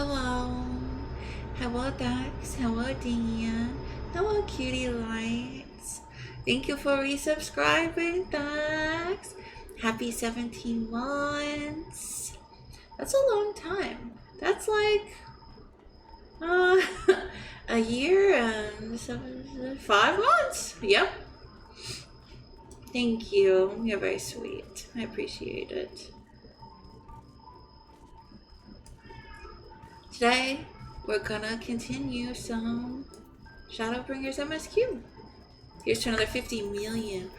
Hello. Hello, Dax. Hello, Dan. Hello, Cutie Lights. Thank you for resubscribing, Dax. Happy 17 months. That's a long time. That's like a year and 5 months. Yep. Thank you. You're very sweet. I appreciate it. Today, we're gonna continue some Shadowbringers MSQ. Here's to another 50 million.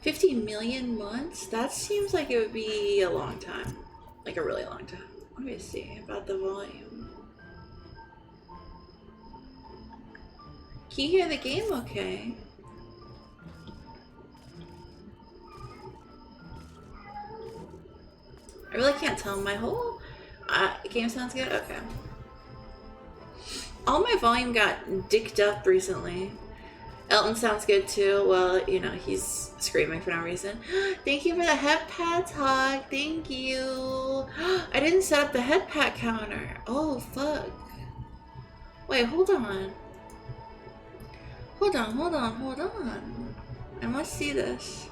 50 million months? That seems like it would be a long time. Like a really long time. Let me see about the volume. Can you hear the game okay? I really can't tell. My whole game sounds good? Okay. All my volume got dicked up recently. Elton sounds good too. Well, you know, he's screaming for no reason. Thank you for the head pat talk. Thank you. I didn't set up the head pat counter. Oh, fuck. Wait, hold on. Hold on. I must see this.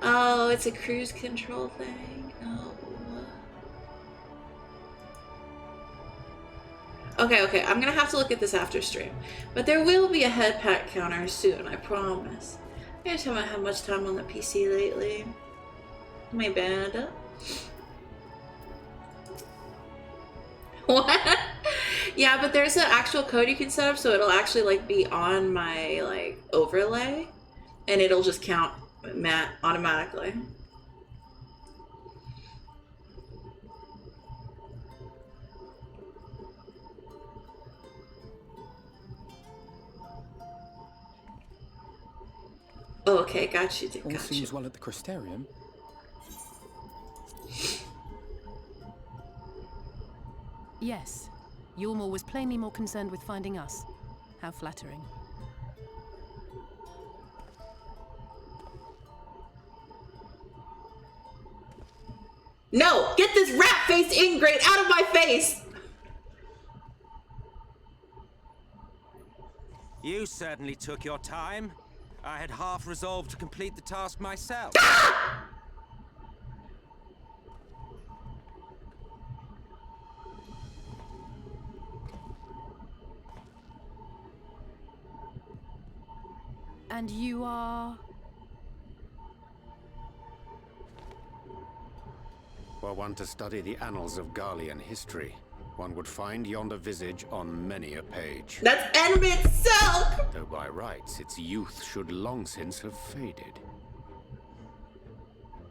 Oh, it's a cruise control thing. Oh. Okay, I'm gonna have to look at this after stream. But there will be a head pat counter soon, I promise. I just haven't had much time on the PC lately. My bad. What? Yeah, but there's an actual code you can set up, so it'll actually like be on my like overlay, and it'll just count automatically. Oh, okay, got you. All seems well at the Crystarium. Yes. Yulmore was plainly more concerned with finding us. How flattering. No! Get this rat-faced ingrate out of my face! You certainly took your time. I had half resolved to complete the task myself. Ah! And you are... Were one to study the annals of Garlean history, one would find yonder visage on many a page. That's enemy itself! Though by rights its youth should long since have faded.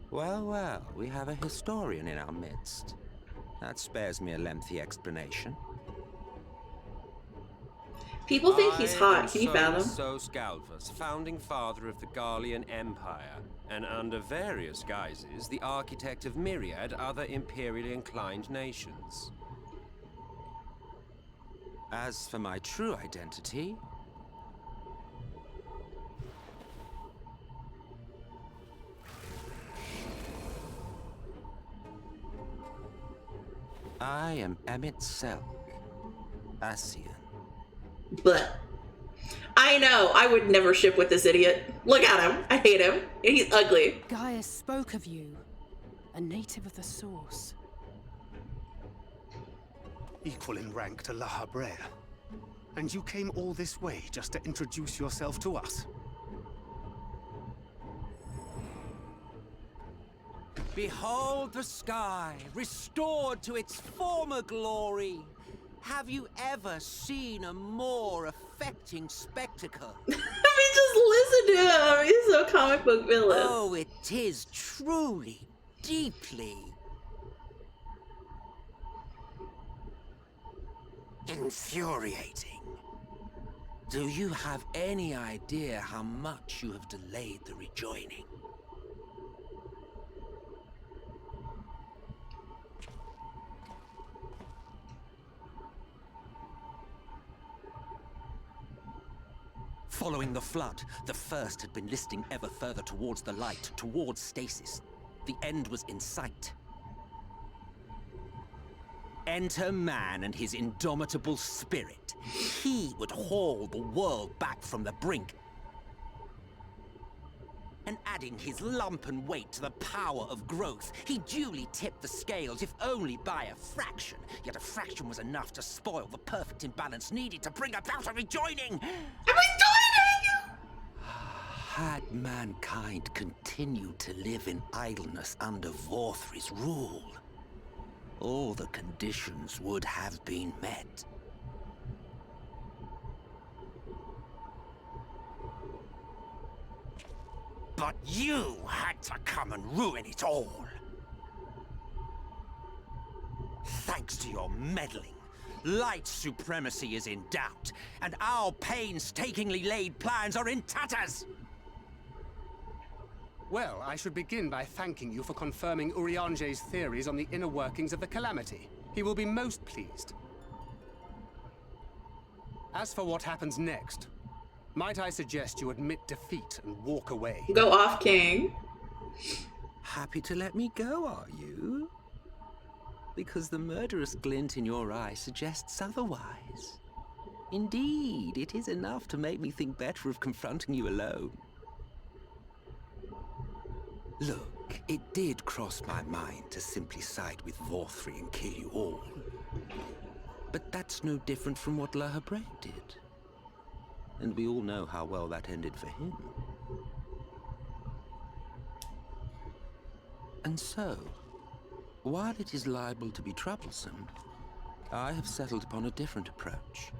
Well, we have a historian in our midst. That spares me a lengthy explanation. People think he's hot. Can you fathom? Sos Galvus, founding father of the Garlean Empire, and under various guises, the architect of myriad other imperially inclined nations. As for my true identity, I am Emmett Selk, Ascian. But I know, I would never ship with this idiot. Look at him. I hate him. He's ugly. Gaius spoke of you. A native of the Source. Equal in rank to La Habrea. And you came all this way just to introduce yourself to us? Behold the sky, restored to its former glory. Have you ever seen a more affecting spectacle? I mean, just listen to him. He's a comic book villain. Oh, it is truly, deeply infuriating. Do you have any idea how much you have delayed the rejoining? Following the flood, the First had been listing ever further towards the light, towards stasis. the end was in sight. Enter man and his indomitable spirit. He would haul the world back from the brink. And adding his lumpen weight to the power of growth, he duly tipped the scales, if only by a fraction. Yet a fraction was enough to spoil the perfect imbalance needed to bring about a rejoining. A rejoining! Had mankind continued to live in idleness under Vorthri's rule, all the conditions would have been met. But you had to come and ruin it all. Thanks to your meddling, light supremacy is in doubt, and our painstakingly laid plans are in tatters. Well, I should begin by thanking you for confirming Urianger's theories on the inner workings of the Calamity. He will be most pleased. As for what happens next, might I suggest you admit defeat and walk away? Go off, King. Happy to let me go, are you? Because the murderous glint in your eye suggests otherwise. Indeed, it is enough to make me think better of confronting you alone. Look, it did cross my mind to simply side with Vorthri and kill you all. But that's no different from what Lahabrea did. And we all know how well that ended for him. And so, while it is liable to be troublesome, I have settled upon a different approach.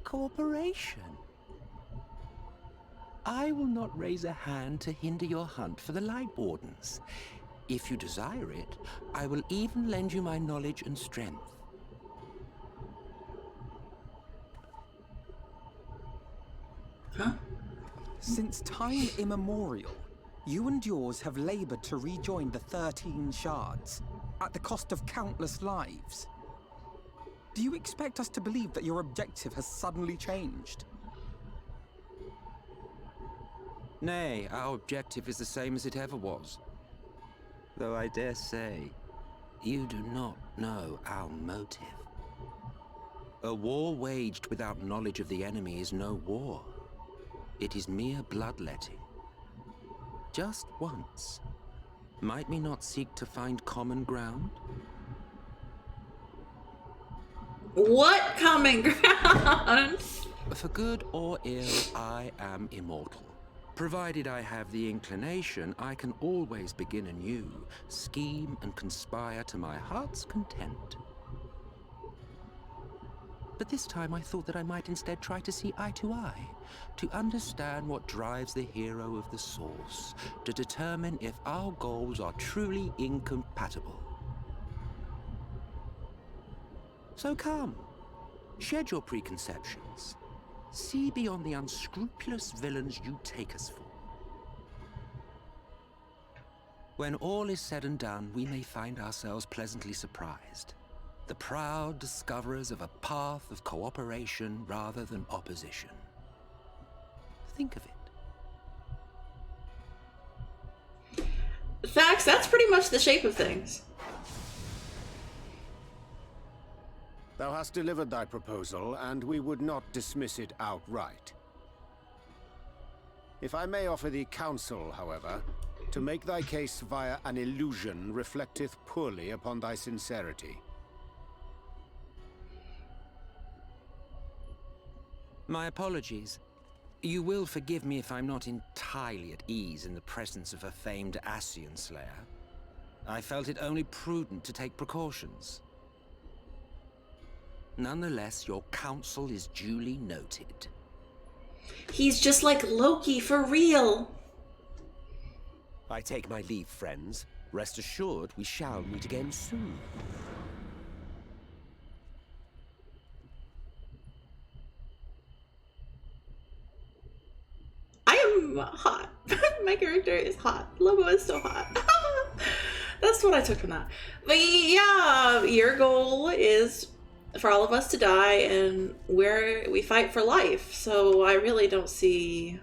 Cooperation. I will not raise a hand to hinder your hunt for the Light Wardens. If you desire it, I will even lend you my knowledge and strength. Huh? Since time immemorial, you and yours have labored to rejoin the 13 shards, at the cost of countless lives. Do you expect us to believe that your objective has suddenly changed? Nay, our objective is the same as it ever was. Though I dare say, you do not know our motive. A war waged without knowledge of the enemy is no war. It is mere bloodletting. Just once, might we not seek to find common ground? What common ground? For good or ill, I am immortal. Provided I have the inclination, I can always begin anew, scheme and conspire to my heart's content. But this time I thought that I might instead try to see eye to eye, to understand what drives the hero of the Source, to determine if our goals are truly incompatible. So come, shed your preconceptions. See beyond the unscrupulous villains you take us for. When all is said and done, we may find ourselves pleasantly surprised. The proud discoverers of a path of cooperation rather than opposition. Think of it. Facts, that's pretty much the shape of things. Thou hast delivered thy proposal, and we would not dismiss it outright. If I may offer thee counsel, however, to make thy case via an illusion reflecteth poorly upon thy sincerity. My apologies. You will forgive me if I'm not entirely at ease in the presence of a famed Ascian Slayer. I felt it only prudent to take precautions. Nonetheless, your counsel is duly noted. He's just like Loki for real. I take my leave, friends. Rest assured, we shall meet again soon. I am hot. My character is hot. Lobo is so hot. That's what I took from that. But yeah, your goal is for all of us to die, and we fight for life. So I really don't see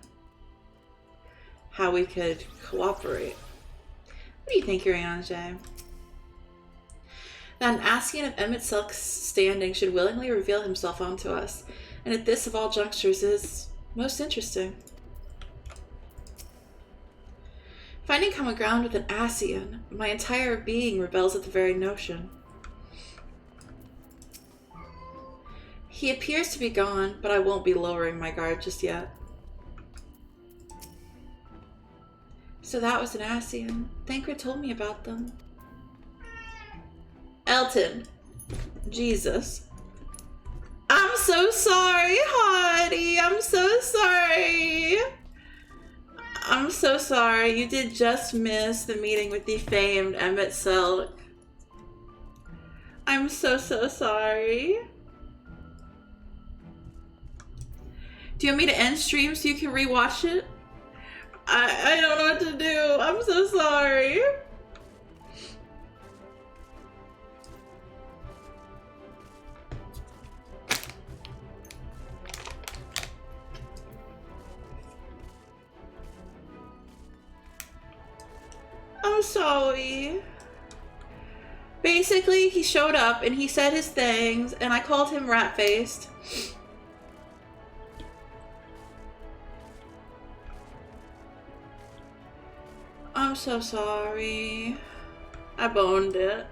how we could cooperate. What do you think, Urianger? That an Ascian of Emmett Silk's standing should willingly reveal himself onto us, and at this of all junctures is most interesting. Finding common ground with an Ascian, my entire being rebels at the very notion. He appears to be gone, but I won't be lowering my guard just yet. So that was an Ascian. Thancred told me about them. Elton. Jesus. I'm so sorry, Hottie. I'm so sorry. I'm so sorry. You did just miss the meeting with the famed Emmett Silk. I'm so sorry. Do you want me to end stream so you can rewatch it? I don't know what to do. I'm so sorry. I'm sorry. Basically, he showed up and he said his things and I called him rat-faced. I'm so sorry. I boned it.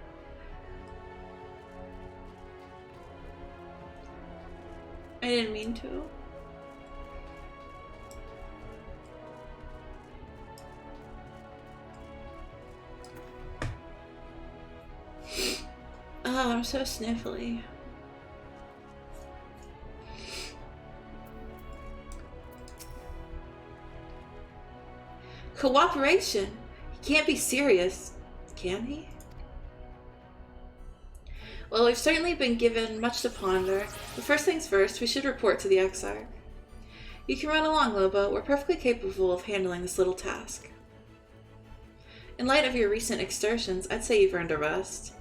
I didn't mean to. Oh, I'm so sniffly. Cooperation? He can't be serious, can he? Well, we've certainly been given much to ponder, but first things first, we should report to the Exarch. You can run along, Lobo. We're perfectly capable of handling this little task. In light of your recent excursions, I'd say you've earned a rest.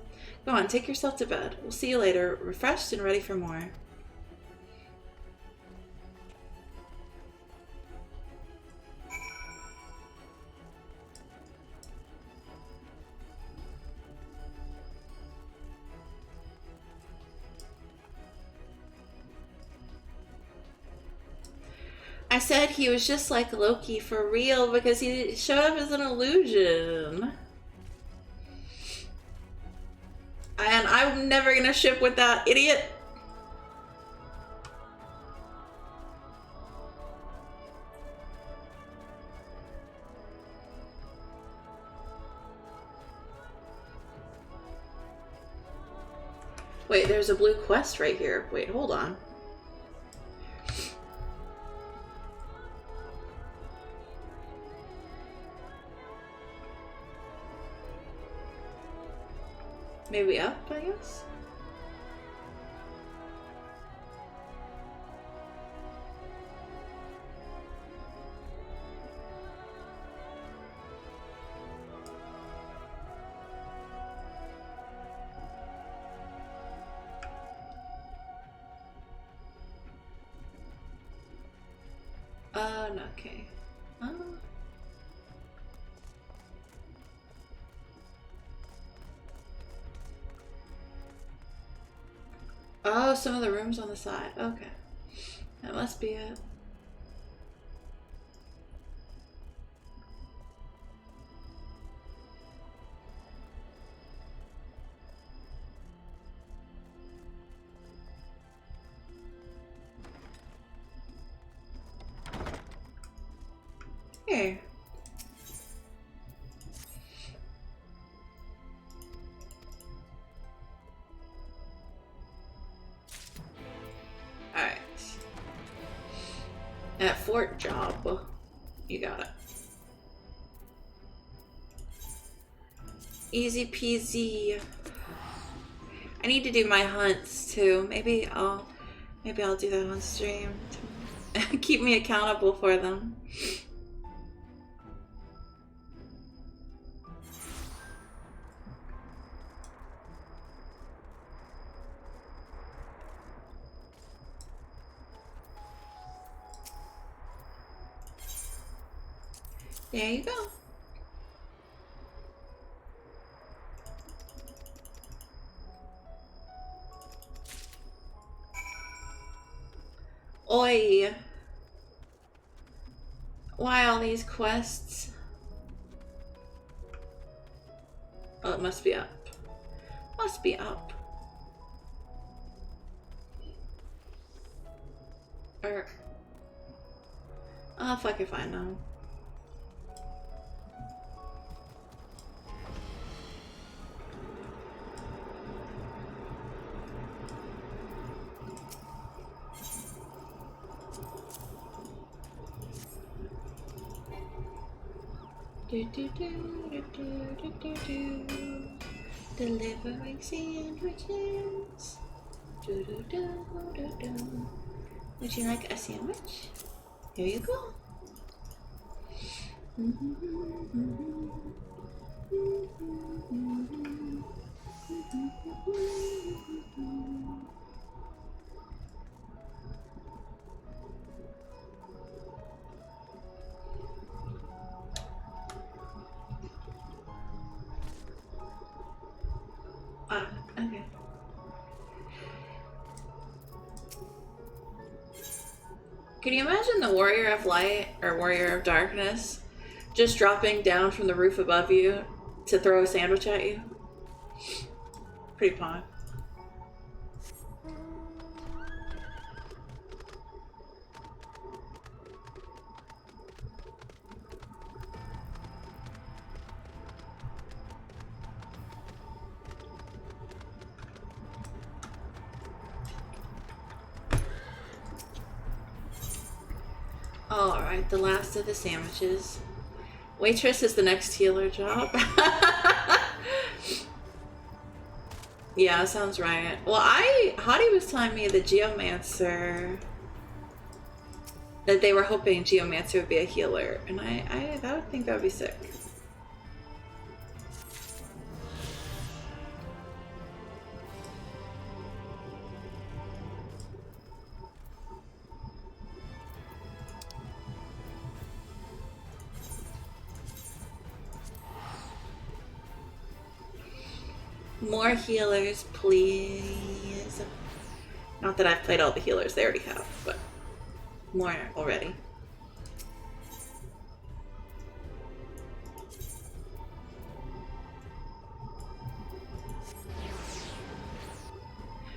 Go on, take yourself to bed. We'll see you later, refreshed and ready for more. I said he was just like Loki for real because he showed up as an illusion. And I'm never gonna ship with that idiot. Wait, there's a blue quest right here. Wait, hold on. Maybe up, I guess? No, okay. Oh, some of the rooms on the side. Okay. That must be it. Here. Alright. At Fort Job. You got it. Easy peasy. I need to do my hunts too. Maybe I'll do that on stream to keep me accountable for them. There you go. Oi. Why all these quests? Oh, it must be up. Must be up. Or... oh, fuck if I know. Delivering sandwiches. Would you like a sandwich? Here you go. Ah, okay. Can you imagine the Warrior of Light or Warrior of Darkness just dropping down from the roof above you to throw a sandwich at you? Pretty pog. Alright, the last of the sandwiches. Waitress is the next healer job. Yeah, sounds right. Well, Hottie was telling me the Geomancer, that they were hoping Geomancer would be a healer, and I would think that would be sick. More healers, please. Not that I've played all the healers, they already have, but more already.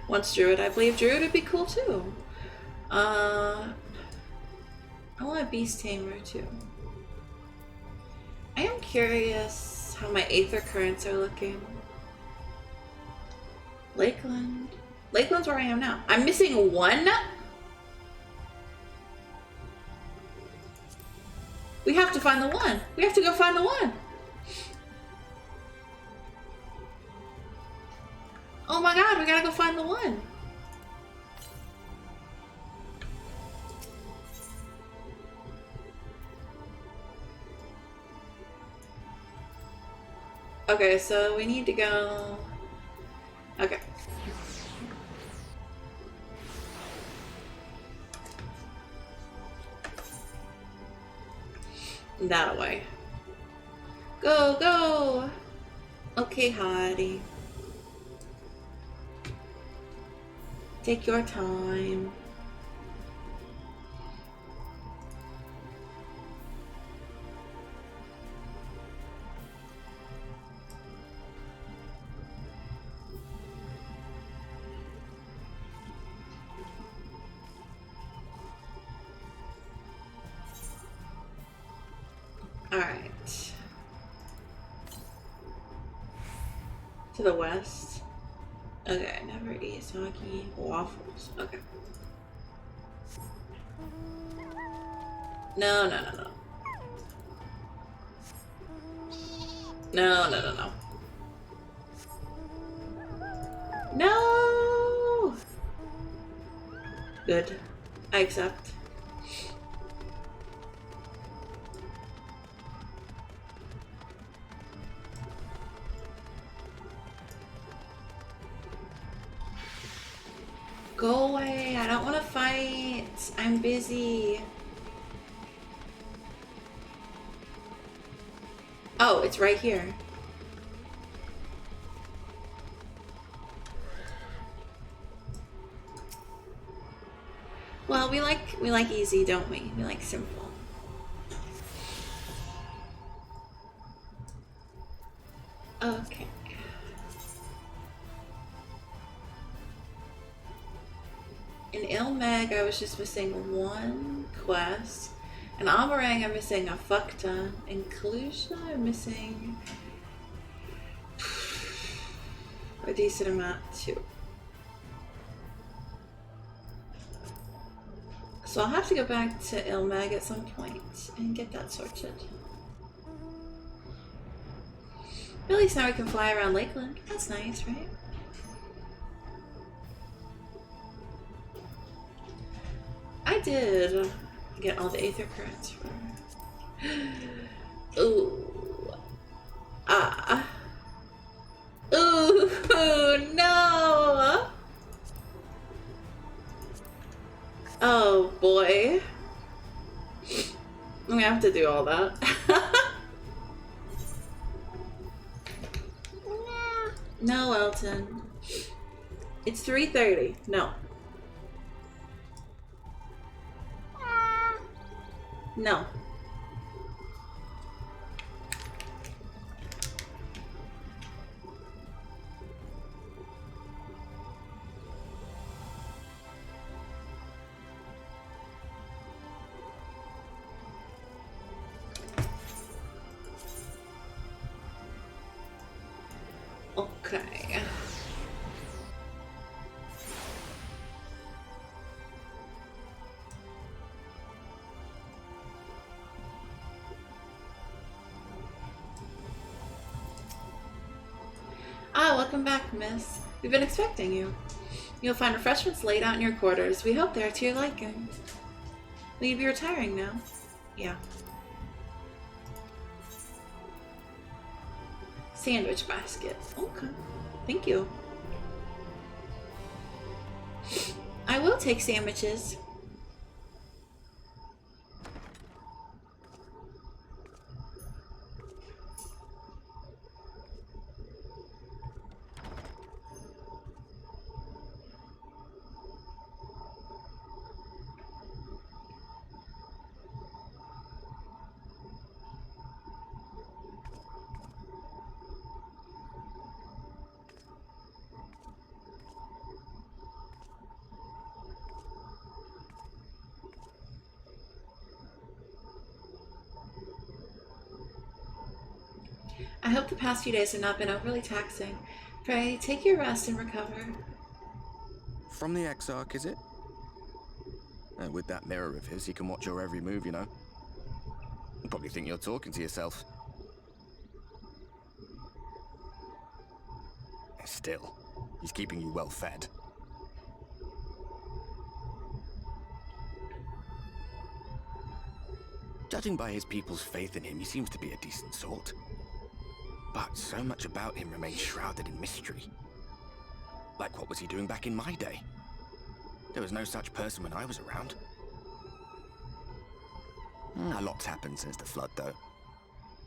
Once Druid, I believe Druid would be cool too. I want a Beast Tamer too. I am curious how my Aether Currents are looking. Lakeland. Lakeland's where I am now. I'm missing one? We have to find the one. We have to go find the one. Oh my god, we gotta go find the one. Okay, so we need to go... okay. That way. Go, go! Okay, Hottie. Take your time. Alright. To the west. Okay, never eat soggy waffles. Okay. No, no, no, no. No, no, no, no. No! Good. I accept. Go away, I don't want to fight. I'm busy. Oh, it's right here. Well, we like easy, don't we? We like simple. Okay. In Ilmeg, I was just missing one quest. In Amarang, I'm missing a fuck ton. In Kalusha, I'm missing a decent amount too. So I'll have to go back to Ilmeg at some point and get that sorted. At least now we can fly around Lakeland. That's nice, right? I did get all the Aether Currents for... Ooh. Ah. Ooh, no! Oh boy. I'm gonna have to do all that. No, Elton. It's 3:30. No. No. Okay. Ah, welcome back, miss. We've been expecting you. You'll find refreshments laid out in your quarters. We hope they're to your liking. Will you be retiring now? Yeah. Sandwich basket. Okay. Thank you. I will take sandwiches. I hope the past few days have not been overly taxing. Pray, take your rest and recover. From the Exarch, is it? With that mirror of his, he can watch your every move, you know. You'll probably think you're talking to yourself. Still, he's keeping you well fed. Judging by his people's faith in him, he seems to be a decent sort. But so much about him remains shrouded in mystery. Like, what was he doing back in my day? There was no such person when I was around. A lot's happened since the flood, though.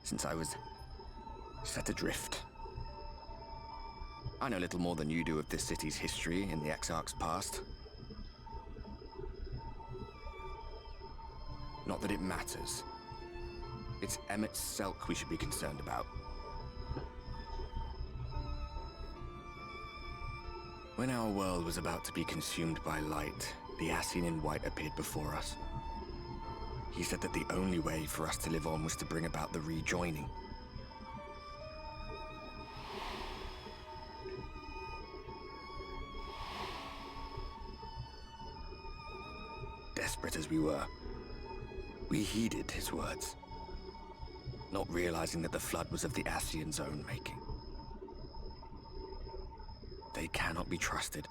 Since I was set adrift. I know little more than you do of this city's history in the Exarch's past. Not that it matters. It's Emmett Selk we should be concerned about. When our world was about to be consumed by light, the Ascian in white appeared before us. He said that the only way for us to live on was to bring about the rejoining. Desperate as we were, we heeded his words, not realizing that the flood was of the Ascian's own making. They cannot be trusted.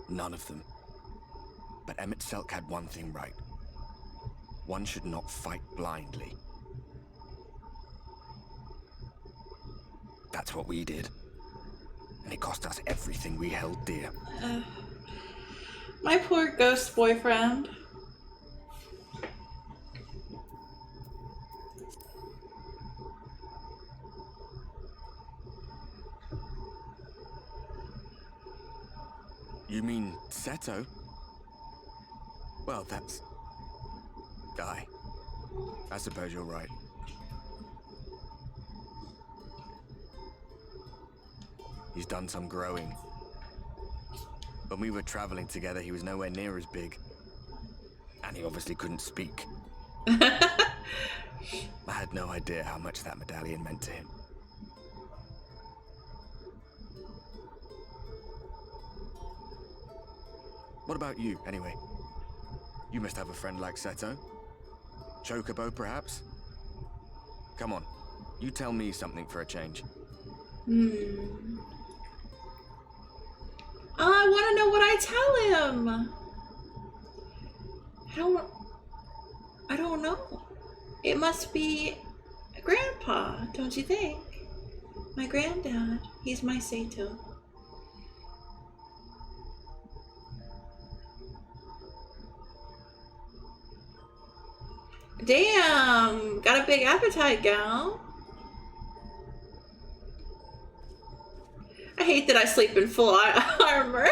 None of them. But Emmett Selk had one thing right. One should not fight blindly. That's what we did. And it cost us everything we held dear. My poor ghost boyfriend. You mean Seto? Well, that's... Guy. I suppose you're right. He's done some growing. When we were traveling together, he was nowhere near as big. And he obviously couldn't speak. I had no idea how much that medallion meant to him. What about you, anyway? You must have a friend like Seto? Chocobo, perhaps? Come on, you tell me something for a change. I want to know what I tell him. I don't know. It must be Grandpa, don't you think? My granddad. He's my Sato. Damn, got a big appetite, gal. I hate that I sleep in full armor.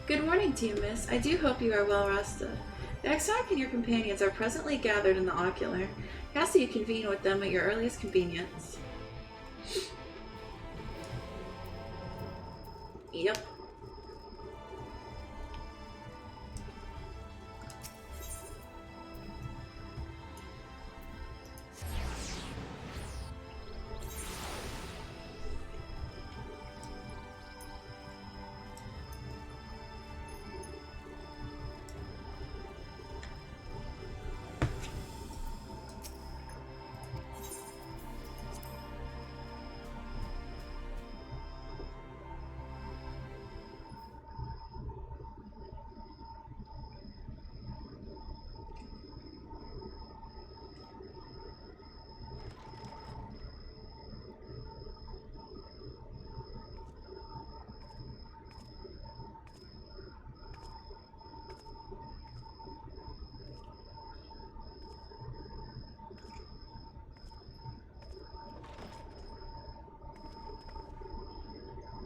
Good morning to you, miss. I do hope you are well rested. The Exarch and your companions are presently gathered in the ocular. Ask that you convene with them at your earliest convenience. Yep.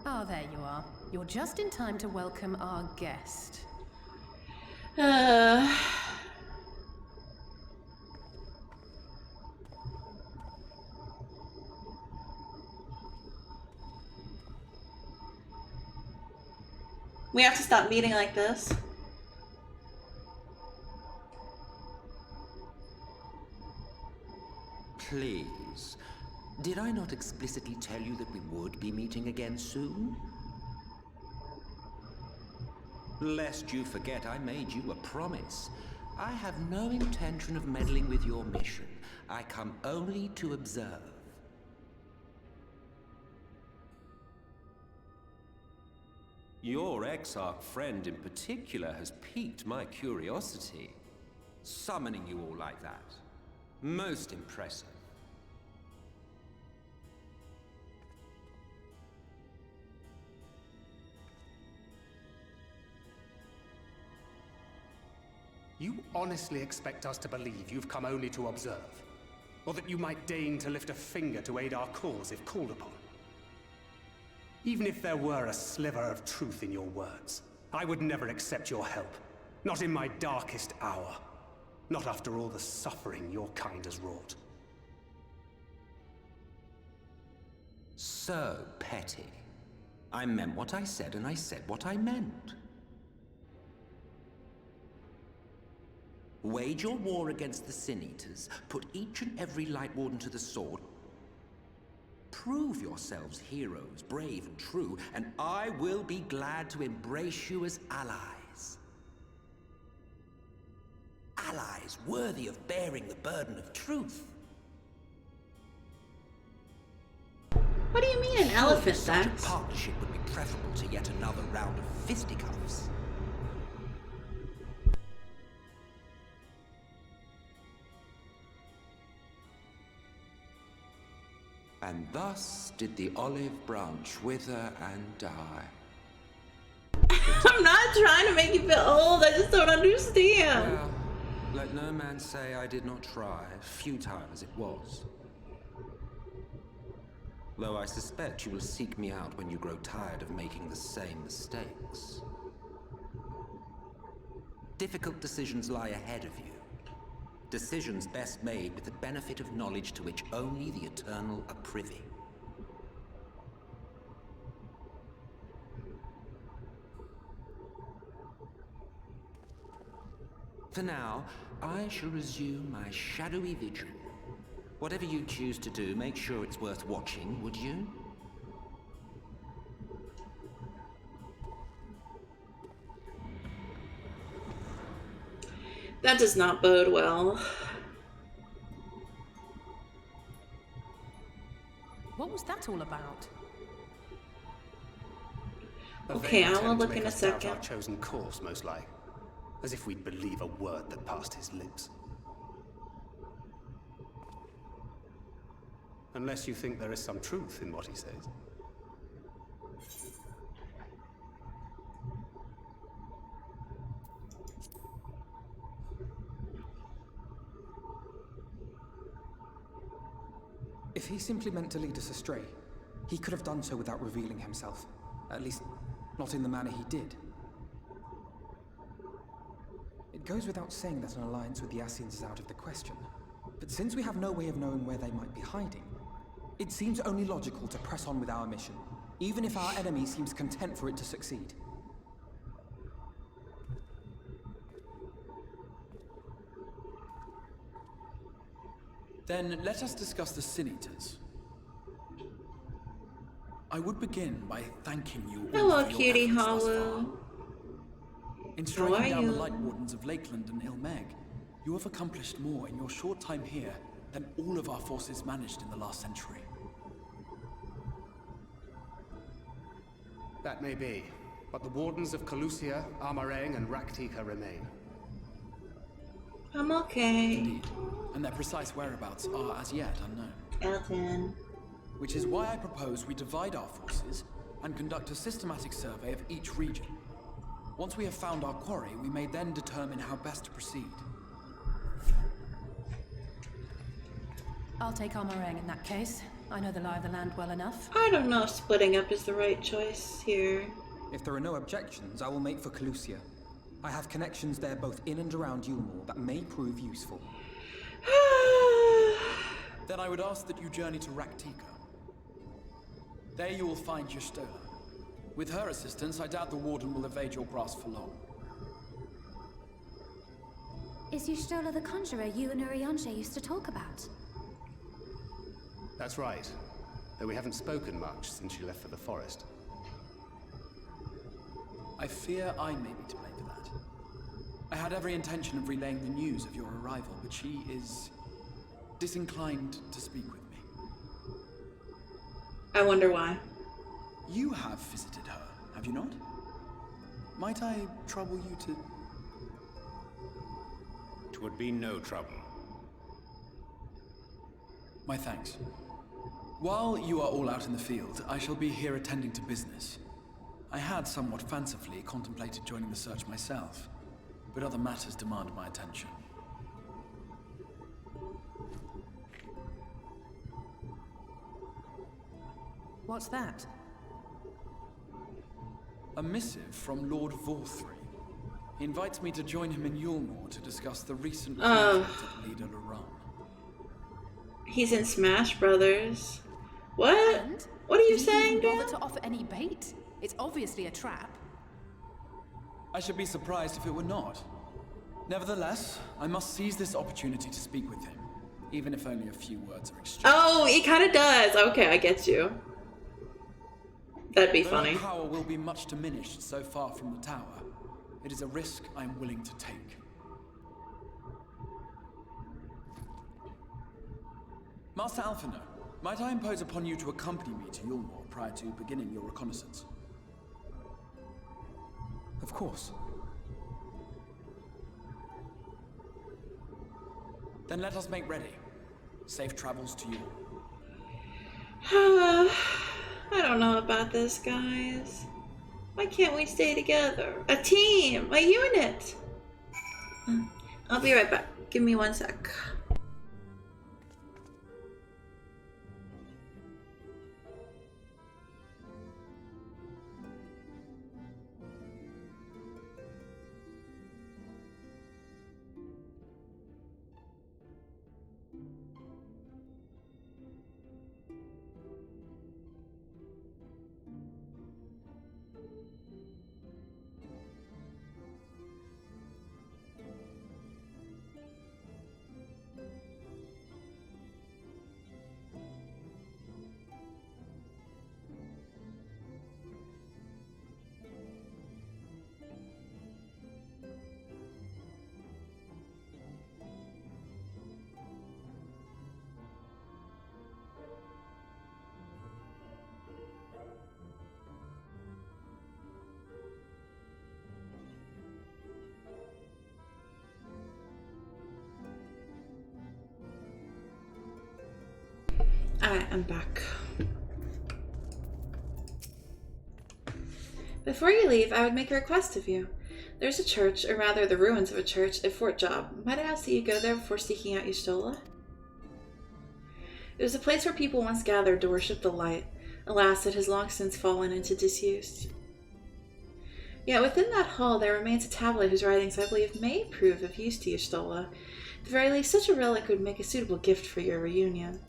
Ah, there you are. You're just in time to welcome our guest. We have to stop meeting like this. Please. Did I not explicitly tell you that we would be meeting again soon? Lest you forget, I made you a promise. I have no intention of meddling with your mission. I come only to observe. Your Exarch friend in particular has piqued my curiosity. Summoning you all like that. Most impressive. You honestly expect us to believe you've come only to observe? Or that you might deign to lift a finger to aid our cause if called upon? Even if there were a sliver of truth in your words, I would never accept your help. Not in my darkest hour. Not after all the suffering your kind has wrought. So petty. I meant what I said, and I said what I meant. Wage your war against the Sin Eaters, put each and every Light Warden to the sword, prove yourselves heroes, brave and true, and I will be glad to embrace you as allies. Allies worthy of bearing the burden of truth. What do you mean an elephant, Such a Dex? partnership would be preferable to yet another round of fisticuffs. And thus did the olive branch wither and die. I'm not trying to make you feel old, I just don't understand. Well, let no man say I did not try, futile as it was. Though I suspect you will seek me out when you grow tired of making the same mistakes. Difficult decisions lie ahead of you. Decisions best made with the benefit of knowledge to which only the eternal are privy. For now, I shall resume my shadowy vigil. Whatever you choose to do, make sure it's worth watching, would you? That does not bode well. What was that all about? Okay, I will Intend to look make in a us doubt second. Our chosen course, most like. As if we'd believe a word that passed his lips. Unless you think there is some truth in what he says. If he simply meant to lead us astray, he could have done so without revealing himself. At least, not in the manner he did. It goes without saying that an alliance with the Ascians is out of the question. But since we have no way of knowing where they might be hiding, it seems only logical to press on with our mission, even if our enemy seems content for it to succeed. Then let us discuss the Sin-Eaters. I would begin by thanking you all Hello, for your cutie efforts thus Hollow. far. In How striking are down the you? Light Wardens of Lakeland and Ilmeg, you have accomplished more in your short time here than all of our forces managed in the last century. That may be, but the Wardens of Calusia, Armarang, and Raktika remain. I'm okay. Indeed, and their precise whereabouts are as yet unknown. Elton. Which is why I propose we divide our forces and conduct a systematic survey of each region. Once we have found our quarry, we may then determine how best to proceed. I'll take Armarang in that case. I know the lie of the land well enough. I don't know if splitting up is the right choice here. If there are no objections, I will make for Calusia. I have connections there both in and around Yulmore that may prove useful. Then I would ask that you journey to Raktika. There you will find Y'shtola. With her assistance, I doubt the Warden will evade your grasp for long. Is Y'shtola the conjurer you and Urianger used to talk about? That's right. Though we haven't spoken much since she left for the forest. I fear I may be to blame for that. I had every intention of relaying the news of your arrival, but she is disinclined to speak with me. I wonder why. You have visited her, have you not? Might I trouble you to... It would be no trouble. My thanks. While you are all out in the field, I shall be here attending to business. I had somewhat fancifully contemplated joining the search myself, but other matters demand my attention. What's that? A missive from Lord Vorthry. He invites me to join him in Yulmore to discuss the recent conflict at Leda Laran. He's in Smash Brothers. What? And? What are you Did he saying, even Dan? bother to offer any bait? It's obviously a trap. I should be surprised if it were not. Nevertheless, I must seize this opportunity to speak with him, even if only a few words are exchanged. Oh, he kind of does. Okay, I get you. That'd be Though funny. my power will be much diminished so far from the tower, it is a risk I am willing to take. Master Alphinaud, Might I impose upon you to accompany me to Yulmore prior to beginning your reconnaissance? Of course. Then let us make ready. Safe travels to you. I don't know about this, guys. Why can't we stay together? A team! A unit! I'll be right back. Give me 1 sec. Alright, I'm back. Before you leave, I would make a request of you. There's a church, or rather the ruins of a church, at Fort Job. Might I ask that you go there before seeking out Y'shtola? It was a place where people once gathered to worship the light. Alas, it has long since fallen into disuse. Yet within that hall there remains a tablet whose writings I believe may prove of use to Y'shtola. At the very least, such a relic would make a suitable gift for your reunion.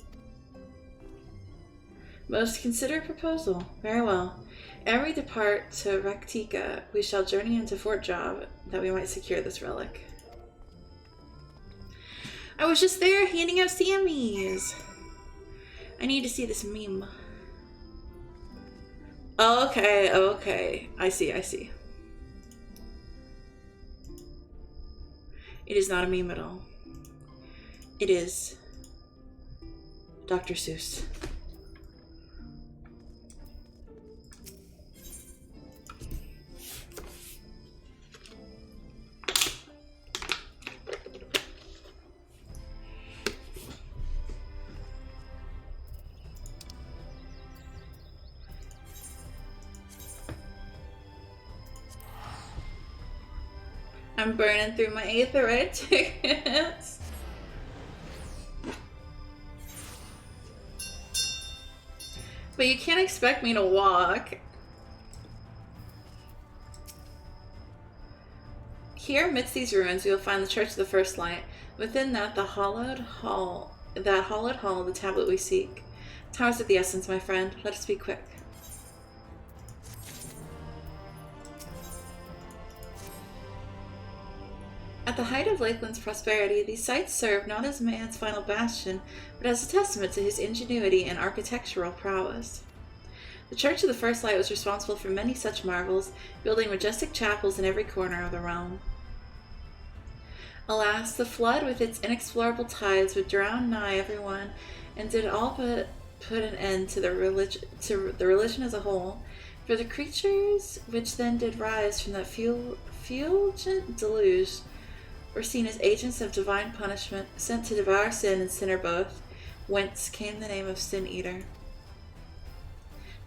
Most considerate proposal. Very well. Ere we depart to Rektika, we shall journey into Fort Job, that we might secure this relic. I was just there handing out Sammies. I need to see this meme. Oh, okay, okay. I see. It is not a meme at all. It is Dr. Seuss. I'm burning through my aetherite tickets. But you can't expect me to walk. Here amidst these ruins, you will find the Church of the First Light. Within that, the hollowed hall of the tablet we seek. Time is of the essence, my friend. Let us be quick. At the height of Lakeland's prosperity, these sites served not as man's final bastion, but as a testament to his ingenuity and architectural prowess. The Church of the First Light was responsible for many such marvels, building majestic chapels in every corner of the realm. Alas, the flood with its inexplorable tides would drown nigh everyone, and did all but put an end to the religion as a whole. For the creatures which then did rise from that fulgent deluge were seen as agents of divine punishment, sent to devour sin and sinner both, whence came the name of Sin Eater.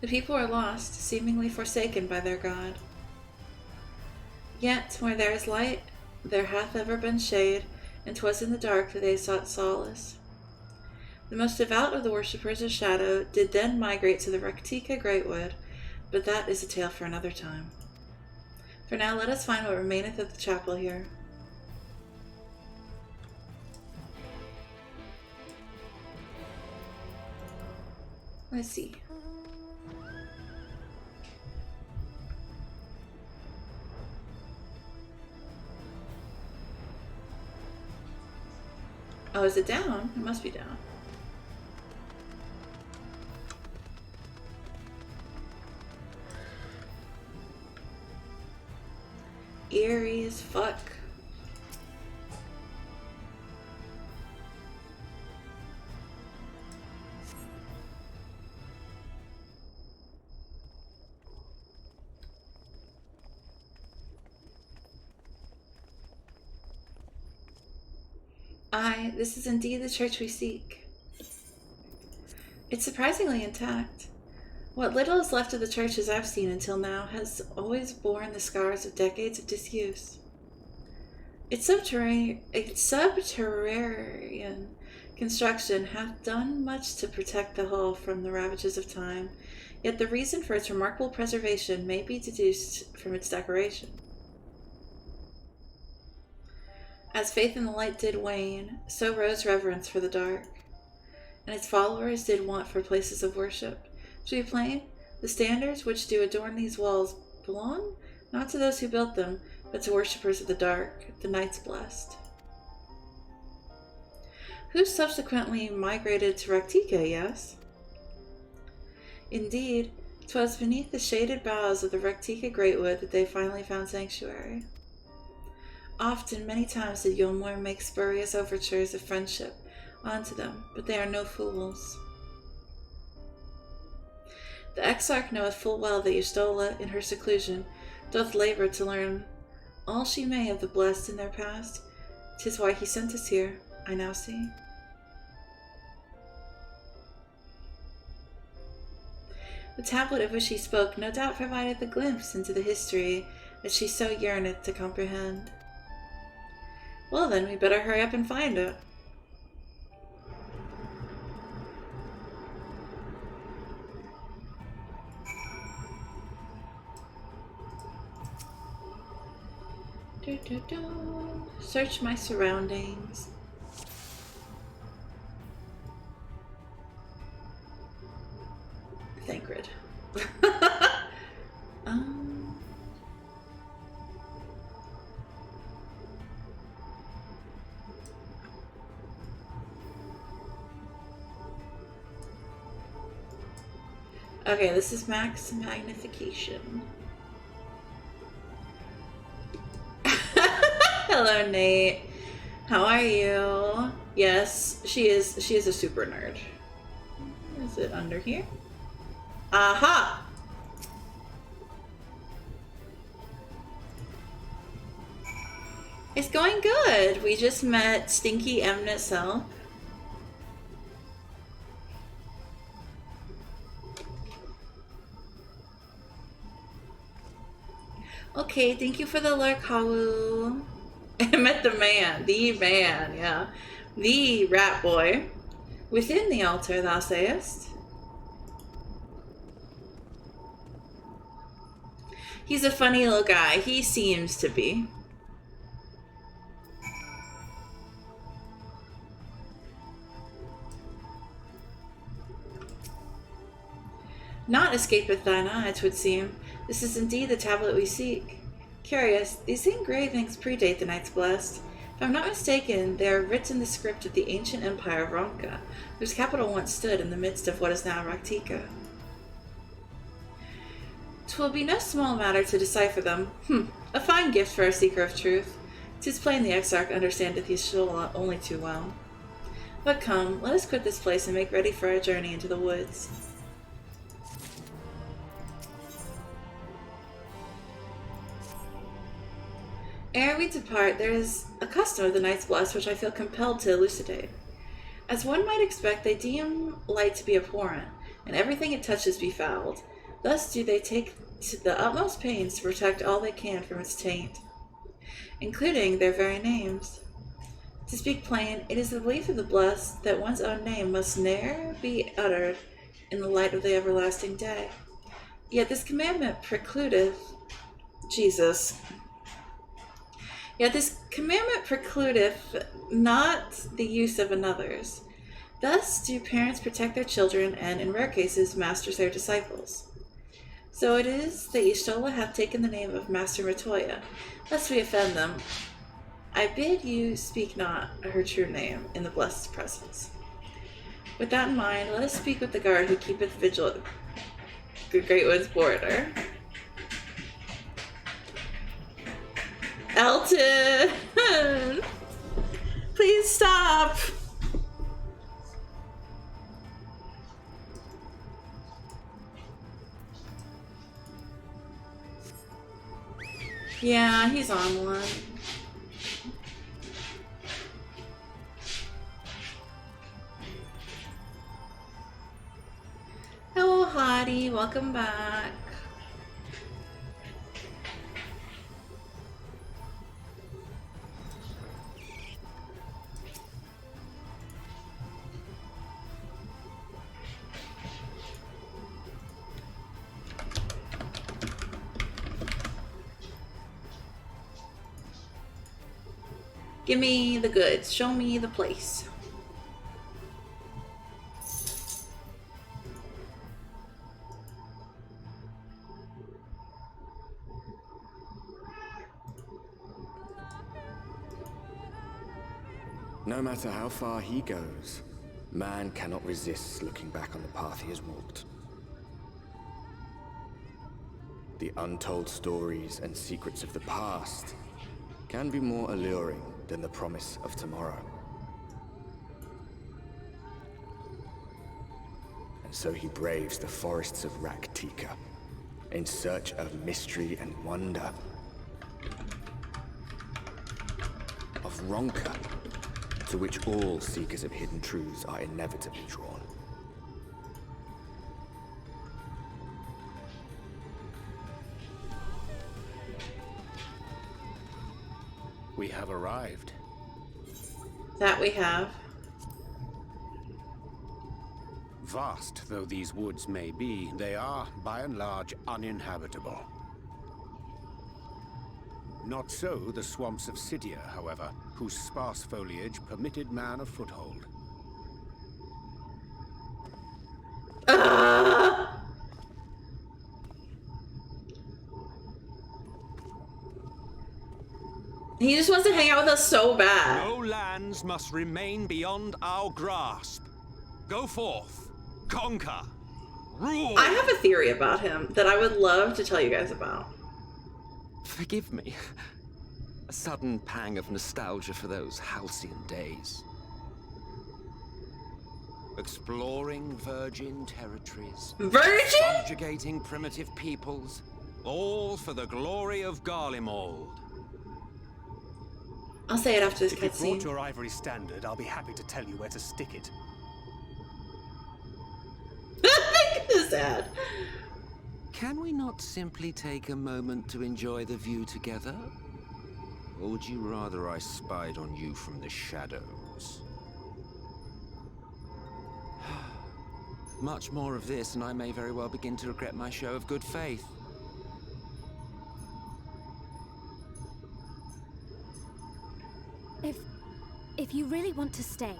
The people were lost, seemingly forsaken by their God. Yet, where there is light, there hath ever been shade, and 'twas in the dark that they sought solace. The most devout of the worshippers of shadow did then migrate to the Rektika Greatwood, but that is a tale for another time. For now, let us find what remaineth of the chapel here. Let's see. Oh, is it down? It must be down. Eerie as fuck. Aye, this is indeed the church we seek. It's surprisingly intact. What little is left of the churches I've seen until now has always borne the scars of decades of disuse. Its subterranean construction hath done much to protect the hull from the ravages of time, yet the reason for its remarkable preservation may be deduced from its decoration. As faith in the light did wane, so rose reverence for the dark, and its followers did want for places of worship. To be plain, the standards which do adorn these walls belong not to those who built them, but to worshippers of the dark, the Knights Blessed, who subsequently migrated to Raktika, yes? Indeed, 'twas beneath the shaded boughs of the Raktika Greatwood that they finally found sanctuary. Often, many times did Yolmor make spurious overtures of friendship onto them, but they are no fools. The Exarch knoweth full well that Y'shtola, in her seclusion, doth labor to learn all she may of the blessed in their past. 'Tis why he sent us here, I now see. The tablet of which he spoke no doubt provided the glimpse into the history that she so yearneth to comprehend. Well then, we better hurry up and find it. Search my surroundings. Thancred. Okay, this is max magnification. Hello, Nate. How are you? Yes, she is a super nerd. Is it under here? Aha! It's going good. We just met Stinky Mnet Self. Okay, thank you for the lurk, Hawu. I met the man, yeah. The rat boy. Within the altar, thou sayest? He's a funny little guy. He seems to be. Naught escapeth thine eye, 'twould seem. This is indeed the tablet we seek. Curious, these engravings predate the Knights Blessed. If I'm not mistaken, they are written in the script of the ancient empire of Ronka, whose capital once stood in the midst of what is now Raktika. 'Twill be no small matter to decipher them. A fine gift for a seeker of truth. 'Tis plain the Exarch understandeth Y'shtola only too well. But come, let us quit this place and make ready for our journey into the woods. Ere we depart, there is a custom of the Knights Blessed which I feel compelled to elucidate. As one might expect, they deem light to be abhorrent, and everything it touches befouled. Thus do they take to the utmost pains to protect all they can from its taint, including their very names. To speak plain, it is the belief of the blessed that one's own name must ne'er be uttered in the light of the everlasting day. Yet this commandment precludeth not the use of another's. Thus do parents protect their children and, in rare cases, masters their disciples. So it is that Y'shtola hath taken the name of Master Matoya, lest we offend them. I bid you speak not her true name in the blessed presence. With that in mind, let us speak with the guard who keepeth vigil at the Greatwood's border. Elton! Please stop! Yeah, he's on one. buddy. Welcome back. Give me the goods. Show me the place. No matter how far he goes, man cannot resist looking back on the path he has walked. The untold stories and secrets of the past can be more alluring than the promise of tomorrow. And so he braves the forests of Raktika in search of mystery and wonder. Of Ronka, to which all seekers of hidden truths are inevitably drawn. We have arrived. That we have. Vast though these woods may be, they are, by and large, uninhabitable. Not so the swamps of Cydia, however, whose sparse foliage permitted man a foothold. He just wants to hang out with us so bad. No lands must remain beyond our grasp. Go forth, conquer, rule. I have a theory about him that I would love to tell you guys about. Forgive me. A sudden pang of nostalgia for those halcyon days. Exploring virgin territories. Virgin? Subjugating primitive peoples. All for the glory of Garlemald. I'll say it after this If you cutscene. brought your ivory standard, I'll be happy to tell you where to stick it. This is sad. Can we not simply take a moment to enjoy the view together? Or would you rather I spied on you from the shadows? Much more of this, and I may very well begin to regret my show of good faith. If you really want to stay,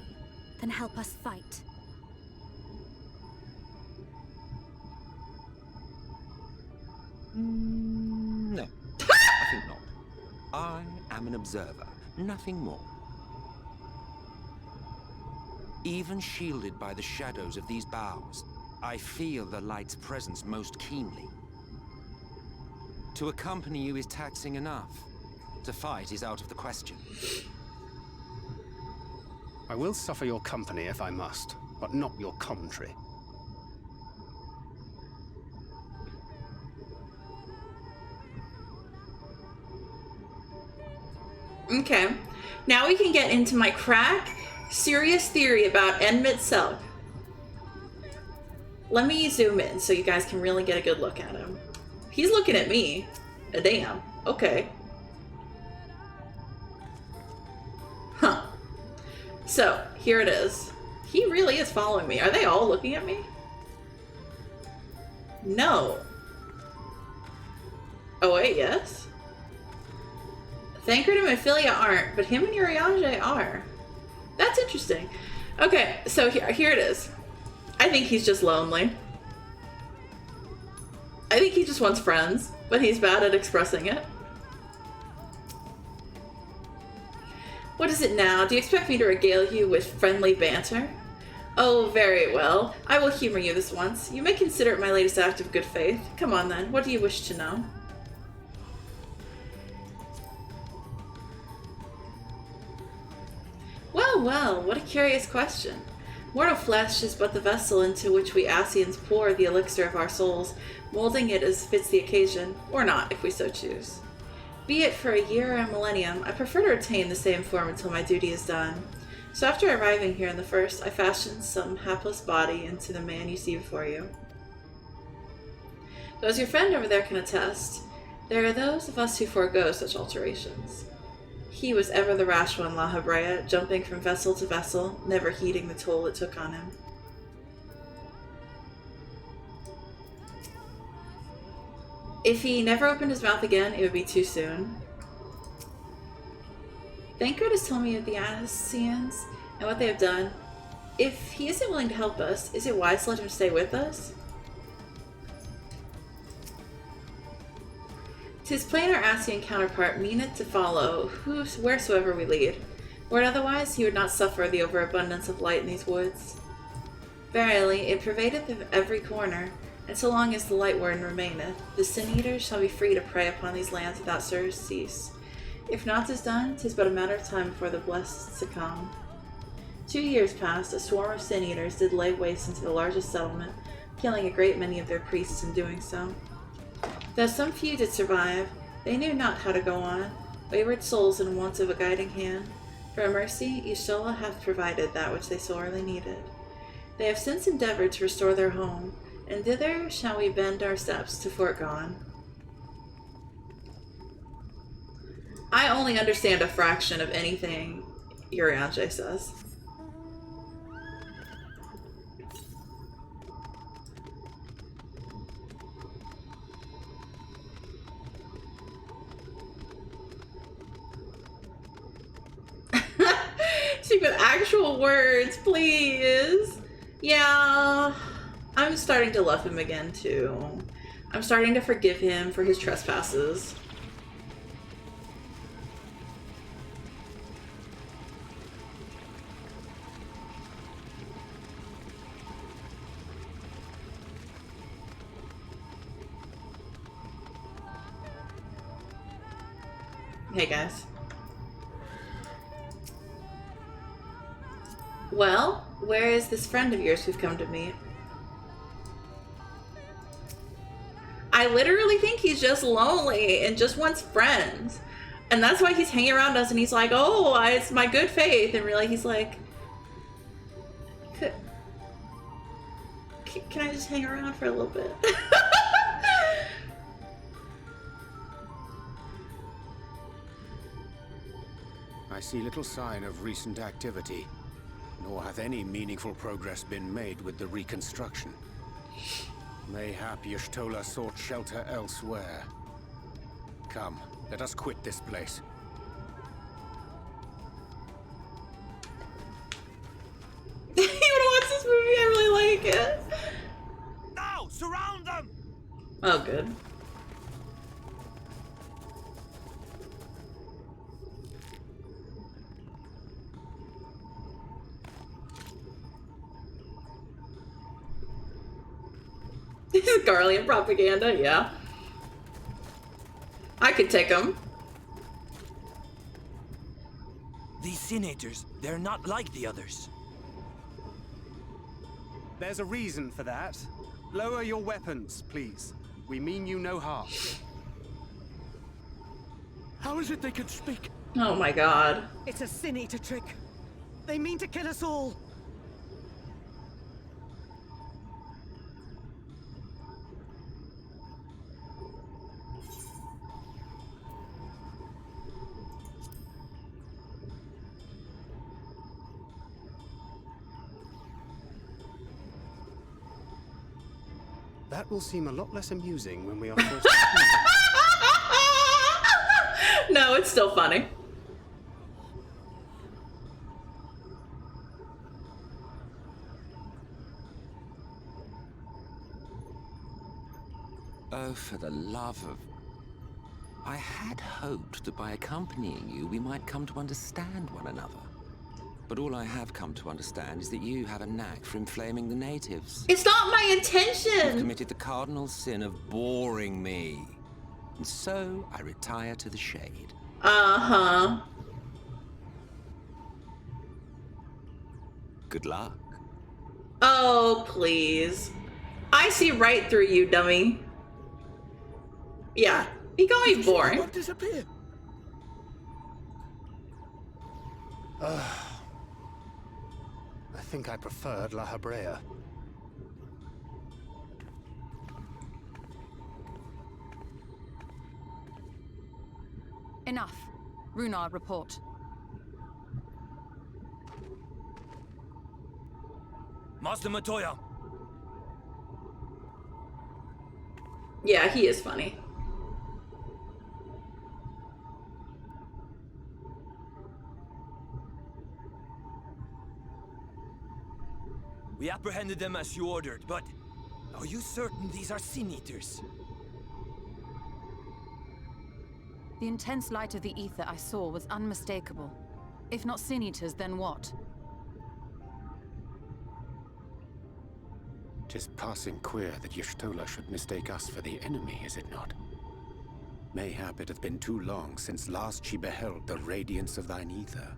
then help us fight. No, I think not. I am an observer, nothing more. Even shielded by the shadows of these boughs, I feel the light's presence most keenly. To accompany you is taxing enough. To fight is out of the question. I will suffer your company if I must, but not your commentary. Okay, now we can get into my serious theory about Enmit Selk. Let me zoom in so you guys can really get a good look at him. He's looking at me. Damn. Okay. Huh. So, here it is. He really is following me. Are they all looking at me? No. Oh wait, yes? Thancred and Ophelia aren't, but him and Urianger are. That's interesting. Okay, so here it is. I think he's just lonely. I think he just wants friends, but he's bad at expressing it. What is it now? Do you expect me to regale you with friendly banter? Oh, very well. I will humor you this once. You may consider it my latest act of good faith. Come on then, what do you wish to know? Well, well, what a curious question. Mortal flesh is but the vessel into which we Asians pour the elixir of our souls, molding it as fits the occasion, or not, if we so choose. Be it for a year or a millennium, I prefer to retain the same form until my duty is done. So after arriving here in the first, I fashioned some hapless body into the man you see before you. Though as your friend over there can attest, there are those of us who forego such alterations. He was ever the rash one, La Habrea, jumping from vessel to vessel, never heeding the toll it took on him. If he never opened his mouth again, it would be too soon. Thancred has told me of the Ascians and what they have done. If he isn't willing to help us, is it wise to let him stay with us? 'Tis plain our Ascian counterpart meaneth to follow wheresoever we lead. Were it otherwise, he would not suffer the overabundance of light in these woods. Verily, it pervadeth every corner, and so long as the light word remaineth, the sin-eaters shall be free to prey upon these lands without surcease. If naught is done, 'tis but a matter of time before the blessed succumb. 2 years past, a swarm of sin-eaters did lay waste into the largest settlement, killing a great many of their priests in doing so. Though some few did survive, they knew not how to go on, wayward souls in want of a guiding hand. For a mercy, Y'shtola hath provided that which they sorely needed. They have since endeavored to restore their home, and thither shall we bend our steps to Fort Gone. I only understand a fraction of anything Urianger says. Speak with actual words, please. Yeah, I'm starting to love him again, too. I'm starting to forgive him for his trespasses. Hey, guys. Well, where is this friend of yours we've come to meet? I literally think he's just lonely and just wants friends. And that's why he's hanging around us and he's like, oh, it's my good faith. And really, he's like, can I just hang around for a little bit? I see little sign of recent activity, nor hath any meaningful progress been made with the reconstruction. Mayhap Y'shtola sought shelter elsewhere. Come, let us quit this place. You wanna watch this movie? I really like it. Now, surround them! Oh, good. This is Garlean propaganda, yeah. I could take him. These Sin-Eaters, they're not like the others. There's a reason for that. Lower your weapons, please. We mean you no harm. How is it they can speak? Oh my god. It's a Sin-Eater trick. They mean to kill us all. That will seem a lot less amusing when we are forced to... No, it's still funny. Oh, for the love of... I had hoped that by accompanying you, we might come to understand one another. But all I have come to understand is that you have a knack for inflaming the natives. It's not my You've intention! committed the cardinal sin of boring me. And so I retire to the shade. Uh-huh. Good luck. Oh, please. I see right through you, dummy. Yeah, he called me boring. Disappear. I think I preferred La Habrea. Enough. Runar, report. Master Matoya! Yeah, he is funny. We apprehended them as you ordered, but are you certain these are Sin Eaters? The intense light of the ether I saw was unmistakable. If not Sin Eaters, then what? 'Tis passing queer that Y'shtola should mistake us for the enemy, is it not? Mayhap it hath been too long since last she beheld the radiance of thine ether.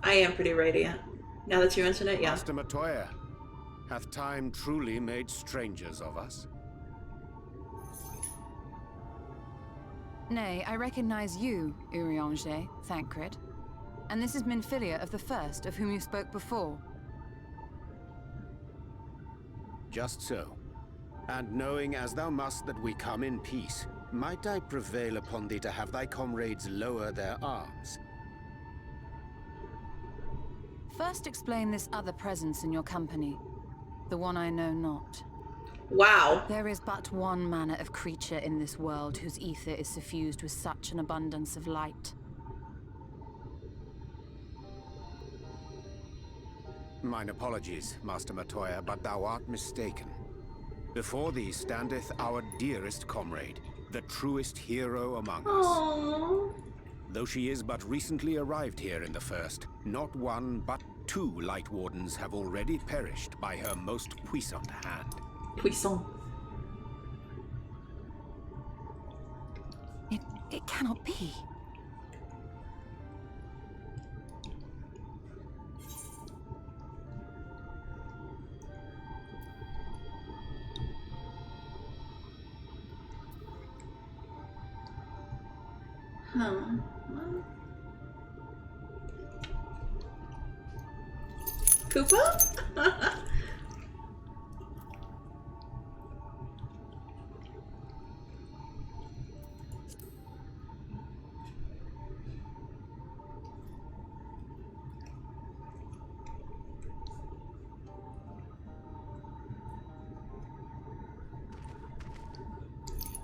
I am pretty radiant. Now that you mention it, yeah. Master Matoya, hath time truly made strangers of us? Nay, I recognize you, Urianger, Thancred. And this is Minfilia of the First, of whom you spoke before. Just so. And knowing as thou must that we come in peace, might I prevail upon thee to have thy comrades lower their arms? First explain this other presence in your company. The one I know not. Wow. There is but one manner of creature in this world whose ether is suffused with such an abundance of light. Mine apologies, Master Matoya, but thou art mistaken. Before thee standeth our dearest comrade, the truest hero among us. Though she is but recently arrived here in the First, not one but 2 Light Wardens have already perished by her most puissant hand. Puissant. It cannot be. Huh. Koopa?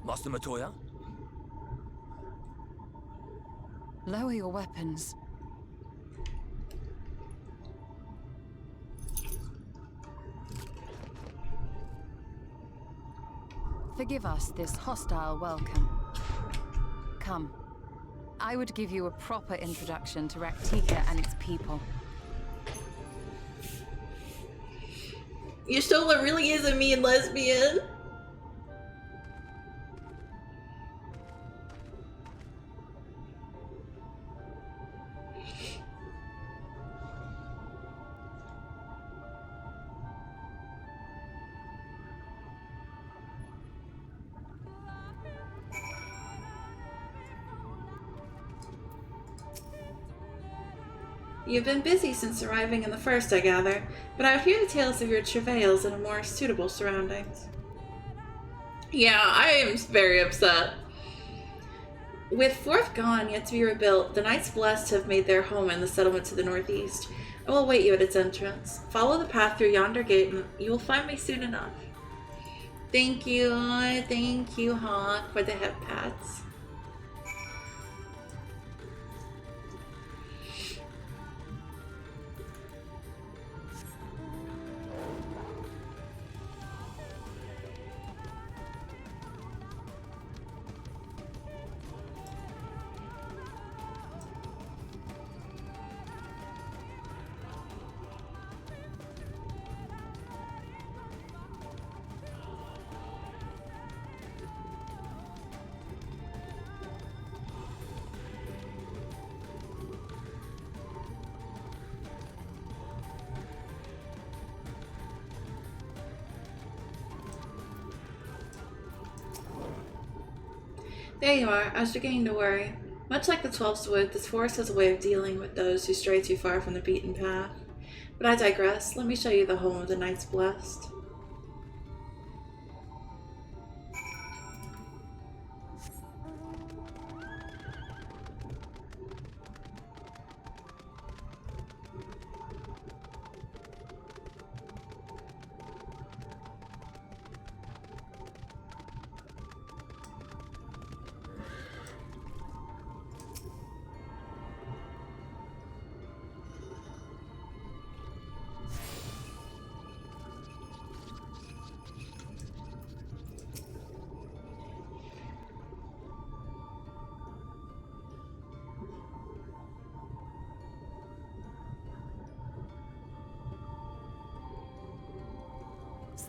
Master Matoya? Lower your weapons. Forgive us this hostile welcome. Come. I would give you a proper introduction to Raktika and its people. Y'shtola really is a mean lesbian. You've been busy since arriving in the First, I gather, but I would hear the tales of your travails in a more suitable surroundings. Yeah, I am very upset. With Fourth gone, yet to be rebuilt, the Knights Blessed have made their home in the settlement to the northeast. I will await you at its entrance. Follow the path through yonder gate and you will find me soon enough. Thank you, Hawk, for the hip pats. There you are. I was beginning to worry. Much like the 12's wood, this forest has a way of dealing with those who stray too far from the beaten path. But I digress. Let me show you the home of the Knights Blessed.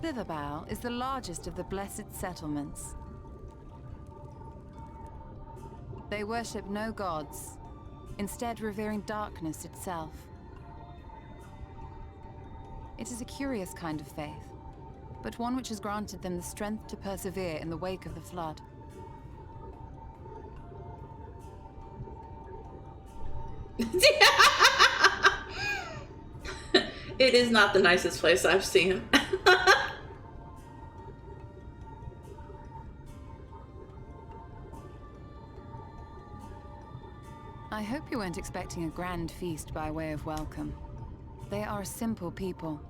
Slitherbow is the largest of the blessed settlements. They worship no gods, instead revering darkness itself. It is a curious kind of faith, but one which has granted them the strength to persevere in the wake of the flood. It is not the nicest place I've seen. I hope you weren't expecting a grand feast by way of welcome. They are a simple people.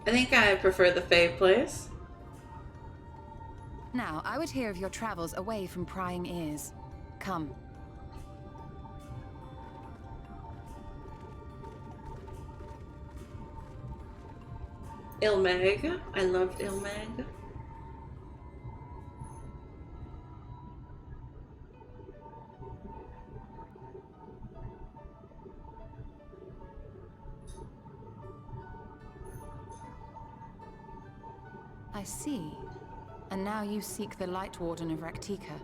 I think I prefer the Fae place. Now, I would hear of your travels away from prying ears. Come. Ilmeg. I love Ilmeg. I see. And now you seek the Light Warden of Raktika.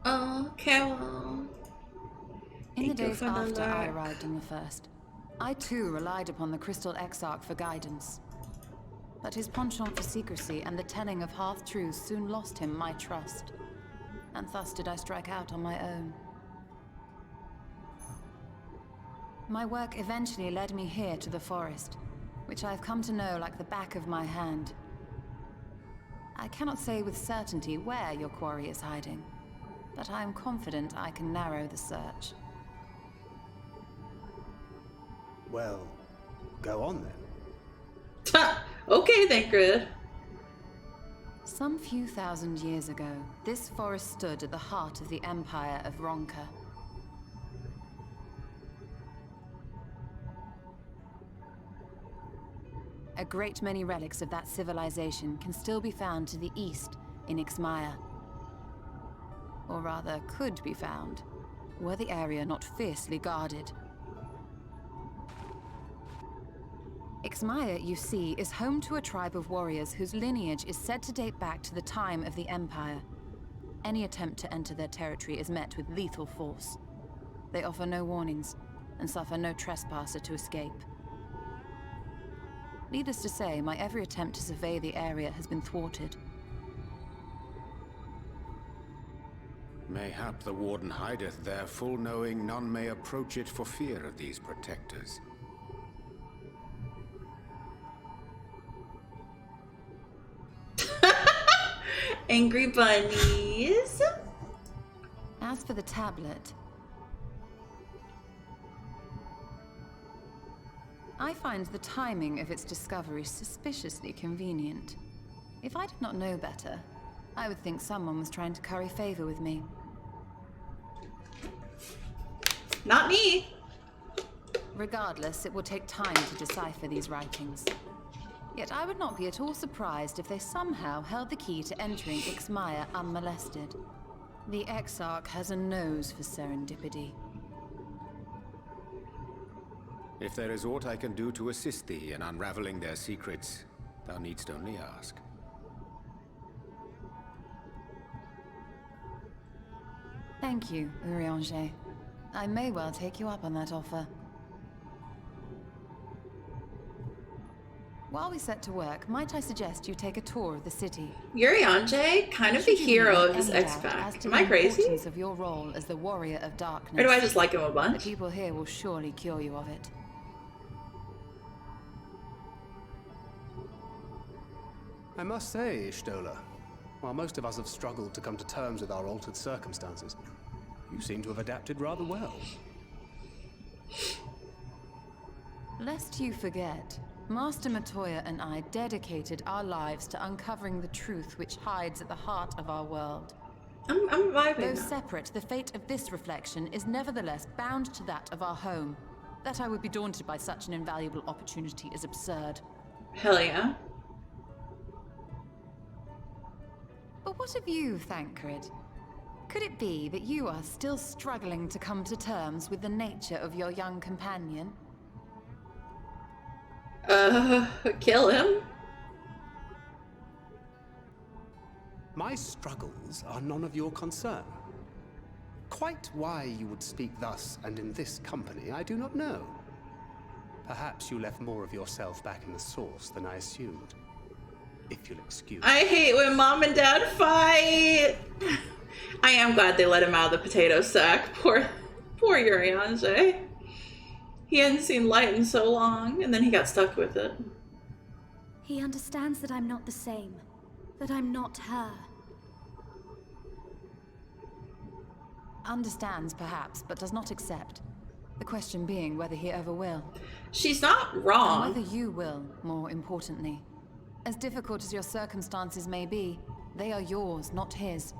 Oh, Carol. In the days after I arrived in the First, I too relied upon the Crystal Exarch for guidance. But his penchant for secrecy and the telling of half-truths soon lost him my trust. And thus did I strike out on my own. My work eventually led me here to the forest, which I've come to know like the back of my hand. I cannot say with certainty where your quarry is hiding, but I am confident I can narrow the search. Well, go on then. Okay, Thancred. Some few thousand years ago, this forest stood at the heart of the Empire of Ronka. A great many relics of that civilization can still be found to the east in Ixmaya. Or rather, could be found, were the area not fiercely guarded. Ixmaya, you see, is home to a tribe of warriors whose lineage is said to date back to the time of the Empire. Any attempt to enter their territory is met with lethal force. They offer no warnings, and suffer no trespasser to escape. Needless to say, my every attempt to survey the area has been thwarted. Mayhap the Warden hideth there, full knowing none may approach it for fear of these protectors. Angry bunnies. As for the tablet, I find the timing of its discovery suspiciously convenient. If I did not know better, I would think someone was trying to curry favor with me. Not me. Regardless, it will take time to decipher these writings. Yet I would not be at all surprised if they somehow held the key to entering Ixmaya unmolested. The Exarch has a nose for serendipity. If there is aught I can do to assist thee in unraveling their secrets, thou needst only ask. Thank you, Urianger. I may well take you up on that offer. While we set to work, might I suggest you take a tour of the city? Urianger, kind of the hero of this X-Pack. Am I crazy? Of your role as the warrior of darkness. Or do I just like him a bunch? The people here will surely cure you of it. I must say, Stola, while most of us have struggled to come to terms with our altered circumstances, you seem to have adapted rather well. Lest you forget, Master Matoya and I dedicated our lives to uncovering the truth which hides at the heart of our world. I'm vibing. Though separate, the fate of this reflection is nevertheless bound to that of our home. That I would be daunted by such an invaluable opportunity is absurd. Hell yeah. But what of you, Thancred? Could it be that you are still struggling to come to terms with the nature of your young companion? Kill him? My struggles are none of your concern. Quite why you would speak thus and in this company, I do not know. Perhaps you left more of yourself back in the source than I assumed. If you'll excuse me. I hate when mom and dad fight. I am glad they let him out of the potato sack. Poor Urianger. He hadn't seen light in so long, and then he got stuck with it. He understands that I'm not the same. That I'm not her. Understands, perhaps, but does not accept. The question being whether he ever will. She's not wrong. And whether you will, more importantly. As difficult as your circumstances may be, they are yours, not his.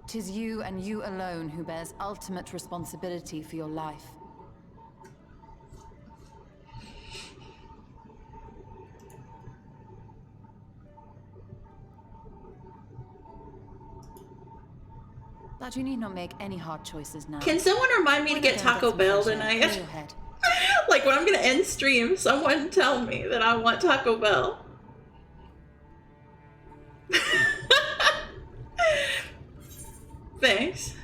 'Tis you and you alone who bears ultimate responsibility for your life. But you need not make any hard choices now. Can someone remind me to get Taco Bell tonight? Like when I'm gonna end stream, someone tell me that I want Taco Bell. Thanks.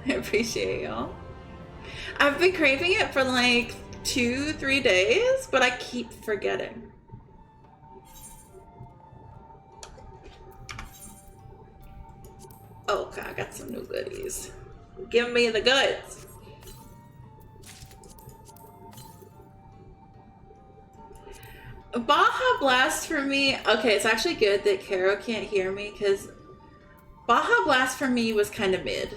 I appreciate y'all. I've been craving it for like 2-3 days, but I keep forgetting. Oh, okay, I got some new goodies. Give me the goods. Baja Blast for me. Okay, it's actually good that Caro can't hear me because Baja Blast for me was kind of mid.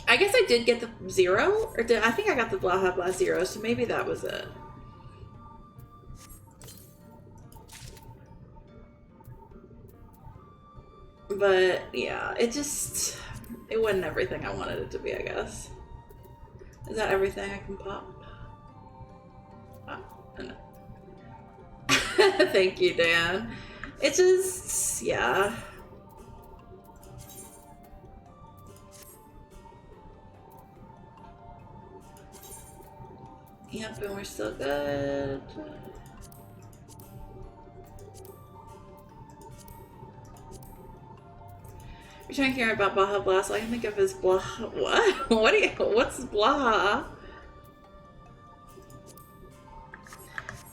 I guess I did get the 0, or I think I got the Baja Blast 0, so maybe that was it. But yeah, it wasn't everything I wanted it to be, I guess. Is that everything I can pop? Oh, no. Thank you, Dan. It just, yeah. Yep, and we're still good. You're trying to hear about Baja Blast. All I can think of is blah. What? What's blah?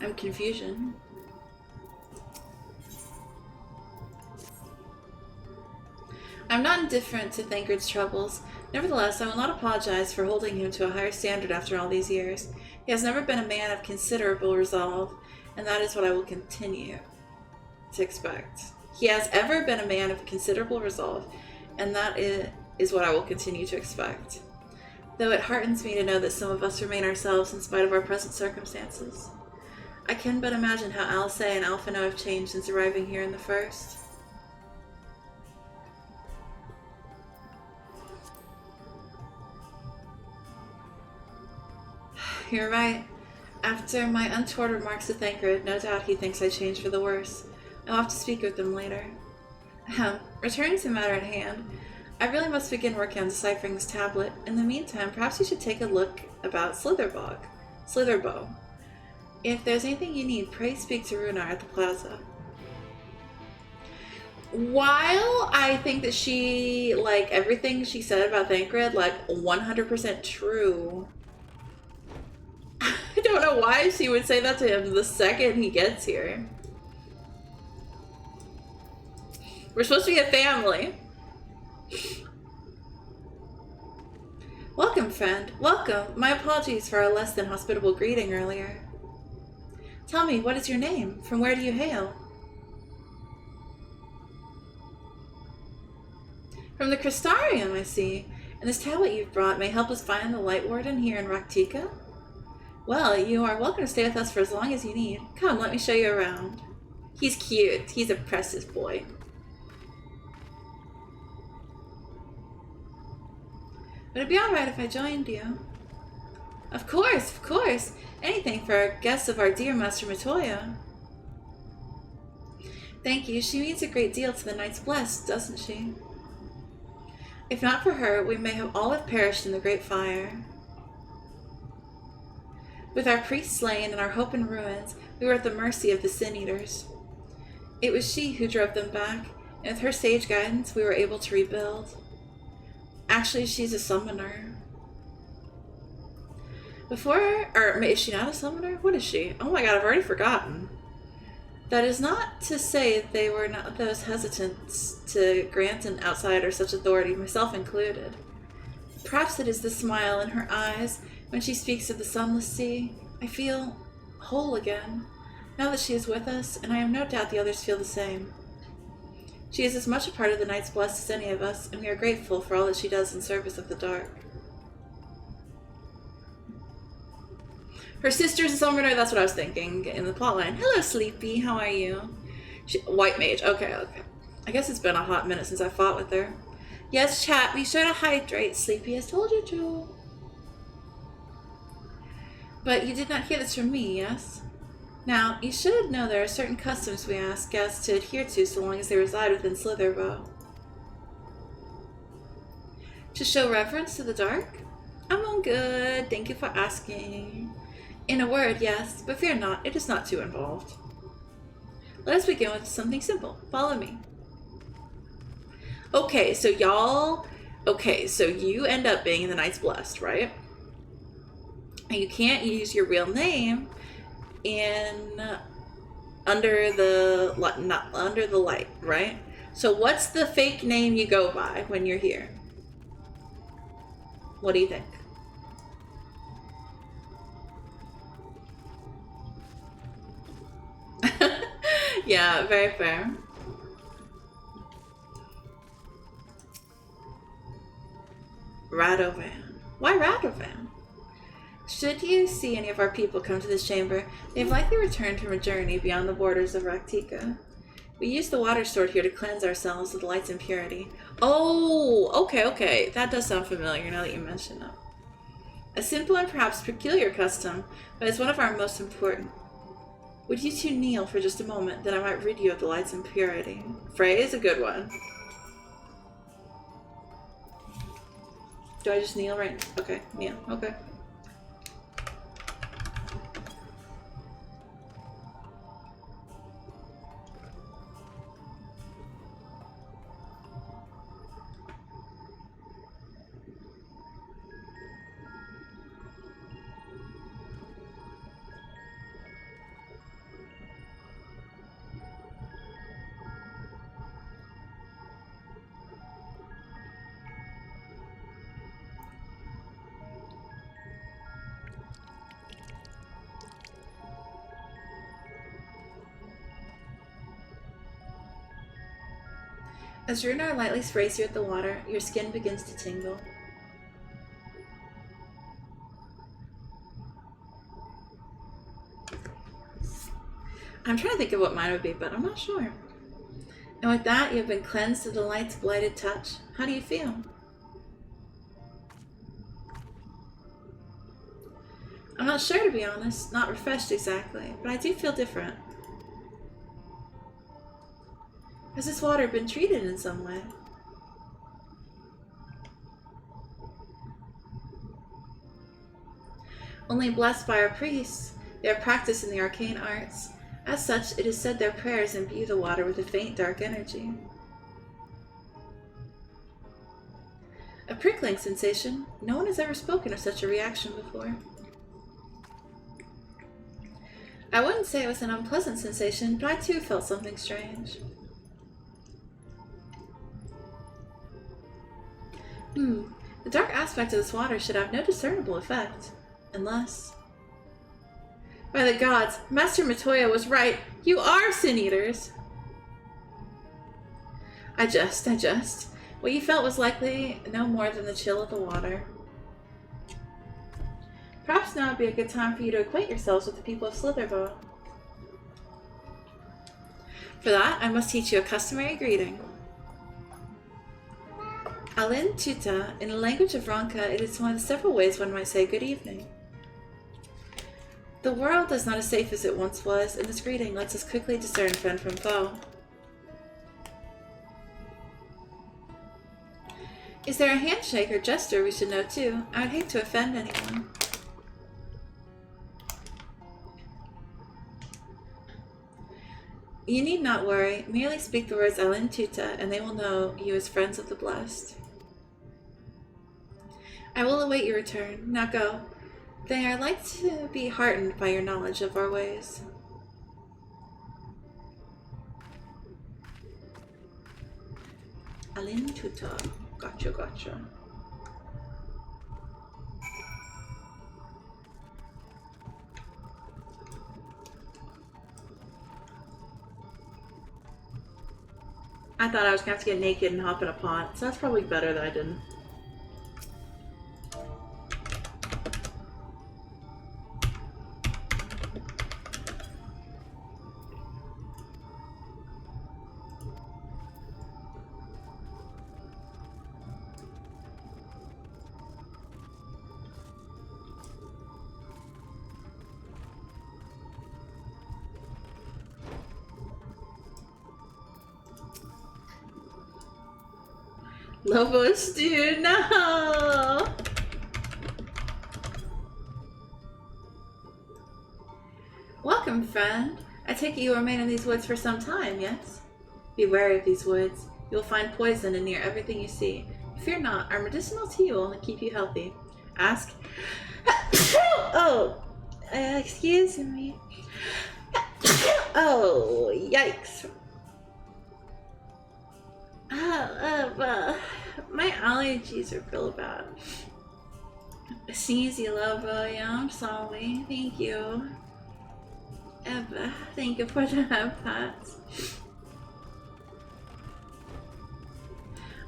I'm confusion. I'm not indifferent to Thancred's troubles. Nevertheless, I will not apologize for holding him to a higher standard after all these years. He has never been a man of considerable resolve, and that is what I will continue to expect. He has ever been a man of considerable resolve, and that is what I will continue to expect. Though it heartens me to know that some of us remain ourselves in spite of our present circumstances. I can but imagine how Alice and Alphino have changed since arriving here in the first. You're right. After my untoward remarks to Thancred, no doubt he thinks I changed for the worse. I'll have to speak with them later. Returning to the matter at hand, I really must begin working on deciphering this tablet. In the meantime, perhaps you should take a look about Slitherbow. If there's anything you need, pray speak to Runar at the plaza. While I think that she, like, everything she said about Thancred, like, 100% true, I don't know why she would say that to him the second he gets here. We're supposed to be a family. Welcome, friend. Welcome. My apologies for our less than hospitable greeting earlier. Tell me, what is your name? From where do you hail? From the Crystarium, I see. And this tablet you've brought may help us find the Light Warden here in Raktika? Well, you are welcome to stay with us for as long as you need. Come, let me show you around. He's cute. He's a precious boy. Would it be alright if I joined you? Of course, of course. Anything for our guests of our dear Master Matoya. Thank you. She means a great deal to the Knights Blessed, doesn't she? If not for her, we may have all have perished in the Great Fire. With our priests slain and our hope in ruins, we were at the mercy of the Sin Eaters. It was she who drove them back, and with her sage guidance, we were able to rebuild. Actually, she's a summoner. Is she not a summoner? What is she? Oh my god, I've already forgotten. That is not to say they were not those hesitant to grant an outsider such authority, myself included. Perhaps it is the smile in her eyes when she speaks of the sunless sea. I feel whole again, now that she is with us, and I have no doubt the others feel the same. She is as much a part of the Night's Blessed as any of us, and we are grateful for all that she does in service of the dark. Her sister's a summoner, that's what I was thinking in the plotline. Hello, Sleepy, how are you? White mage, okay. I guess it's been a hot minute since I fought with her. Yes, chat, be sure to hydrate. Sleepy has told you to. But you did not hear this from me, yes? Now, you should know there are certain customs we ask guests to adhere to so long as they reside within Slitherbow. To show reverence to the dark? I'm all good, thank you for asking. In a word, yes, but fear not, it is not too involved. Let us begin with something simple. Follow me. Okay, so you end up being in the Night's Blessed, right? And you can't use your real name under the light, right? So what's the fake name you go by when you're here? What do you think? Yeah, very fair. Radovan. Why Radovan? Should you see any of our people come to this chamber, they've likely returned from a journey beyond the borders of Raktika. We use the water stored here to cleanse ourselves of the light's impurity. Oh, okay. That does sound familiar now that you mention it. A simple and perhaps peculiar custom, but it's one of our most important. Would you two kneel for just a moment, then I might rid you of the light's impurity. Frey is a good one. Do I just kneel right? Okay, kneel. Okay. As Runar lightly sprays you with the water, your skin begins to tingle. I'm trying to think of what mine would be, but I'm not sure. And with that, you have been cleansed of the light's blighted touch. How do you feel? I'm not sure, to be honest. Not refreshed exactly, but I do feel different. Has this water been treated in some way? Only blessed by our priests, they are practiced in the arcane arts. As such, it is said their prayers imbue the water with a faint dark energy. A prickling sensation? No one has ever spoken of such a reaction before. I wouldn't say it was an unpleasant sensation, but I too felt something strange. The dark aspect of this water should have no discernible effect. Unless... By the gods, Master Matoya was right. You are Sin Eaters! I jest. What you felt was likely no more than the chill of the water. Perhaps now would be a good time for you to acquaint yourselves with the people of Slitherbow. For that, I must teach you a customary greeting. Alin Tuta, in the language of Ronka, it is one of the several ways one might say good evening. The world is not as safe as it once was, and this greeting lets us quickly discern friend from foe. Is there a handshake or gesture we should know too? I would hate to offend anyone. You need not worry. Merely speak the words Ellen Tuta, and they will know you as friends of the blessed. I will await your return. Now go. They are like to be heartened by your knowledge of our ways. Ellen Tuta. Gotcha, gotcha. I thought I was going to have to get naked and hop in a pot, so that's probably better that I didn't. Lobos, dude, no! Welcome, friend. I take it you remain in these woods for some time, yes? Be wary of these woods. You will find poison in near everything you see. Fear not, our medicinal tea will only keep you healthy. Ask. Oh! Excuse me. Oh, yikes. My allergies are real bad. Sneezy lover, yeah, I'm sorry. Thank you. Thank you for the pats.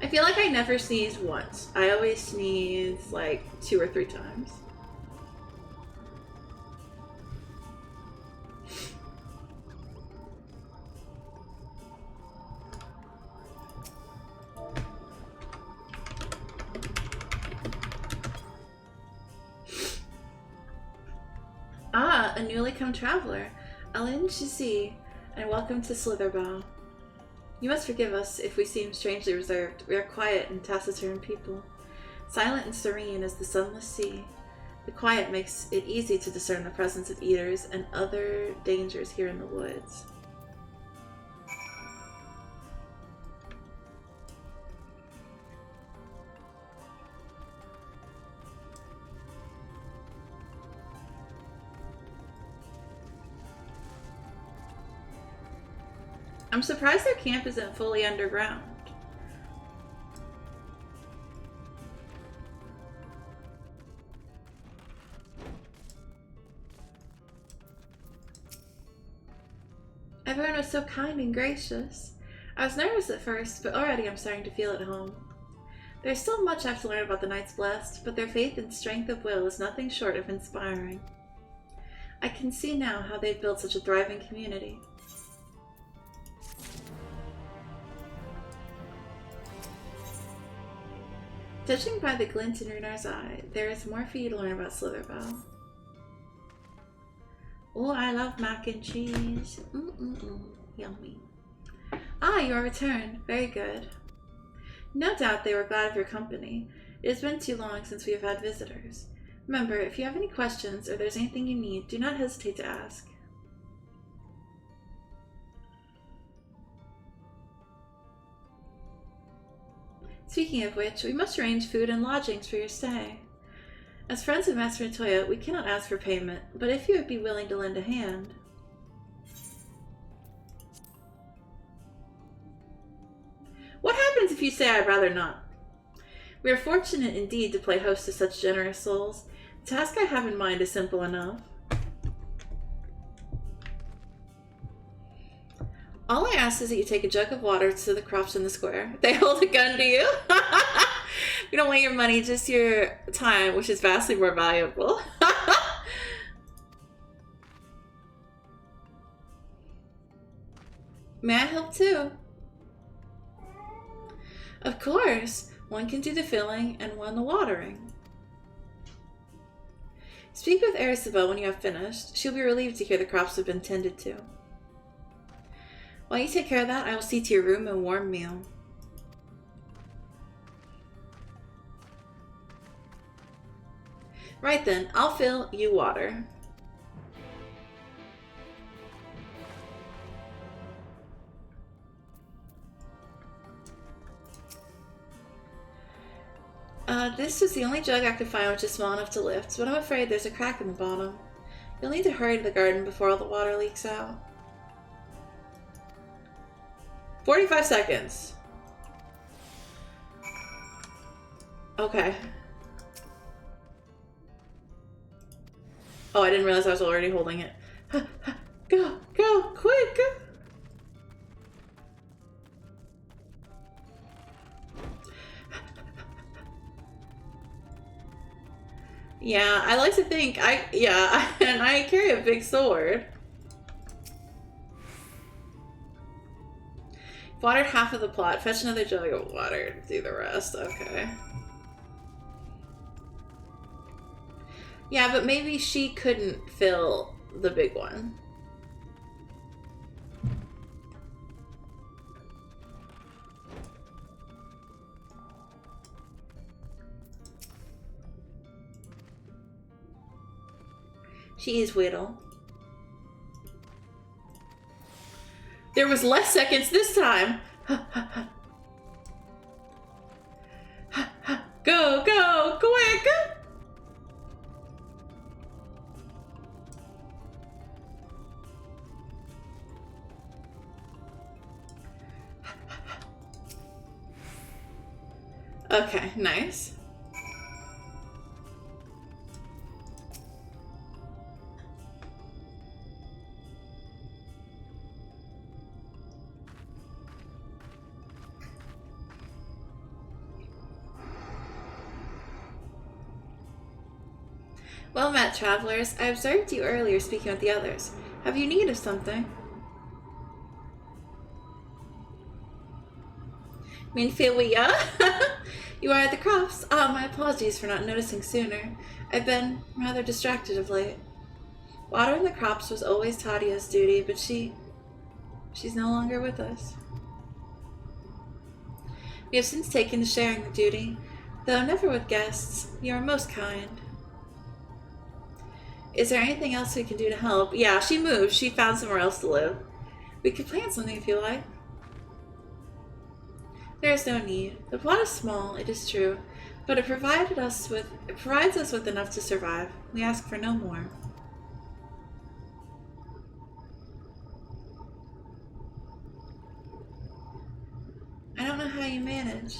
I feel like I never sneeze once. I always sneeze like 2 or 3 times. Ah, a newly come traveler. Ellen Chizzy, and welcome to Slitherbow. You must forgive us if we seem strangely reserved. We are quiet and taciturn people, silent and serene as the sunless sea. The quiet makes it easy to discern the presence of eaters and other dangers here in the woods. I'm surprised their camp isn't fully underground. Everyone was so kind and gracious. I was nervous at first, but already I'm starting to feel at home. There's still much I have to learn about the Knights Blessed, but their faith and strength of will is nothing short of inspiring. I can see now how they've built such a thriving community. Judging by the glint in Runar's eye, there is more for you to learn about Slitherbow. Oh, I love mac and cheese. Yummy. Ah, you are returned. Very good. No doubt they were glad of your company. It has been too long since we have had visitors. Remember, if you have any questions or there's anything you need, do not hesitate to ask. Speaking of which, we must arrange food and lodgings for your stay. As friends of Master Natoya, we cannot ask for payment, but if you would be willing to lend a hand... What happens if you say I'd rather not? We are fortunate indeed to play host to such generous souls. The task I have in mind is simple enough. All I ask is that you take a jug of water to the crops in the square. They hold a gun to you. We don't want your money, just your time, which is vastly more valuable. May I help too? Of course. One can do the filling and one the watering. Speak with Erisabel when you have finished. She'll be relieved to hear the crops have been tended to. While you take care of that, I will see to your room and warm meal. Right then, I'll fill, you water. This is the only jug I could find which is small enough to lift, but I'm afraid there's a crack in the bottom. You'll need to hurry to the garden before all the water leaks out. 45 seconds. Okay. Oh, I didn't realize I was already holding it. Go, go, quick! Yeah, I like to think and I carry a big sword. Watered half of the plot. Fetch another jug of water to do the rest. Okay. Yeah, but maybe she couldn't fill the big one. She is Whittle. There was less seconds this time. Go, go, quick! Okay, nice. Well met, travelers. I observed you earlier speaking with the others. Have you need of something? Mean feel we You are at the crops. My apologies for not noticing sooner. I've been rather distracted of late. Watering the crops was always Tadia's duty, but she's no longer with us. We have since taken to sharing the duty, though never with guests. You are most kind. Is there anything else we can do to help? Yeah, she moved. She found somewhere else to live. We could plant something if you like. There is no need. The plot is small, it is true, but it provides us with enough to survive. We ask for no more. I don't know how you manage.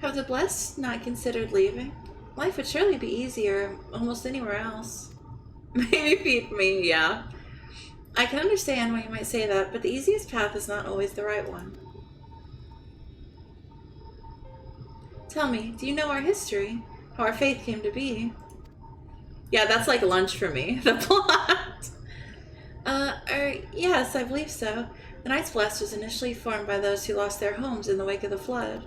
Have the blessed not considered leaving? Life would surely be easier almost anywhere else. Maybe feed me, yeah. I can understand why you might say that, but the easiest path is not always the right one. Tell me, do you know our history? How our faith came to be? Yeah, that's like lunch for me, the plot. Yes, I believe so. The Knights Blessed was initially formed by those who lost their homes in the wake of the flood.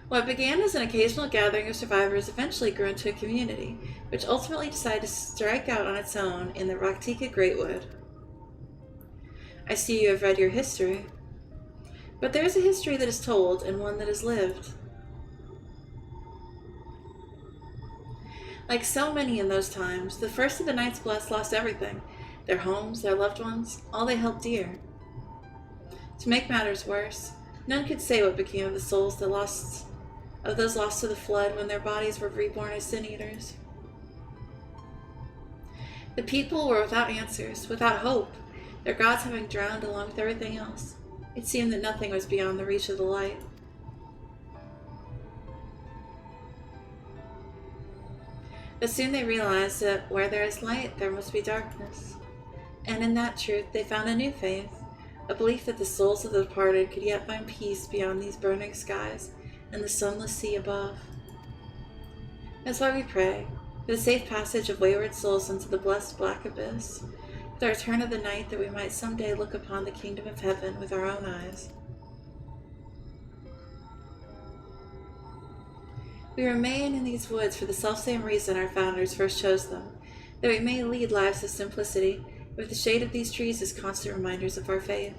What began as an occasional gathering of survivors eventually grew into a community, which ultimately decided to strike out on its own in the Raktika Greatwood. I see you have read your history. But there is a history that is told, and one that is lived. Like so many in those times, the first of the Knights Blessed lost everything. Their homes, their loved ones, all they held dear. To make matters worse, none could say what became of the souls of those lost to the flood when their bodies were reborn as sin-eaters. The people were without answers, without hope, their gods having drowned along with everything else. It seemed that nothing was beyond the reach of the light. But soon they realized that where there is light, there must be darkness. And in that truth, they found a new faith, a belief that the souls of the departed could yet find peace beyond these burning skies and the sunless sea above. That's why we pray, for the safe passage of wayward souls into the blessed black abyss, for the return of the night that we might someday look upon the kingdom of heaven with our own eyes. We remain in these woods for the selfsame reason our founders first chose them, that we may lead lives of simplicity, with the shade of these trees as constant reminders of our faith.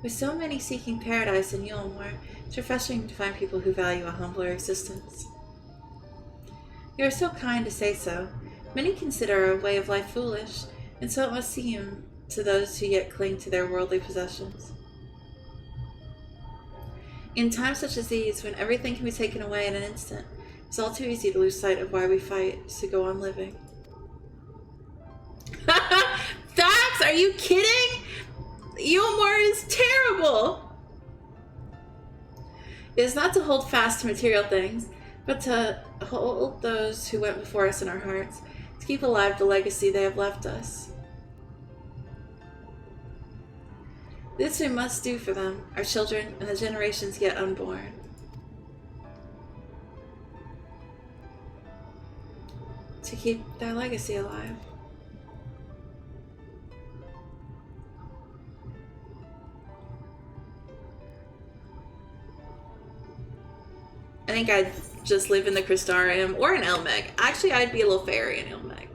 With so many seeking paradise in Yulmore, it's refreshing to find people who value a humbler existence. You are so kind to say so. Many consider our way of life foolish, and so it must seem to those who yet cling to their worldly possessions. In times such as these, when everything can be taken away in an instant, it's all too easy to lose sight of why we fight, to go on living. Facts? Are you kidding? Eomor is terrible! It is not to hold fast to material things, but to hold those who went before us in our hearts, to keep alive the legacy they have left us. This we must do for them, our children, and the generations yet unborn. To keep their legacy alive. I think I'd just live in the Crystarium or in Elmeg. Actually, I'd be a little fairy in Elmeg.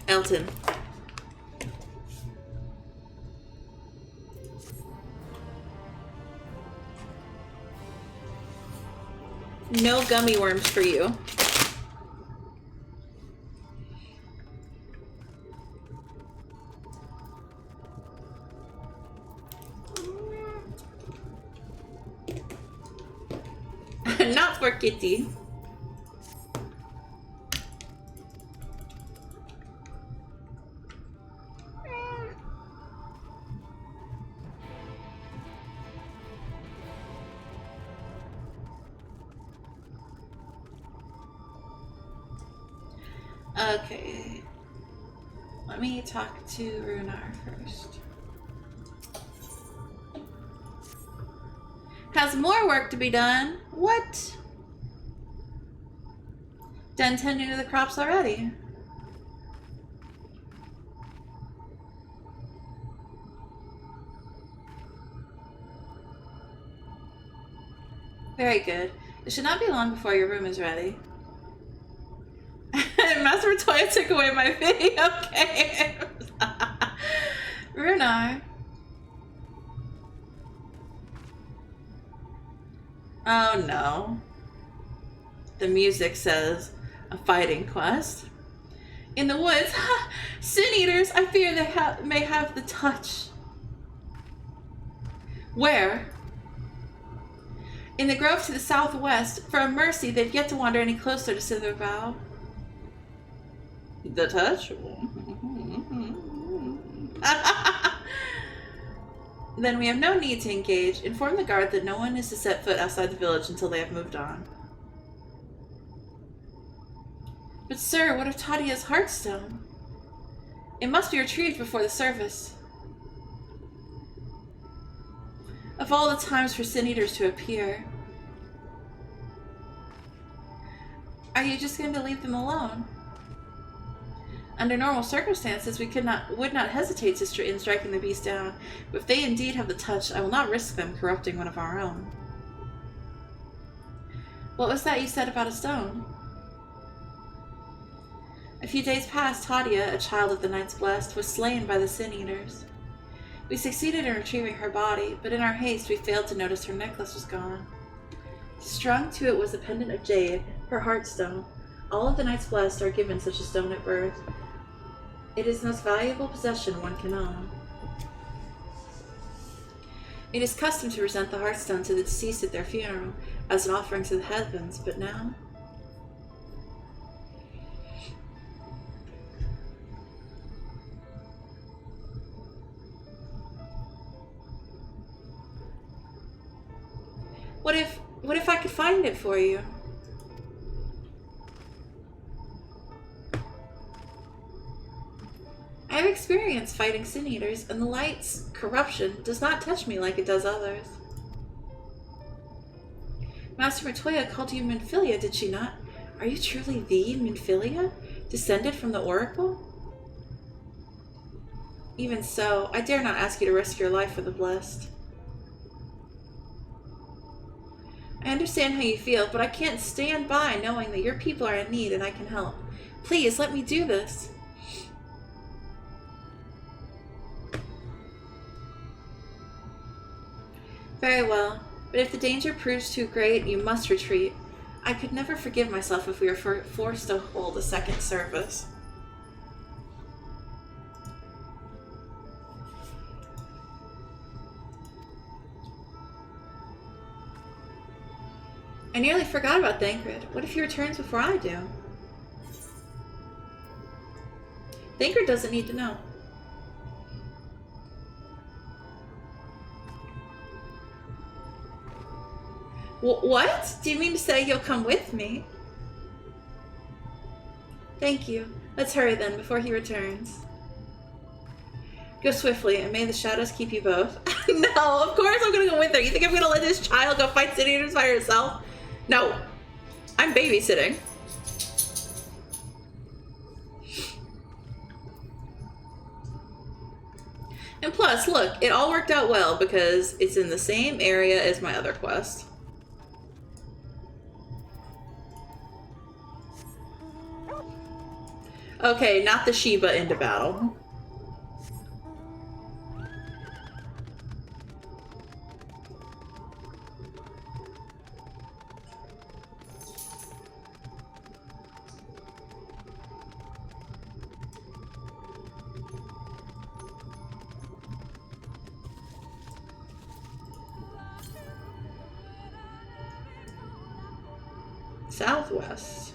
Elton. No gummy worms for you. Not for Kitty. Okay. Let me talk to Runar first. Has more work to be done. What? Done tending to the crops already. Very good. It should not be long before your room is ready. Master Toya took away my video game. Runar. Oh no. The music says a fighting quest. In the woods, Sin Eaters, I fear they may have the touch. Where? In the grove to the southwest. For a mercy, they've yet to wander any closer to Sitherbow. The touch? Then we have no need to engage. Inform the guard that no one is to set foot outside the village until they have moved on. But sir, what of Tadia's heartstone? It must be retrieved before the service. Of all the times for Sin Eaters to appear, are you just going to leave them alone? Under normal circumstances, we would not hesitate in striking the beast down, but if they indeed have the touch, I will not risk them corrupting one of our own. What was that you said about a stone? A few days past, Tadia, a child of the Knights Blessed, was slain by the Sin Eaters. We succeeded in retrieving her body, but in our haste we failed to notice her necklace was gone. Strung to it was a pendant of jade, her heartstone. All of the Knights Blessed are given such a stone at birth. It is the most valuable possession one can own. It is custom to present the heartstone to the deceased at their funeral, as an offering to the heavens, but now... What if I could find it for you? I have experience fighting Sin Eaters, and the light's corruption does not touch me like it does others. Master Matoya called you Minfilia, did she not? Are you truly the Minfilia, descended from the Oracle? Even so, I dare not ask you to risk your life for the Blessed. I understand how you feel, but I can't stand by knowing that your people are in need and I can help. Please, let me do this. Very well, but if the danger proves too great, you must retreat. I could never forgive myself if we were forced to hold a second service. I nearly forgot about Thancred. What if he returns before I do? Thancred doesn't need to know. What? Do you mean to say you'll come with me? Thank you. Let's hurry then, before he returns. Go swiftly, and may the shadows keep you both. No, of course I'm gonna go with her. You think I'm gonna let this child go fight City Eaters by herself? No. I'm babysitting. And plus, look, it all worked out well because it's in the same area as my other quest. Okay, not the Sheba into battle. Southwest.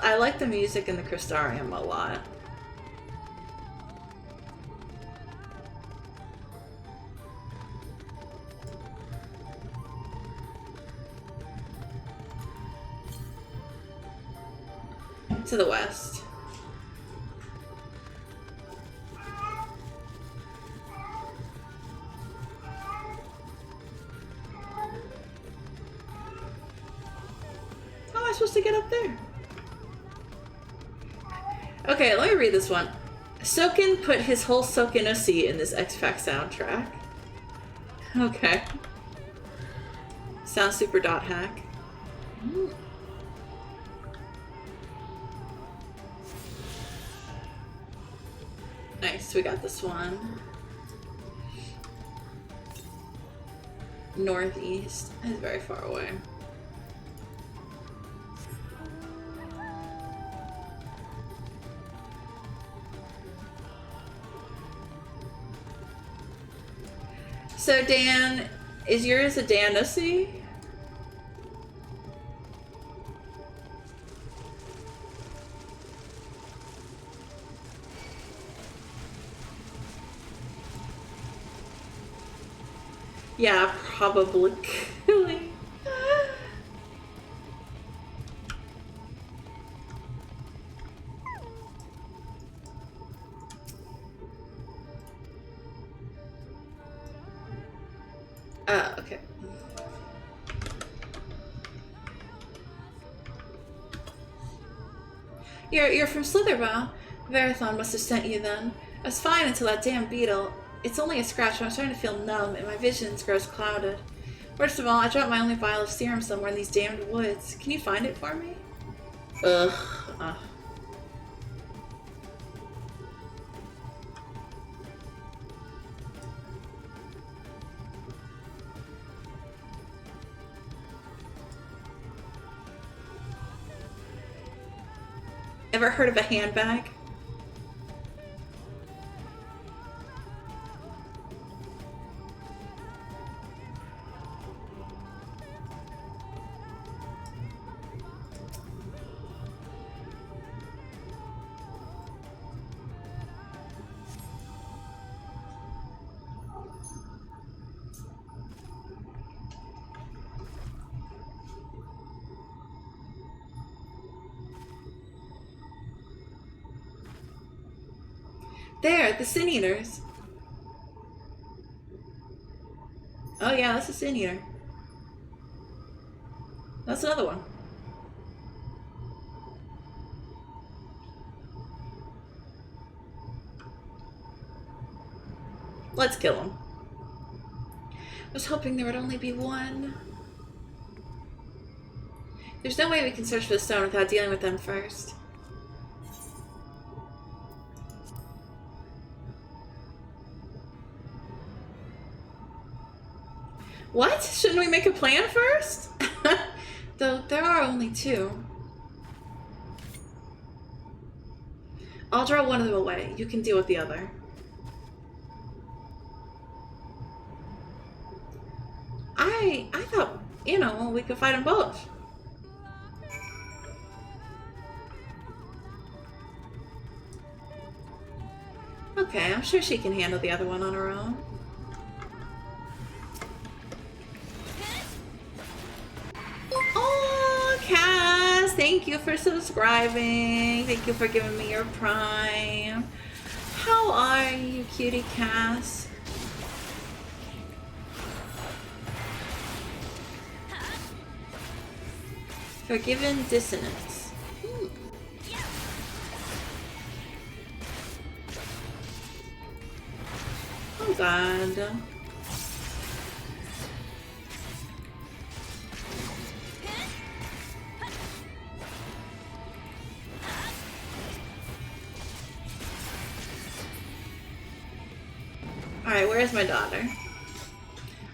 I like the music in the Crystarium a lot. To the west. How am I supposed to get up there? Okay, let me read this one. Soken put his whole Sokenusi in this X-Pac soundtrack. Okay. Sounds super dot hack. Nice, we got this one. Northeast is very far away. So Dan, is yours a Danusi? Yeah, probably. Okay. You're from Slitherbow. Varathon must have sent you then. I was fine until that damn beetle. It's only a scratch, but I'm starting to feel numb, and my visions grows clouded. Worst of all, I dropped my only vial of serum somewhere in these damned woods. Can you find it for me? Ugh. Ever heard of a handbag? There, the Sin Eaters. Oh yeah, that's a Sin Eater. That's another one. Let's kill him. I was hoping there would only be one. There's no way we can search for the stone without dealing with them first. What? Shouldn't we make a plan first? Though there are only two. I'll draw one of them away. You can deal with the other. I thought, you know, we could fight them both. Okay, I'm sure she can handle the other one on her own. Oh, Cass, thank you for subscribing. Thank you for giving me your Prime. How are you, cutie Cass? Forgiven dissonance. Oh God. Alright, where's my daughter?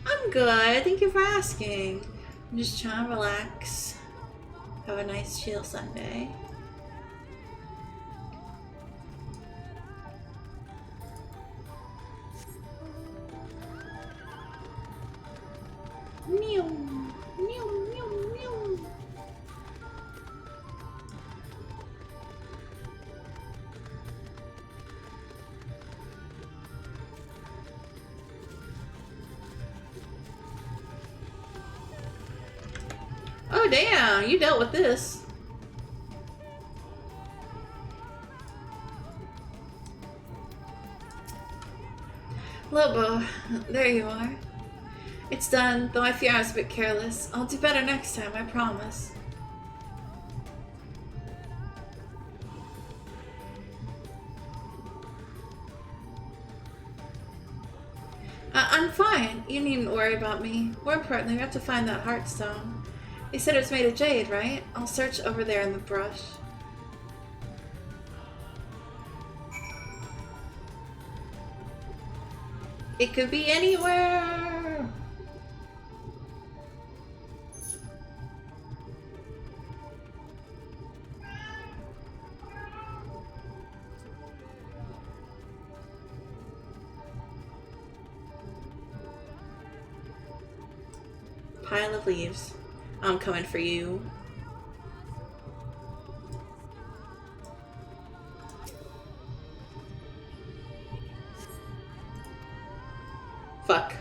I'm good, thank you for asking. I'm just trying to relax. Have a nice chill Sunday. Meow, meow, meow, meow. Oh damn, you dealt with this. Lobo, there you are. It's done, though I fear I was a bit careless. I'll do better next time, I promise. I'm fine. You needn't worry about me. More importantly, we have to find that heartstone. They said it was made of jade, right? I'll search over there in the brush. It could be anywhere! Pile of leaves. I'm coming for you. Fuck.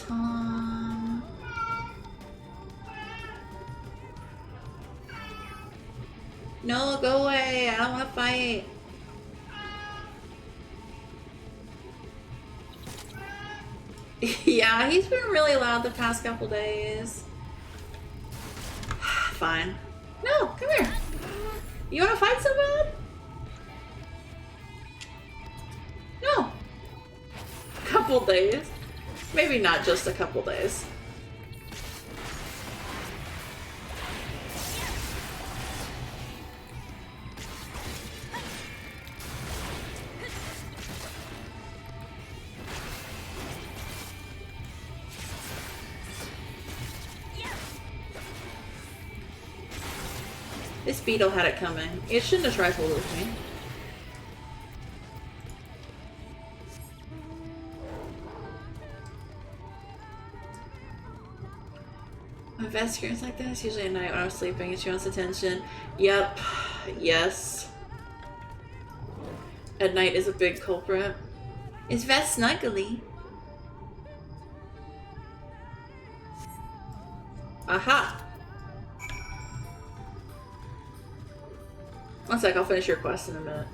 Tom. No, go away. I don't want to fight. Yeah, he's been really loud the past couple days. Fine. No, come here. You want to fight so bad? No. Couple days. Maybe not just a couple days. This beetle had it coming. It shouldn't have trifled with me. My best experience like this usually at night when I'm sleeping and she wants attention. Yep. Yes. At night is a big culprit. Is Vest snuggly? Aha! One sec, I'll finish your quest in a minute.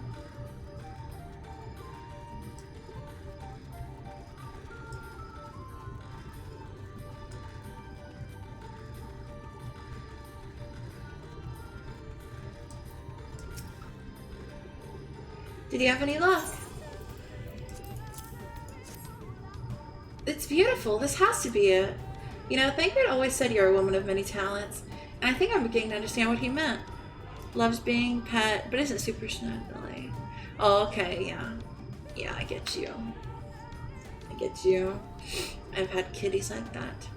Did you have any luck? beautiful. This has to be it. You know, Thancred always said you're a woman of many talents, and I think I'm beginning to understand what he meant. Loves being pet, but isn't super snuggly. Oh, okay, yeah. Yeah, I get you. I get you. I've had kitties like that.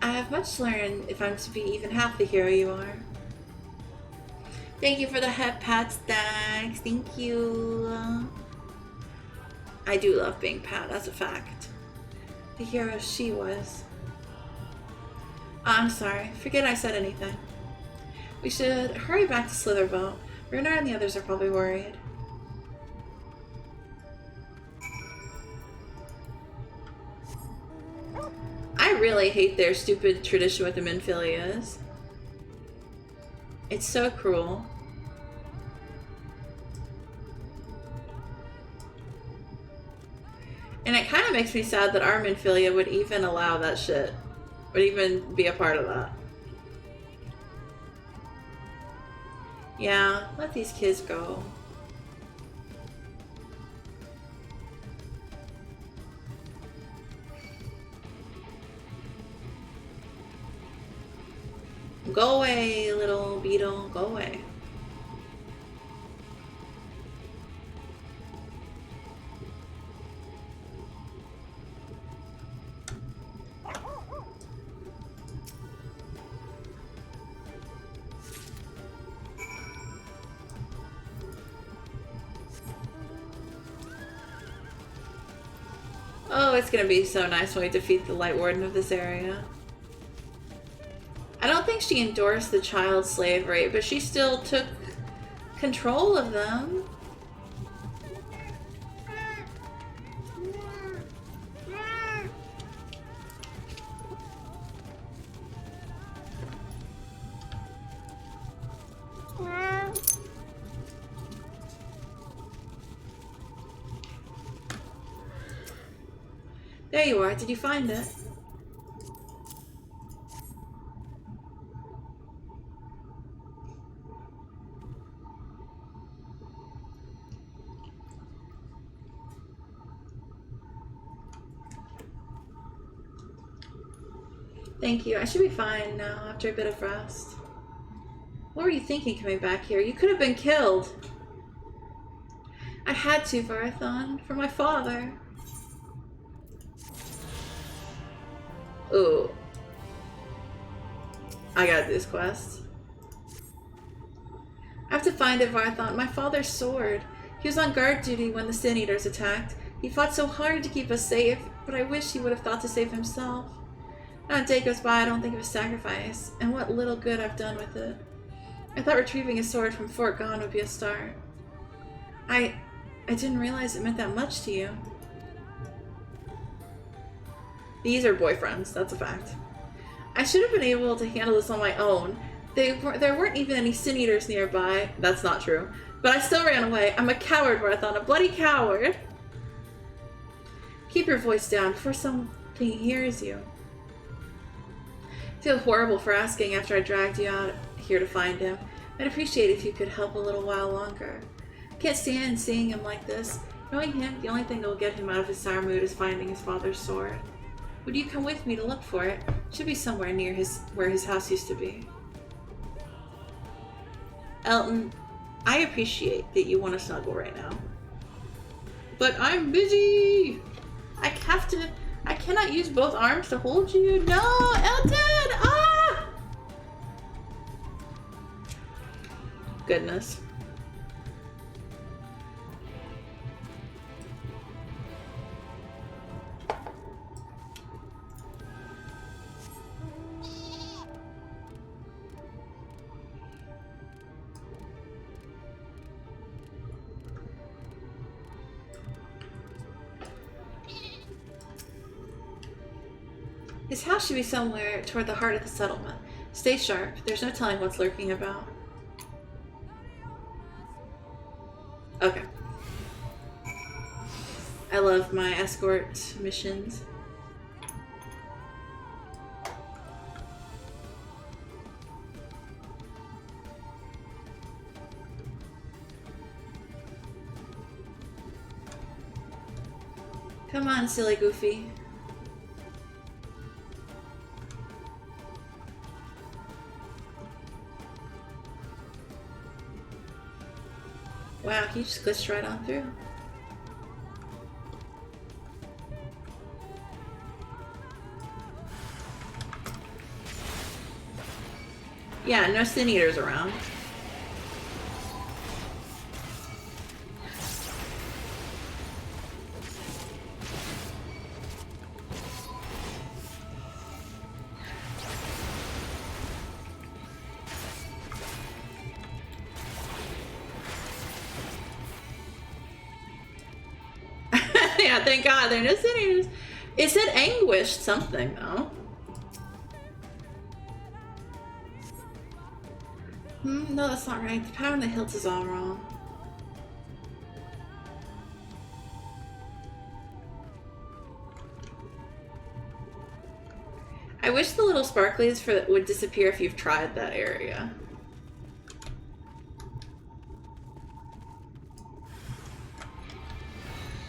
I have much to learn if I'm to be even half the hero you are. Thank you for the head pats, thanks. Thank you. I do love being pat, that's a fact. The hero she was. I'm sorry, forget I said anything. We should hurry back to Slitherboat. Runa and the others are probably worried. I really hate their stupid tradition with the Minfilias. It's so cruel. And it kind of makes me sad that our Minfilia would even allow that shit. Would even be a part of that. Yeah, let these kids go. Go away, little beetle. Go away. Oh, it's gonna be so nice when we defeat the Light Warden of this area. I don't think she endorsed the child slavery, but she still took control of them. There you are. Did you find it? Thank you. I should be fine now after a bit of rest. What were you thinking coming back here? You could have been killed. I had to, Varathon, for my father. Ooh. I got this quest. I have to find it, Varathon. My father's sword. He was on guard duty when the Sin Eaters attacked. He fought so hard to keep us safe, but I wish he would have thought to save himself. Not a day goes by I don't think of his sacrifice, and what little good I've done with it. I thought retrieving his sword from Fort Gone would be a start. I didn't realize it meant that much to you. These are boyfriends, that's a fact. I should have been able to handle this on my own. There weren't even any Sin Eaters nearby. That's not true. But I still ran away. I'm a coward, Varathon, a bloody coward. Keep your voice down before something hears you. I feel horrible for asking after I dragged you out here to find him. I'd appreciate it if you could help a little while longer. I can't stand seeing him like this. Knowing him, the only thing that will get him out of his sour mood is finding his father's sword. Would you come with me to look for it? It should be somewhere near where his house used to be. Elton, I appreciate that you want to snuggle right now. But I'm busy! I cannot use both arms to hold you. No, Elton! Ah! Goodness. His house should be somewhere toward the heart of the settlement. Stay sharp. There's no telling what's lurking about. Okay. I love my escort missions. Come on, silly Goofy. Wow, he just glitched right on through. Yeah, no Sin Eaters around. Yeah, thank God, there are no Sin Eaters. It said anguished something, though. No, that's not right. The power in the hilt is all wrong. I wish the little sparklies would disappear if you've tried that area.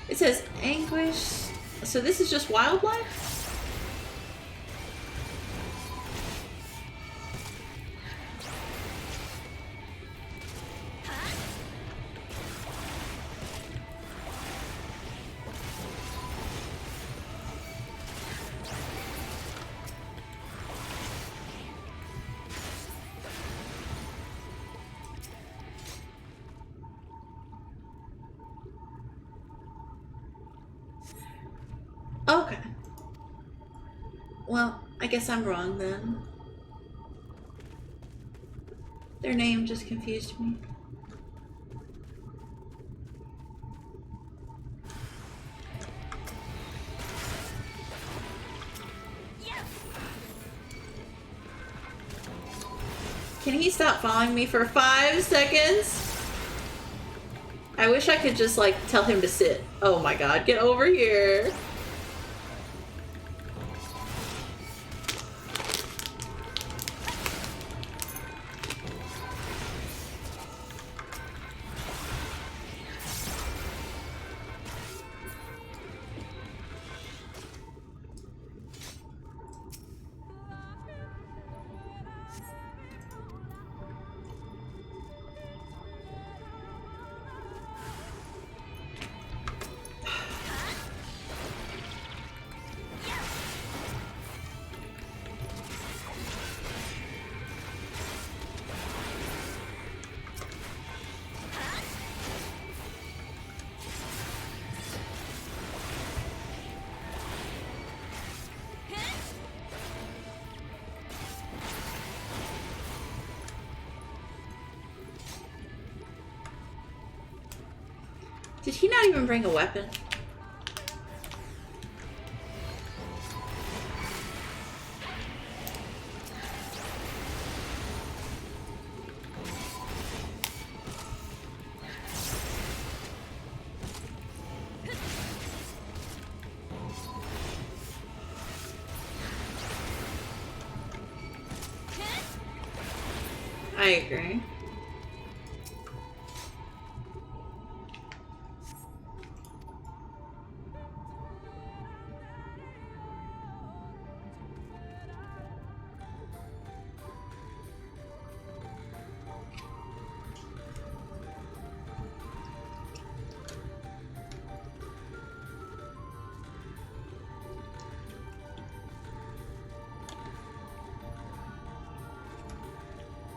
It says anguish. So this is just wildlife? Okay. Well, I guess I'm wrong then. Their name just confused me. Can he stop following me for 5 seconds? I wish I could just, like, tell him to sit. Oh my god, get over here. Did he not even bring a weapon? I agree.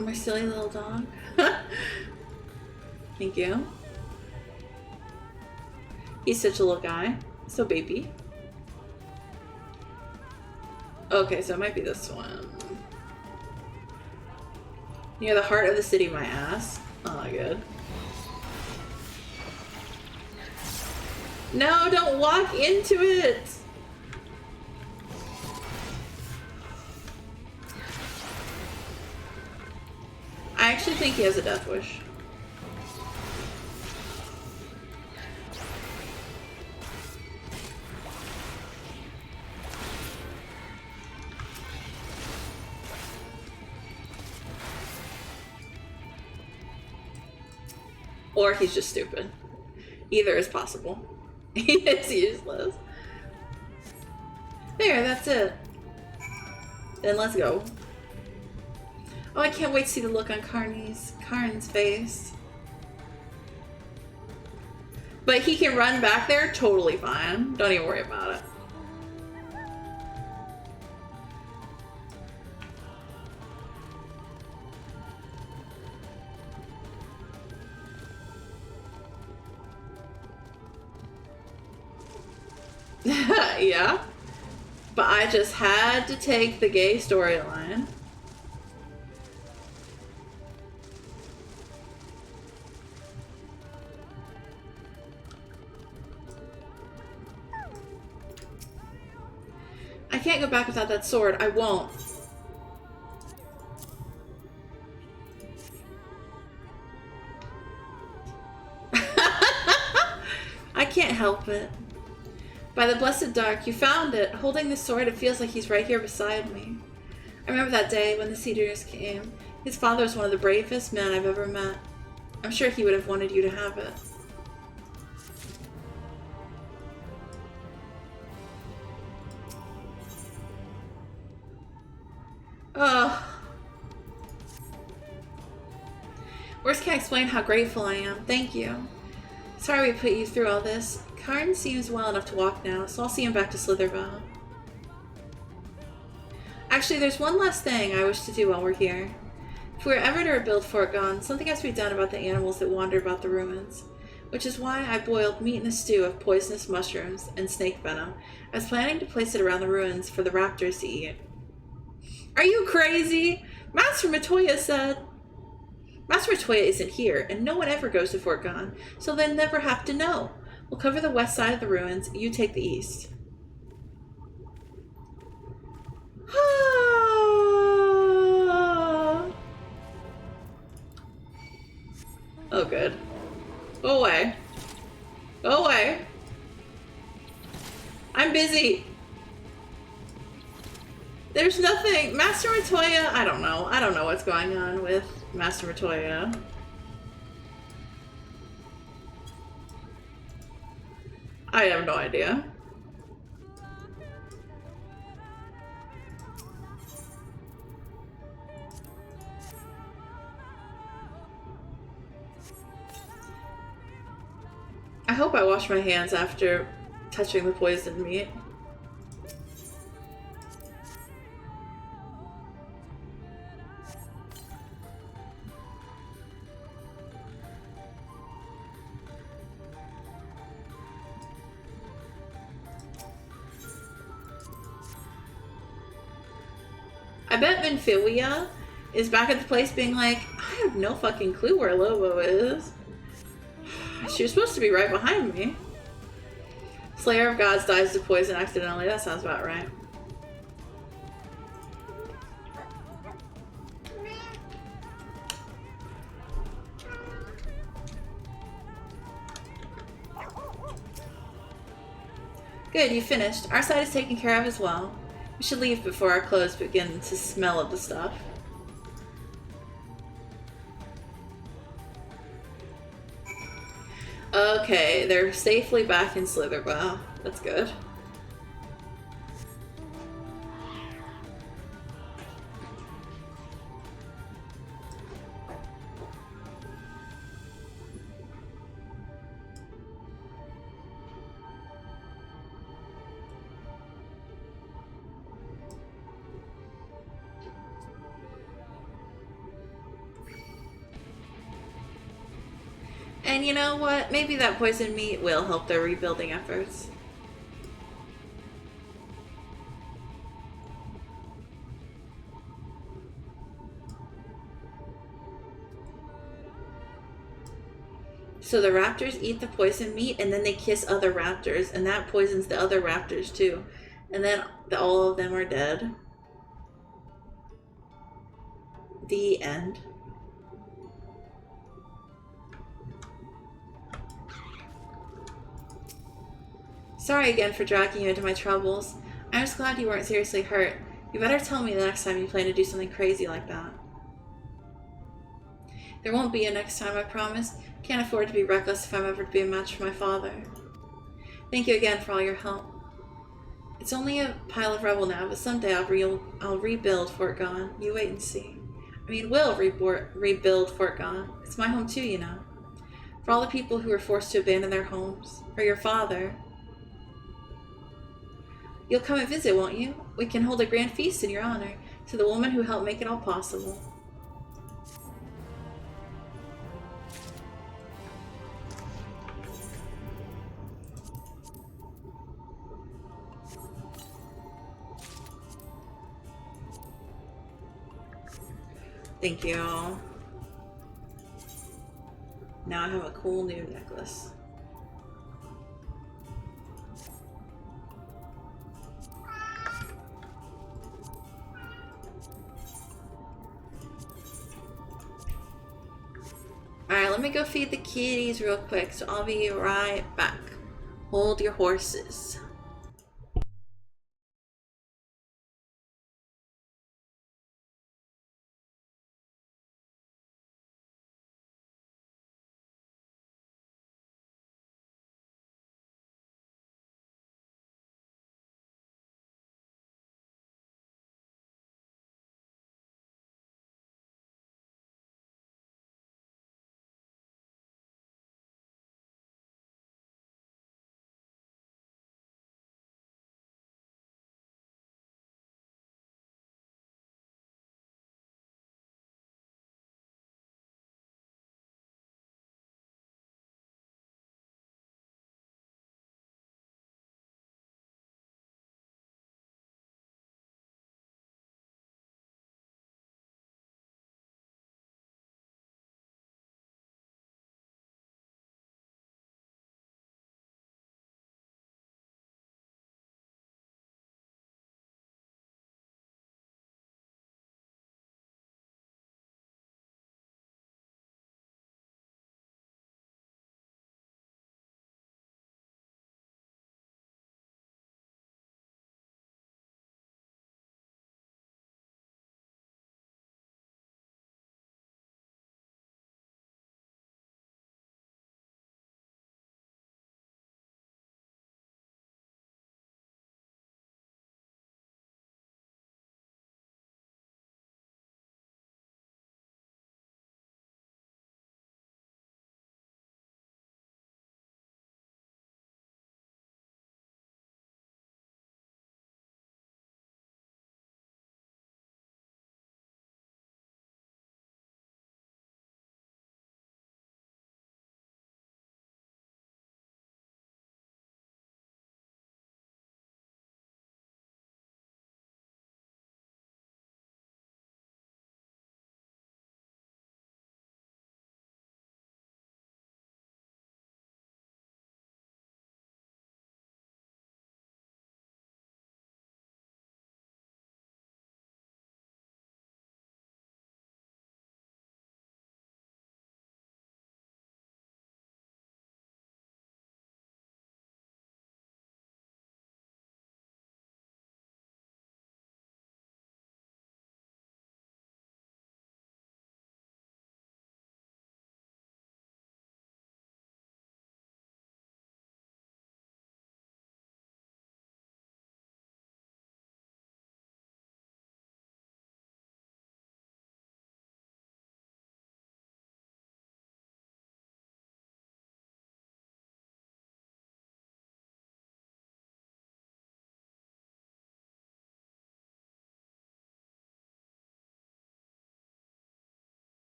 My silly little dog. Thank you. He's such a little guy. So baby. Okay, so it might be this one. Near the heart of the city, my ass. Oh, good. No, don't walk into it! I actually think he has a death wish. Or he's just stupid. Either is possible. He is useless. There, that's it. Then let's go. Oh, I can't wait to see the look on Karn's face. But he can run back there totally fine. Don't even worry about it. Yeah. But I just had to take the gay storyline. I can't go back without that sword. I won't. I can't help it. By the blessed dark, you found it. Holding the sword, it feels like he's right here beside me. I remember that day when the Cedars came. His father was one of the bravest men I've ever met. I'm sure he would have wanted you to have it. Ugh. Words can't explain how grateful I am. Thank you. Sorry we put you through all this. Karn seems well enough to walk now, so I'll see him back to Slitherbow. Actually, there's one last thing I wish to do while we're here. If we're ever to rebuild Fort Gone, something has to be done about the animals that wander about the ruins. Which is why I boiled meat in a stew of poisonous mushrooms and snake venom. I was planning to place it around the ruins for the raptors to eat. Are you crazy? Master Matoya said... Master Matoya isn't here, and no one ever goes to Fort Gone, so they'll never have to know. We'll cover the west side of the ruins, you take the east. Oh, good. Go away. Go away. I'm busy. There's nothing. Master Matoya, I don't know. I don't know what's going on with Master Matoya. I have no idea. I hope I wash my hands after touching the poisoned meat. I bet Vinfilia is back at the place being like, I have no fucking clue where Lobo is. She was supposed to be right behind me. Slayer of Gods dies to poison accidentally. That sounds about right. Good, you finished. Our side is taken care of as well. We should leave before our clothes begin to smell of the stuff. Okay, they're safely back in Slitherbow. That's good. And you know what? Maybe that poisoned meat will help their rebuilding efforts. So the raptors eat the poisoned meat and then they kiss other raptors and that poisons the other raptors too. And then all of them are dead. The end. Sorry again for dragging you into my troubles. I'm just glad you weren't seriously hurt. You better tell me the next time you plan to do something crazy like that. There won't be a next time, I promise. Can't afford to be reckless if I'm ever to be a match for my father. Thank you again for all your help. It's only a pile of rubble now, but someday I'll rebuild Fort Gone. You wait and see. I mean, we'll rebuild Fort Gone. It's my home too, you know. For all the people who were forced to abandon their homes. Or your father. You'll come and visit, won't you? We can hold a grand feast in your honor. To the woman who helped make it all possible. Thank you. Now I have a cool new necklace. Alright, let me go feed the kitties real quick, so I'll be right back. Hold your horses.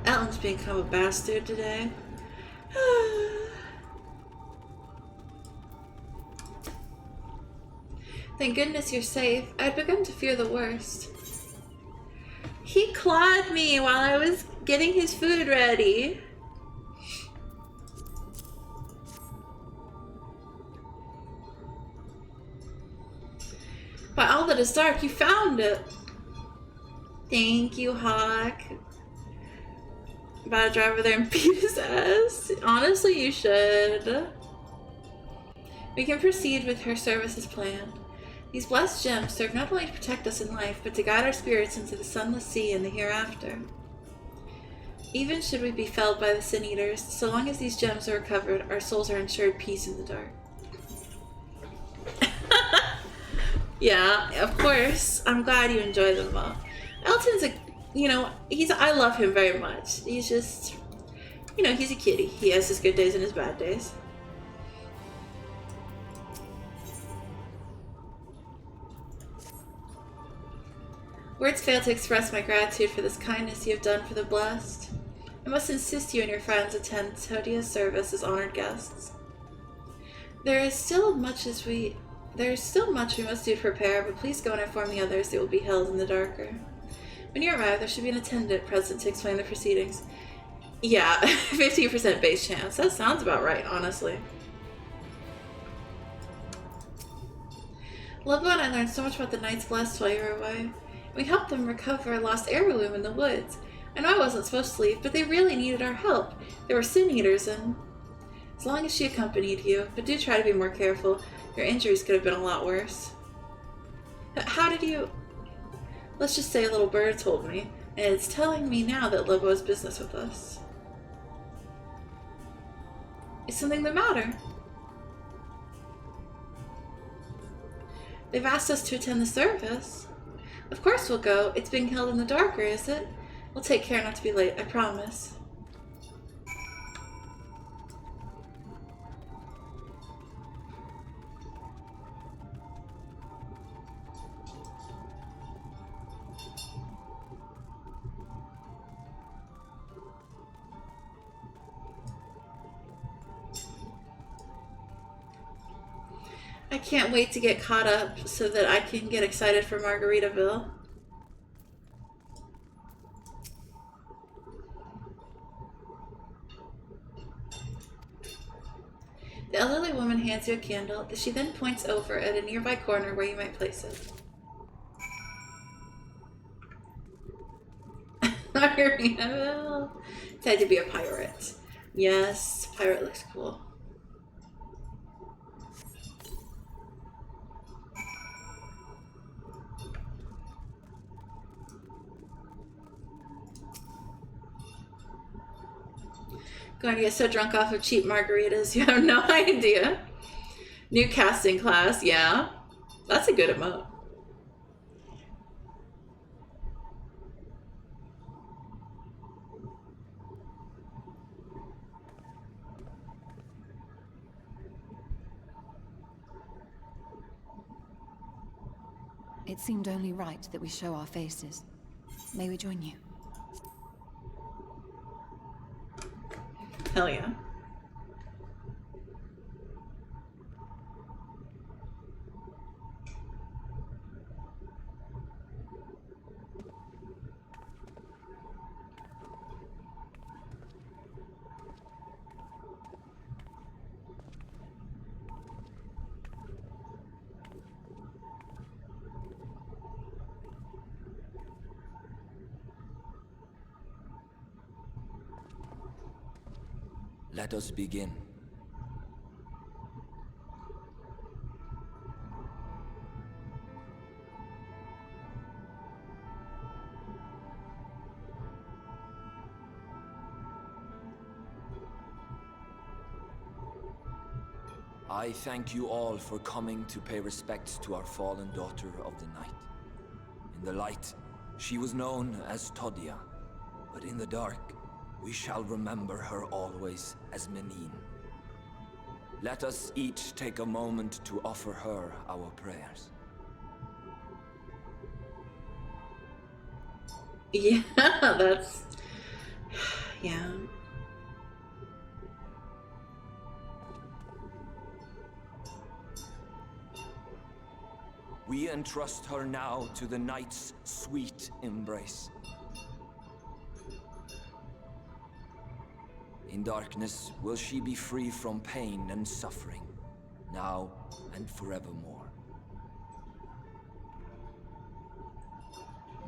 Elton's become a bastard today. Thank goodness you're safe. I'd begun to fear the worst. He clawed me while I was getting his food ready. By all that is dark, you found it. Thank you, Hawk. About to drive over there and beat his ass. Honestly, you should. We can proceed with her service as planned. These blessed gems serve not only to protect us in life, but to guide our spirits into the sunless sea and the hereafter. Even should we be felled by the Sin Eaters, so long as these gems are recovered, our souls are ensured peace in the dark. Yeah, of course. I'm glad you enjoy them all. Elton's a, you know, I love him very much. He's just, you know, he's a kitty. He has his good days and his bad days. Words fail to express my gratitude for this kindness you have done for the blessed. I must insist you and your friends attend Todia's service as honored guests. There is still much we must do to prepare, but please go and inform the others it will be held in the darker. When you arrive, there should be an attendant present to explain the proceedings. Yeah, 50% base chance. That sounds about right, honestly. Lobo and I learned so much about the Knights Blessed while you were away. We helped them recover a lost heirloom in the woods. I know I wasn't supposed to leave, but they really needed our help. There were Sin Eaters and... As long as she accompanied you, but do try to be more careful. Your injuries could have been a lot worse. How did you... Let's just say a little bird told me, and it's telling me now that Lobo has business with us. Is something the matter? They've asked us to attend the service. Of course we'll go. It's being held in the darker, is it? We'll take care not to be late, I promise. I can't wait to get caught up so that I can get excited for Margaritaville. The elderly woman hands you a candle that she then points over at a nearby corner where you might place it. Margaritaville. It's had to be a pirate. Yes, pirate looks cool. Going to get so drunk off of cheap margaritas, you have no idea. New casting class, yeah. That's a good emote. It seemed only right that we show our faces. May we join you? Hell yeah. Let us begin. I thank you all for coming to pay respects to our fallen daughter of the night. In the light, she was known as Todia, but in the dark, we shall remember her always as Menine. Let us each take a moment to offer her our prayers. Yeah, that's Yeah. We entrust her now to the night's sweet embrace. In darkness will she be free from pain and suffering, now and forevermore.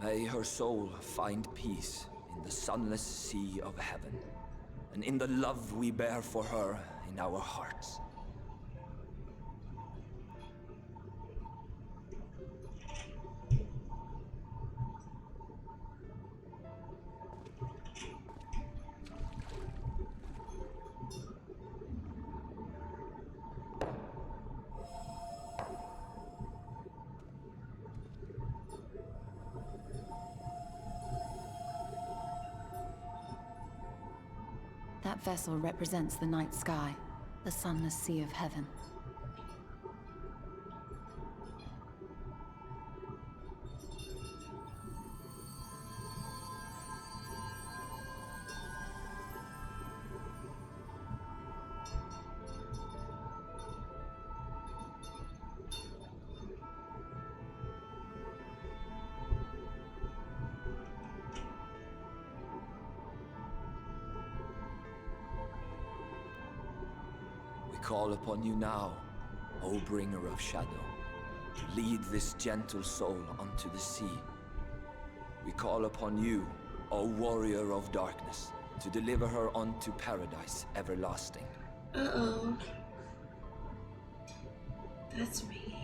May her soul find peace in the sunless sea of heaven, and in the love we bear for her in our hearts. That vessel represents the night sky, the sunless sea of heaven. Call upon you now, O bringer of shadow, to lead this gentle soul unto the sea. We call upon you, O warrior of darkness, to deliver her unto paradise everlasting. Uh-oh. That's me.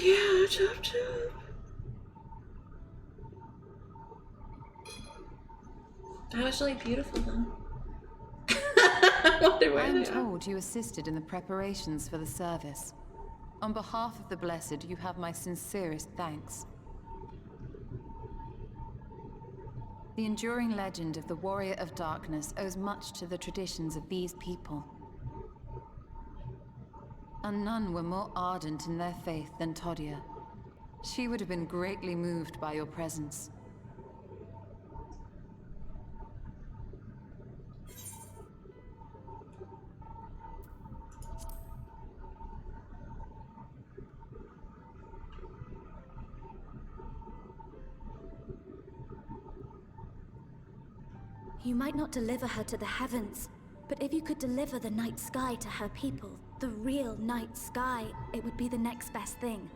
Yeah, chop chop. That was really beautiful though. I wonder where I'm told you assisted in the preparations for the service. On behalf of the Blessed, you have my sincerest thanks. The enduring legend of the Warrior of Darkness owes much to the traditions of these people. And none were more ardent in their faith than Todia. She would have been greatly moved by your presence. You might not deliver her to the heavens, but if you could deliver the night sky to her people, the real night sky, it would be the next best thing.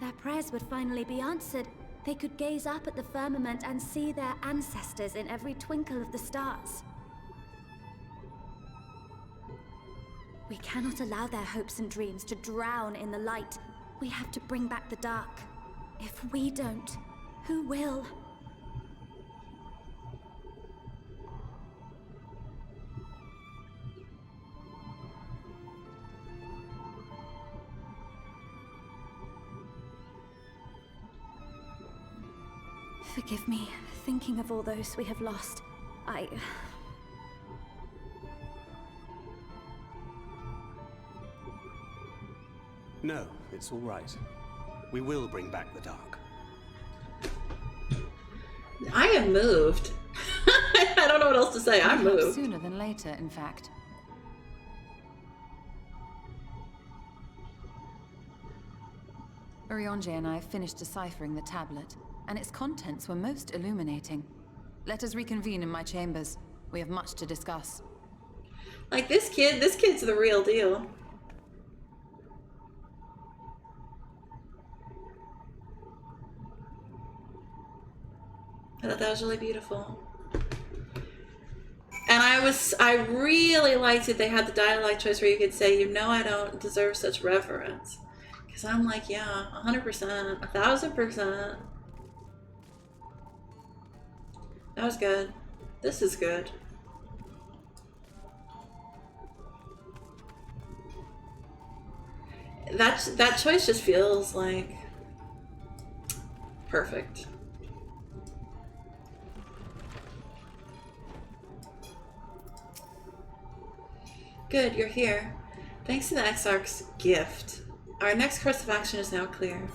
Their prayers would finally be answered. They could gaze up at the firmament and see their ancestors in every twinkle of the stars. We cannot allow their hopes and dreams to drown in the light. We have to bring back the dark. If we don't, who will? Forgive me, thinking of all those we have lost. No, it's all right. We will bring back the dark. I am moved. I don't know what else to say. I'm moved. Sooner than later, in fact. Urianger and I finished deciphering the tablet, and its contents were most illuminating. Let us reconvene in my chambers. We have much to discuss. Like this kid's the real deal. I thought that was really beautiful. And I really liked it. They had the dialogue choice where you could say, you know, I don't deserve such reverence. Because I'm like, yeah, 100%, 1000%. That was good. This is good. that choice just feels like perfect. Good, you're here. Thanks to the Exarch's gift, our next course of action is now clear.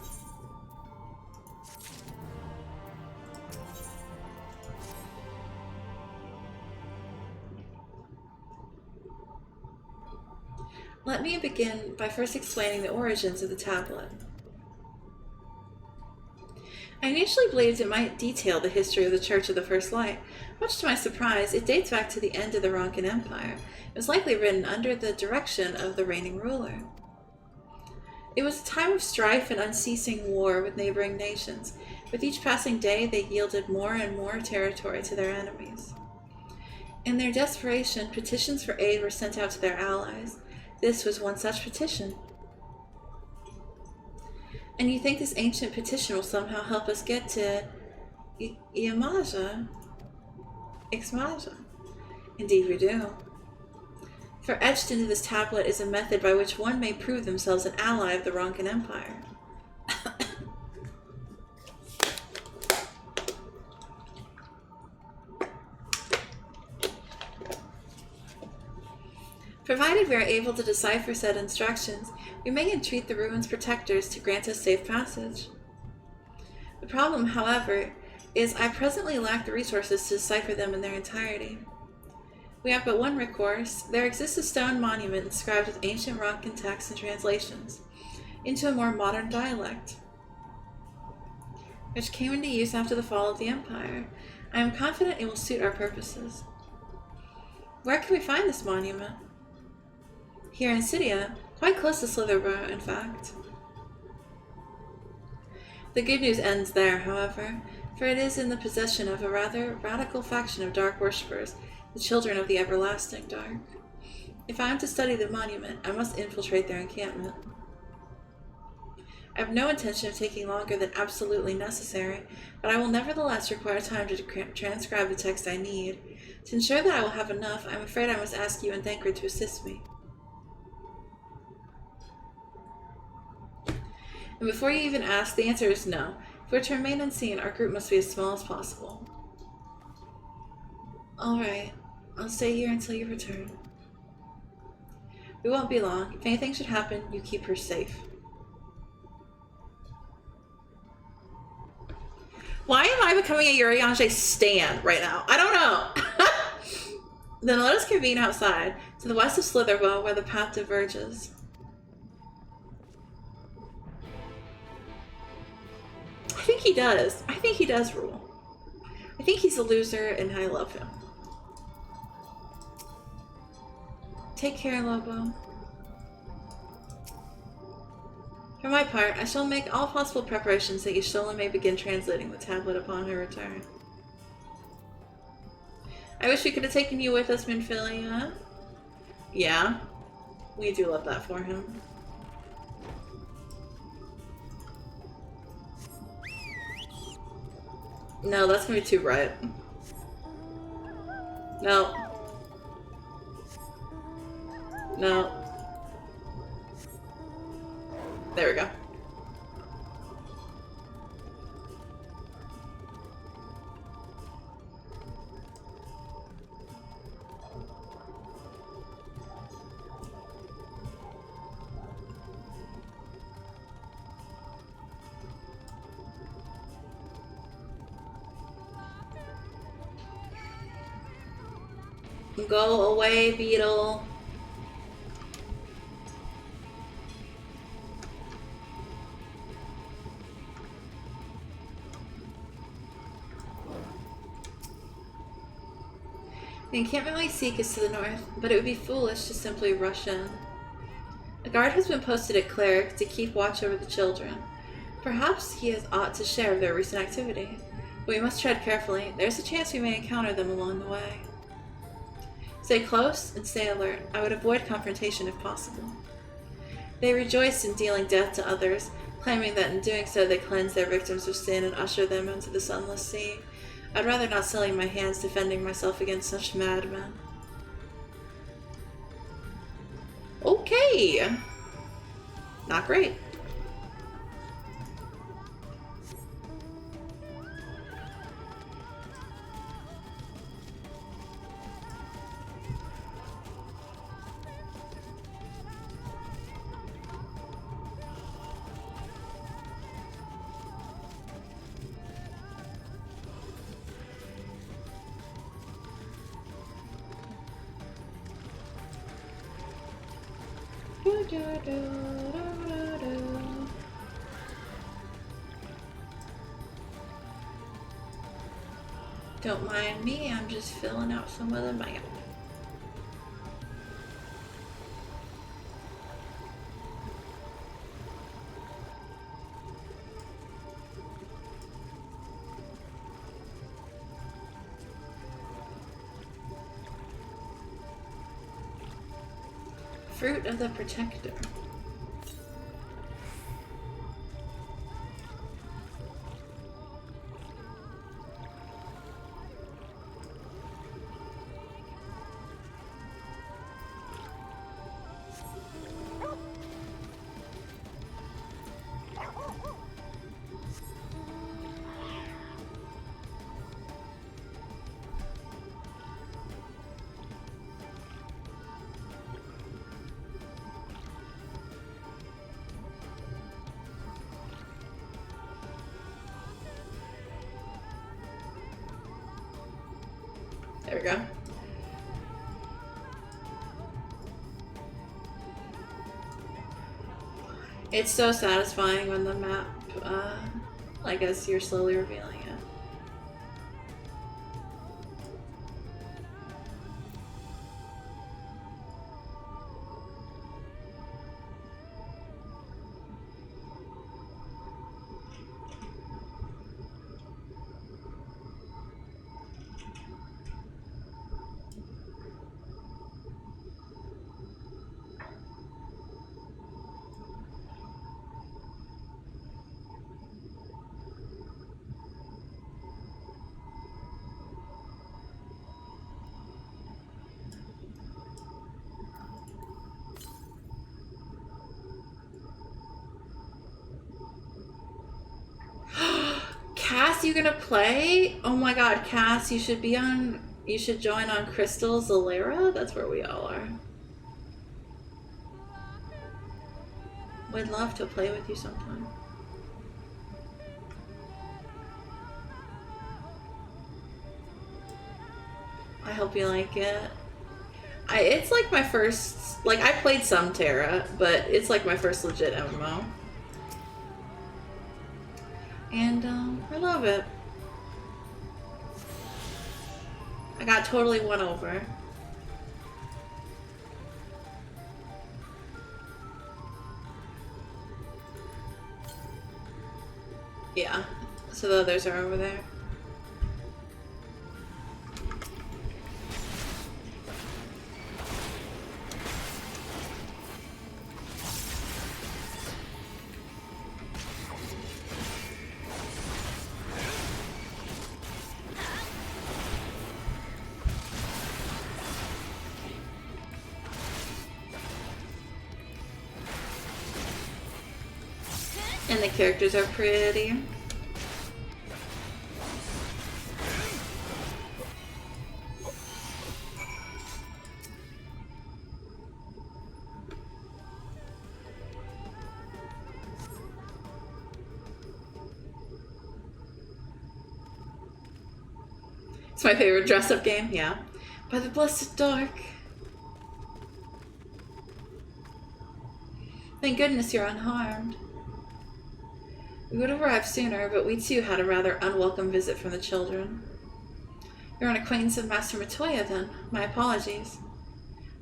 Let me begin by first explaining the origins of the tablet. I initially believed it might detail the history of the Church of the First Light. Much to my surprise, it dates back to the end of the Ronkan Empire. It was likely written under the direction of the reigning ruler. It was a time of strife and unceasing war with neighboring nations. With each passing day, they yielded more and more territory to their enemies. In their desperation, petitions for aid were sent out to their allies. This was one such petition. And you think this ancient petition will somehow help us get to Ixmaja? Indeed we do. For etched into this tablet is a method by which one may prove themselves an ally of the Ronkan Empire. Provided we are able to decipher said instructions, we may entreat the ruins' protectors to grant us safe passage. The problem, however, is I presently lack the resources to decipher them in their entirety. We have but one recourse. There exists a stone monument inscribed with ancient Ronkan texts and translations into a more modern dialect, which came into use after the fall of the Empire. I am confident it will suit our purposes. Where can we find this monument? Here in Cydia, quite close to Slitherborough, in fact. The good news ends there, however, for it is in the possession of a rather radical faction of dark worshippers, the children of the everlasting dark. If I am to study the monument, I must infiltrate their encampment. I have no intention of taking longer than absolutely necessary, but I will nevertheless require time to transcribe the text I need. To ensure that I will have enough, I am afraid I must ask you and Thancred to assist me. And before you even ask, the answer is no. If we're to remain unseen, our group must be as small as possible. Alright, I'll stay here until you return. We won't be long. If anything should happen, you keep her safe. Why am I becoming a Urianger stan right now? I don't know. Then let us convene outside, to the west of Slitherbow, where the path diverges. I think he does. I think he does rule. I think he's a loser, and I love him. Take care, Lobo. For my part, I shall make all possible preparations that Y'shtola may begin translating the tablet upon her return. I wish we could have taken you with us, Minfilia. Yeah, we do love that for him. No, that's gonna be too bright. No. No. There we go. Go away, beetle. The encampment we seek is to the north, but it would be foolish to simply rush in. A guard has been posted at Cleric to keep watch over the children. Perhaps he has aught to share of their recent activity. But we must tread carefully. There's a chance we may encounter them along the way. Stay close and stay alert. I would avoid confrontation if possible. They rejoice in dealing death to others, claiming that in doing so they cleanse their victims of sin and usher them into the sunless sea. I'd rather not sully my hands defending myself against such madmen. not great. Don't mind me, I'm just filling out some of the map. Fruit of the Protector. There we go. It's so satisfying when the map, like as you're slowly revealing it. Cass, you gonna play? Oh my god, Cass, you should join on Crystal Zalera? That's where we all are. Would love to play with you sometime. I hope you like it. It's like my first, like I played some Terra, but it's like my first legit MMO. And I love it. I got totally won over. Yeah, so the others are over there. And the characters are pretty. It's my favorite dress-up game, yeah. By the Blessed Dark. Thank goodness you're unharmed. We would have arrived sooner, but we too had a rather unwelcome visit from the children. You're an acquaintance of Master Matoya, then. My apologies.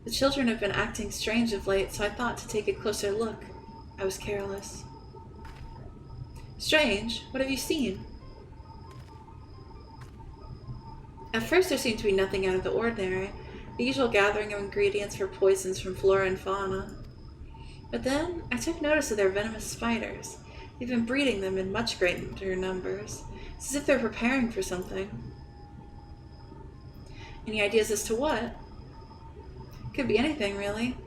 The children have been acting strange of late, so I thought to take a closer look. I was careless. Strange? What have you seen? At first there seemed to be nothing out of the ordinary, the usual gathering of ingredients for poisons from flora and fauna. But then I took notice of their venomous spiders. They've been breeding them in much greater numbers. It's as if they're preparing for something. Any ideas as to what? Could be anything, really.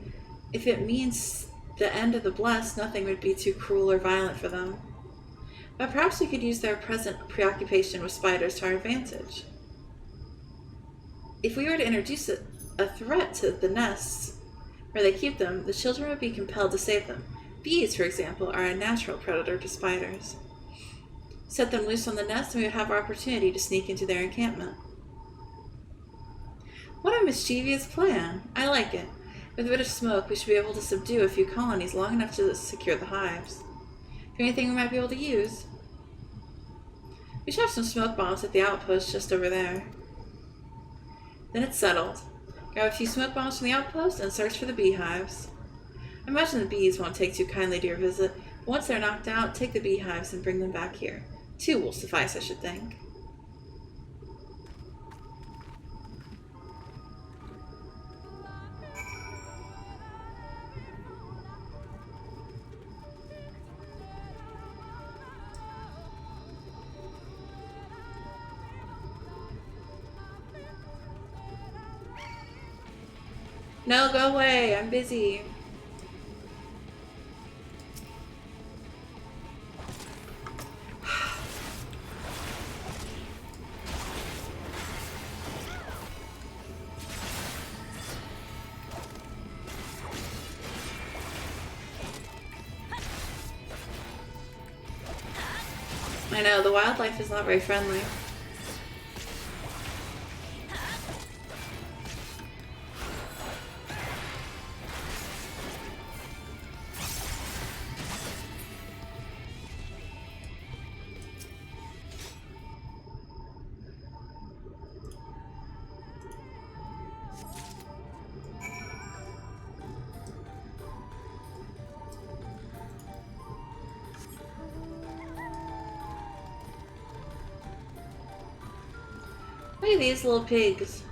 If it means the end of the blessed, nothing would be too cruel or violent for them. But perhaps we could use their present preoccupation with spiders to our advantage. If we were to introduce a threat to the nests where they keep them, the children would be compelled to save them. Bees, for example, are a natural predator to spiders. Set them loose on the nest and we would have our opportunity to sneak into their encampment. What a mischievous plan. I like it. With a bit of smoke, we should be able to subdue a few colonies long enough to secure the hives. Is there anything we might be able to use? We should have some smoke bombs at the outpost just over there. Then it's settled. Grab a few smoke bombs from the outpost and search for the beehives. I imagine the bees won't take too kindly to your visit. Once they're knocked out, take the beehives and bring them back here. 2 will suffice, I should think. No, go away. I'm busy. I know, the wildlife is not very friendly. Look at these little pigs.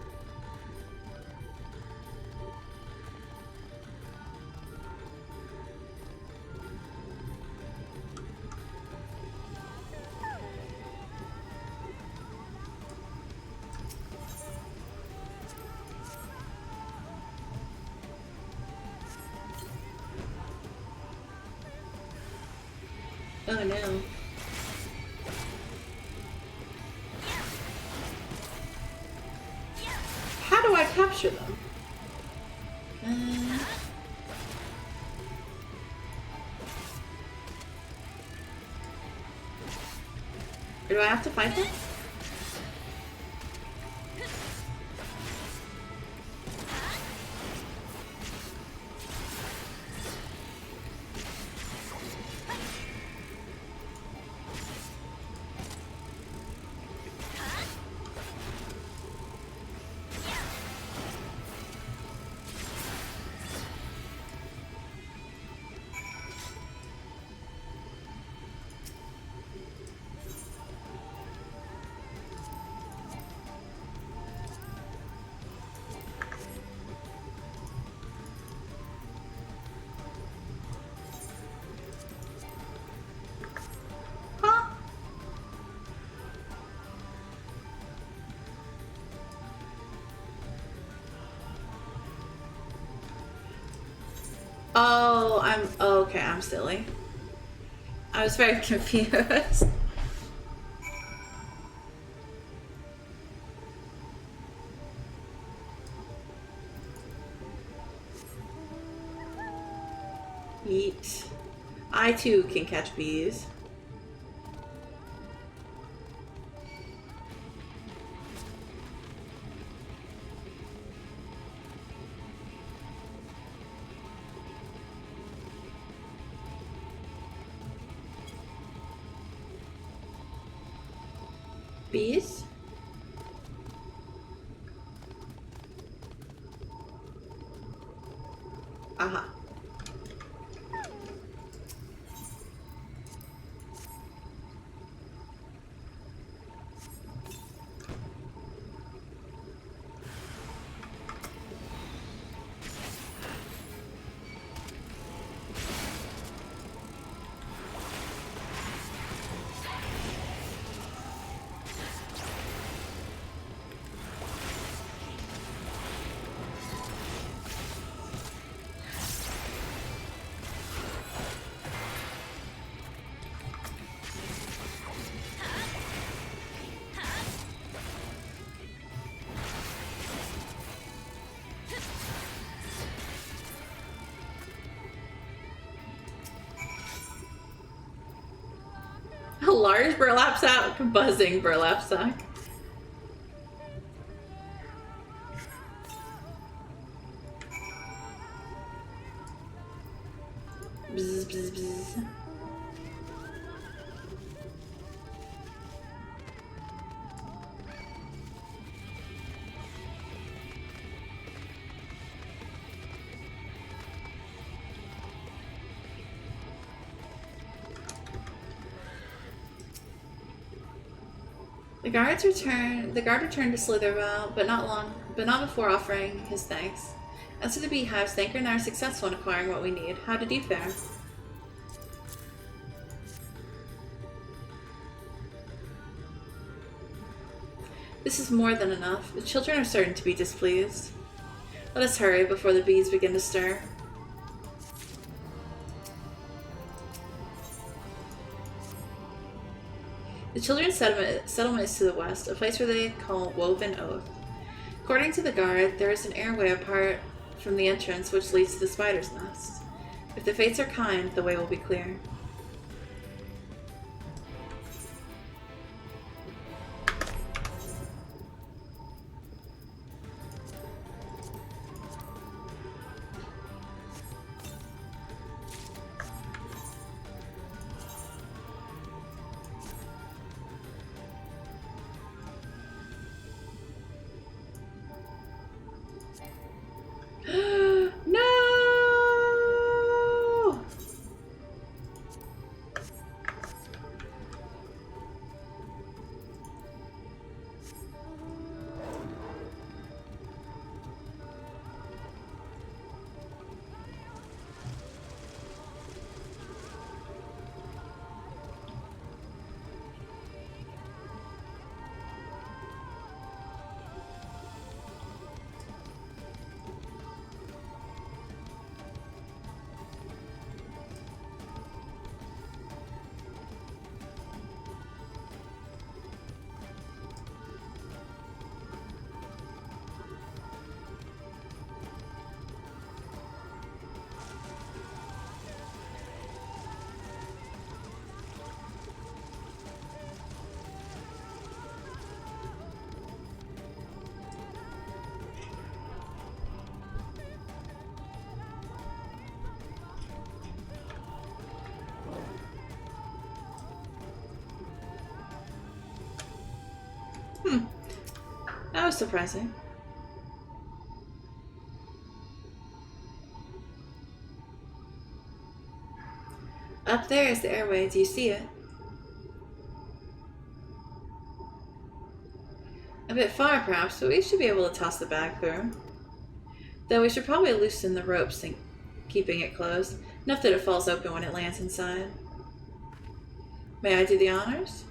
Oh no. How do I capture them? Or do I have to fight them? Oh, okay, I'm silly. I was very confused. Yeet. I too can catch bees. Bees? Aha. A large burlap sack, buzzing burlap sack. Bzz, bzz, bzz. The guard returned to Slitherville, but not before offering his thanks. As for the beehives, Thanker and I are successful in acquiring what we need. How did you fare? This is more than enough. The children are certain to be displeased. Let us hurry before the bees begin to stir. The children's settlement is to the west, a place where they call Woven Oath. According to the guard, there is an airway apart from the entrance which leads to the spider's nest. If the fates are kind, the way will be clear. That was surprising. Up there is the airway. Do you see it? A bit far, perhaps, but we should be able to toss the bag through. Though we should probably loosen the ropes and keeping it closed, enough that it falls open when it lands inside. May I do the honors?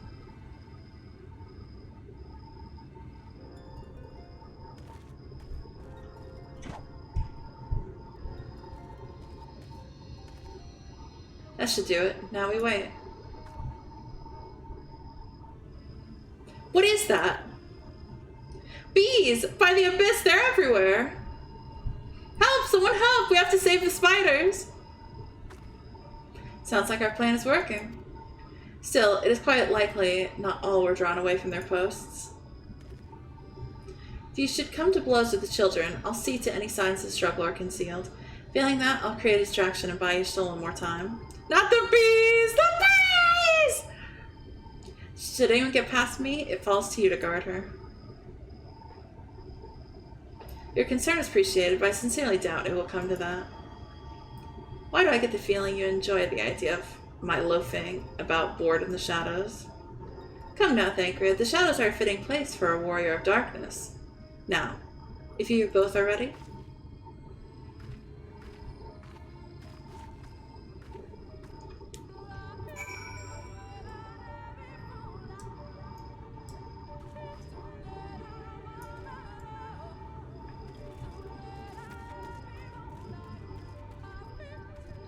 That should do it. Now we wait. What is that? Bees! By the abyss, they're everywhere! Help! Someone help! We have to save the spiders! Sounds like our plan is working. Still, it is quite likely not all were drawn away from their posts. If you should come to blows with the children, I'll see to any signs of struggle are concealed. Failing that, I'll create a distraction and buy you stolen more time. Not the bees! The bees! Should anyone get past me, it falls to you to guard her. Your concern is appreciated, but I sincerely doubt it will come to that. Why do I get the feeling you enjoy the idea of my loafing about bored in the shadows? Come now, Thancred, the shadows are a fitting place for a warrior of darkness. Now, if you both are ready.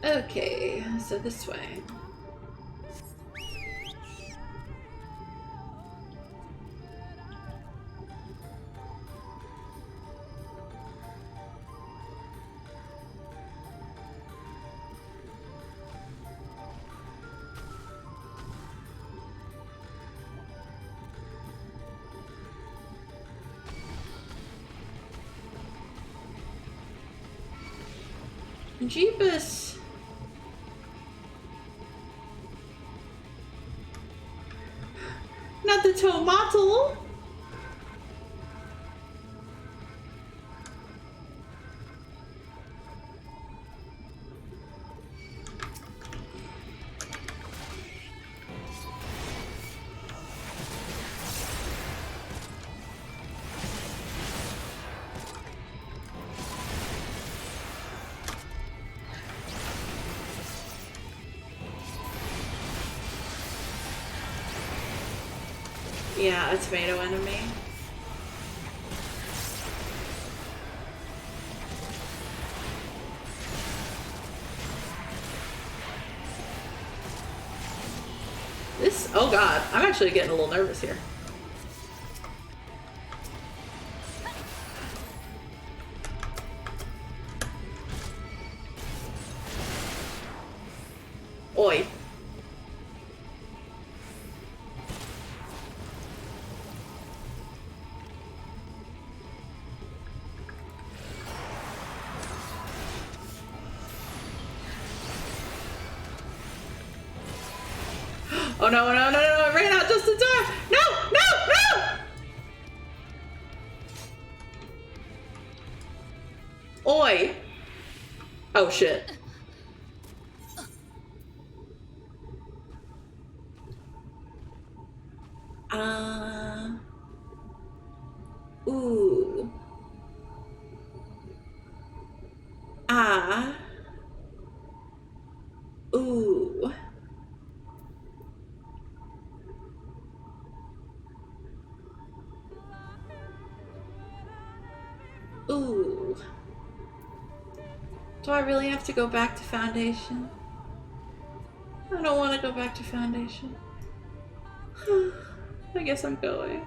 Okay, so this way. Jeebus. Not the tomato. Yeah, a tomato enemy. This, oh god, I'm actually getting a little nervous here. Oi. Oh no, no, no, no, I ran out just in time! No, no, no! Oi! Oh shit. Ooh. Ooh. Ooh. Do I really have to go back to Foundation? I don't want to go back to Foundation. I guess I'm going.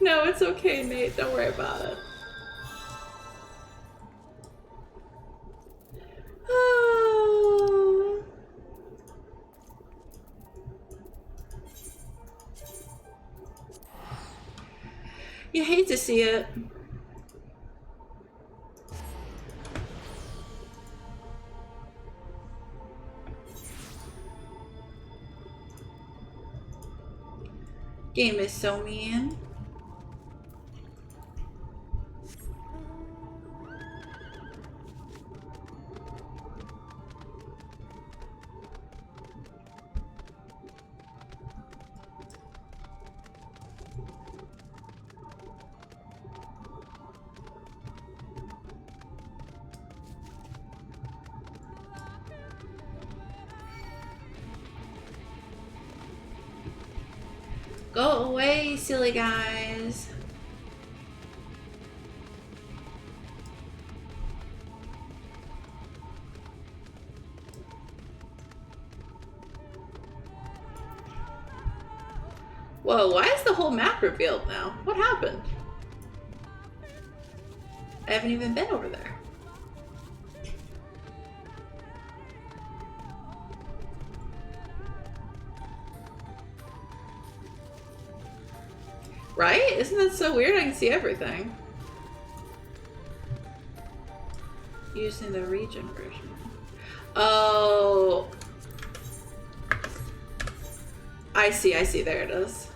No, it's okay, Nate. Don't worry about it. You hate to see it. Game is so mean. Go away, silly guys. Whoa, why is the whole map revealed now? What happened? I haven't even been over there. Right? Isn't that so weird? I can see everything. Using the region version. Oh. I see, there it is.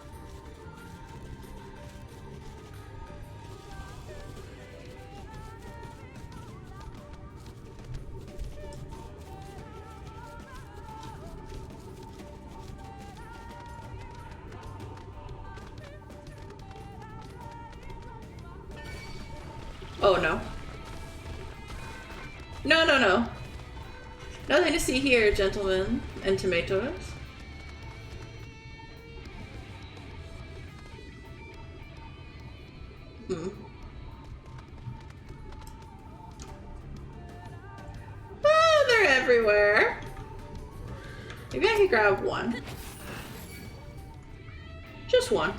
Oh no. No, no, no. Nothing to see here, gentlemen and tomatoes. Oh, they're everywhere. Maybe I could grab one. Just one.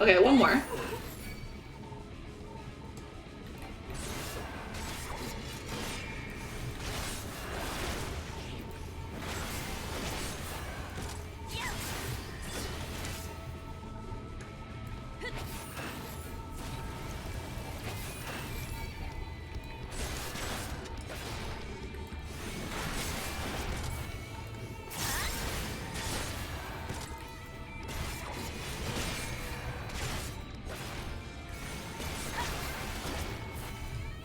Okay, one more.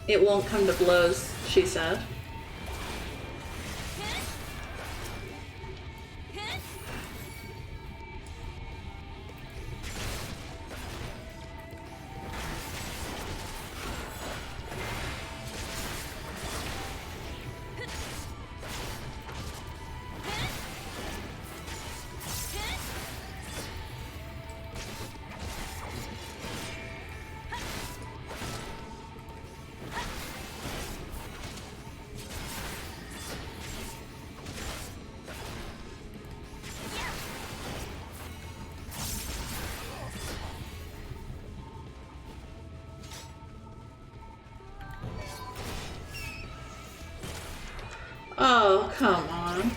It won't come to blows, she said. Oh, come on.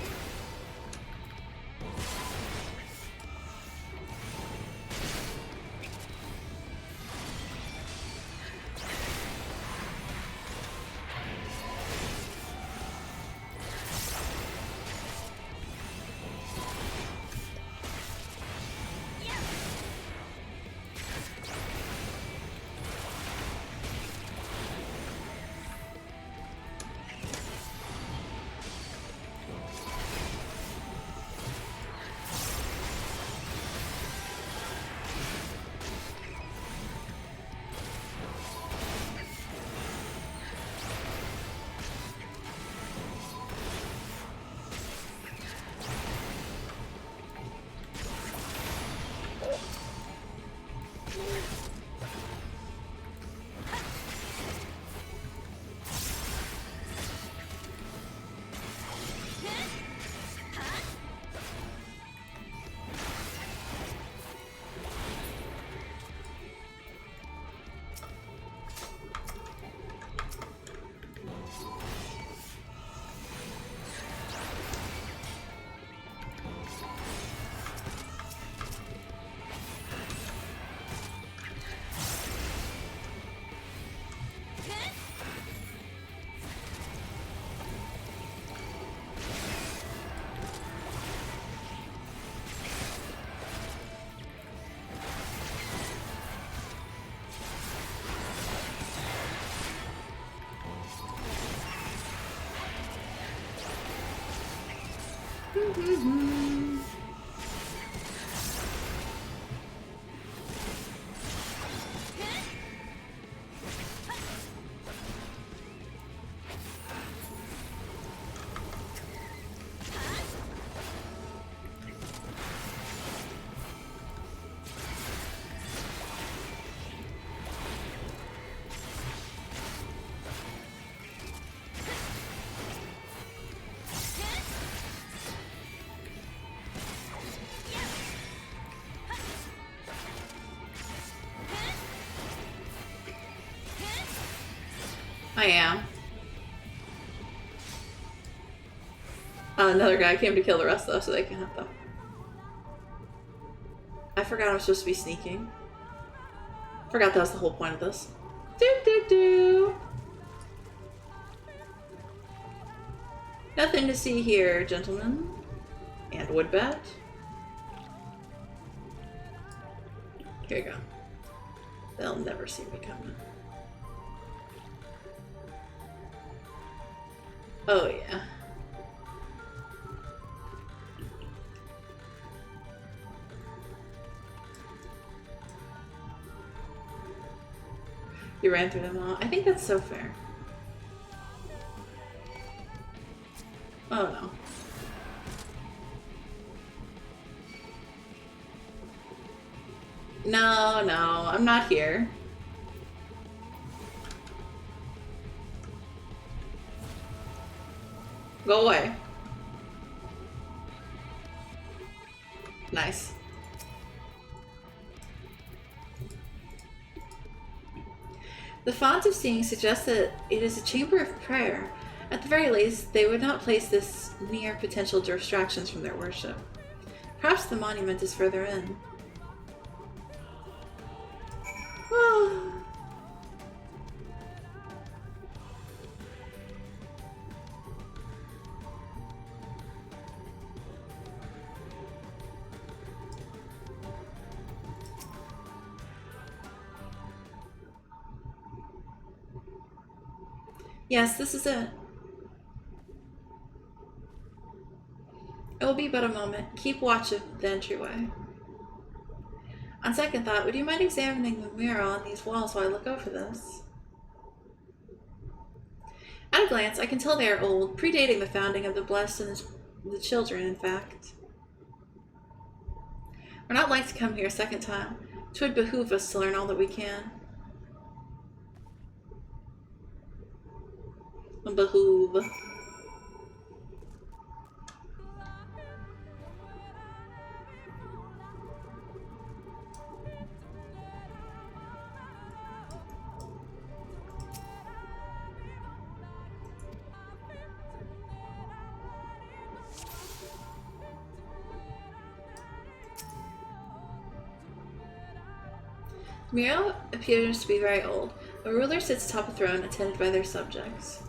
I am. Another guy came to kill the rest though, so they can have them. I forgot I'm supposed to be sneaking. Forgot that was the whole point of this. Do. Nothing to see here, gentlemen. And woodbat. Here you go. They'll never see me coming. Oh yeah. You ran through them all. I think that's so fair. Oh no. No, I'm not here. Go away. Nice. The font of seeing suggests that it is a chamber of prayer. At the very least, they would not place this near potential distractions from their worship. Perhaps the monument is further in. Yes, this is it. It will be but a moment. Keep watch of the entryway. On second thought, would you mind examining the mural on these walls while I look over this? At a glance, I can tell they are old, predating the founding of the Blessed and the Children, in fact. We're not like to come here a second time. 'Twould behoove us to learn all that we can. Behoove. The mural appears to be very old. A ruler sits atop a throne, attended by their subjects.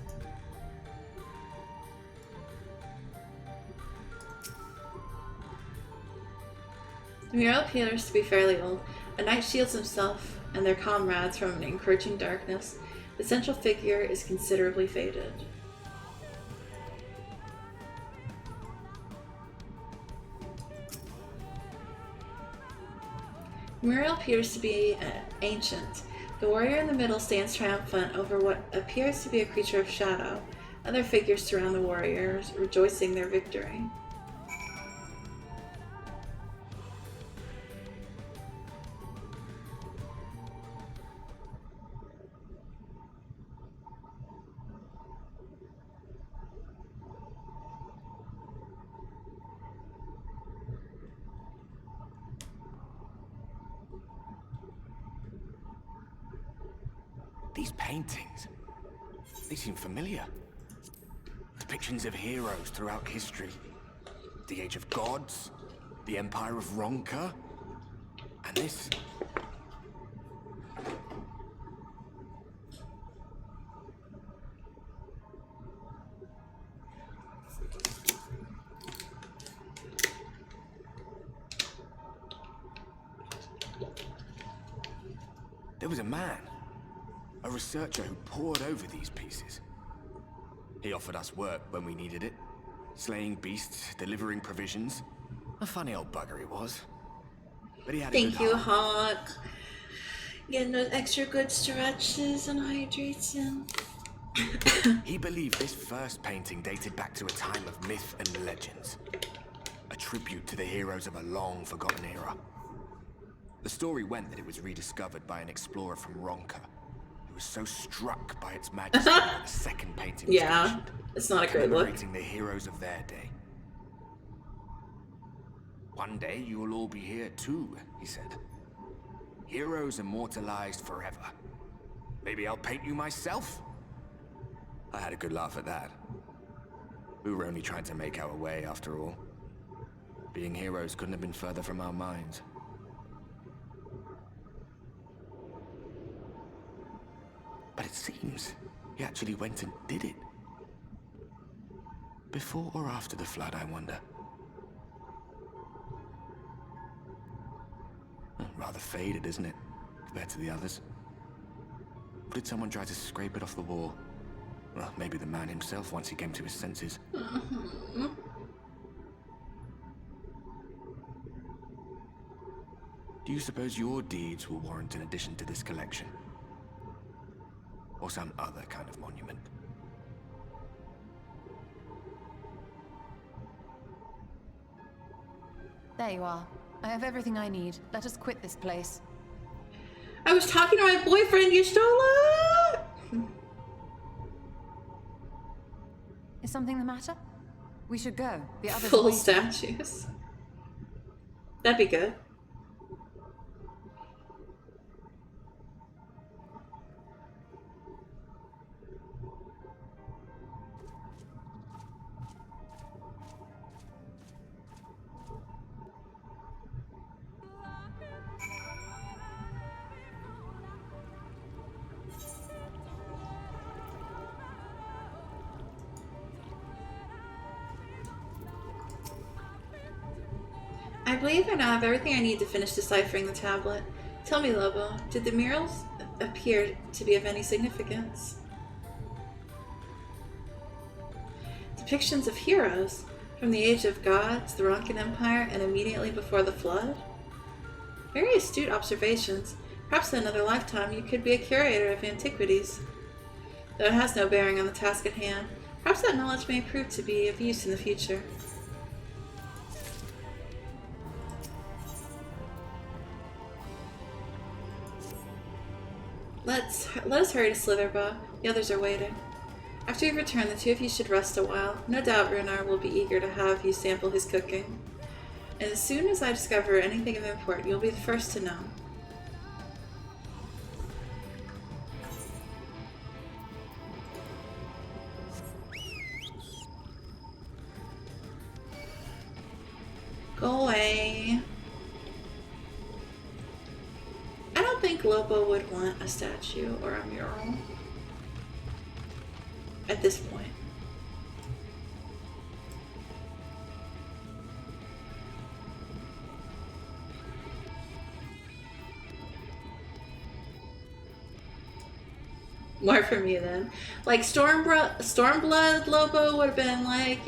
The mural appears to be fairly old. A knight shields himself and their comrades from an encroaching darkness. The central figure is considerably faded. The mural appears to be ancient. The warrior in the middle stands triumphant over what appears to be a creature of shadow. Other figures surround the warriors, rejoicing their victory. These paintings, they seem familiar. Depictions of heroes throughout history. The Age of Gods, the Empire of Ronka, and this. There was a man. A researcher who pored over these pieces. He offered us work when we needed it. Slaying beasts, delivering provisions. A funny old bugger he was. But he had a good Thank you, heart. Hawk. Getting those extra good stretches and hydration. He believed this first painting dated back to a time of myth and legends. A tribute to the heroes of a long-forgotten era. The story went that it was rediscovered by an explorer from Ronka. Was so struck by its majesty that the second painting was commissioned, it's not a great look. Commemorating the heroes of their day. One day you will all be here too, he said. Heroes immortalized forever. Maybe I'll paint you myself? I had a good laugh at that. We were only trying to make our way after all. Being heroes couldn't have been further from our minds. But it seems he actually went and did it. Before or after the flood, I wonder. Rather faded, isn't it? Compared to the others. Or did someone try to scrape it off the wall? Well, maybe the man himself once he came to his senses. Do you suppose your deeds will warrant an addition to this collection? Or some other kind of monument? There you are. I have everything I need. Let us quit this place. I was talking to my boyfriend, Y'shtola! Is something the matter? We should go. The others Full are of waiting. statues. That'd be good. believe I now have everything I need to finish deciphering the tablet. Tell me, Lobo, did the murals appear to be of any significance? Depictions of heroes, from the age of gods, the Ronkan Empire, and immediately before the Flood? Very astute observations. Perhaps in another lifetime you could be a curator of antiquities. Though it has no bearing on the task at hand, perhaps that knowledge may prove to be of use in the future. Let us hurry to Slitherbaugh. The others are waiting. After you return, the two of you should rest a while. No doubt Runar will be eager to have you sample his cooking. And as soon as I discover anything of import, you'll be the first to know. Go away. I don't think Lobo would want a statue or a mural at this point. More for me then. Like Stormblood Lobo would have been like,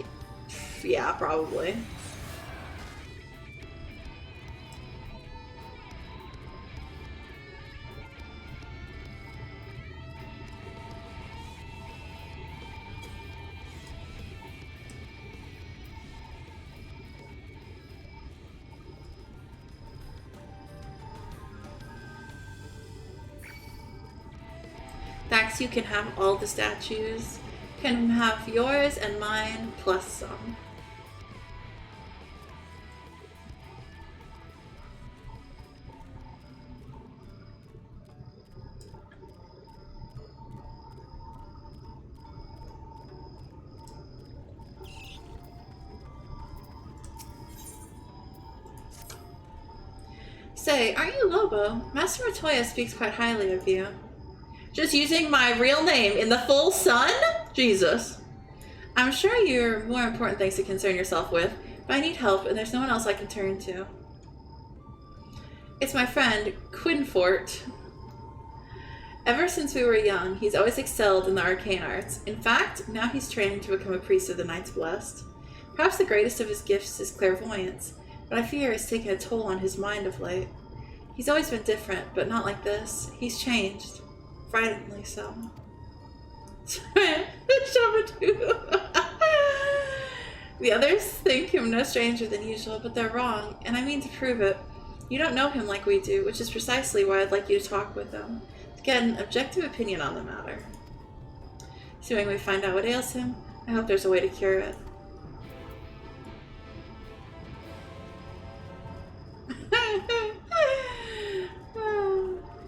yeah, probably. Thanks, you can have all the statues. Can have yours and mine plus some. Say, aren't you Lobo? Master Matoya speaks quite highly of you. Just using my real name in the full sun? Jesus. I'm sure you're more important things to concern yourself with, but I need help and there's no one else I can turn to. It's my friend, Quinfort. Ever since we were young, he's always excelled in the arcane arts. In fact, now he's training to become a priest of the Knights Blessed. Perhaps the greatest of his gifts is clairvoyance, but I fear it's taken a toll on his mind of late. He's always been different, but not like this. He's changed. Frighteningly so. The others think him no stranger than usual, but they're wrong, and I mean to prove it. You don't know him like we do, which is precisely why I'd like you to talk with him, to get an objective opinion on the matter. Assuming we find out what ails him, I hope there's a way to cure it.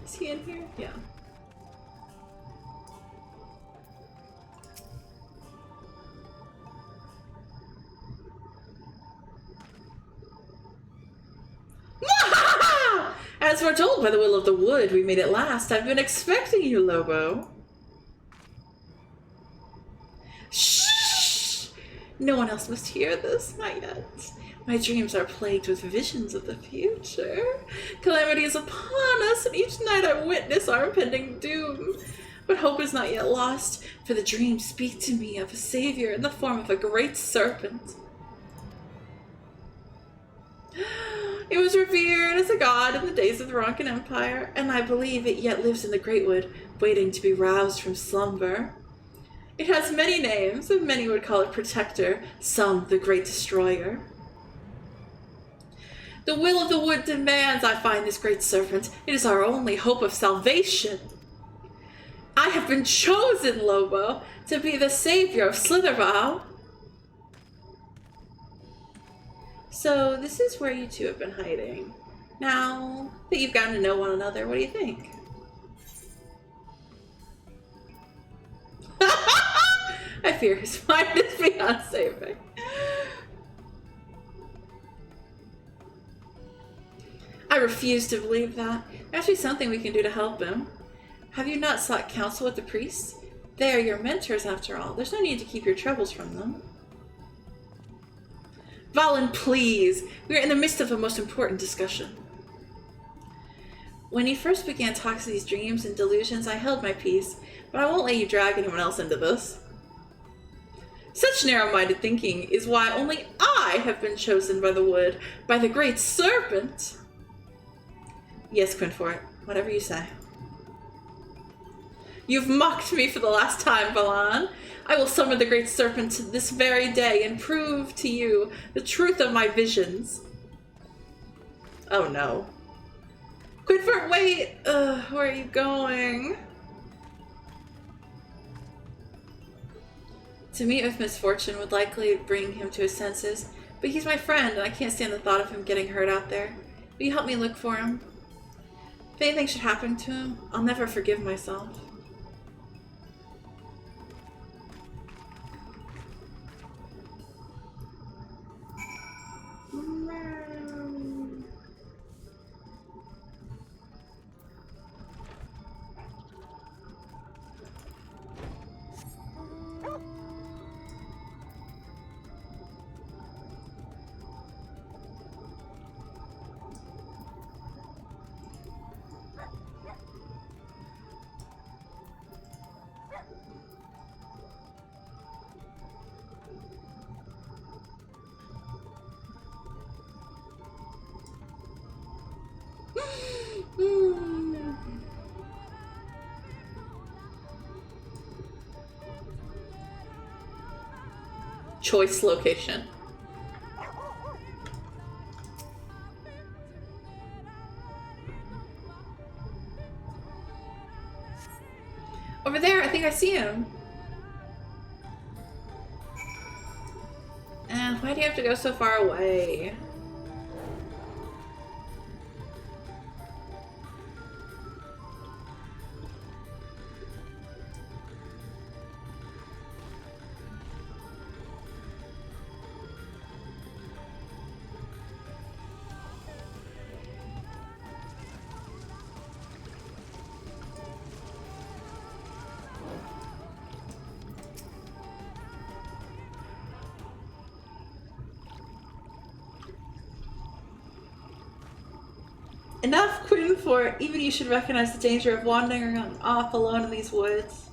Is he in here? Yeah. As we're told by the will of the wood, we made it last. I've been expecting you, Lobo. Shh! No one else must hear this, not yet. My dreams are plagued with visions of the future. Calamity is upon us, and each night I witness our impending doom. But hope is not yet lost, for the dreams speak to me of a savior in the form of a great serpent. It was revered as a god in the days of the Ronkan Empire, and I believe it yet lives in the Greatwood, waiting to be roused from slumber. It has many names, and many would call it Protector, some the Great Destroyer. The will of the wood demands I find this great serpent. It is our only hope of salvation. I have been chosen, Lobo, to be the savior of Slitherbaugh. So this is where you two have been hiding. Now that you've gotten to know one another, what do you think? I fear his mind is beyond saving. I refuse to believe that. There must be something we can do to help him. Have you not sought counsel with the priests? They are your mentors after all. There's no need to keep your troubles from them. Valen, please. We are in the midst of a most important discussion. When you first began talking to these dreams and delusions, I held my peace, but I won't let you drag anyone else into this. Such narrow-minded thinking is why only I have been chosen by the wood, by the great serpent. Yes, Quinfort, whatever you say. You've mocked me for the last time, Valan. I will summon the great serpent this very day and prove to you the truth of my visions. Oh no. Quinfort, wait! Where are you going? To meet with misfortune would likely bring him to his senses, but he's my friend and I can't stand the thought of him getting hurt out there. Will you help me look for him? If anything should happen to him, I'll never forgive myself. Choice location. Over there, I think I see him. Why do you have to go so far away? Enough, Quinfort. Even you should recognize the danger of wandering off alone in these woods.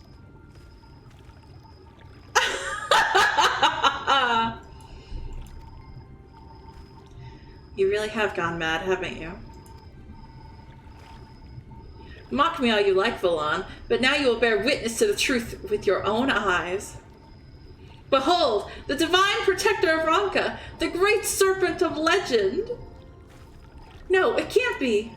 You really have gone mad, haven't you? Mock me all you like, Valan, but now you will bear witness to the truth with your own eyes. Behold, the divine protector of Ranka, the great serpent of legend. No, it can't be.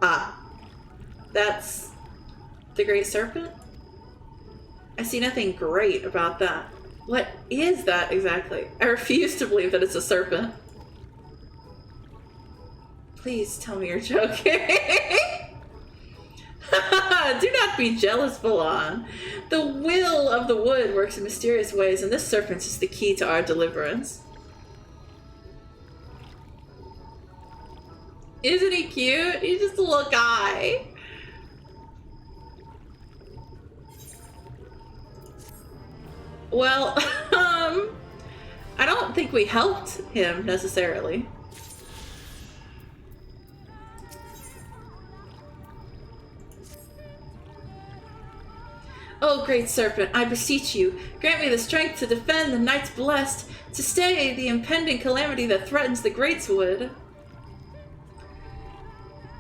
Ah, that's the great serpent? I see nothing great about that. What is that exactly? I refuse to believe that it's a serpent. Please tell me you're joking. Do not be jealous, Valan. The will of the wood works in mysterious ways, and this serpent is the key to our deliverance. Isn't he cute? He's just a little guy. Well, I don't think we helped him necessarily. Oh, great serpent, I beseech you, grant me the strength to defend the Knights Blessed, to stay the impending calamity that threatens the Greatswood.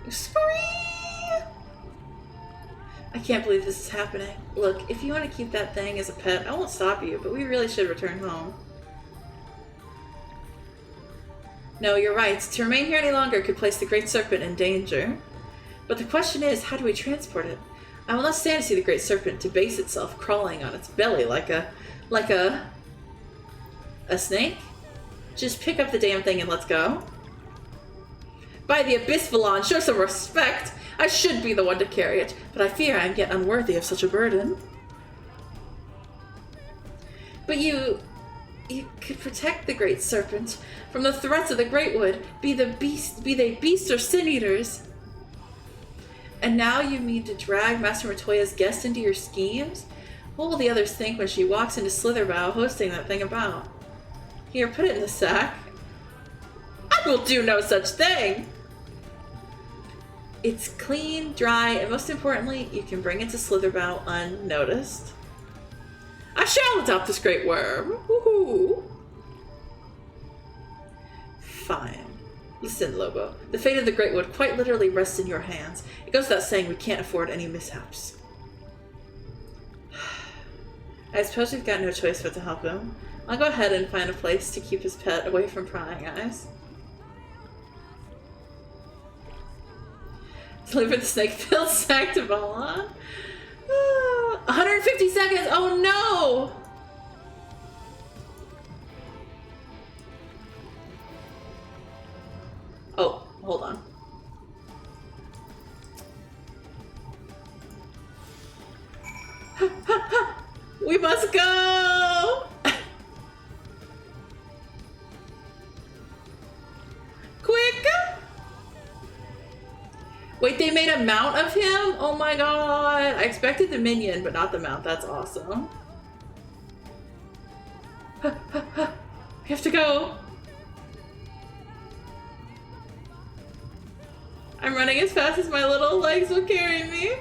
Spree! I can't believe this is happening. Look, if you want to keep that thing as a pet, I won't stop you, but we really should return home. No, you're right. To remain here any longer could place the Great Serpent in danger. But the question is, how do we transport it? I will not stand to see the Great Serpent debase itself crawling on its belly like a snake. Just pick up the damn thing and let's go. By the Abyss, Valan, show some respect. I should be the one to carry it, but I fear I am yet unworthy of such a burden. But you could protect the Great Serpent from the threats of the Greatwood, be they beast or sin-eaters. And now you mean to drag Master Matoya's guest into your schemes? What will the others think when she walks into Slitherbow hosting that thing about? Here, put it in the sack. I will do no such thing! It's clean, dry, and most importantly, you can bring it to Slitherbow unnoticed. I shall adopt this great worm. Woohoo! Fine. Listen, Lobo. The fate of the Great Wood quite literally rests in your hands. It goes without saying we can't afford any mishaps. I suppose we've got no choice but to help him. I'll go ahead and find a place to keep his pet away from prying eyes. Deliver the snake-filled sack to Balan. 150 seconds! Oh no! Oh, hold on. We must go! Quick! Wait, they made a mount of him? Oh my god. I expected the minion, but not the mount. That's awesome. We have to go. I'm running as fast as my little legs will carry me.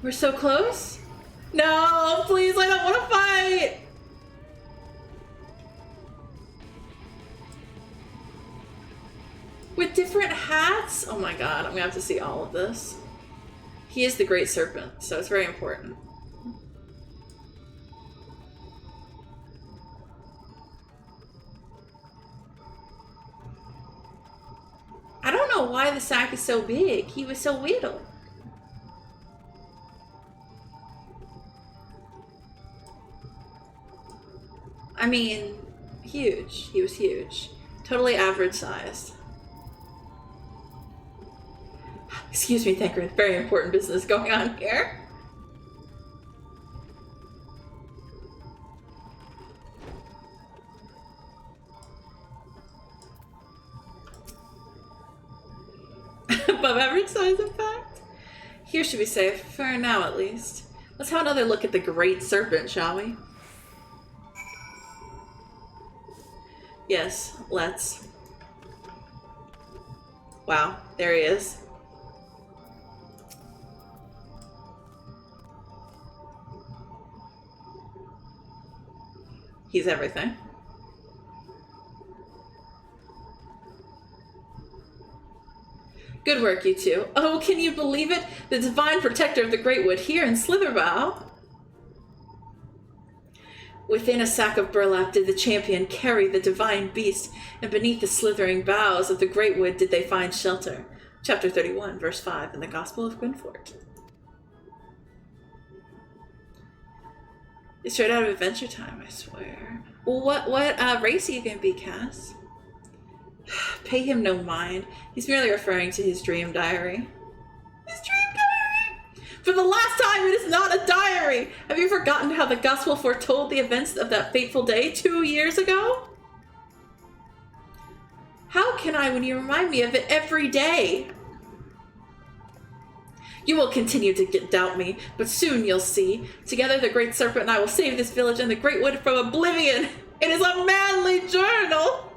We're so close? No, please, I don't want to fight! With different hats? Oh my god, I'm gonna have to see all of this. He is the Great Serpent, so it's very important. I don't know why the sack is so big. He was so little. I mean, huge. He was huge. Totally average sized. Excuse me, Thancred. Very important business going on here. Above average size, in fact. Here should be safe, for now at least. Let's have another look at the Great Serpent, shall we? Yes, let's. Wow, there he is. He's everything. Good work, you two. Oh, can you believe it? The divine protector of the Great Wood here in Slitherbow. Within a sack of burlap did the champion carry the divine beast, and beneath the slithering boughs of the Great Wood did they find shelter. Chapter 31, verse 5 in the Gospel of Gwynfort. It's straight out of Adventure Time, I swear. Well, what race are you going to be, Cass? Pay him no mind. He's merely referring to his dream diary. His dream diary! For the last time, it is not a diary! Have you forgotten how the Gospel foretold the events of that fateful day 2 years ago? How can I when you remind me of it every day? You will continue to doubt me, but soon you'll see. Together the Great Serpent and I will save this village and the Great Wood from oblivion. It is a manly journal!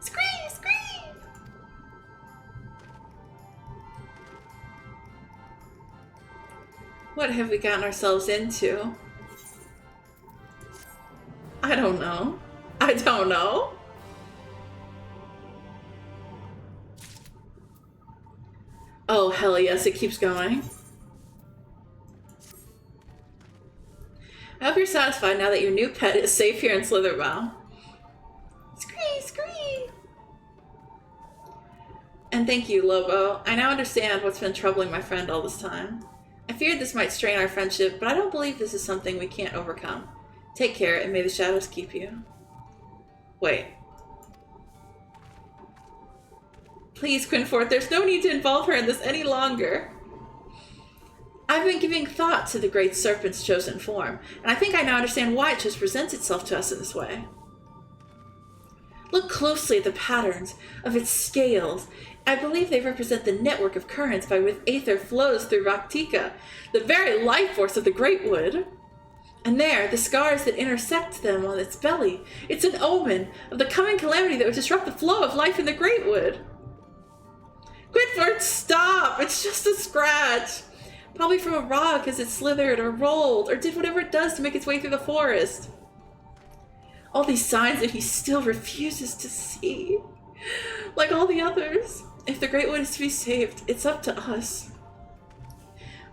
Scream, scream! What have we gotten ourselves into? I don't know. I don't know. Oh, hell yes, it keeps going. I hope you're satisfied now that your new pet is safe here in Slitherbow. Scree, scree! And thank you, Lobo. I now understand what's been troubling my friend all this time. I feared this might strain our friendship, but I don't believe this is something we can't overcome. Take care, and may the shadows keep you. Wait. Please, Gwynfort, there's no need to involve her in this any longer. I've been giving thought to the great serpent's chosen form, and I think I now understand why it just presents itself to us in this way. Look closely at the patterns of its scales. I believe they represent the network of currents by which aether flows through Raktika, the very life force of the Great Wood. And there, the scars that intersect them on its belly. It's an omen of the coming calamity that would disrupt the flow of life in the Great Wood. Quidford, stop! It's just a scratch. Probably from a rock as it slithered or rolled or did whatever it does to make its way through the forest. All these signs that he still refuses to see. Like all the others. If the Great Wood is to be saved, it's up to us.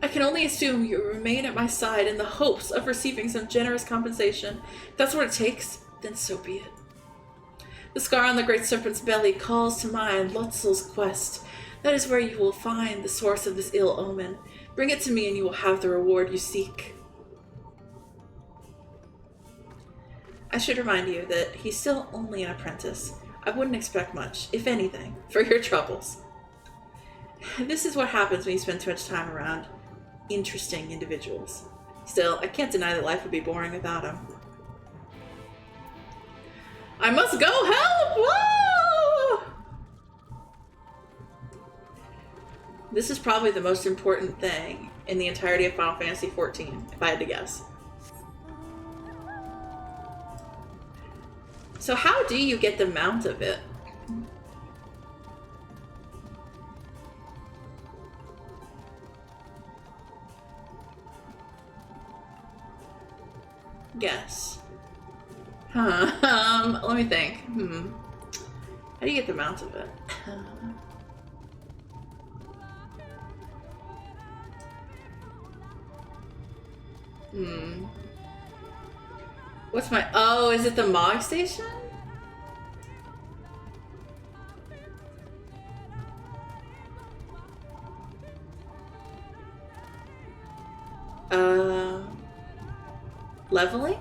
I can only assume you remain at my side in the hopes of receiving some generous compensation. If that's what it takes, then so be it. The scar on the Great Serpent's belly calls to mind Lotzel's quest. That is where you will find the source of this ill omen. Bring it to me and you will have the reward you seek. I should remind you that he's still only an apprentice. I wouldn't expect much, if anything, for your troubles. This is what happens when you spend too much time around interesting individuals. Still, I can't deny that life would be boring without him. I must go help! Whoa! This is probably the most important thing in the entirety of Final Fantasy XIV, if I had to guess. So how do you get the mount of it? Guess. Huh. Let me think. How do you get the mount of it? What's my... Oh, is it the Mog Station? Leveling?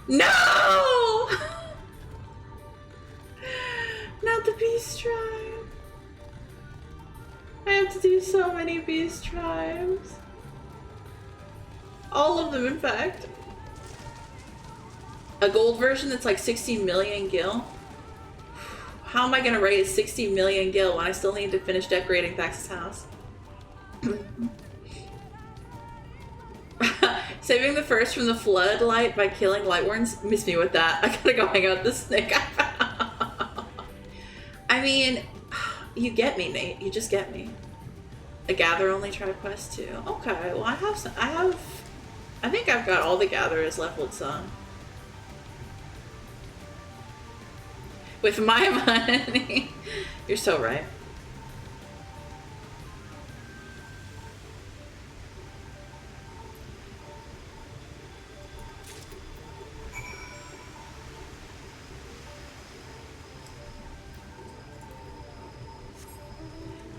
No! Not the Beast Tribe. I have to do so many Beast Tribes. All of them, in fact. A gold version that's like 60 million gil. How am I gonna raise 60 million gil when I still need to finish decorating Thax's house? Saving the first from the floodlight by killing lightworms? Miss me with that. I gotta go hang out with the snake. I mean, you get me, Nate. You just get me. A gather only tribe quest too. Okay, well I think I've got all the gatherers leveled some. With my money. You're so right.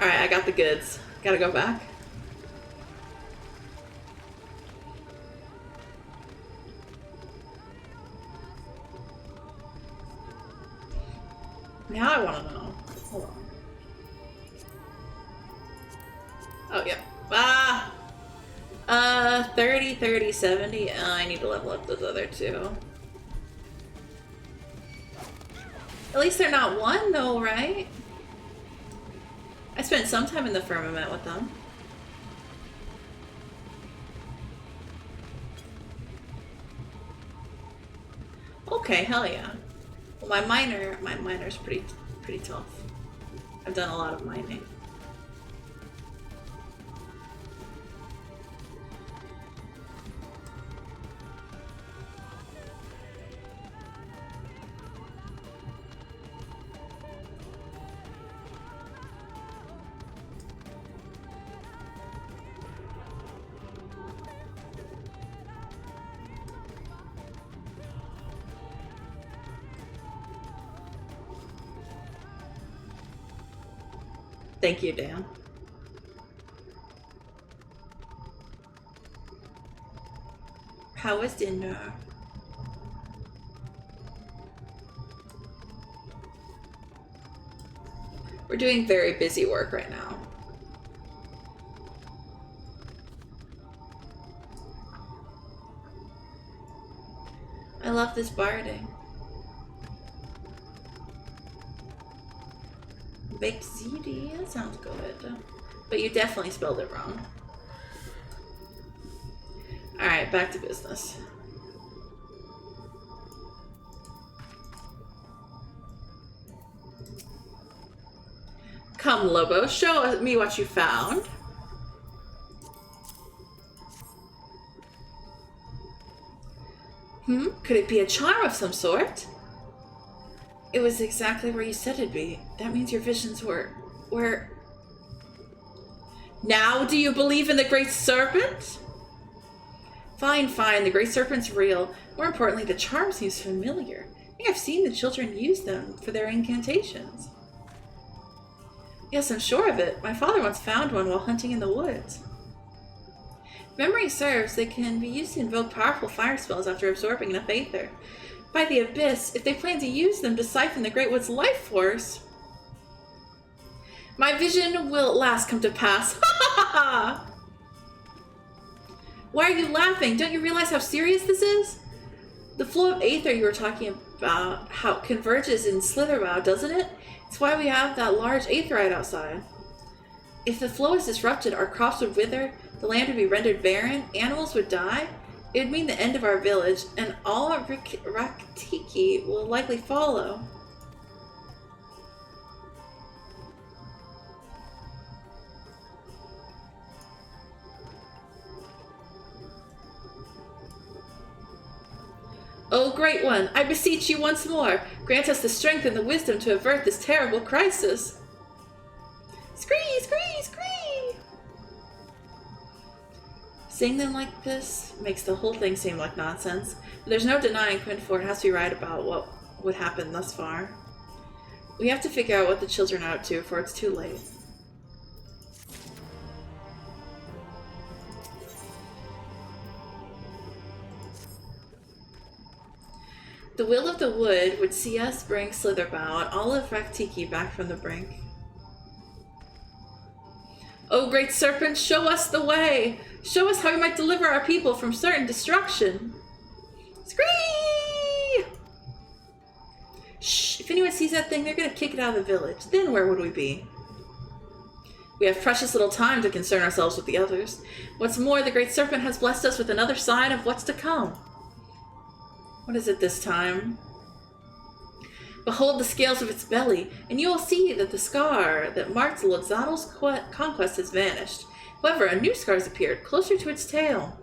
Alright, I got the goods. Gotta go back. Now I want to know. Hold on. Oh, yeah. 30, 30, 70. I need to level up those other two. At least they're not one, though, right? I spent some time in the firmament with them. Okay, hell yeah. Well, my miner's pretty tough. I've done a lot of mining. Thank you, Dan. How was dinner? We're doing very busy work right now. I love this barding. Baked ziti, that sounds good. But you definitely spelled it wrong. Alright, back to business. Come, Lobo, show me what you found. Could it be a charm of some sort? It was exactly where you said it'd be. That means your visions were... Now do you believe in the Great Serpent? Fine, fine. The Great Serpent's real. More importantly, the charm seems familiar. I think I've seen the children use them for their incantations. Yes, I'm sure of it. My father once found one while hunting in the woods. If memory serves, they can be used to invoke powerful fire spells after absorbing enough aether. By the Abyss, if they plan to use them to siphon the Great Wood's life force... My vision will at last come to pass. Ha ha ha! Why are you laughing? Don't you realize how serious this is? The flow of aether you were talking about, how it converges in Slitherbow, doesn't it? It's why we have that large aetherite outside. If the flow is disrupted, our crops would wither, the land would be rendered barren, animals would die. It would mean the end of our village, and all our Raktiki will likely follow. Oh, Great One, I beseech you once more, grant us the strength and the wisdom to avert this terrible crisis. Scree, scree, scree! Saying them like this makes the whole thing seem like nonsense, but there's no denying Quinford has to be right about what would happen thus far. We have to figure out what the children are up to before it's too late. The will of the wood would see us bring Slitherbow and all of Raktiki back from the brink. O Great Serpent, show us the way! Show us how we might deliver our people from certain destruction! Scree! Shh! If anyone sees that thing, they're gonna kick it out of the village. Then where would we be? We have precious little time to concern ourselves with the others. What's more, the Great Serpent has blessed us with another sign of what's to come. What is it this time? Behold the scales of its belly, and you will see that the scar that marked Lozato's conquest has vanished. However, a new scar has appeared, closer to its tail.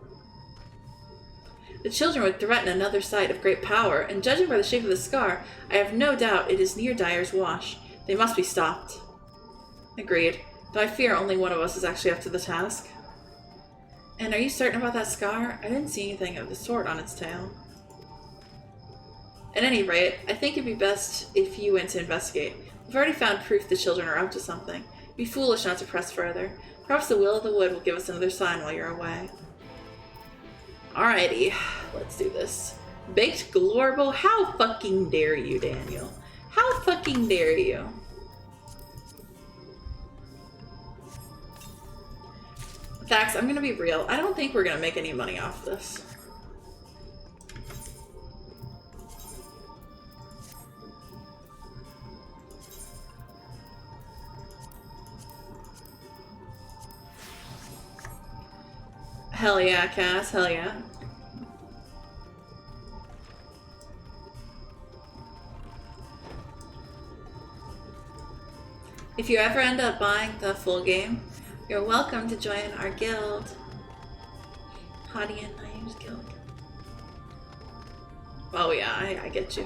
The children would threaten another sight of great power, and judging by the shape of the scar, I have no doubt it is near Dyer's Wash. They must be stopped. Agreed, though I fear only one of us is actually up to the task. And are you certain about that scar? I didn't see anything of the sort on its tail. At any rate, I think it'd be best if you went to investigate. We've already found proof the children are up to something. Be foolish not to press further. Perhaps the will of the wood will give us another sign while you're away. Alrighty, let's do this. Baked Glorbo, how fucking dare you, Daniel? How fucking dare you? Facts, I'm gonna be real. I don't think we're gonna make any money off this. Hell yeah, Cass, hell yeah. If you ever end up buying the full game, you're welcome to join our guild. Hottie and Naeem's guild. Oh yeah, I get you.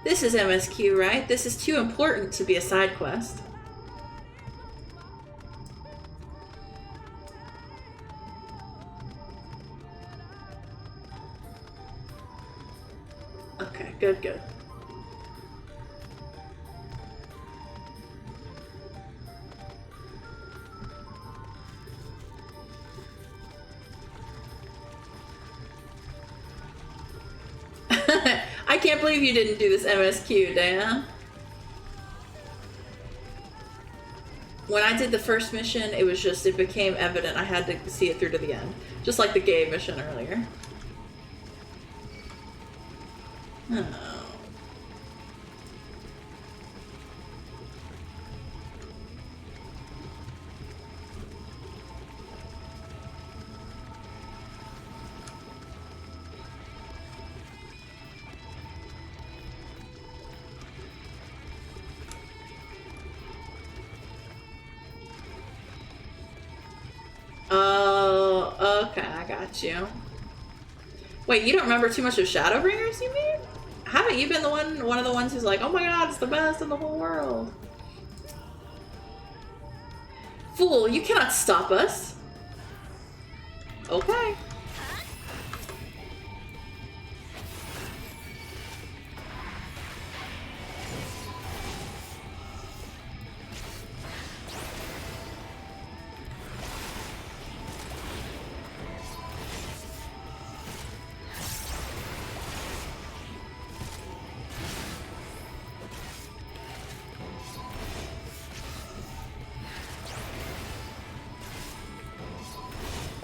This is MSQ, right? This is too important to be a side quest. Okay, good, good. I can't believe you didn't do this MSQ, Diana. When I did the first mission, it was just, it became evident I had to see it through to the end. Just like the gay mission earlier. Oh. Oh, okay, I got you. Wait, you don't remember too much of Shadowbringers, you mean? Haven't you been the one of the ones who's like, oh my god, it's the best in the whole world? Fool, you cannot stop us. Okay.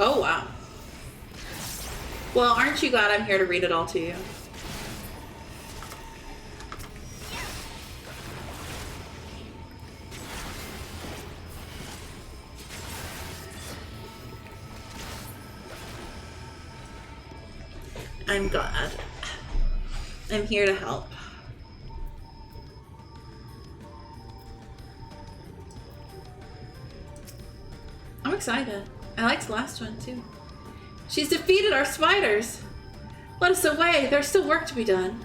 Oh, wow. Well, aren't you glad I'm here to read it all to you? I'm glad. I'm here to help. I'm excited. I liked the last one too. She's defeated our spiders. Let us away. There's still work to be done.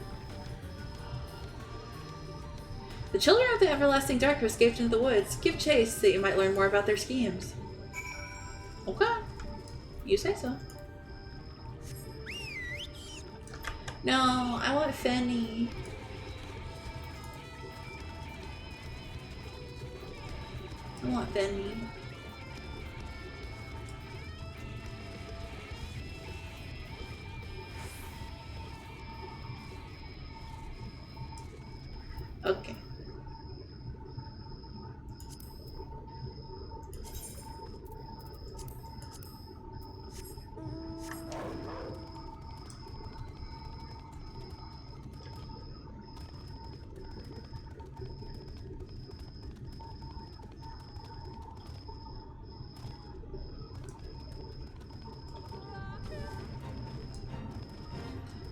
The children of the everlasting dark have escaped into the woods. Give chase so that you might learn more about their schemes. Okay. You say so. No, I want Fenny. I want Fenny. Okay.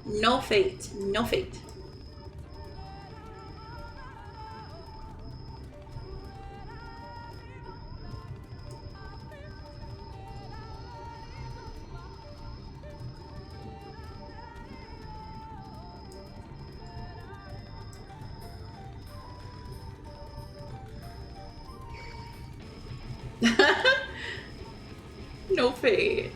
No fate. No fate. No fate.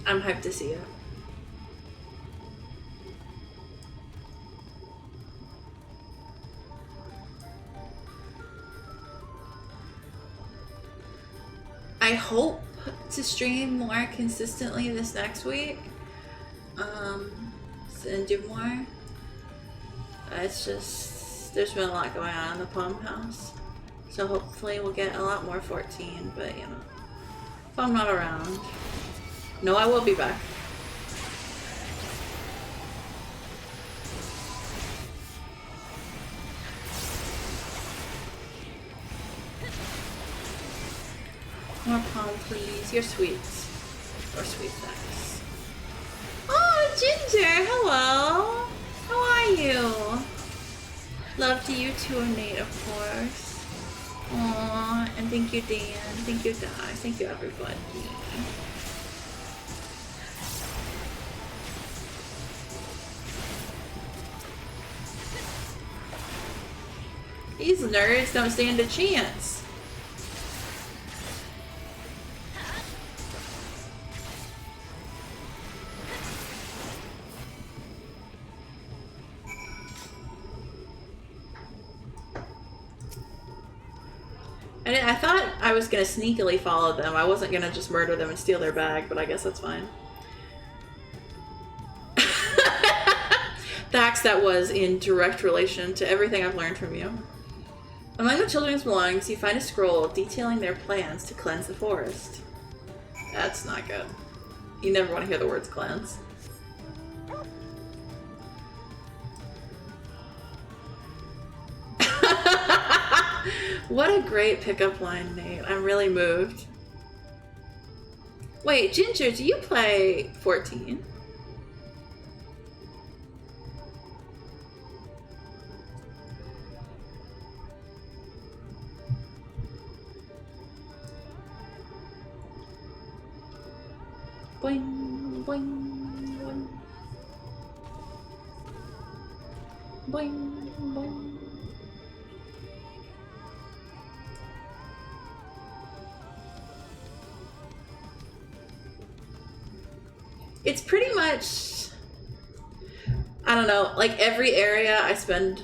I'm hyped to see it. I hope to stream more consistently this next week. And do more. It's just, there's been a lot going on in the Palm House. So hopefully we'll get a lot more 14, but you know, if I'm not around. No, I will be back. More palm, please. You're sweet. Or sweet, thanks. Oh, Ginger! Hello! How are you? Love to you too, Nate, of course. Aww, and thank you, Dan. Thank you, guys. Thank you, everybody. These nerds don't stand a chance. I thought I was gonna sneakily follow them. I wasn't gonna just murder them and steal their bag, but I guess that's fine. Thax, that was in direct relation to everything I've learned from you. Among the children's belongings, you find a scroll detailing their plans to cleanse the forest. That's not good. You never want to hear the words cleanse. What a great pickup line, Nate. I'm really moved. Wait, Ginger, do you play 14? Boing, boing, boing. Boing, boing. It's pretty much, I don't know, like every area in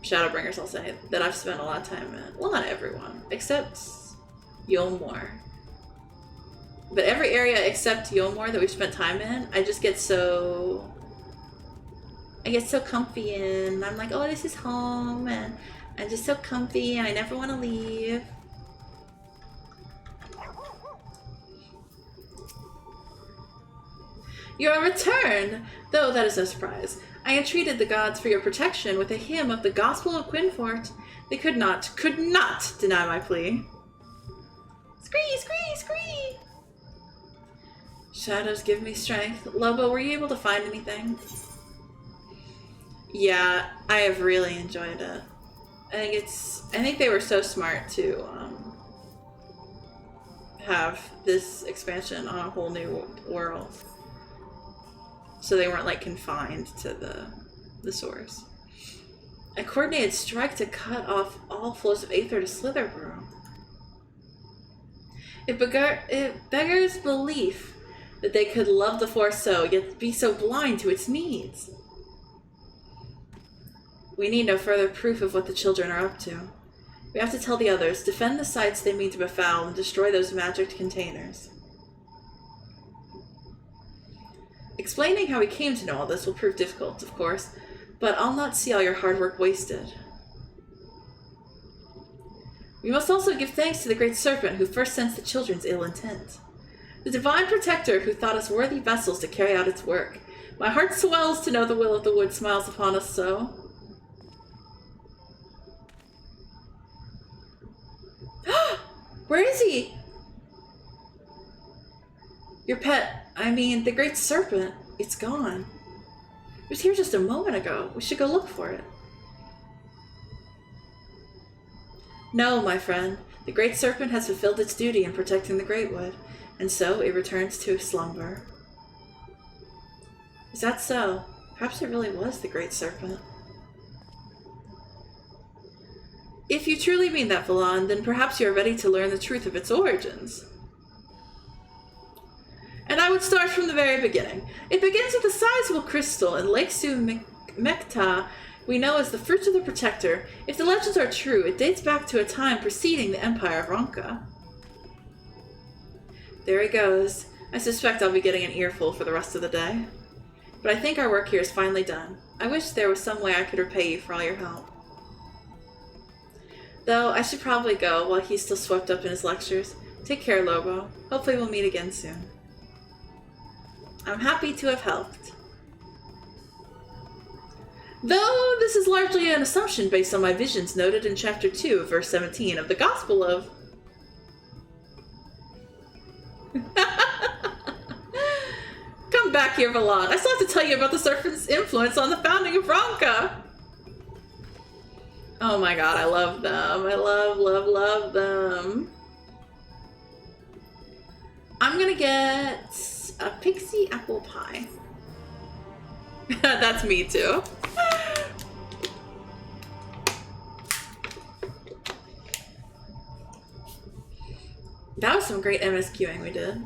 Shadowbringers, I'll say, that I've spent a lot of time in. Well, not everyone, except Yolmor. But every area except Yolmor that we've spent time in, I get so comfy in. I'm like, oh, this is home, and I'm just so comfy, and I never want to leave. Your return! Though that is no surprise. I entreated the gods for your protection with a hymn of the Gospel of Quinfort. They could not deny my plea. Scree, scree, scree! Shadows give me strength. Lobo, were you able to find anything? Yeah, I have really enjoyed it. I think they were so smart to have this expansion on a whole new world. So they weren't like confined to the source. A coordinated strike to cut off all flows of Aether to Slitherborough. It beggars belief that they could love the Force so, yet be so blind to its needs. We need no further proof of what the children are up to. We have to tell the others, defend the sites they mean to befoul and destroy those magicked containers. Explaining how we came to know all this will prove difficult, of course, but I'll not see all your hard work wasted. We must also give thanks to the Great Serpent who first sensed the children's ill intent. The Divine Protector who thought us worthy vessels to carry out its work. My heart swells to know the Will of the Wood smiles upon us so. Where is he? Your pet, I mean, the Great Serpent, it's gone. It was here just a moment ago. We should go look for it. No, my friend. The Great Serpent has fulfilled its duty in protecting the Great Wood, and so it returns to slumber. Is that so? Perhaps it really was the Great Serpent. If you truly mean that, Valan, then perhaps you are ready to learn the truth of its origins. And I would start from the very beginning. It begins with a sizable crystal in Lake Mekta we know as the Fruit of the Protector. If the legends are true, it dates back to a time preceding the Empire of Ronka. There he goes. I suspect I'll be getting an earful for the rest of the day. But I think our work here is finally done. I wish there was some way I could repay you for all your help. Though, I should probably go while he's still swept up in his lectures. Take care, Lobo. Hopefully we'll meet again soon. I'm happy to have helped. Though this is largely an assumption based on my visions noted in chapter 2 of verse 17 of the Gospel of... Come back here, Valan. I still have to tell you about the serpent's influence on the founding of Ronka. Oh my god, I love them. I love them. I'm gonna get a pixie apple pie. That's me too. That was some great MSQing we did.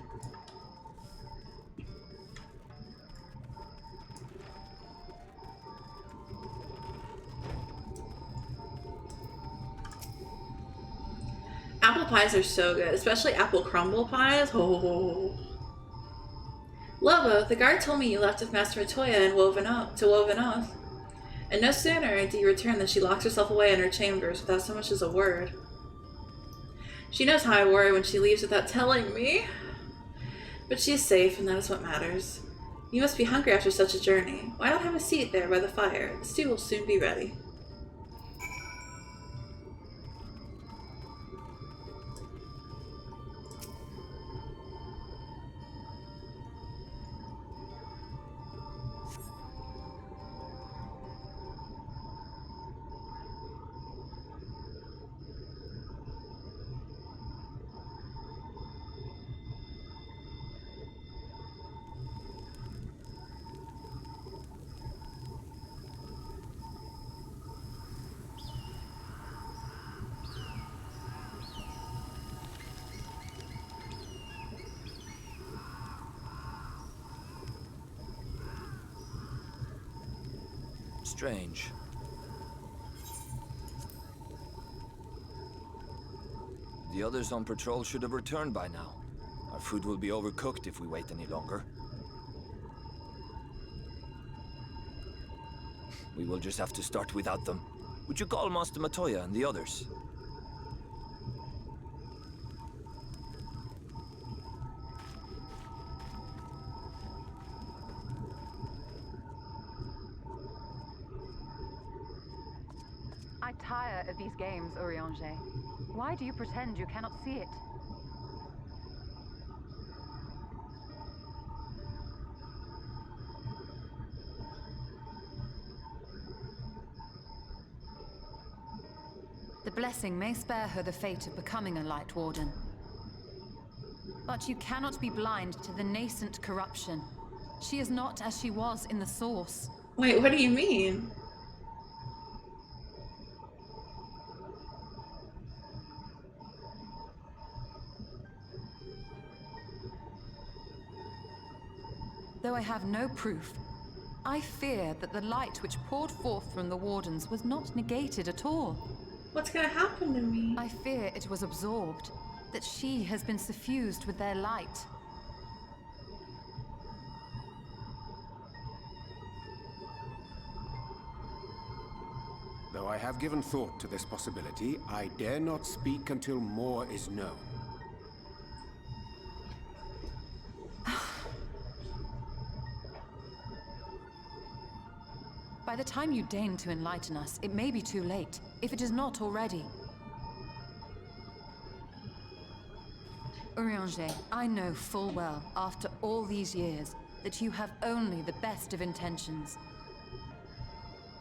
pies are so good, especially apple crumble pies. Oh. Lobo, the guard told me you left with Master Matoya and Woven Oath. And no sooner did you return than she locks herself away in her chambers without so much as a word. She knows how I worry when she leaves without telling me. But she is safe, and that is what matters. You must be hungry after such a journey. Why not have a seat there by the fire? The stew will soon be ready. Strange. The others on patrol should have returned by now. Our food will be overcooked if we wait any longer. We will just have to start without them. Would you call Master Matoya and the others? I tire of these games, Urianger. Why do you pretend you cannot see it? The blessing may spare her the fate of becoming a Light Warden. But you cannot be blind to the nascent corruption. She is not as she was in the Source. Wait, what do you mean? Though I have no proof, I fear that the light which poured forth from the Wardens was not negated at all. What's gonna happen to me? I fear it was absorbed, that she has been suffused with their light. Though I have given thought to this possibility, I dare not speak until more is known. By the time you deign to enlighten us, it may be too late, if it is not already. Urianger, I know full well, after all these years, that you have only the best of intentions.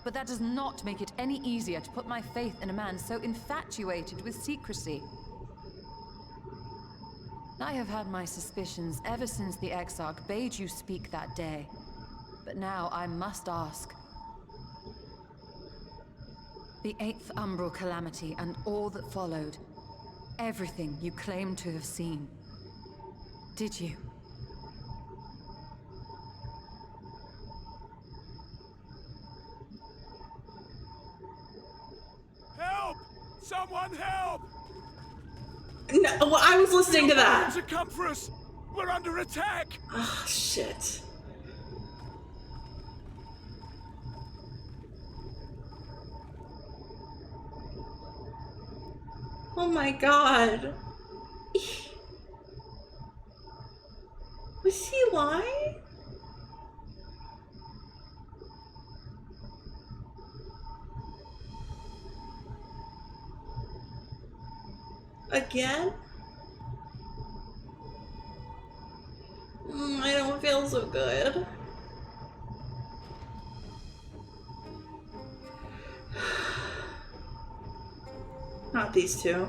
But that does not make it any easier to put my faith in a man so infatuated with secrecy. I have had my suspicions ever since the Exarch bade you speak that day. But now I must ask. The 8th Umbral Calamity and all that followed. Everything you claim to have seen. Did you? Help! Someone help! No, well, I was listening to that. To come for us! We're under attack! Oh, shit. Oh my god. Was he lying? Again? I don't feel so good. Not these two.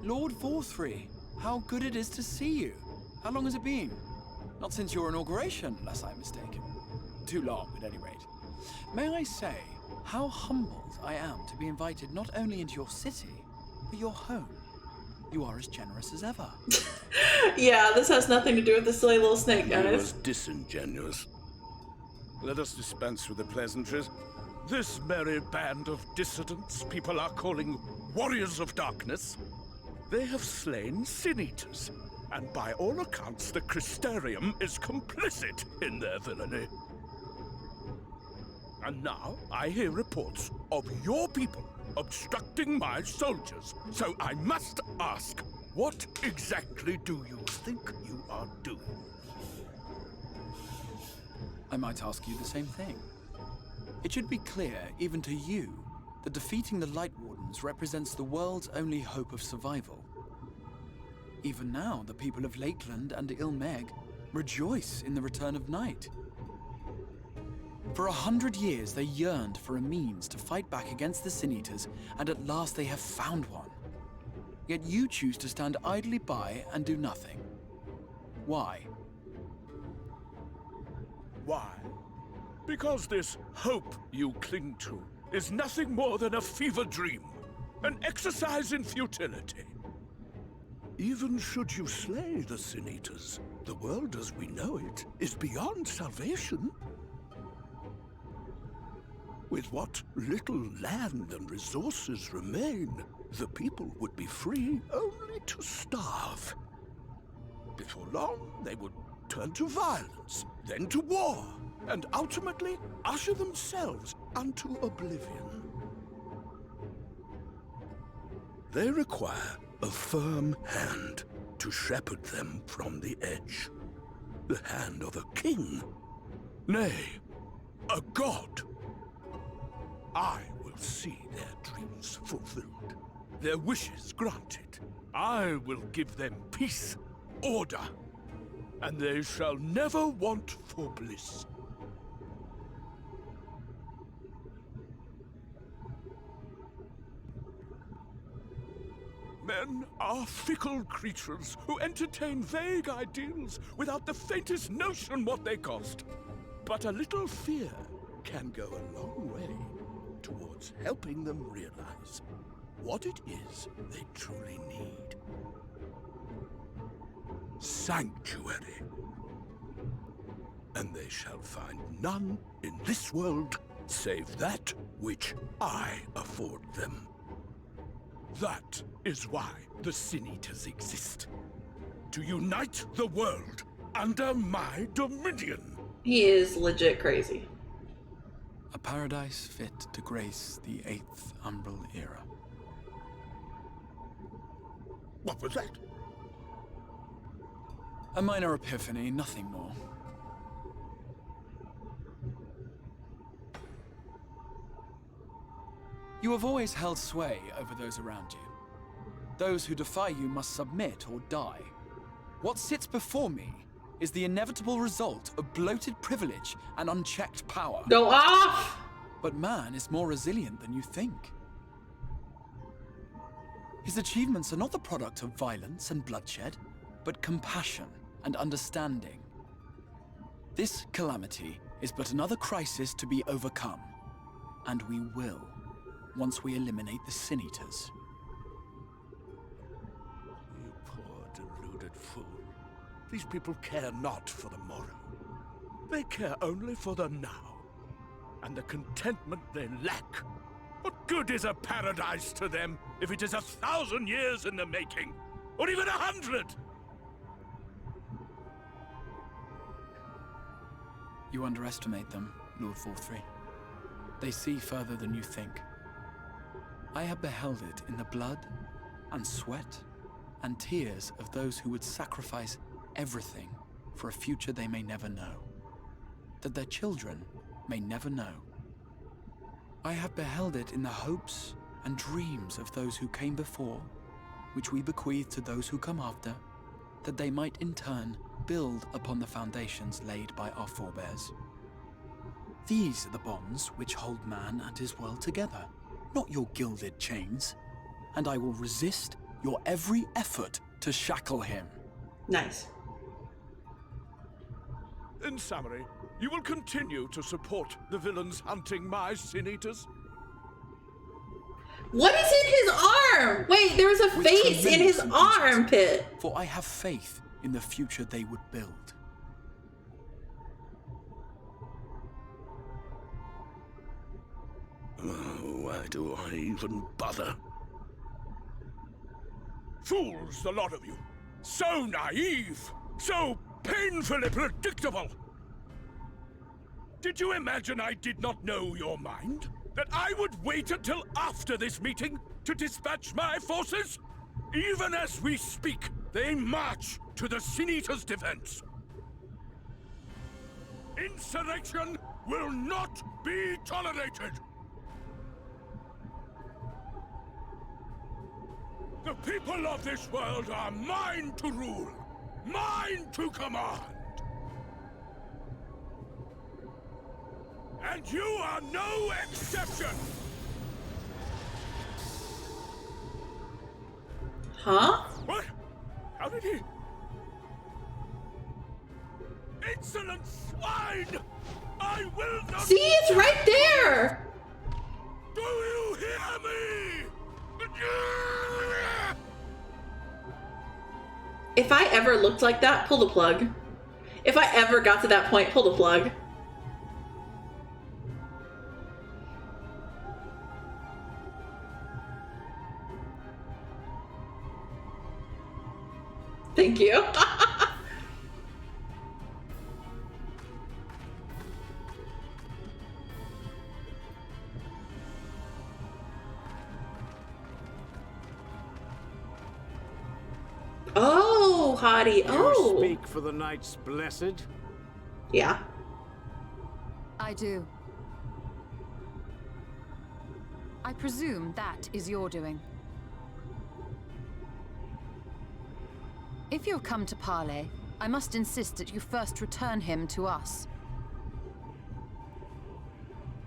Lord Forthry, how good it is to see you. How long has it been? Not since your inauguration, unless I'm mistaken. Too long, at any rate. May I say, how humbled I am to be invited not only into your city, but your home. you are as generous as ever. Yeah, this has nothing to do with the silly little snake, You guys. was disingenuous. Let us dispense with the pleasantries. This merry band of dissidents people are calling warriors of darkness, they have slain sin-eaters, and by all accounts the Crystarium is complicit in their villainy. And now I hear reports of your people obstructing my soldiers, so I must ask, what exactly do you think you are doing? I might ask you the same thing. It should be clear, even to you, that defeating the Light Wardens represents the world's only hope of survival. Even now, the people of Lakeland and Ilmeg rejoice in the return of night. For 100 years, they yearned for a means to fight back against the Sin-Eaters, and at last they have found one. Yet you choose to stand idly by and do nothing. Why? Why? Because this hope you cling to is nothing more than a fever dream, an exercise in futility. Even should you slay the Sin-Eaters, the world as we know it is beyond salvation. With what little land and resources remain, the people would be free only to starve. Before long, they would turn to violence, then to war, and ultimately usher themselves unto oblivion. They require a firm hand to shepherd them from the edge. The hand of a king, nay, a god. I will see their dreams fulfilled, their wishes granted. I will give them peace, order, and they shall never want for bliss. Men are fickle creatures who entertain vague ideals without the faintest notion what they cost. But a little fear can go a long way towards helping them realize what it is they truly need. Sanctuary. And they shall find none in this world save that which I afford them. That is why the Sin-Eaters exist. To unite the world under my dominion. He is legit crazy. A paradise fit to grace the 8th Umbral era. What was that? A minor epiphany, nothing more. You have always held sway over those around you. Those who defy you must submit or die. What sits before me is the inevitable result of bloated privilege and unchecked power. Go off! But man is more resilient than you think. His achievements are not the product of violence and bloodshed, but compassion and understanding. This calamity is but another crisis to be overcome, and we will, once we eliminate the Sin-Eaters. You poor deluded fool. These people care not for the morrow. They care only for the now, and the contentment they lack. What good is a paradise to them if it is 1,000 years in the making, or even 100? You underestimate them, Lord Forthry. They see further than you think. I have beheld it in the blood and sweat and tears of those who would sacrifice everything for a future they may never know, that their children may never know. I have beheld it in the hopes and dreams of those who came before, which we bequeath to those who come after, that they might in turn build upon the foundations laid by our forebears. These are the bonds which hold man and his world together, not your gilded chains, and I will resist your every effort to shackle him. Nice. In summary, you will continue to support the villains hunting my Sin-Eaters? What is in his arm? Wait, there was a With face in his tremendous enthusiasm, armpit. For I have faith in the future they would build. Why do I even bother? Fools, the lot of you. So naive. So painfully predictable. Did you imagine I did not know your mind? That I would wait until after this meeting to dispatch my forces? Even as we speak, they march to the Sin Eater's defense. Insurrection will not be tolerated. The people of this world are mine to rule, mine to command. And you are no exception! Huh? What? How did he? Insolent swine! I will not— See, it's right there! Do you hear me? If I ever looked like that, pull the plug. If I ever got to that point, pull the plug. Thank you. Oh, hottie. Oh. You speak for the Knights Blessed? Yeah. I do. I presume that is your doing. If you've come to parley, I must insist that you first return him to us.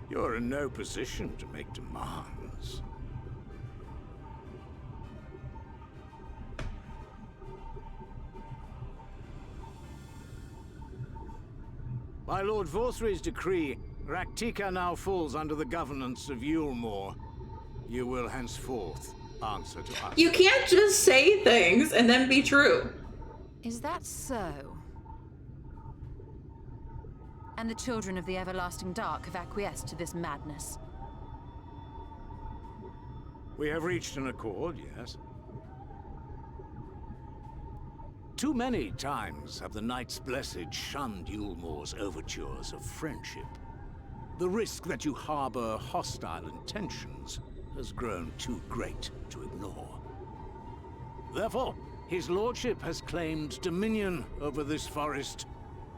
You're in no position to make demands. By Lord Vorthry's decree, Raktika now falls under the governance of Yulmore. You will henceforth answer to us. You can't just say things and then be true. Is that so? And the children of the Everlasting Dark have acquiesced to this madness? We have reached an accord, yes. Too many times have the Knights Blessed shunned Yulmore's overtures of friendship. The risk that you harbor hostile intentions has grown too great to ignore. Therefore, his lordship has claimed dominion over this forest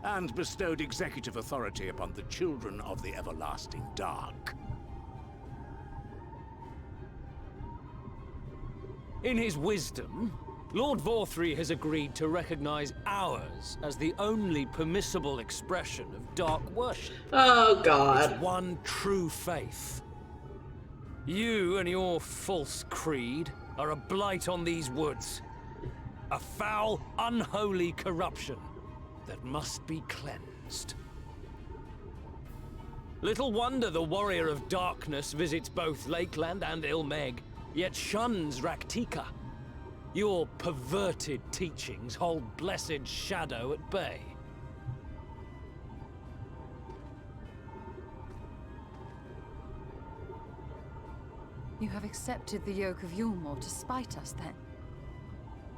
and bestowed executive authority upon the children of the Everlasting Dark. In his wisdom, Lord Vorthry has agreed to recognize ours as the only permissible expression of dark worship. Oh, God. It's one true faith. You and your false creed are a blight on these woods. A foul, unholy corruption that must be cleansed. Little wonder the Warrior of Darkness visits both Lakeland and Ilmeg, yet shuns Raktika. Your perverted teachings hold blessed shadow at bay. You have accepted the yoke of Yulmore to spite us, then?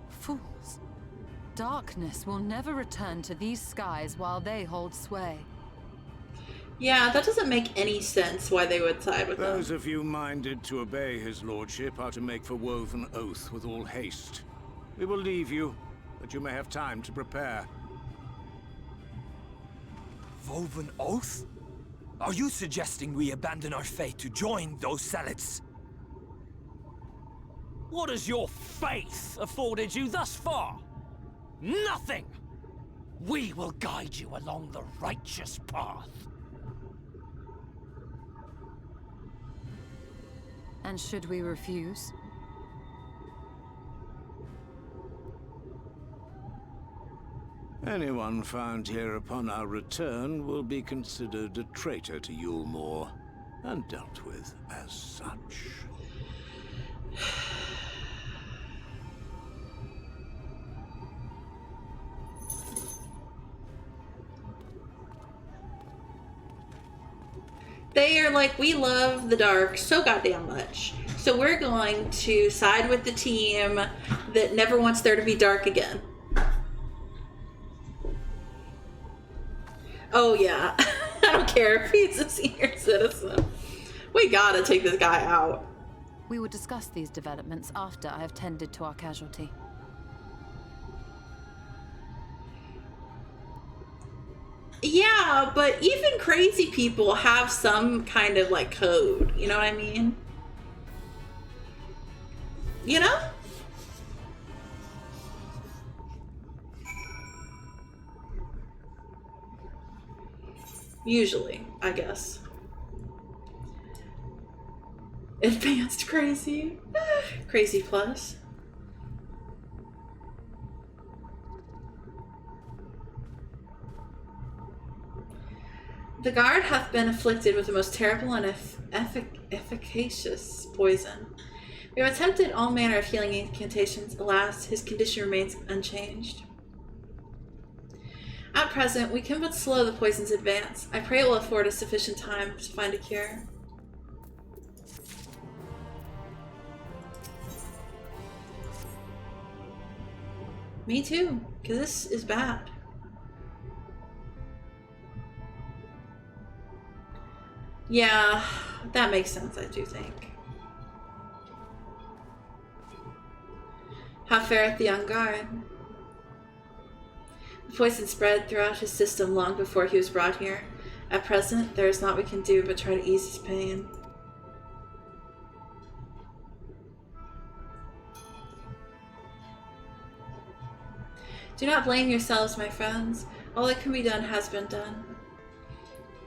Fools. Darkness will never return to these skies while they hold sway. Yeah, that doesn't make any sense why they would side with them. Those of you minded to obey his lordship are to make for woven oath with all haste. We will leave you, that you may have time to prepare. Woven oath? Are you suggesting we abandon our fate to join those zealots? What has your faith afforded you thus far? Nothing! We will guide you along the righteous path. And should we refuse? Anyone found here upon our return will be considered a traitor to Yulmore, and dealt with as such. They are like, we love the dark so goddamn much. So we're going to side with the team that never wants there to be dark again. Oh yeah, I don't care if he's a senior citizen. We gotta take this guy out. We will discuss these developments after I have tended to our casualty. Yeah, but even crazy people have some kind of like code, you know what I mean? You know? Usually, I guess. Advanced crazy. Crazy plus. The guard hath been afflicted with the most terrible and efficacious poison. We have attempted all manner of healing incantations. Alas, his condition remains unchanged. At present, we can but slow the poison's advance. I pray it will afford us sufficient time to find a cure. Me too, because this is bad. Yeah, that makes sense, I do think. How fareth the young guard? The poison spread throughout his system long before he was brought here. At present, there is naught we can do but try to ease his pain. Do not blame yourselves, my friends. All that can be done has been done.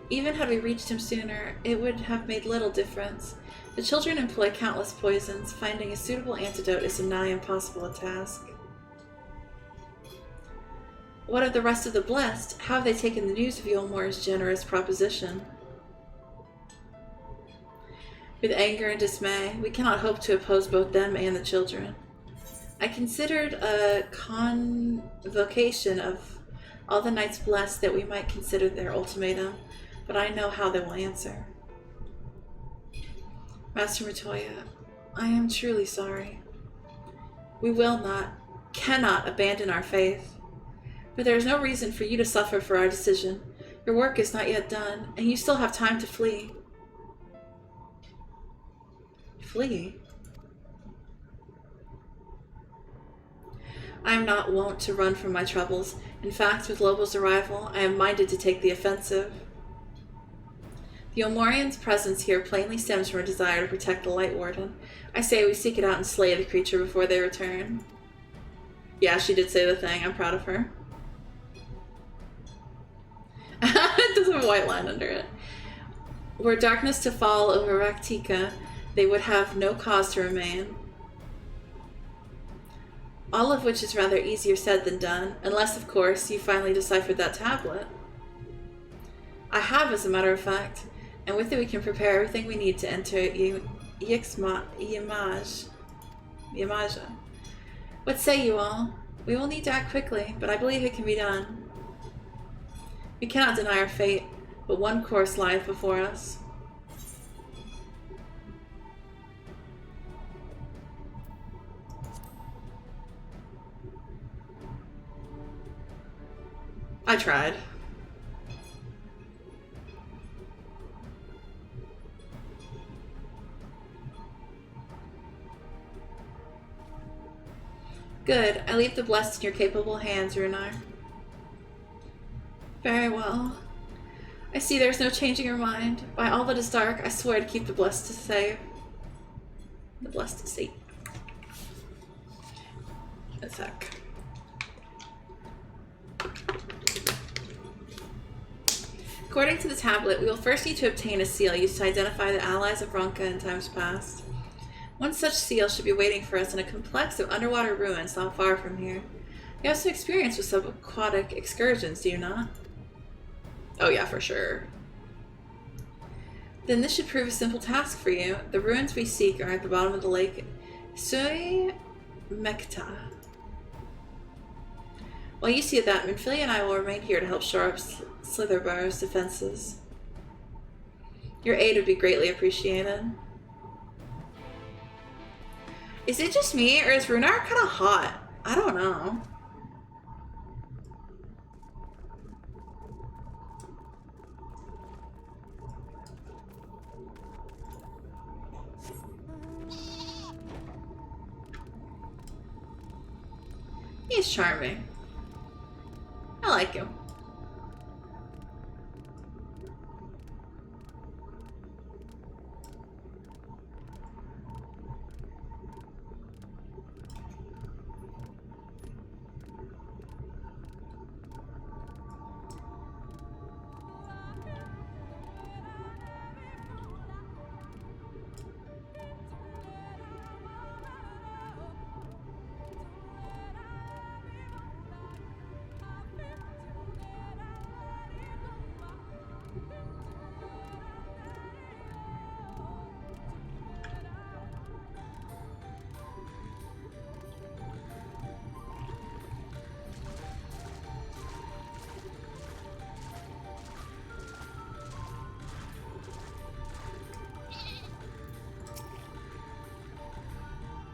Even had we reached him sooner, it would have made little difference. The children employ countless poisons. Finding a suitable antidote is a nigh impossible task. What of the rest of the blessed? How have they taken the news of Yulmore's generous proposition? With anger and dismay, we cannot hope to oppose both them and the children. I considered a convocation of all the knights blessed that we might consider their ultimatum, but I know how they will answer. Master Matoya, I am truly sorry. We will not, cannot abandon our faith. But there is no reason for you to suffer for our decision. Your work is not yet done, and you still have time to flee. Flee? I am not wont to run from my troubles. In fact, with Lobo's arrival, I am minded to take the offensive. The Omorian's presence here plainly stems from a desire to protect the Light Warden. I say we seek it out and slay the creature before they return. Yeah, she did say the thing. I'm proud of her. It does have a white line under it. Were darkness to fall over Raktika, they would have no cause to remain. All of which is rather easier said than done, unless, of course, you finally deciphered that tablet. I have, as a matter of fact, and with it we can prepare everything we need to enter Yamaja. What say you all? We will need to act quickly, but I believe it can be done. We cannot deny our fate, but one course lieth before us. I tried. Good. I leave the blessed in your capable hands, Runar. Very well. I see there's no changing your mind. By all that is dark, I swear to keep the blessed to save. The blessed to save. A sec. According to the tablet, we will first need to obtain a seal used to identify the allies of Ronka in times past. One such seal should be waiting for us in a complex of underwater ruins not far from here. You have some experience with subaquatic excursions, do you not? Oh yeah, for sure. Then this should prove a simple task for you. The ruins we seek are at the bottom of the lake Sui Mekta. While you see that, Minfilia and I will remain here to help shore up Slitherbar's defenses. Your aid would be greatly appreciated. Is it just me, or is Runar kind of hot? I don't know. He's charming. I like him.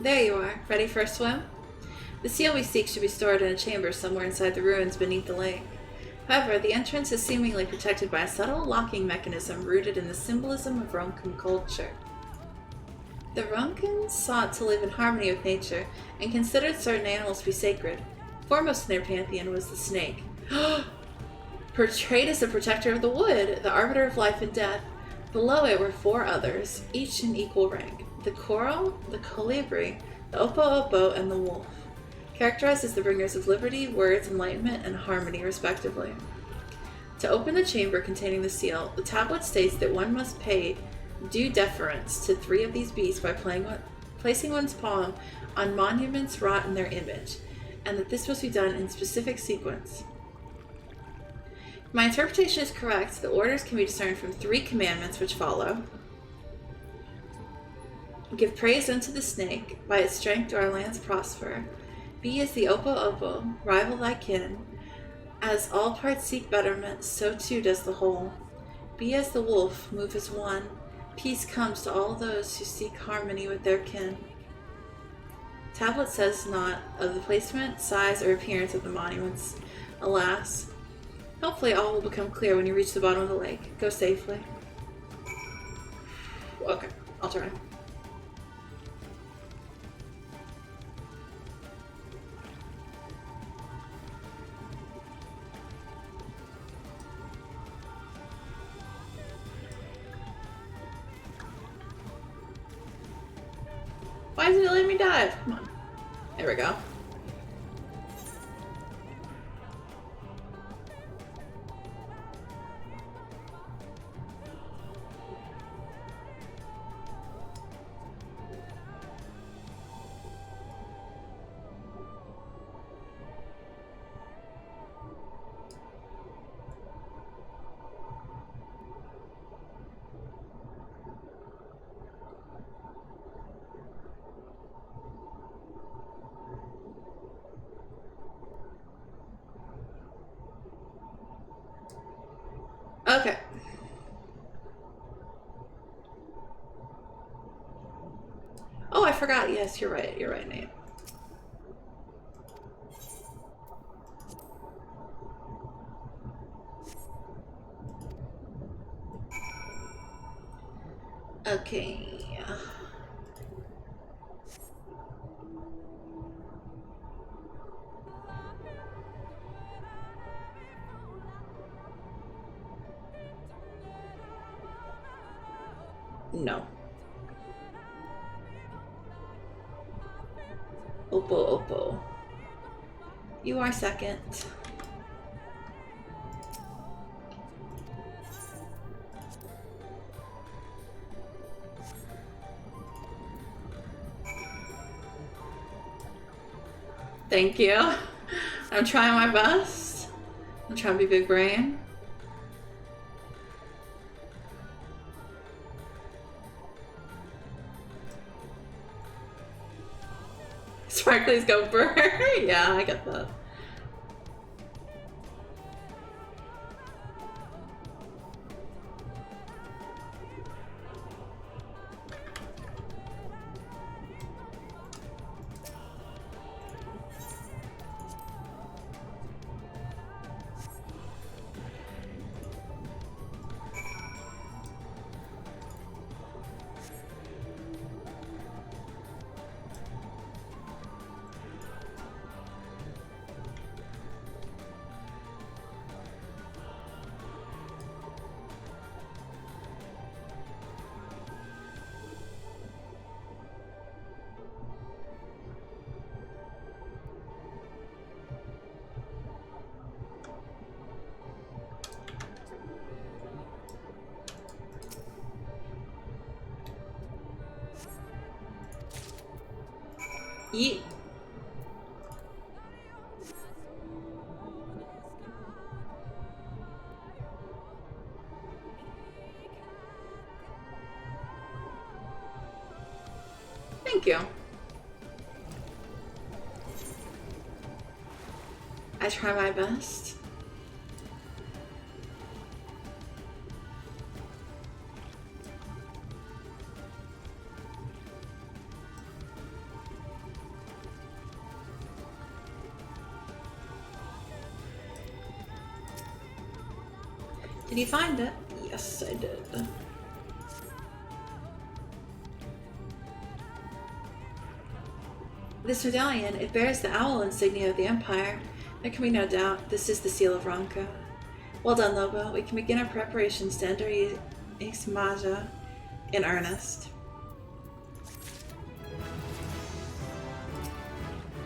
There you are, ready for a swim? The seal we seek should be stored in a chamber somewhere inside the ruins beneath the lake. However, the entrance is seemingly protected by a subtle locking mechanism rooted in the symbolism of Ronkan culture. The Ronkans sought to live in harmony with nature and considered certain animals to be sacred. Foremost in their pantheon was the snake. Portrayed as the protector of the wood, the arbiter of life and death. Below it were 4 others, each in equal rank. The coral, the colibri, the opo-opo, and the wolf, characterized as the bringers of liberty, words, enlightenment, and harmony, respectively. To open the chamber containing the seal, the tablet states that one must pay due deference to 3 of these beasts by placing one's palm on monuments wrought in their image, and that this must be done in specific sequence. If my interpretation is correct, the orders can be discerned from 3 commandments which follow. Give praise unto the snake, by its strength do our lands prosper. Be as the opo-opo, rival thy kin. As all parts seek betterment, so too does the whole. Be as the wolf, move as one. Peace comes to all those who seek harmony with their kin. Tablet says not of the placement, size, or appearance of the monuments. Alas. Hopefully all will become clear when you reach the bottom of the lake. Go safely. Okay, I'll try. Why isn't it letting me dive? Come on. There we go. Okay. Oh, I forgot. Yes, you're right. You're right, Nate. Okay. No. Opo-opo. You are second. Thank you. I'm trying my best. I'm trying to be big brain. Sparkly's gopher. Yeah, I get that. Yeet. Thank you. I try my best. Did you find it? Yes, I did. This medallion, it bears the owl insignia of the Empire. There can be no doubt, this is the seal of Ronco. Well done, Lobo. We can begin our preparations to enter Ixmaja in earnest.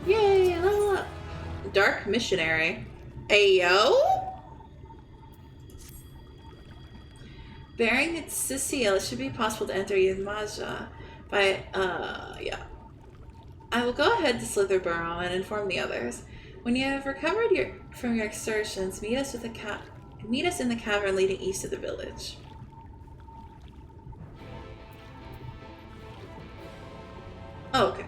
Yay, level up! Dark Missionary. Ayo? Bearing its seal, it should be possible to enter Ixmaja by, yeah. I will go ahead to Slitherburrow and inform the others. When you have recovered from your exertions, meet us in the cavern leading east of the village. Oh, okay.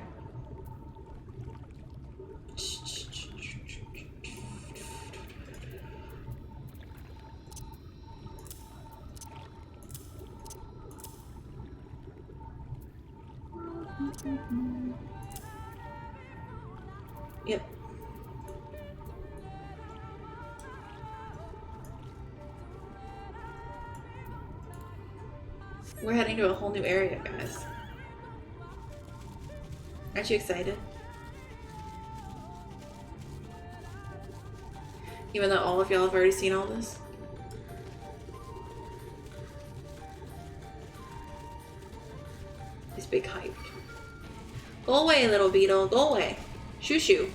Yep. We're heading to a whole new area, guys. Aren't you excited? Even though all of y'all have already seen all this? This big hype. Go away, little beetle. Go away. Shoo shoo.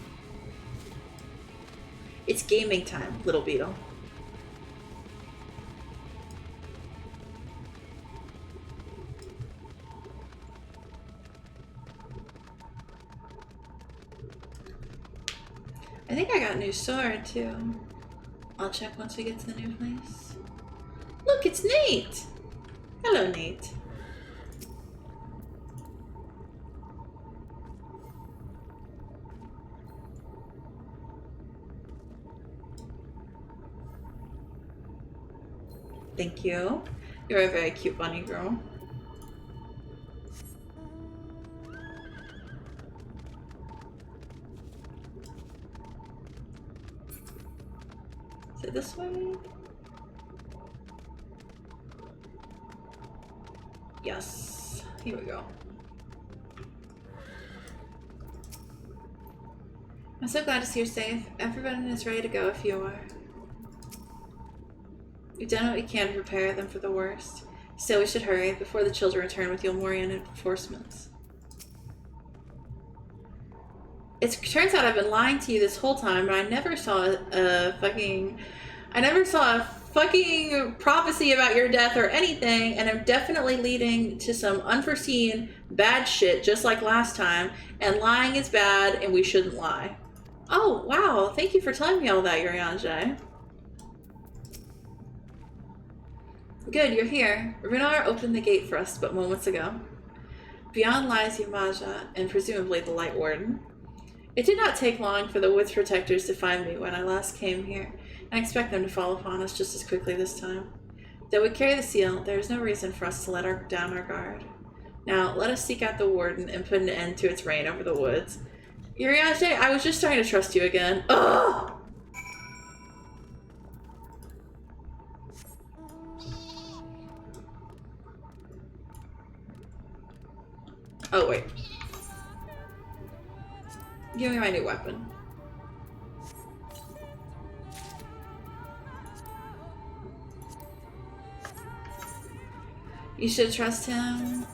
It's gaming time, little beetle. I think I got a new sword too. I'll check once we get to the new place. Look, it's Nate! Hello, Nate. Thank you. You're a very cute bunny girl. Is it this way? Yes. Here we go. I'm so glad to see you're safe. Everyone is ready to go if you are. We've done what we can to prepare them for the worst. Still, we should hurry before the children return with Yulmorian reinforcements. It turns out I've been lying to you this whole time, but I never saw a fucking prophecy about your death or anything, and I'm definitely leading to some unforeseen bad shit, just like last time, and lying is bad, and we shouldn't lie. Oh, wow. Thank you for telling me all that, Urianger. Good, you're here. Runar opened the gate for us but moments ago. Beyond lies Yamaja and presumably the Light Warden. It did not take long for the Woods Protectors to find me when I last came here, and I expect them to fall upon us just as quickly this time. Though we carry the seal, there is no reason for us to let down our guard. Now, let us seek out the Warden and put an end to its reign over the woods. Urianger, I was just trying to trust you again. Ugh! Oh, wait. Give me my new weapon. You should trust him.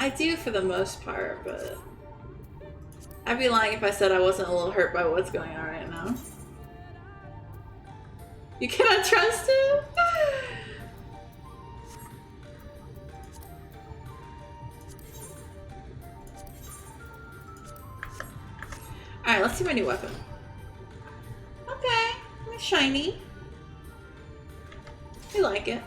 I do for the most part, but I'd be lying if I said I wasn't a little hurt by what's going on right now. You cannot trust him? Alright, let's see my new weapon. Okay, it's shiny. I like it.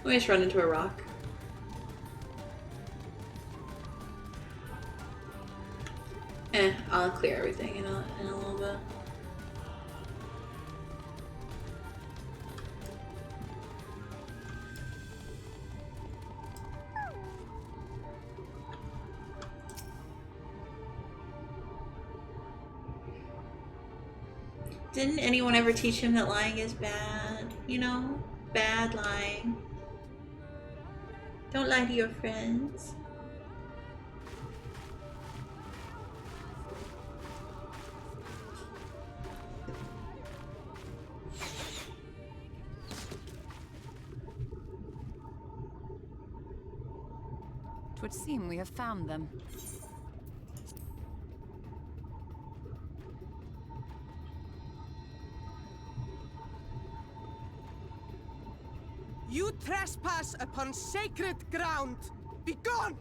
Let me just run into a rock. I'll clear everything in a little bit. Didn't anyone ever teach him that lying is bad? You know? Bad lying. Don't lie to your friends. It would seem we have found them. You trespass upon sacred ground! Begone!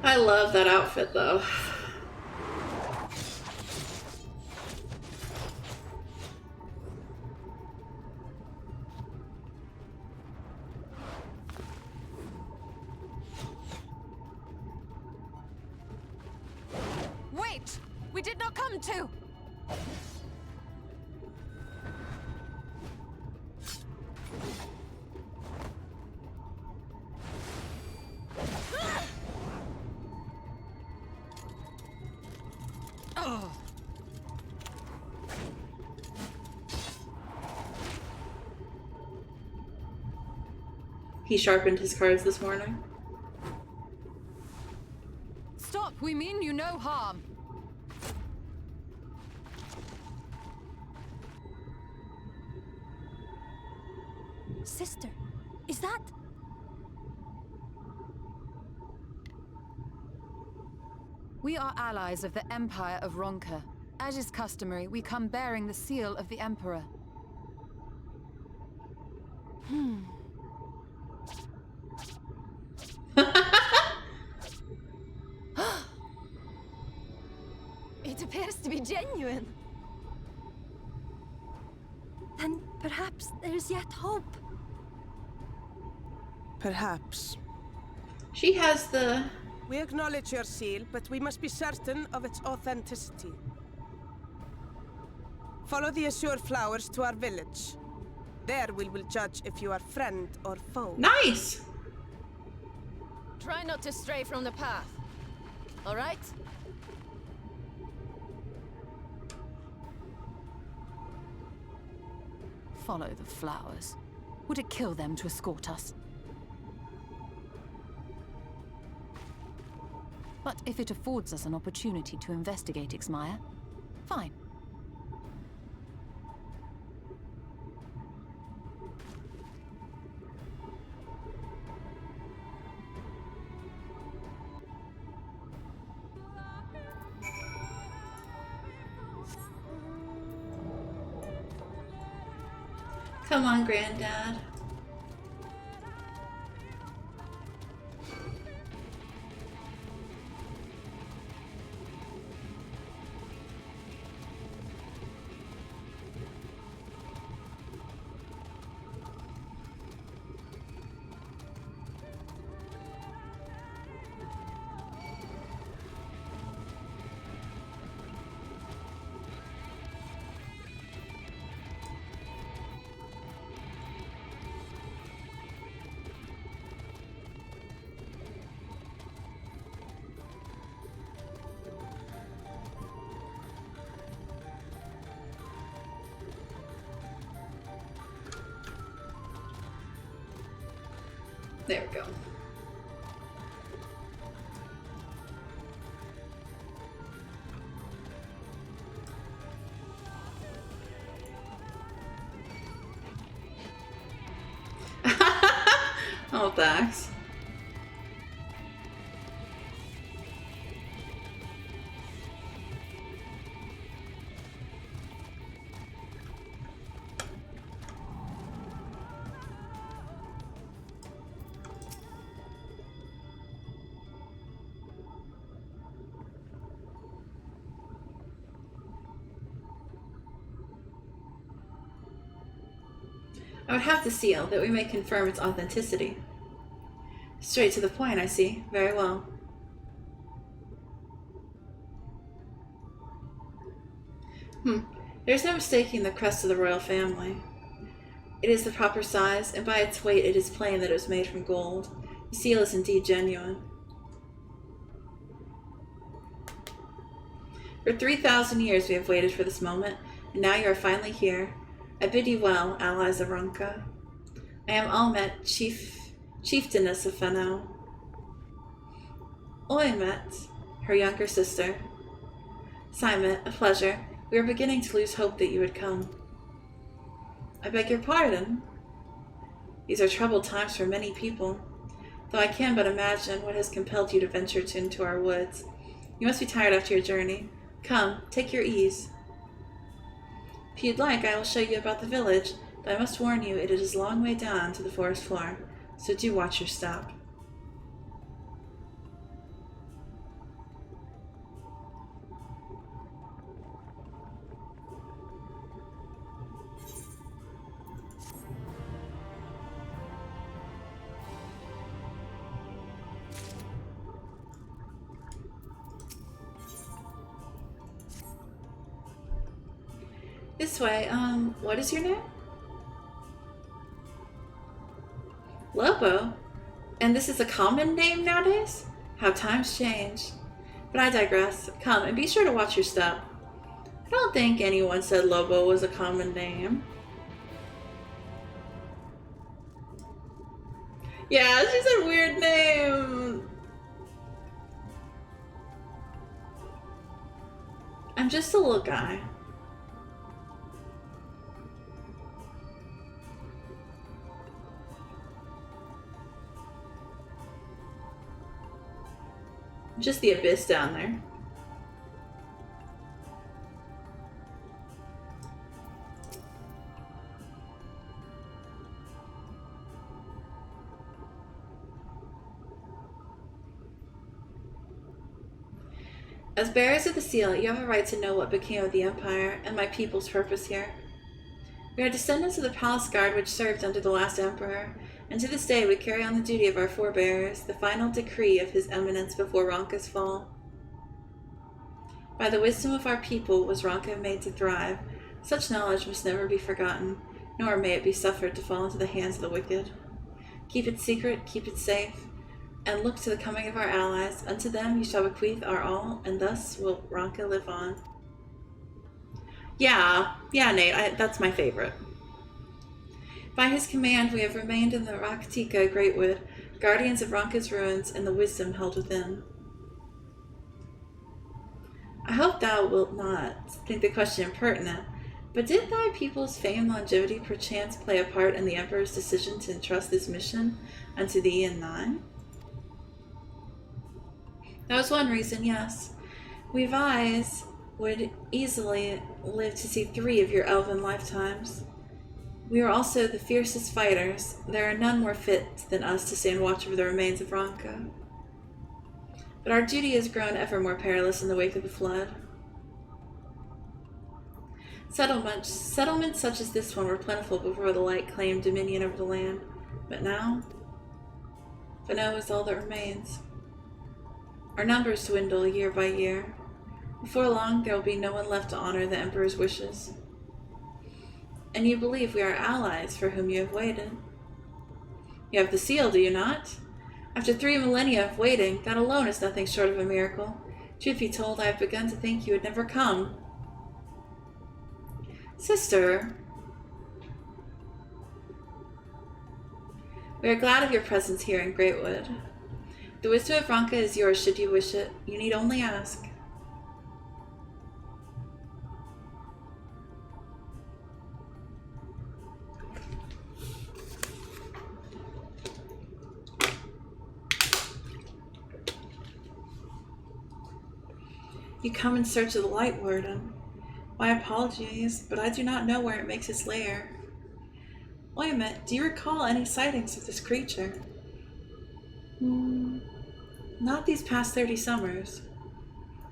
I love that outfit though. Wait! We did not come to! He sharpened his cards this morning. Stop! We mean you no harm. Sister, is that... We are allies of the Empire of Ronka. As is customary, we come bearing the seal of the Emperor. It appears to be genuine. Then perhaps there's yet hope. Perhaps. She has the... We acknowledge your seal, but we must be certain of its authenticity. Follow the azure flowers to our village. There we will judge if you are friend or foe. Nice! Try not to stray from the path. All right? Follow the flowers. Would it kill them to escort us? But if it affords us an opportunity to investigate Ixmaya, fine. Come on, Granddad. There we go. No thanks. I would have the seal, that we may confirm its authenticity. Straight to the point, I see. Very well. There's no mistaking the crest of the royal family. It is the proper size, and by its weight it is plain that it was made from gold. The seal is indeed genuine. For 3,000 years we have waited for this moment, and now you are finally here. I bid you well, allies of Ronka. I am Almet, chieftainess of Fano. Oimet, her younger sister. Simet, a pleasure. We are beginning to lose hope that you would come. I beg your pardon. These are troubled times for many people, though I can but imagine what has compelled you to venture into our woods. You must be tired after your journey. Come, take your ease. If you'd like, I will show you about the village, though I must warn you it is a long way down to the forest floor, so do watch your step. This way, what is your name? Lobo? And this is a common name nowadays? How times change. But I digress. Come, and be sure to watch your step. I don't think anyone said Lobo was a common name. Yeah, it's just a weird name. I'm just a little guy. Just the abyss down there. As bearers of the seal, you have a right to know what became of the Empire and my people's purpose here. We are descendants of the palace guard which served under the last emperor, and to this day we carry on the duty of our forebears, the final decree of his eminence before Ronka's fall. By the wisdom of our people was Ronka made to thrive. Such knowledge must never be forgotten, nor may it be suffered to fall into the hands of the wicked. Keep it secret, keep it safe, and look to the coming of our allies. Unto them you shall bequeath our all, and thus will Ronka live on. Yeah, Nate, that's my favorite. By his command we have remained in the Raktika Greatwood, guardians of Ronka's ruins and the wisdom held within. I hope thou wilt not think the question impertinent, but did thy people's famed longevity perchance play a part in the Emperor's decision to entrust this mission unto thee and thine? That was one reason, yes. We Vais would easily live to see 3 of your elven lifetimes. We are also the fiercest fighters. There are none more fit than us to stand watch over the remains of Ronka. But our duty has grown ever more perilous in the wake of the flood. Settlements such as this one were plentiful before the light claimed dominion over the land. But now, Fano is all that remains. Our numbers dwindle year by year. Before long, there will be no one left to honor the Emperor's wishes. And you believe we are allies for whom you have waited. You have the seal, do you not? After 3 millennia of waiting, that alone is nothing short of a miracle. Truth be told, I have begun to think you would never come. Sister, we are glad of your presence here in Greatwood. The wisdom of Ronka is yours should you wish it. You need only ask. You come in search of the Light Warden. My apologies, but I do not know where it makes its lair. Wait a minute, do you recall any sightings of this creature? Not these past 30 summers.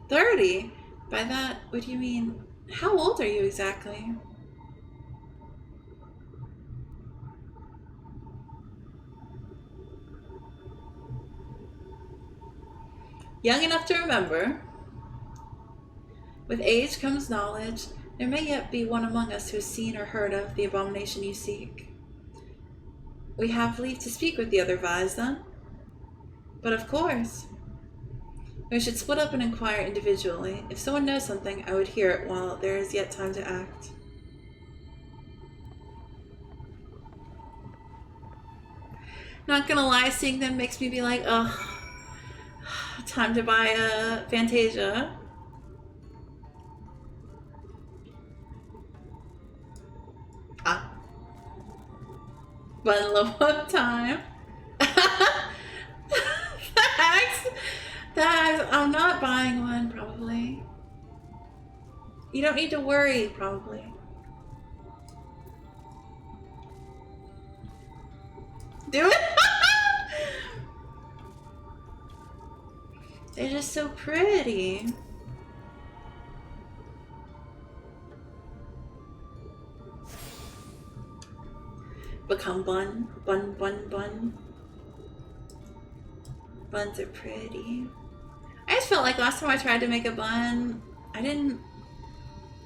30? By that, what do you mean? How old are you exactly? Young enough to remember. With age comes knowledge. There may yet be one among us who has seen or heard of the abomination you seek. We have leave to speak with the other Vise, then? But of course. We should split up and inquire individually. If someone knows something, I would hear it while there is yet time to act. Not gonna lie, seeing them makes me be like, ugh, time to buy a Fantasia. Bundle of one time. Thanks. I'm not buying one, probably. You don't need to worry, probably. Do it? They're just so pretty. Become bun. Bun, bun, bun. Buns are pretty. I just felt like last time I tried to make a bun, I didn't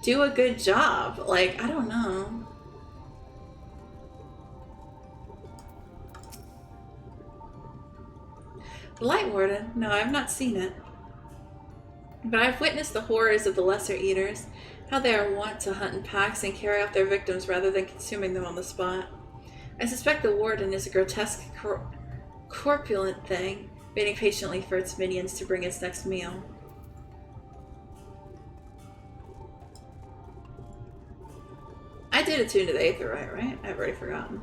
do a good job. Like, I don't know. The Light Warden? No, I've not seen it. But I've witnessed the horrors of the Lesser Eaters, how they are wont to hunt in packs and carry off their victims rather than consuming them on the spot. I suspect the Warden is a grotesque, corpulent thing, waiting patiently for its minions to bring its next meal. I did attune to the Aether right? I've already forgotten.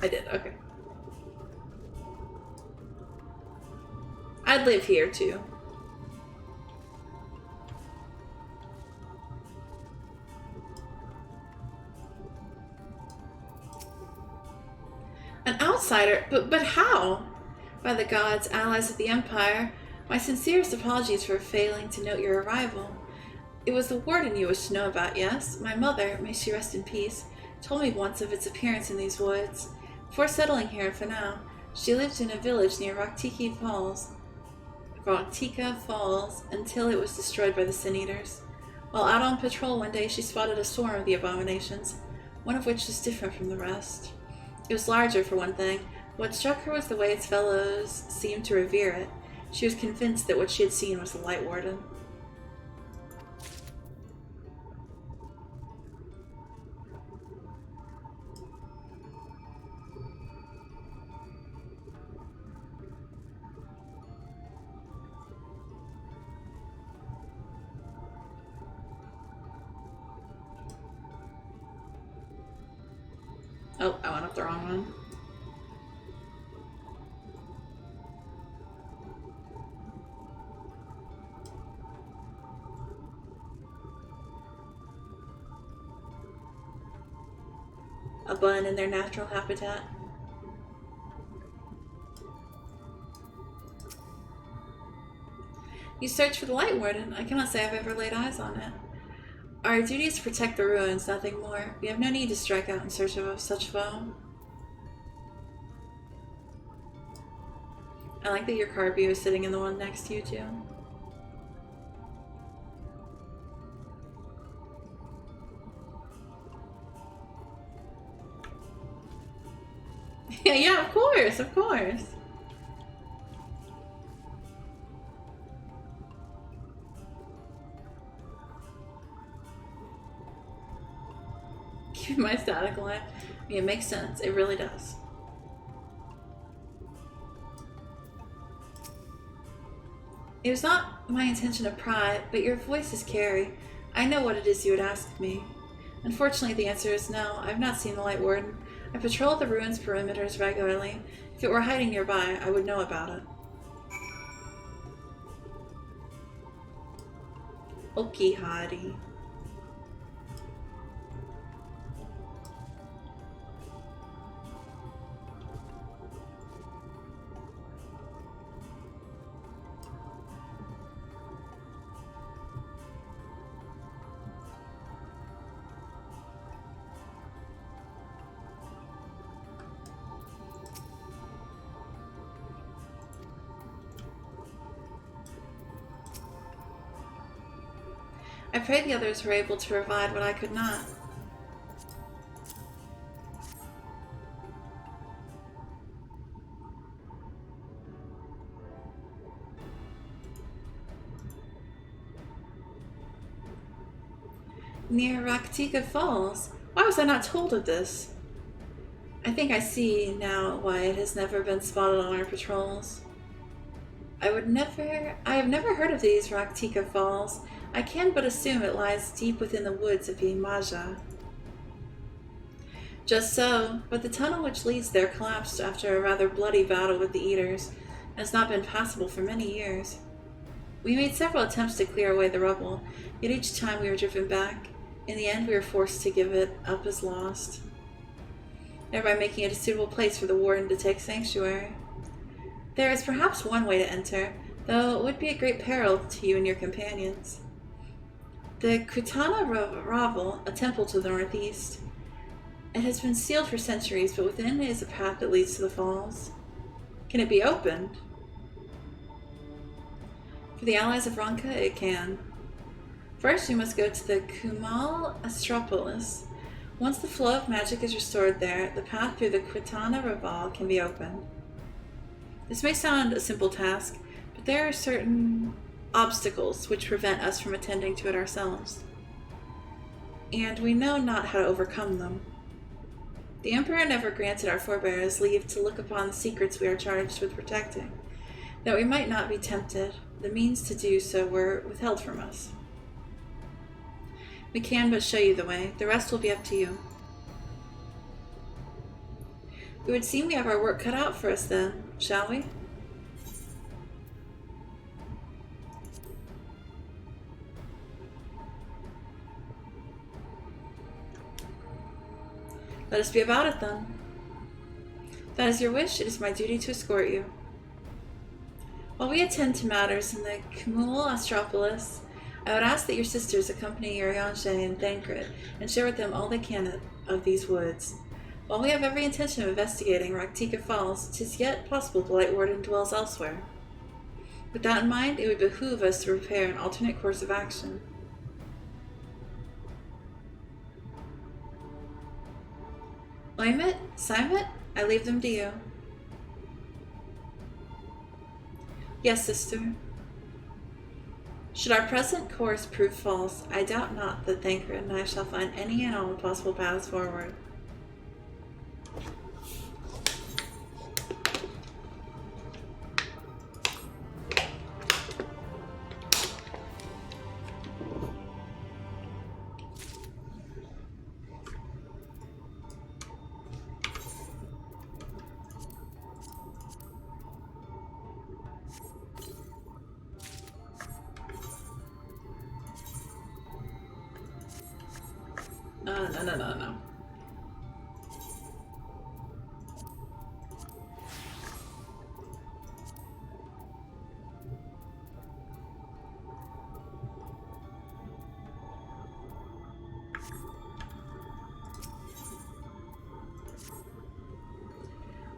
I did, okay. I'd live here too. An outsider? But how? By the gods, allies of the Empire, my sincerest apologies for failing to note your arrival. It was the Warden you wished to know about, yes? My mother, may she rest in peace, told me once of its appearance in these woods. Before settling here in Fanau, she lived in a village near Raktika Falls until it was destroyed by the Sin Eaters. While out on patrol one day, she spotted a swarm of the abominations, one of which was different from the rest. It was larger, for one thing. What struck her was the way its fellows seemed to revere it. She was convinced that what she had seen was the Light Warden. Oh, I went up the wrong one. A bun in their natural habitat. You search for the Light Warden. I cannot say I've ever laid eyes on it. Our duty is to protect the ruins, nothing more. We have no need to strike out in search of such foe. I like that your card view is sitting in the one next to you, too. Yeah, of course, of course. Keep my static alive. I mean, it makes sense. It really does. It was not my intention to pry, but your voice is Carrie. I know what it is you would ask me. Unfortunately, the answer is no. I've not seen the Light Warden. I patrol the ruins' perimeters regularly. If it were hiding nearby, I would know about it. Okay, hottie. I pray the others were able to provide what I could not. Near Raktika Falls? Why was I not told of this? I think I see now why it has never been spotted on our patrols. I have never heard of these Raktika Falls. I can but assume it lies deep within the woods of Imaja. Just so, but the tunnel which leads there collapsed after a rather bloody battle with the Eaters, and has not been passable for many years. We made several attempts to clear away the rubble, yet each time we were driven back. In the end, we were forced to give it up as lost, thereby making it a suitable place for the Warden to take sanctuary. There is perhaps one way to enter, though it would be a great peril to you and your companions. The Kutana Ravel, a temple to the northeast. It has been sealed for centuries, but within is a path that leads to the falls. Can it be opened? For the allies of Ronka, it can. First, we must go to the Kumal Astropolis. Once the flow of magic is restored there, the path through the Kutana Raval can be opened. This may sound a simple task, but there are certain obstacles which prevent us from attending to it ourselves. And we know not how to overcome them. The Emperor never granted our forebears leave to look upon the secrets we are charged with protecting. That we might not be tempted, the means to do so were withheld from us. We can but show you the way. The rest will be up to you. It would seem we have our work cut out for us then, shall we? Let us be about it then. If that is your wish, it is my duty to escort you. While we attend to matters in the Kumul Astropolis, I would ask that your sisters accompany Urianshe and Thancred and share with them all they can of these woods. While we have every intention of investigating Raktika Falls, 'tis yet possible the Light Warden dwells elsewhere. With that in mind, it would behoove us to prepare an alternate course of action. Oimit, Simit, I leave them to you. Yes, sister. Should our present course prove false, I doubt not that Thancred and I shall find any and all possible paths forward. No.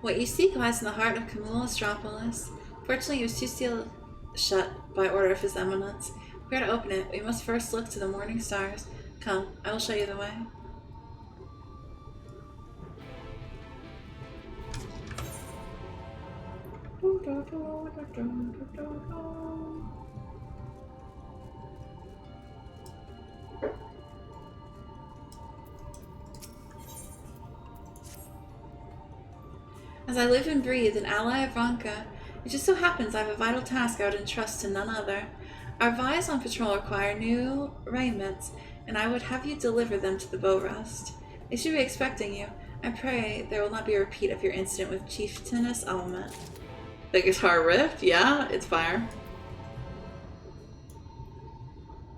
What you seek lies in the heart of Kumul Astropolis. Fortunately, it was too sealed shut by order of His Eminence. If we are to open it, we must first look to the morning stars. Come, I will show you the way. As I live and breathe, an ally of Ronka, it just so happens I have a vital task I would entrust to none other. Our Vais on patrol require new raiments and I would have you deliver them to the bow rest. They should be expecting you. I pray there will not be a repeat of your incident with Chieftainess Element. The guitar rift? Yeah, it's fire.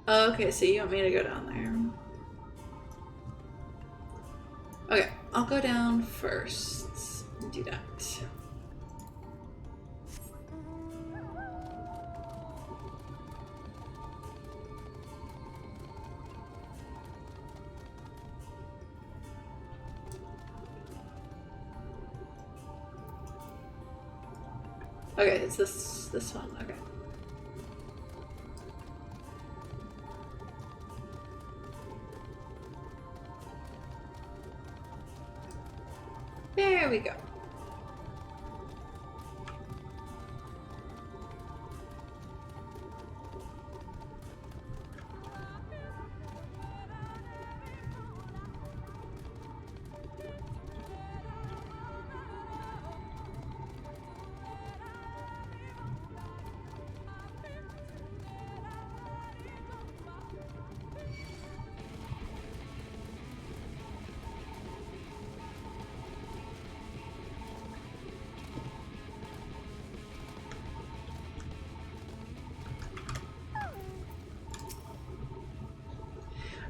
Okay, so you want me to go down there. Okay, I'll go down first and do that. Okay, it's this one. Okay. There we go.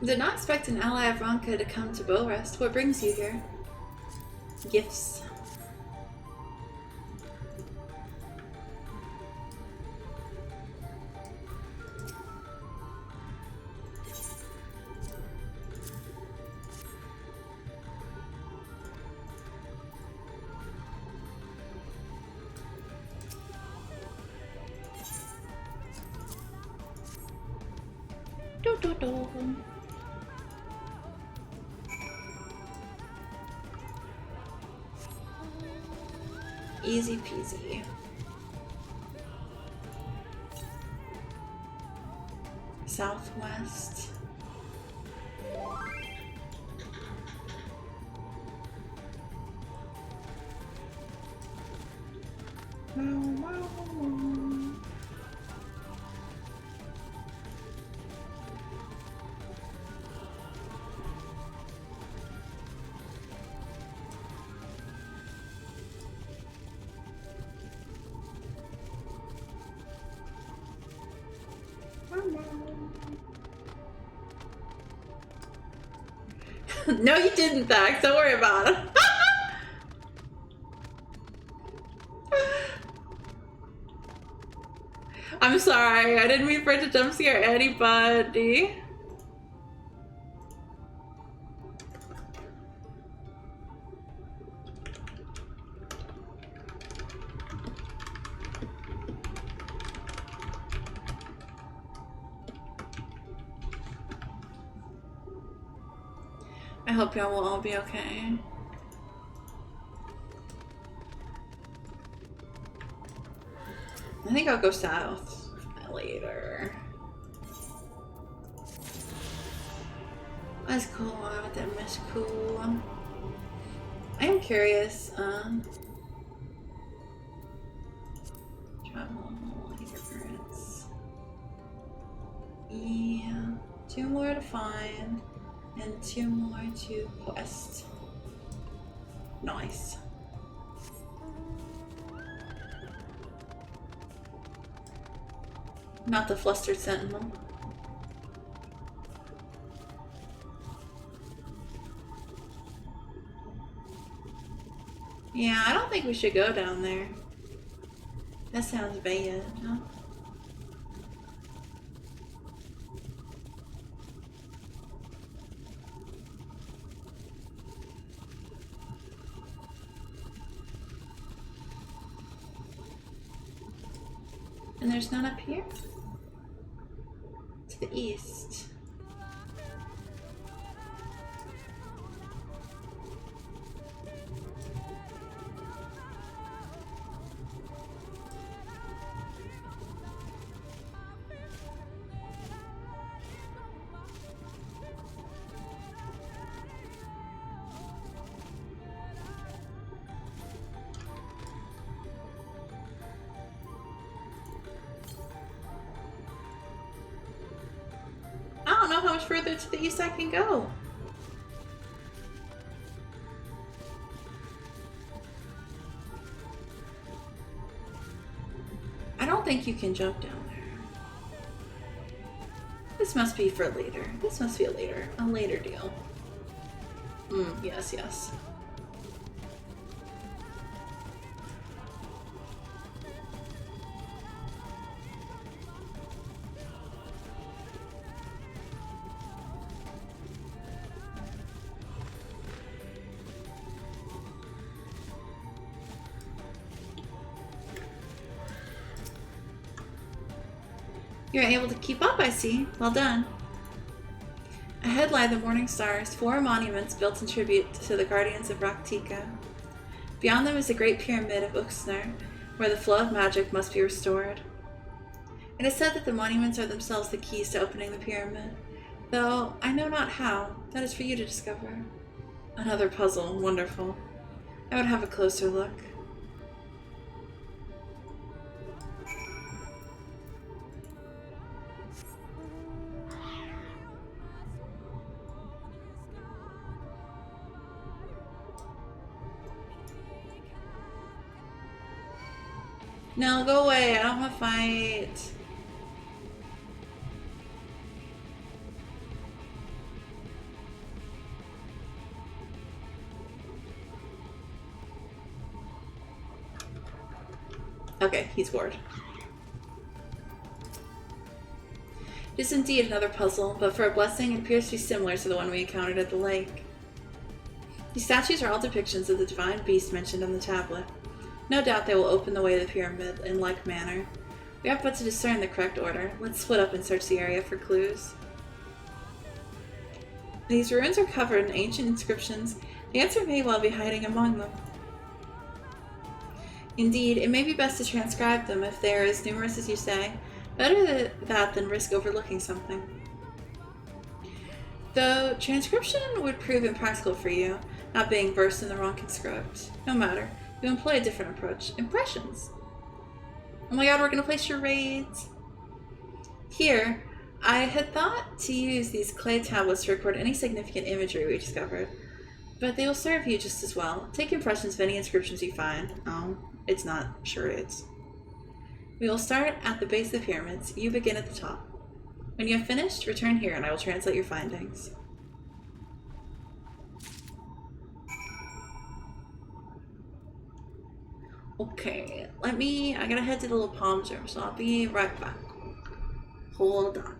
Did not expect an ally of Ronka to come to Bow Rest. What brings you here? Gifts. Do do do. Easy peasy. Southwest. No, you didn't, Thax. Don't worry about it. I'm sorry. I didn't mean for it to jump scare anybody. I hope y'all will all be okay. I think I'll go south later. That's cool. That was cool. I am curious. Travel fingerprints. Yeah, 2 more to find. And 2 more to quest. Nice. Not the flustered sentinel. Yeah, I don't think we should go down there. That sounds bad, huh? And there's none up here? To the east. know how much further to the east I can go. I don't think you can jump down there. This must be for later. This must be a later deal. Yes, yes. You're able to keep up, I see. Well done. Ahead lie the morning stars, 4 monuments built in tribute to the guardians of Raktika. Beyond them is the great pyramid of Uxner, where the flow of magic must be restored. It is said that the monuments are themselves the keys to opening the pyramid, though I know not how. That is for you to discover. Another puzzle. Wonderful. I would have a closer look. No, go away. I don't want to fight. Okay, he's bored. It is indeed another puzzle, but for a blessing it appears to be similar to the one we encountered at the lake. These statues are all depictions of the divine beast mentioned on the tablet. No doubt they will open the way to the pyramid in like manner. We have but to discern the correct order. Let's split up and search the area for clues. These ruins are covered in ancient inscriptions. The answer may well be hiding among them. Indeed, it may be best to transcribe them if they are as numerous as you say. Better that than risk overlooking something. Though transcription would prove impractical for you, not being versed in the wrong script. No matter. You employ a different approach. Impressions. Oh my god, we're gonna play charades. Here, I had thought to use these clay tablets to record any significant imagery we discovered, but they will serve you just as well. Take impressions of any inscriptions you find. Oh, it's not charades. We will start at the base of the pyramids. You begin at the top. When you have finished, return here and I will translate your findings. Okay, I gotta head to the little palms room, so I'll be right back. Hold on.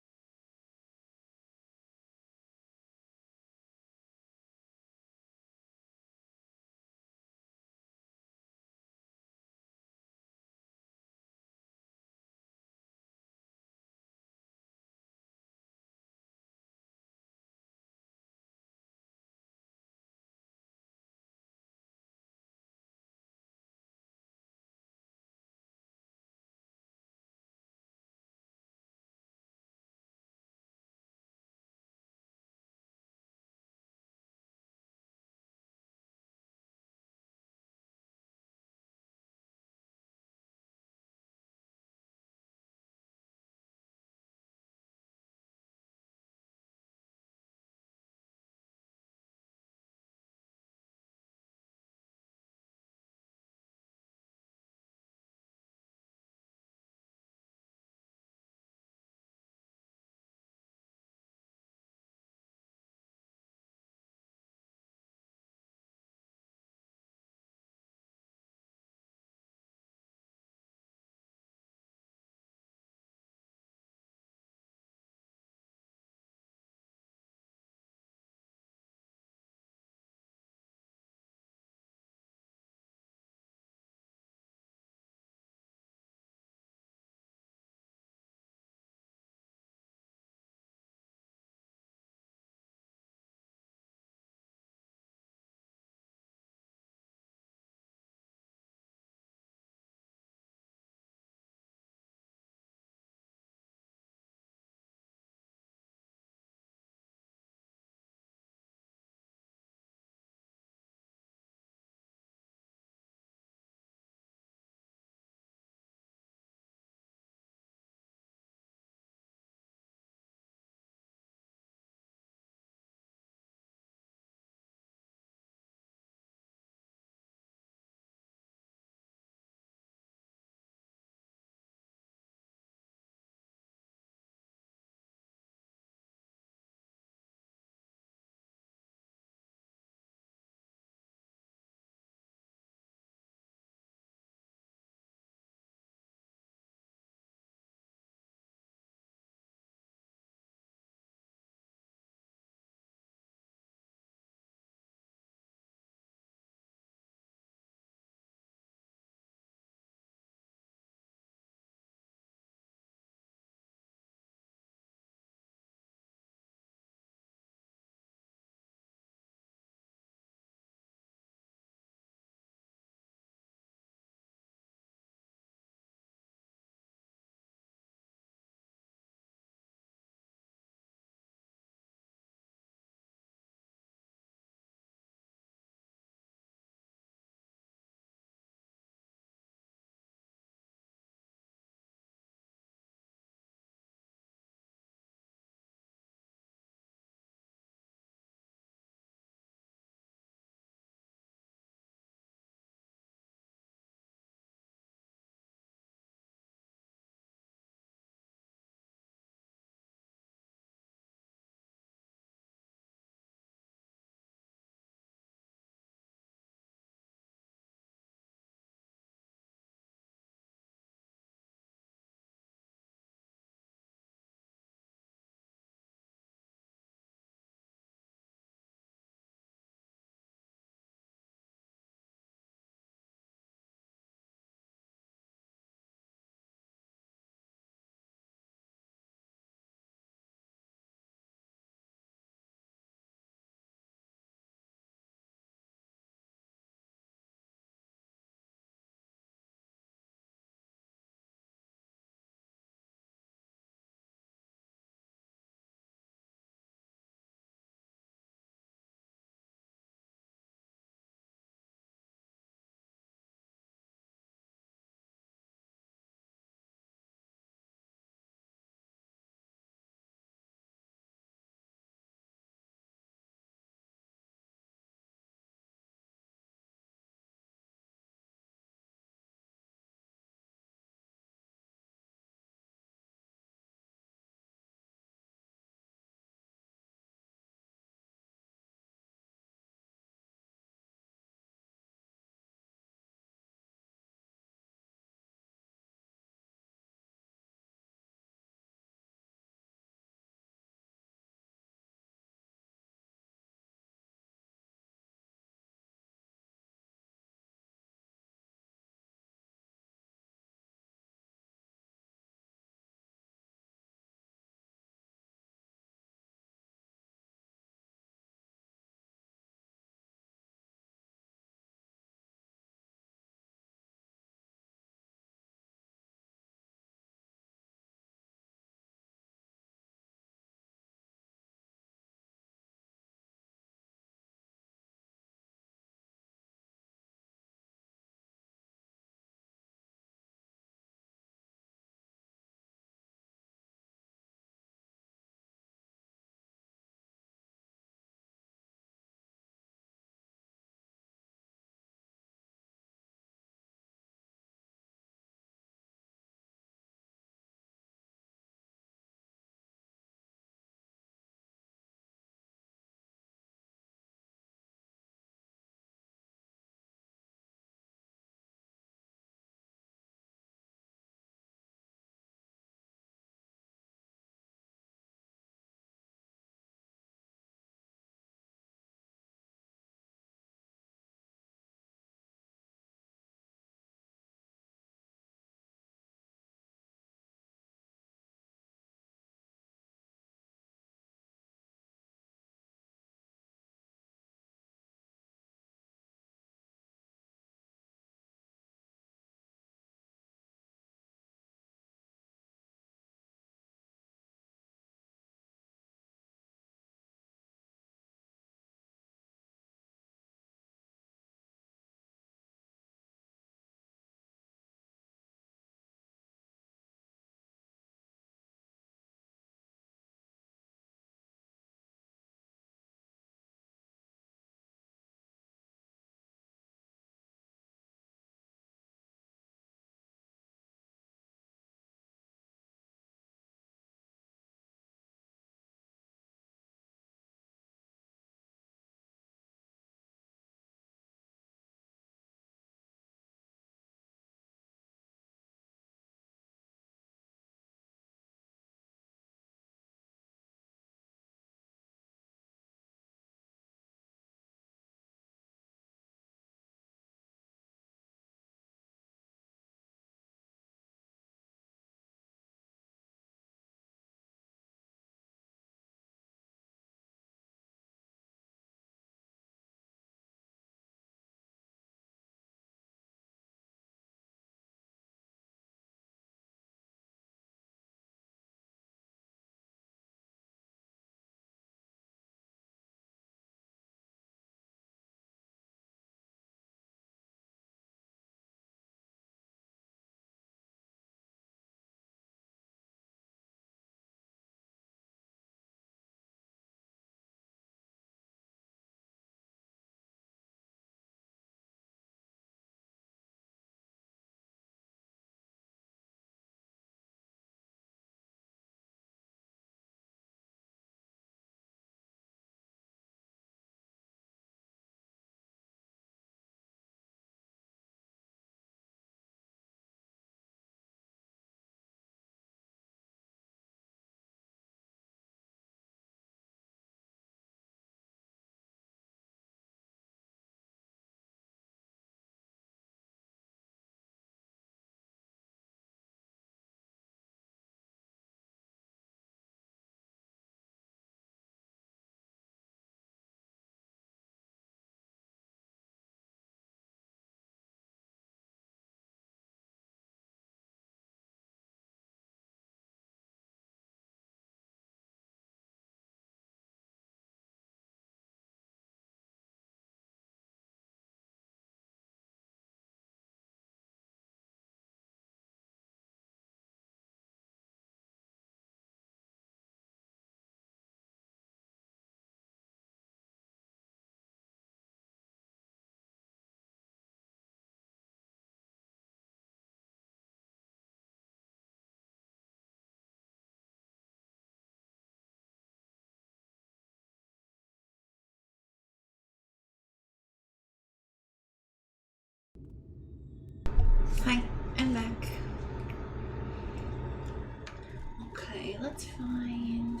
let's find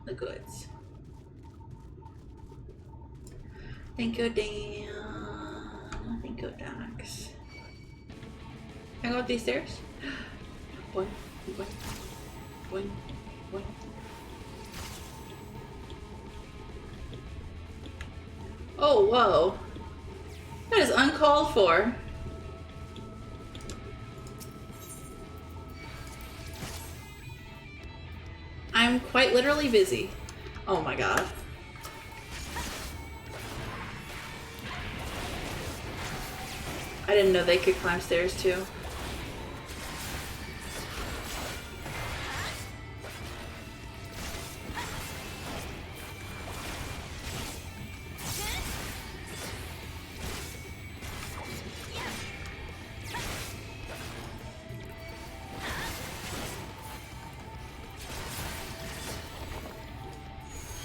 the goods. Thank you, Dan. Thank you, Dax. Can I go up these stairs? One, one, one, one. Oh, whoa. That is uncalled for. I'm quite literally busy. Oh my god. I didn't know they could climb stairs too.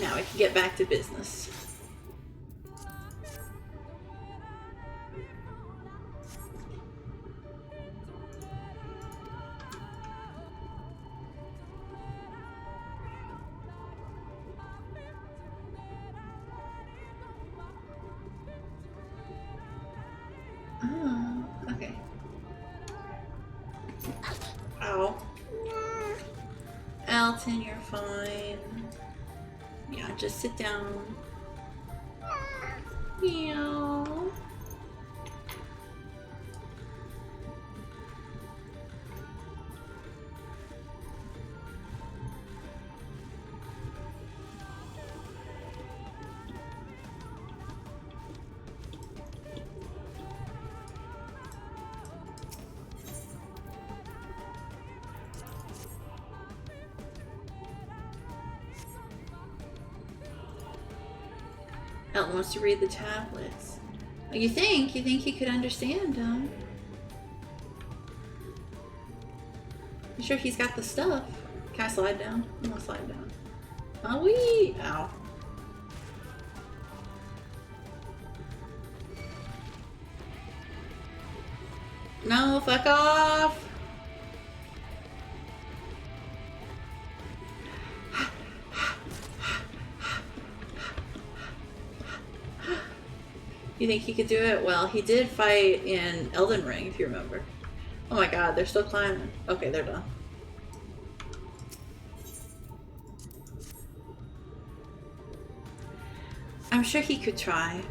Now I can get back to business. Oh, okay. Ow. Elton, you're fine. Yeah, just sit down. Meow. Elton wants to read the tablets. You think he could understand them? You sure he's got the stuff? Can I slide down? I'm gonna slide down. Oh, wee! Ow. No, fuck off! You think he could do it? Well, he did fight in Elden Ring, if you remember. Oh my god, they're still climbing. Okay, they're done. I'm sure he could try.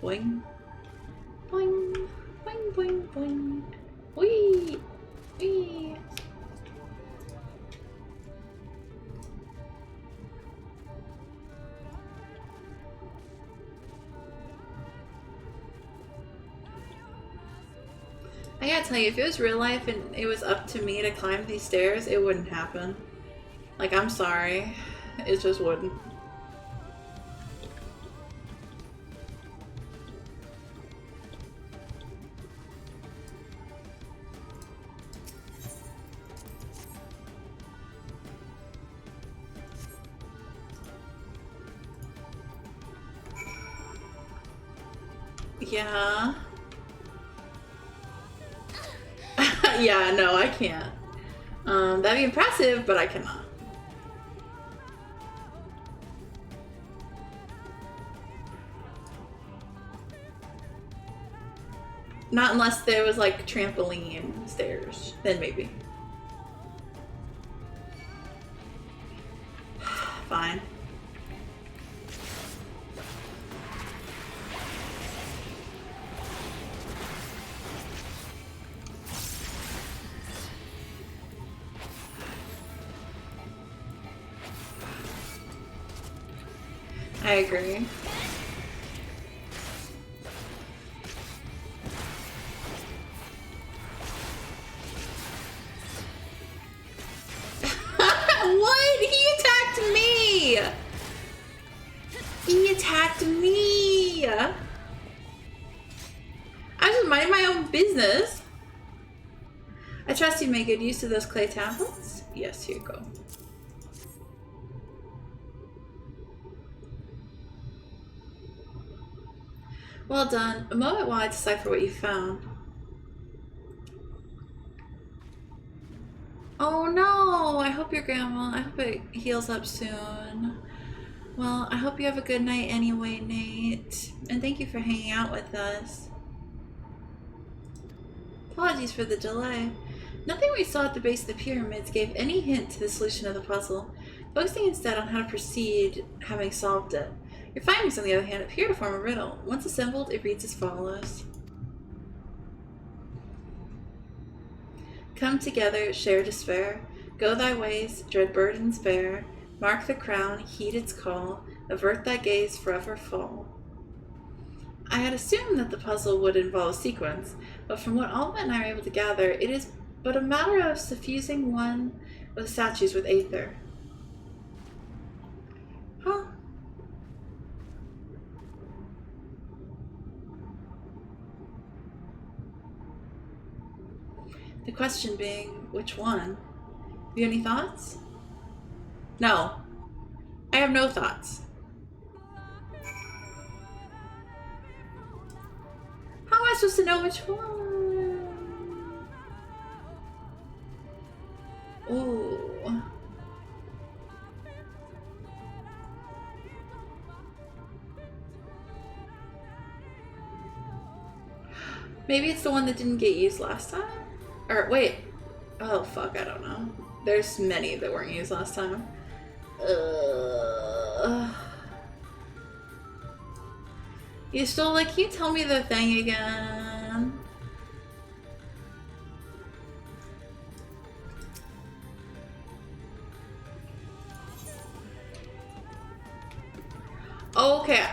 Boing. Boing. Boing, boing, boing. Whee! Whee! I gotta tell you, if it was real life and it was up to me to climb these stairs, it wouldn't happen. Like, I'm sorry. It just wouldn't. Yeah. Yeah, no, I can't. That'd be impressive, but I cannot. Not unless there was like trampoline stairs, then maybe. Fine. I agree. What? He attacked me! He attacked me! I was just minding my own business. I trust you made good use of those clay tablets? Yes, here you go. Well done. A moment while I decipher what you found. hope your grandma, I hope it heals up soon. Well, I hope you have a good night anyway, Nate. And thank you for hanging out with us. Apologies for the delay. Nothing we saw at the base of the pyramids gave any hint to the solution of the puzzle, focusing instead on how to proceed having solved it. Your findings, on the other hand, appear to form a riddle. Once assembled, it reads as follows. Come together, share despair. Go thy ways, dread burdens bear. Mark the crown, heed its call. Avert thy gaze, forever fall. I had assumed that the puzzle would involve a sequence, but from what Alma and I are able to gather, it is but a matter of suffusing one of the statues with aether. Huh? The question being, which one? Have you any thoughts? No. I have no thoughts. How am I supposed to know which one? Ooh. Maybe it's the one that didn't get used last time? Or wait. Oh fuck, I don't know. There's many that weren't used last time. You still like, can you tell me the thing again? Okay.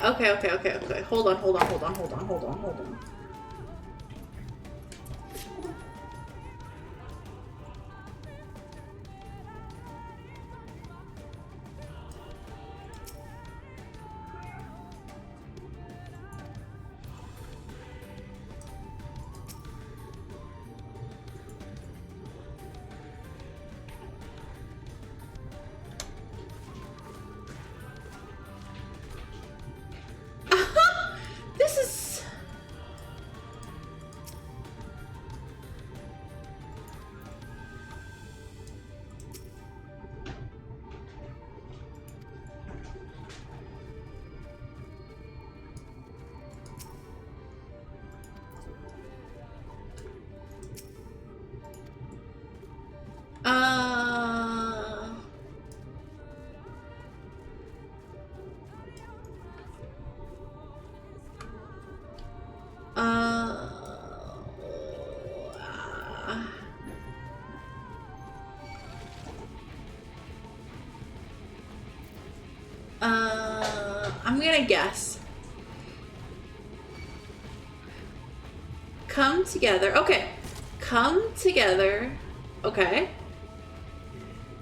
Hold on. This is... I'm gonna guess. Come together. Okay. Come together. Okay.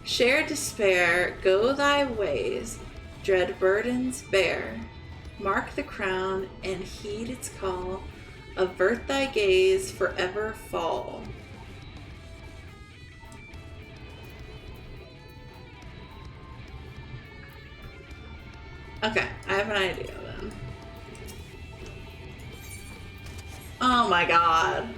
Share despair. Go thy ways. Dread burdens bear. Mark the crown and heed its call. Avert thy gaze. Forever fall. Okay, I have an idea then. Oh my god.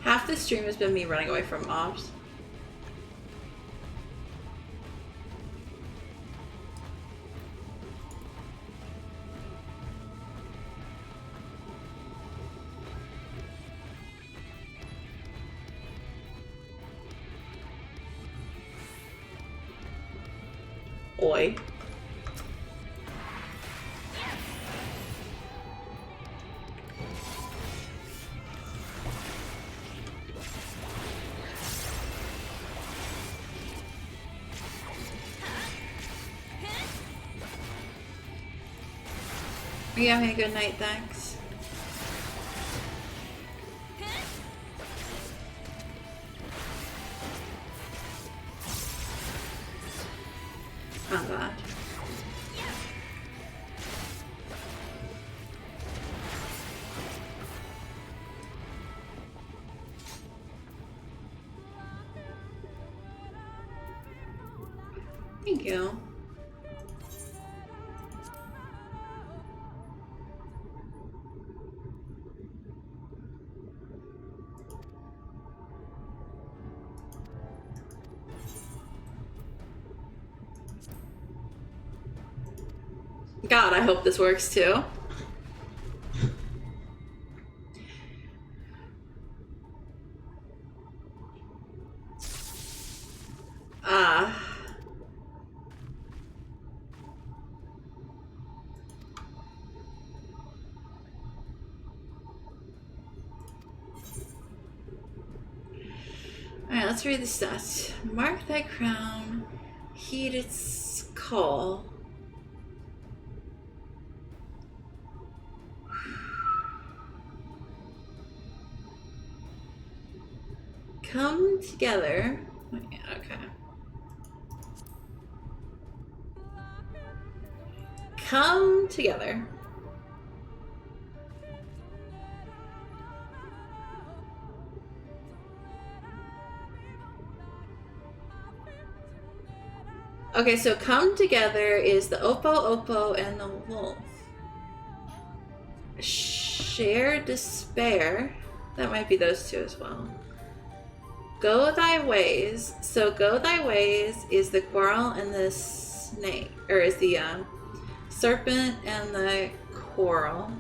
Half the stream has been me running away from mobs. Oi. You having a good night, thanks. Oh god. Thank you. God, I hope this works too. Alright, let's read the stats. Mark thy crown, heed its call. Come together. Okay. Come together. Okay, so come together is the Oppo and the wolf. Share despair. That might be those two as well. Go thy ways. So go thy ways is the quarrel and the snake, or is the serpent and the quarrel.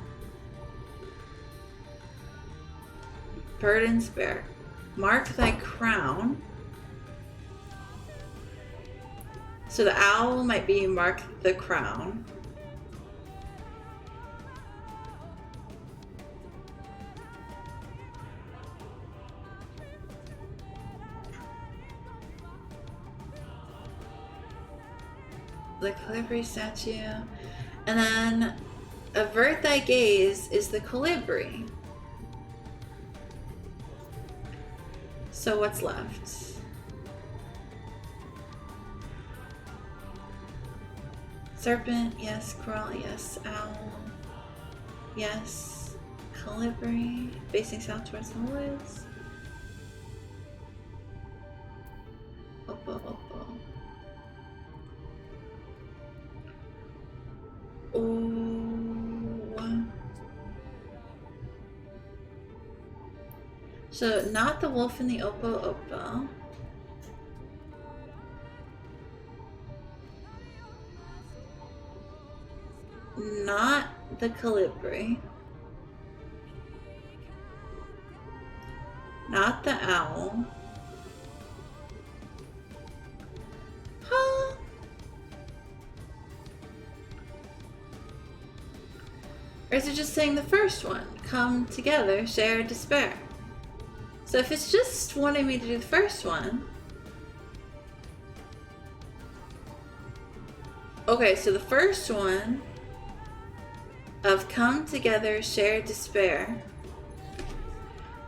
Burden spare. Mark thy crown. So the owl might be mark the crown. The colibri statue. And then avert thy gaze is the colibri. So what's left? Serpent, yes. Coral, yes. Owl, yes. Colibri, facing south towards the woods. Oppo. Oh. So not the wolf and the Oppo. Not the colibri. Not the owl. Huh? Or is it just saying the first one? Come together, share despair. So if it's just wanting me to do the first one. Okay, so the first one of come together, share despair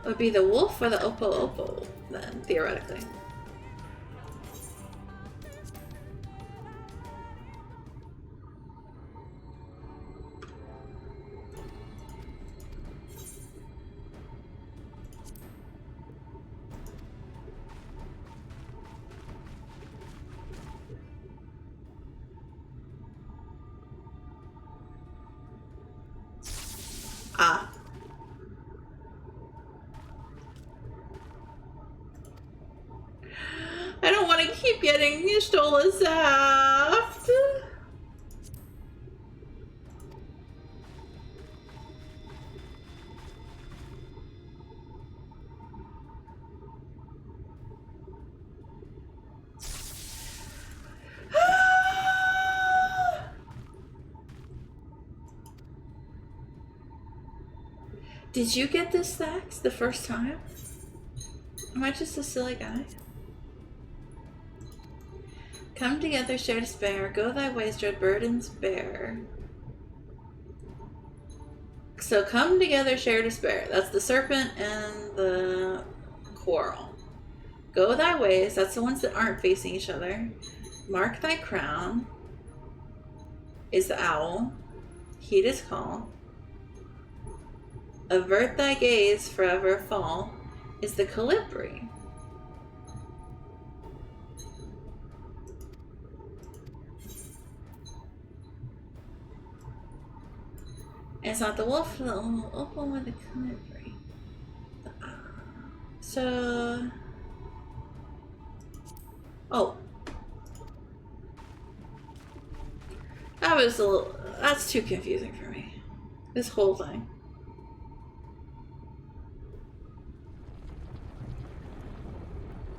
would be the wolf or the Oppo then, theoretically. I don't want to keep getting Stola zapped. Did you get this stacks the first time? Am I just a silly guy? Come together, share despair. Go thy ways, dread burdens bear. So come together, share despair. That's the serpent and the quarrel. Go thy ways. That's the ones that aren't facing each other. Mark thy crown. is the owl. Heed his call. Avert thy gaze, forever fall, is the colibri. And it's not the wolf, the open with the colibri. So... Oh. That was a little... That's too confusing for me. This whole thing.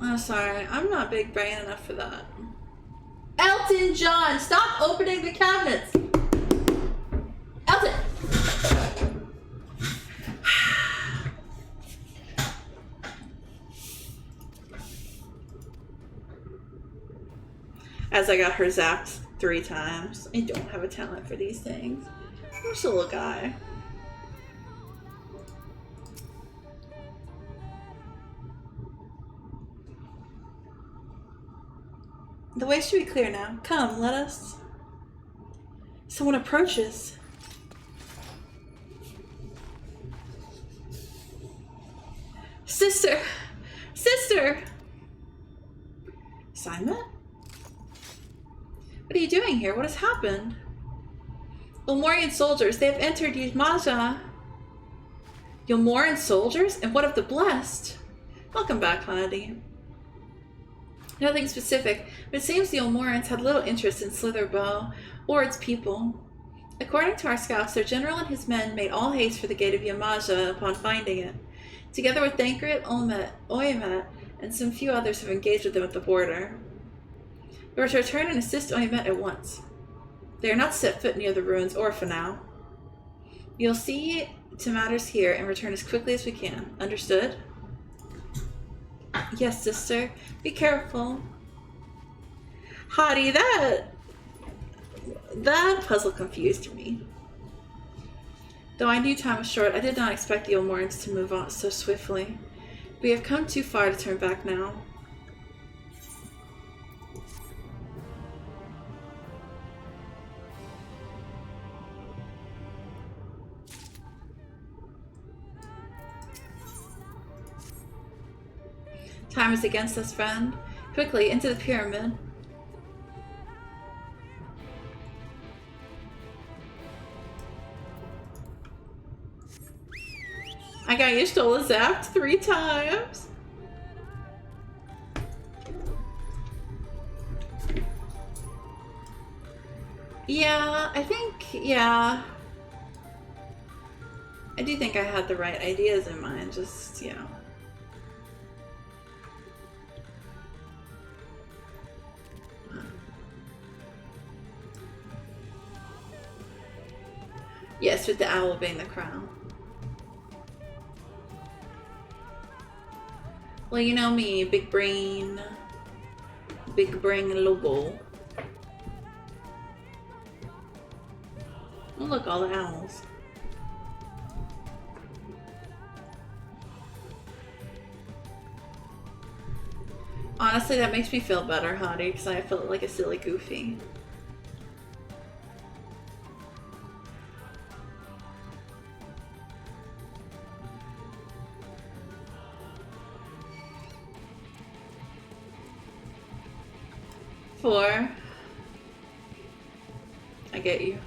I'm sorry. I'm not big brain enough for that. Elton John! Stop opening the cabinets! Elton! As I got her zapped 3 times. I don't have a talent for these things. I'm just a little guy. The way should be clear now. Come, let us. Someone approaches. Sister! Sister! Simon? What are you doing here? What has happened? Ilmorian soldiers, they have entered Yamaja. Ilmorian soldiers? And what of the blessed? Welcome back, Hanadi. Nothing specific, but it seems the Ilmorians had little interest in Slitherbow or its people. According to our scouts, their general and his men made all haste for the gate of Yamaja upon finding it. Together with Thancred, Oimet, and some few others have engaged with them at the border. We are to return and assist Oimet at once. They are not to set foot near the ruins or for now. You'll see to matters here and return as quickly as we can. Understood? Yes, sister. Be careful. Hottie, that puzzle confused me. Though I knew time was short, I did not expect the Ilmorians to move on so swiftly. We have come too far to turn back now. Time is against us, friend. Quickly, into the pyramid. I got Y'shtola zapped 3 times. Yeah, I think, yeah. I do think I had the right ideas in mind, just, yeah. Yes, with the owl being the crown. Well, you know me, big brain logo. Oh, look, all the owls. Honestly, that makes me feel better, Hottie, because I felt like a silly goofy. I get you.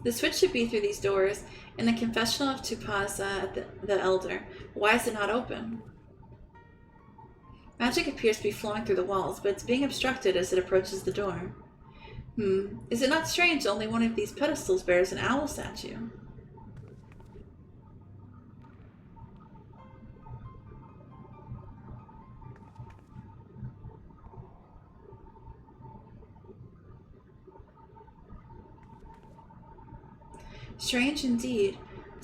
The switch should be through these doors in the confessional of Tupaza, the Elder. Why is it not open? Magic appears to be flowing through the walls, but it's being obstructed as it approaches the door. Is it not strange only one of these pedestals bears an owl statue? Strange indeed.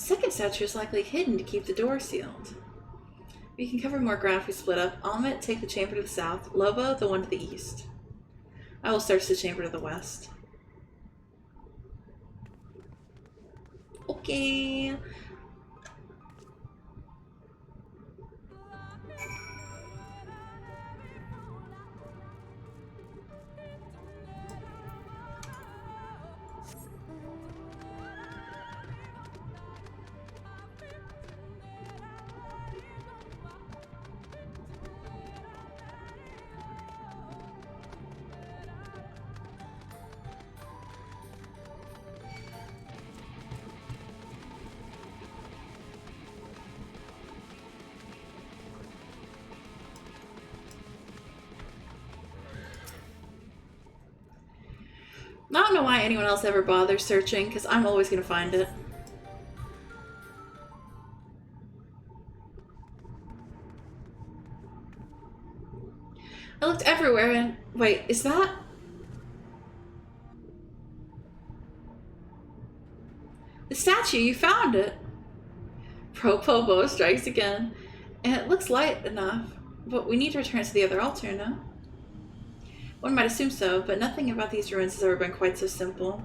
second statue is likely hidden to keep the door sealed. We can cover more ground if we split up. Almit, take the chamber to the south. Lobo, the one to the east. I will search the chamber to the west. Okay. I don't know why anyone else ever bothers searching, because I'm always going to find it. I looked everywhere and... Wait, is that... The statue, you found it! Propobo strikes again. And it looks light enough, but we need to return to the other altar, no? One might assume so, but nothing about these ruins has ever been quite so simple.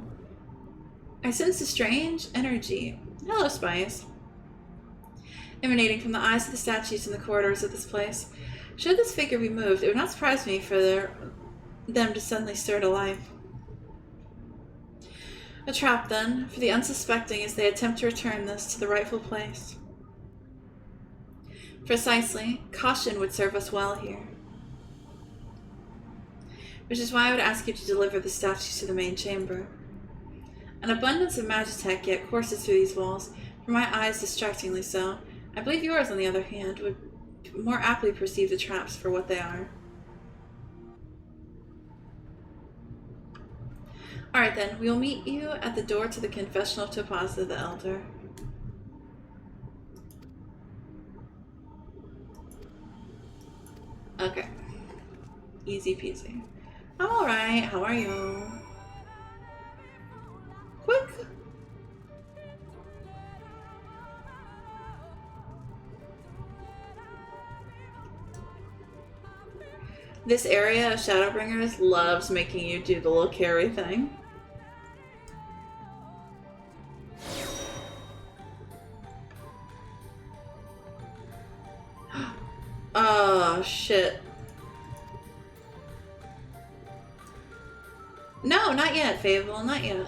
I sense a strange energy. Hello, spies. Emanating from the eyes of the statues in the corridors of this place. Should this figure be moved, it would not surprise me for them to suddenly stir to life. A trap, then, for the unsuspecting as they attempt to return this to the rightful place. Precisely. Caution would serve us well here. Which is why I would ask you to deliver the statues to the main chamber. An abundance of magitech yet courses through these walls, for my eyes distractingly so. I believe yours, on the other hand, would more aptly perceive the traps for what they are. Alright then, we will meet you at the door to the confessional of Topaz the Elder. Okay. Easy peasy. I'm alright, how are you? Quick! This area of Shadowbringers loves making you do the little carry thing. Oh, shit. No, not yet, Fable, not yet.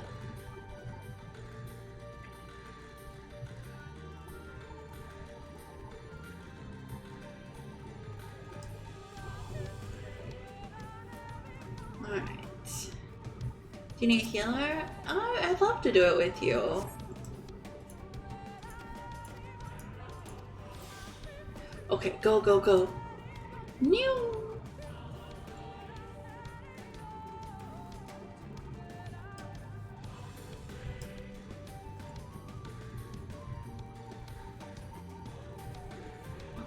Alright. Do you need a healer? Oh, I'd love to do it with you. Okay, go, go, go. New.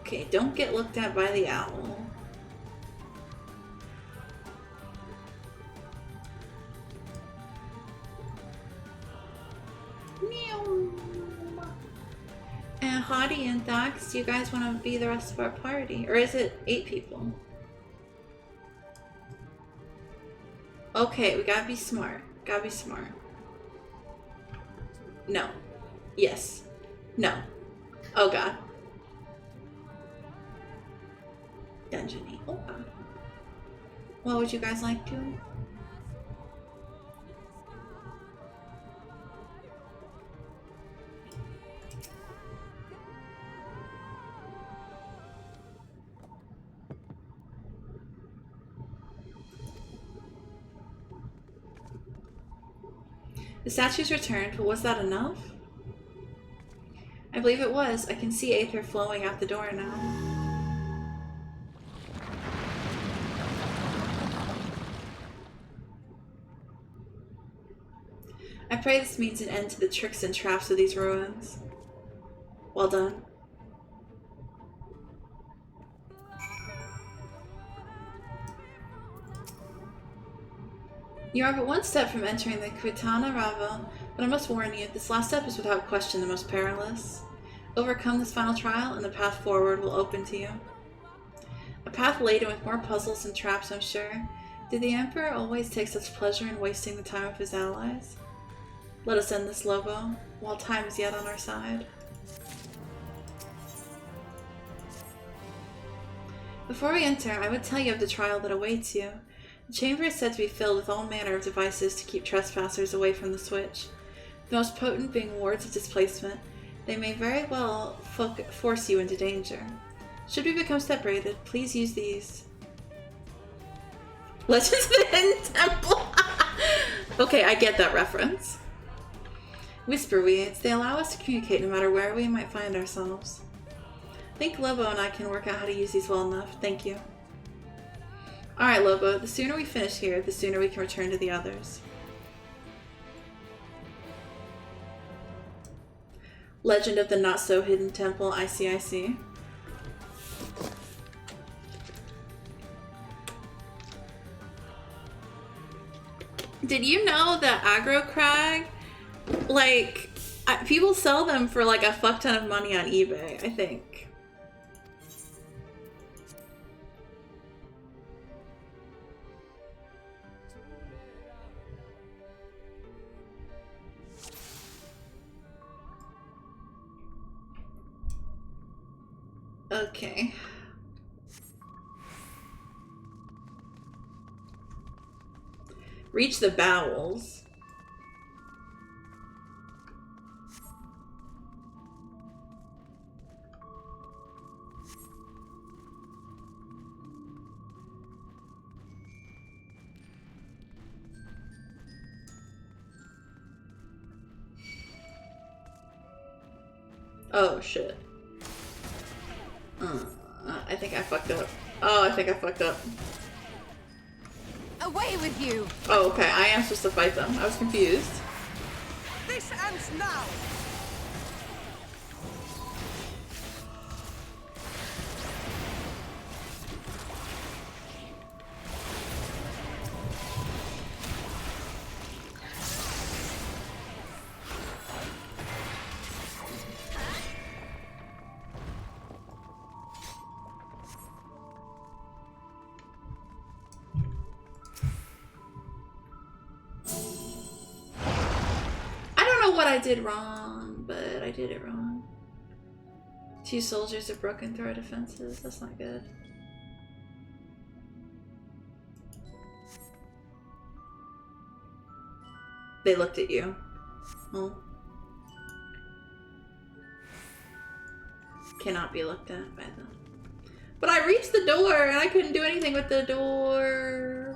Okay, don't get looked at by the owl. And Hottie and Thax, do you guys want to be the rest of our party? Or is it 8 people? Okay, we gotta be smart. Gotta be smart. No. Yes. No. Oh god. Dungeony. Oh god. What would you guys like to? The statues returned, but was that enough? I believe it was. I can see Aether flowing out the door now. I pray this means an end to the tricks and traps of these ruins. Well done. You are but one step from entering the Quitana Rava But I must warn you, this last step is without question the most perilous. Overcome this final trial, and the path forward will open to you. A path laden with more puzzles and traps, I'm sure. Did the Emperor always take such pleasure in wasting the time of his allies? Let us end this, Lobo, while time is yet on our side. Before we enter, I would tell you of the trial that awaits you. The chamber is said to be filled with all manner of devices to keep trespassers away from the switch. The most potent being wards of displacement. They may very well force you into danger. Should we become separated, please use these. Legends of the Hidden Temple! Okay, I get that reference. Whisper weeds. They allow us to communicate no matter where we might find ourselves. I think Lobo and I can work out how to use these well enough. Thank you. Alright, Lobo. The sooner we finish here, the sooner we can return to the others. Legend of the Not-So-Hidden Temple. I see, I see. Did you know that aggro crag, like, people sell them for like a fuck ton of money on eBay, I think. Okay. Reach the bowels. Oh shit. I think I fucked up. Oh, I think I fucked up. Away with you! Oh, okay. I am supposed to fight them. I was confused. This ends now! I did wrong, but I did it wrong. 2 soldiers have broken through our defenses. That's not good. They looked at you. Oh. Cannot be looked at by them. But I reached the door and I couldn't do anything with the door.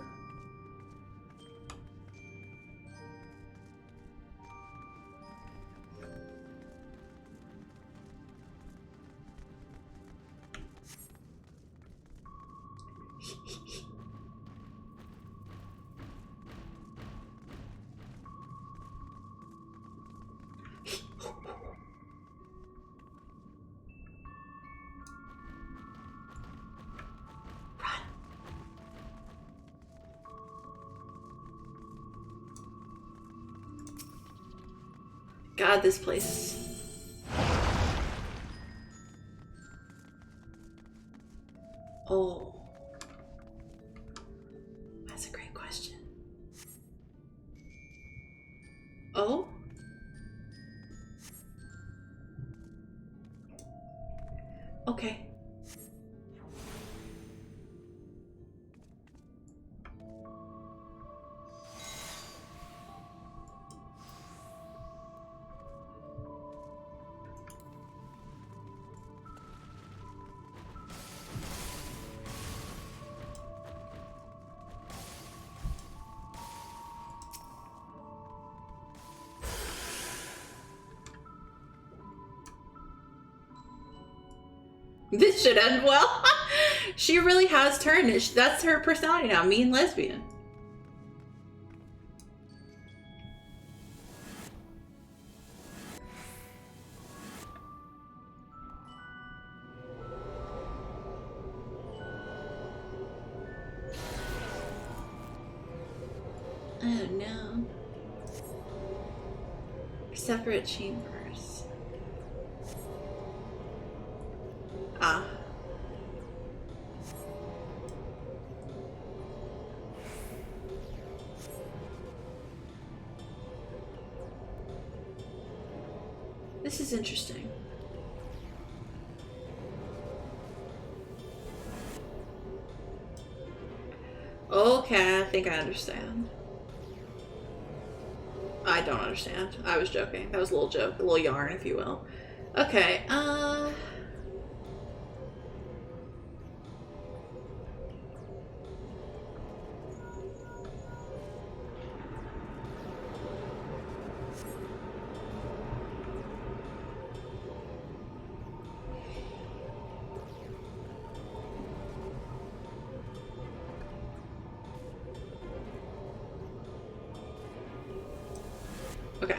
God, this place. Oh. That's a great question. Oh? Okay. This should end well. She really has turned it. That's her personality now, mean lesbian. Oh no. Separate chambers. Ah. This is interesting. Okay, I think I understand. I don't understand. I was joking. That was a little joke, a little yarn, if you will. Okay, okay.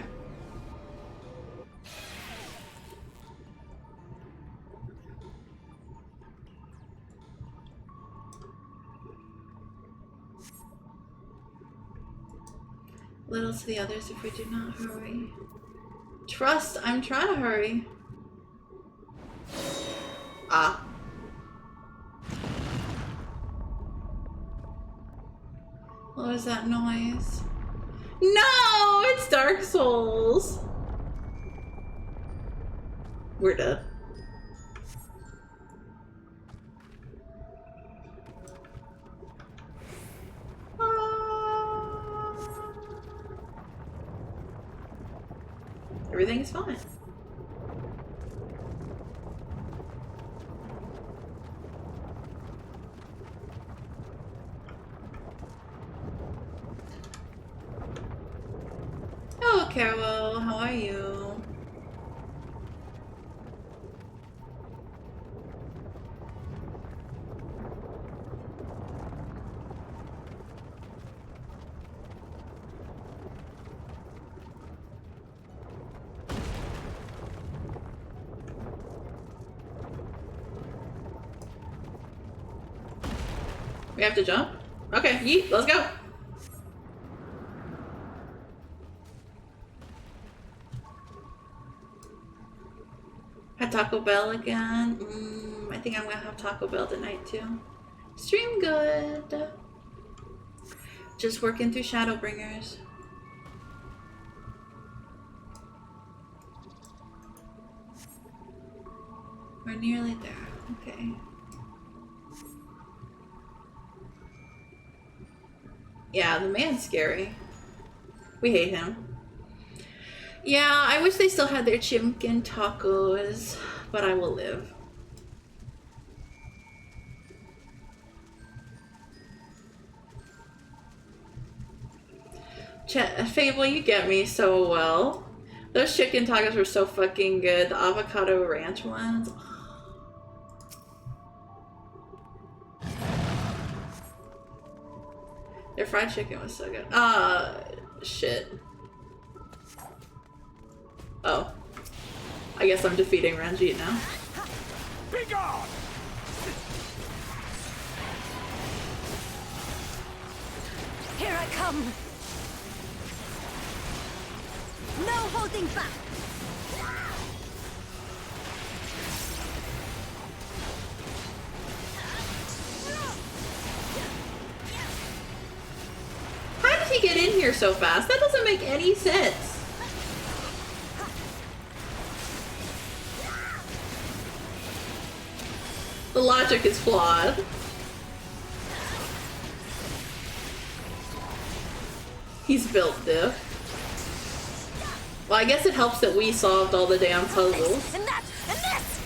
Little to the others if we do not hurry. Trust, I'm trying to hurry. Ah. What was that noise? No! It's Dark Souls! We're dead. Everything's fine. Oh, Carol, how are you? We have to jump? Okay, yeet, let's go. Had Taco Bell again. I think I'm gonna have Taco Bell tonight too. Stream good. Just working through Shadowbringers. We're nearly there. Okay. Yeah, the man's scary. We hate him. Yeah, I wish they still had their chimkin tacos, but I will live. Fable, you get me so well. Those chicken tacos were so fucking good. The avocado ranch ones. Their fried chicken was so good. Shit. Oh. I guess I'm defeating Ranjit now. Be gone! Here I come! No holding back! How did he get in here so fast? That doesn't make any sense. The logic is flawed. He's built stiff. Well, I guess it helps that we solved all the damn puzzles. And that! And this!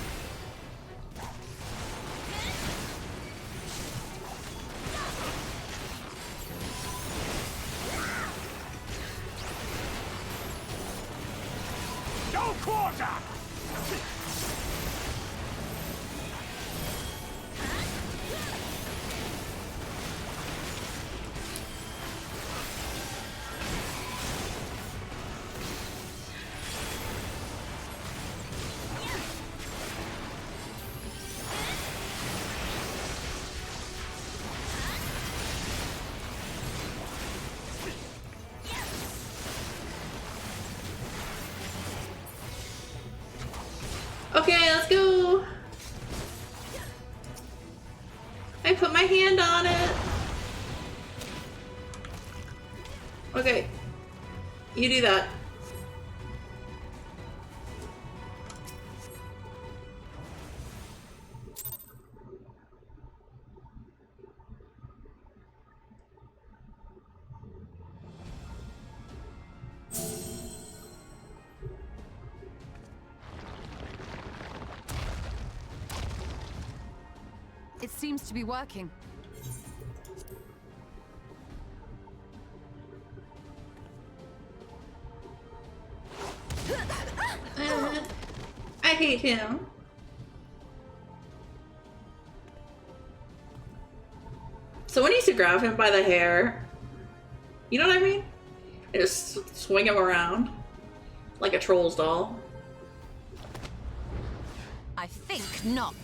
No quarter! I put my hand on it. Okay. You do that. It seems to be working. I hate him. Someone needs to grab him by the hair. You know what I mean? And just swing him around like a troll's doll. I think not.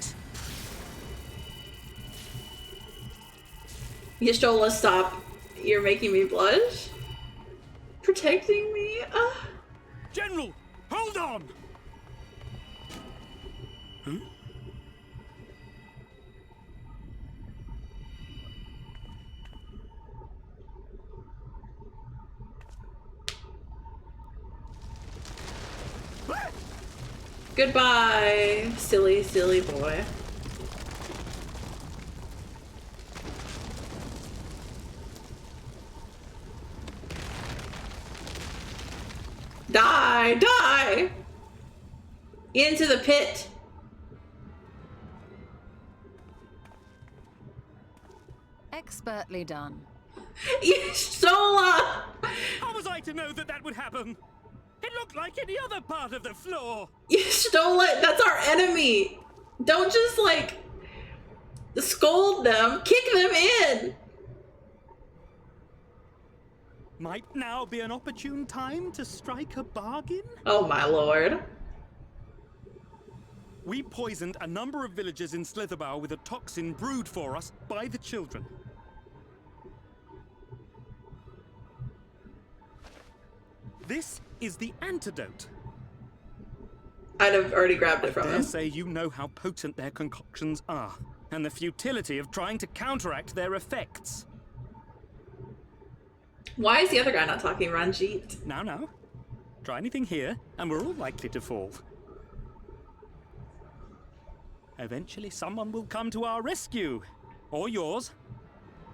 Y'shtola, stop. You're making me blush. Protecting me? General, hold on! Huh? Goodbye, silly, silly boy. Die! Die! Into the pit! Expertly done. Y'shtola! How was I to know that that would happen? It looked like any other part of the floor. Y'shtola, that's our enemy! Don't just, like, scold them. Kick them in! Might now be an opportune time to strike a bargain? Oh my lord. We poisoned a number of villagers in Slitherbough with a toxin brewed for us by the children. This is the antidote. I'd have already grabbed it from I dare him. say you know how potent their concoctions are, and the futility of trying to counteract their effects. Why is the other guy not talking, Ranjit? Now. Try anything here, and we're all likely to fall. Eventually someone will come to our rescue. Or yours.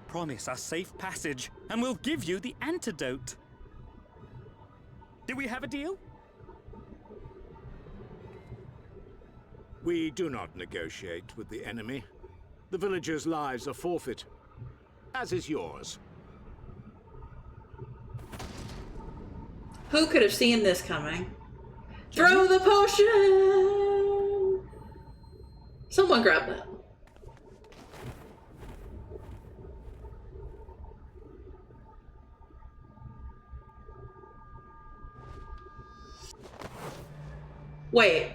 Promise us safe passage, and we'll give you the antidote. Do we have a deal? We do not negotiate with the enemy. The villagers' lives are forfeit, as is yours. Who could have seen this coming? Throw the potion! Someone grab that. Wait.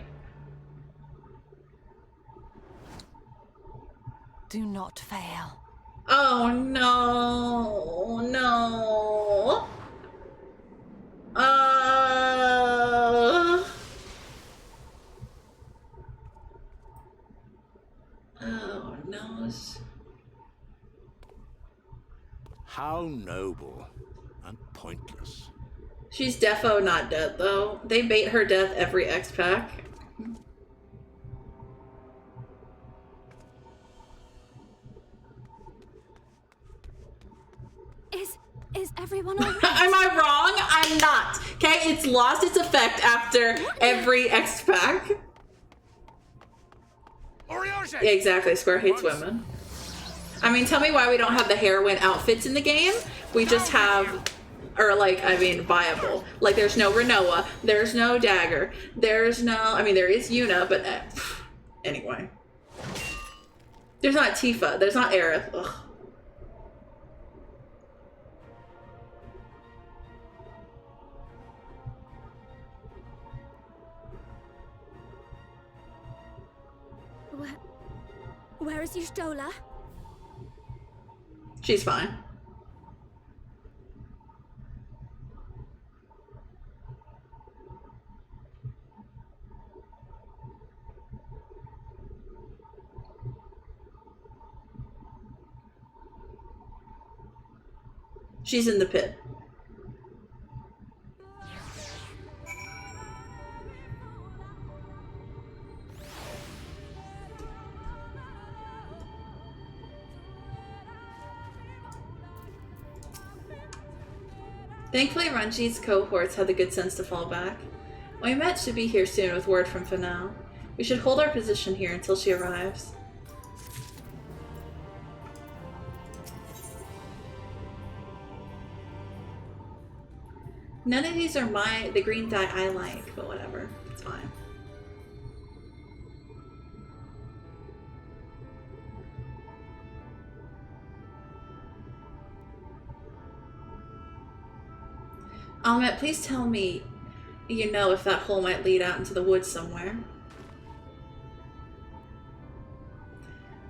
Do not fail. Oh no, no. Oh no. How noble and pointless. She's defo not dead though. They bait her death every X-Pack. Is everyone alright? Am I wrong? I'm not. Okay, it's lost its effect after every X-Pack. Yeah, exactly. Square hates women. I mean, tell me why we don't have the heroine outfits in the game. We just have, or like, I mean, viable. Like, there's no Renoa, there's no Dagger, there's no, I mean, there is Yuna, but anyway. There's not Tifa, there's not Aerith. Ugh. Where is Y'shtola? She's fine. She's in the pit. Thankfully, Ranji's cohorts had the good sense to fall back. Oymet should be here soon with word from Fanel. We should hold our position here until she arrives. None of these are the green dye I like, but whatever. It's fine. Ahmet, please tell me you know if that hole might lead out into the woods somewhere.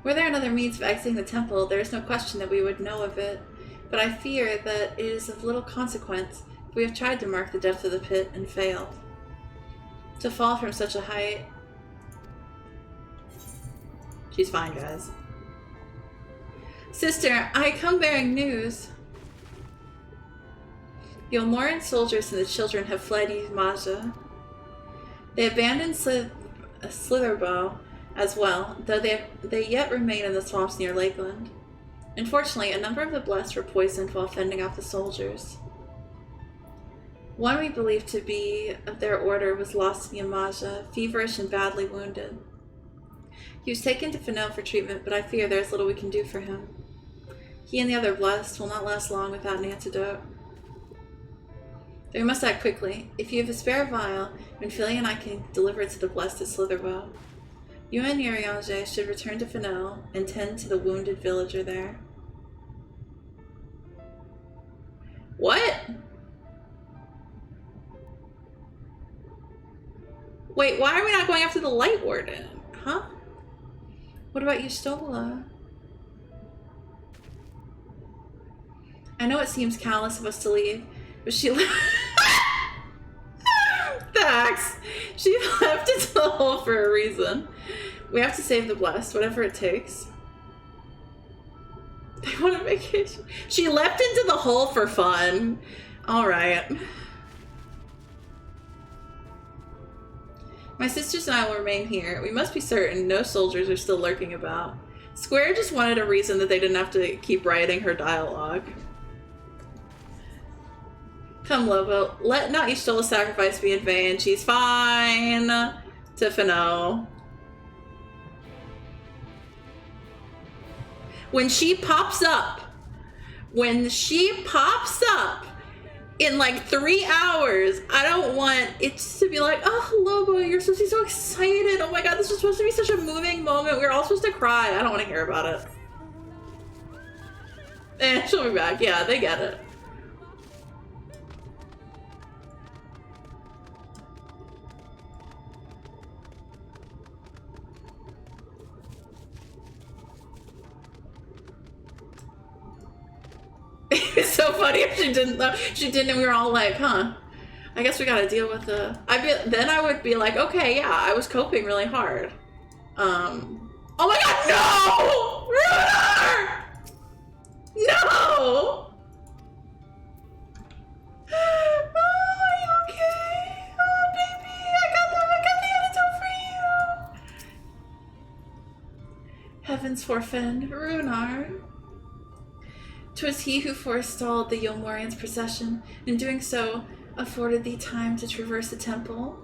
Were there another means of exiting the temple, there is no question that we would know of it, but I fear that it is of little consequence if we have tried to mark the depth of the pit and failed. To fall from such a height... She's fine, guys. Sister, I come bearing news. The Elmoran soldiers and the children have fled Ymaja. They abandoned Slitherbow as well, though they yet remain in the swamps near Lakeland. Unfortunately, a number of the blessed were poisoned while fending off the soldiers. One we believe to be of their order was lost in Ymaja, feverish and badly wounded. He was taken to Fanel for treatment, but I fear there is little we can do for him. He and the other blessed will not last long without an antidote. We must act quickly. If you have a spare vial, Renfilia and I can deliver it to the blessed at Slitherbow. You and Urianger should return to Fanel and tend to the wounded villager there. What? Wait, why are we not going after the Light Warden? Huh? What about Yustola? I know it seems callous of us to leave, but she Facts! She left into the hole for a reason. We have to save the blessed, whatever it takes. They want a vacation. She leapt into the hole for fun. Alright. My sisters and I will remain here. We must be certain no soldiers are still lurking about. Square just wanted a reason that they didn't have to keep writing her dialogue. Come, Lobo. Let not Y'shtola's sacrifice be in vain. She's fine. To Fano. When she pops up in like 3 hours, I don't want it to be like, oh, Lobo, you're supposed to be so excited. Oh my god, this was supposed to be such a moving moment. We were all supposed to cry. I don't want to hear about it. She'll be back. Yeah, they get it. It's so funny if she didn't though. She didn't and we were all like, huh, I guess we gotta deal with the... Then I would be like, okay, yeah, I was coping really hard. Oh my god, no! Ruiner! No! Oh, are you okay? Oh, baby, I got the antidote for you! Heavens forfend, Runar. 'Twas he who forestalled the Yomorian's procession, and in doing so, afforded thee time to traverse the temple.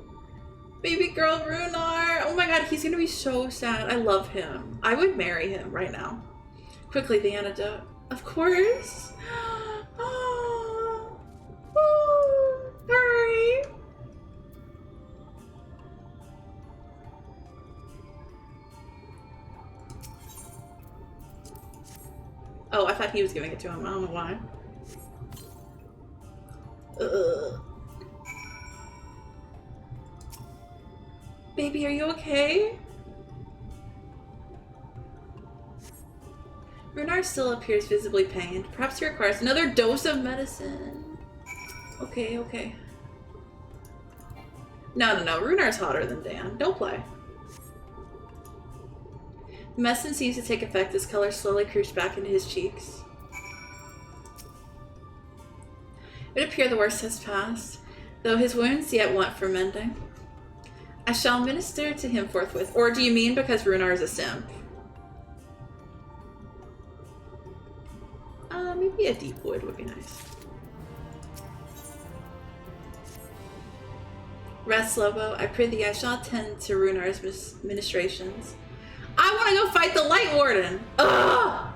Baby girl Runar! Oh my god, he's gonna be so sad. I love him. I would marry him right now. Quickly, the antidote. Of course! Oh, hurry! Oh, I thought he was giving it to him. I don't know why. Baby, are you okay? Runar still appears visibly pained. Perhaps he requires another dose of medicine. Okay, okay. No. Runar's hotter than Dan. Don't play. The medicine seems to take effect as color slowly creeps back into his cheeks. It appears the worst has passed, though his wounds yet want for mending. I shall minister to him forthwith. Or do you mean because Runar is a simp? Maybe a deep wood would be nice. Rest, Lobo. I prithee, I shall attend to Runar's ministrations. I want to go fight the Light Warden! Ugh!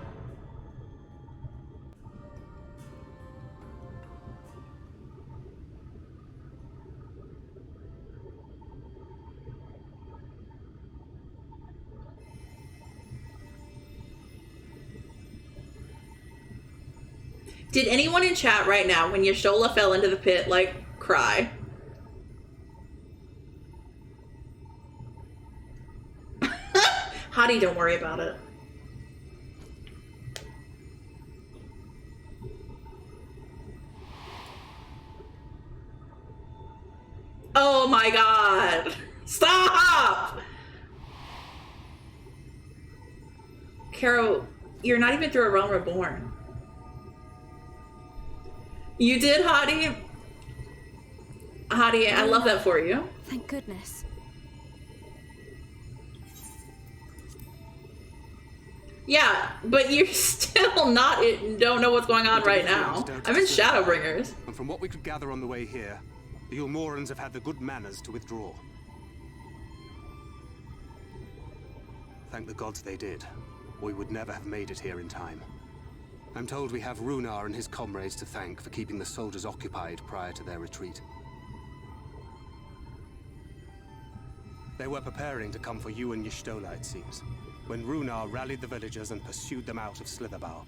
Did anyone in chat right now, when Y'shtola fell into the pit, like, cry? Hottie, don't worry about it. Oh my god! Stop! Caro, you're not even through a realm reborn. You did, Hottie? Hottie, I love that for you. Thank goodness. Yeah, but you're still not, don't know what's going on right now. I'm in Shadowbringers. And from what we could gather on the way here, the Ulmorans have had the good manners to withdraw. Thank the gods they did, or we would never have made it here in time. I'm told we have Runar and his comrades to thank for keeping the soldiers occupied prior to their retreat. They were preparing to come for you and Y'shtola, it seems, when Runar rallied the villagers and pursued them out of Slitherbough.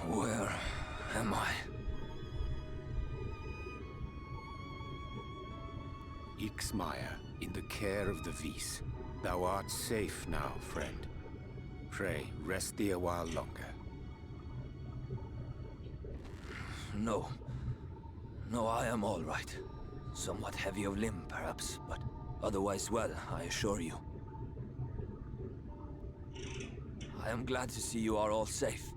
Where am I? Ixmaya, in the care of the Vis. Thou art safe now, friend. Pray, rest thee a while longer. No. No, I am all right. Somewhat heavy of limb, perhaps, but otherwise well, I assure you. I am glad to see you are all safe.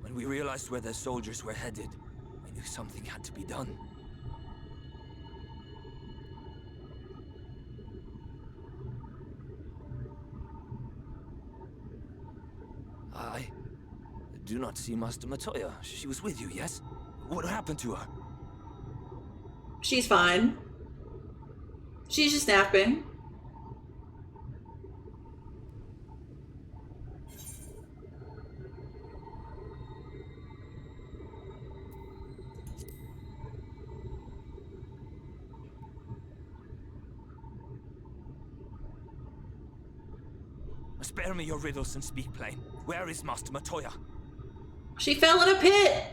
When we realized where the soldiers were headed, we knew something had to be done. I do not see Master Matoya. She was with you, yes? What happened to her? She's fine. She's just napping. Spare me your riddles and speak plain. Where is Master Matoya? She fell in a pit!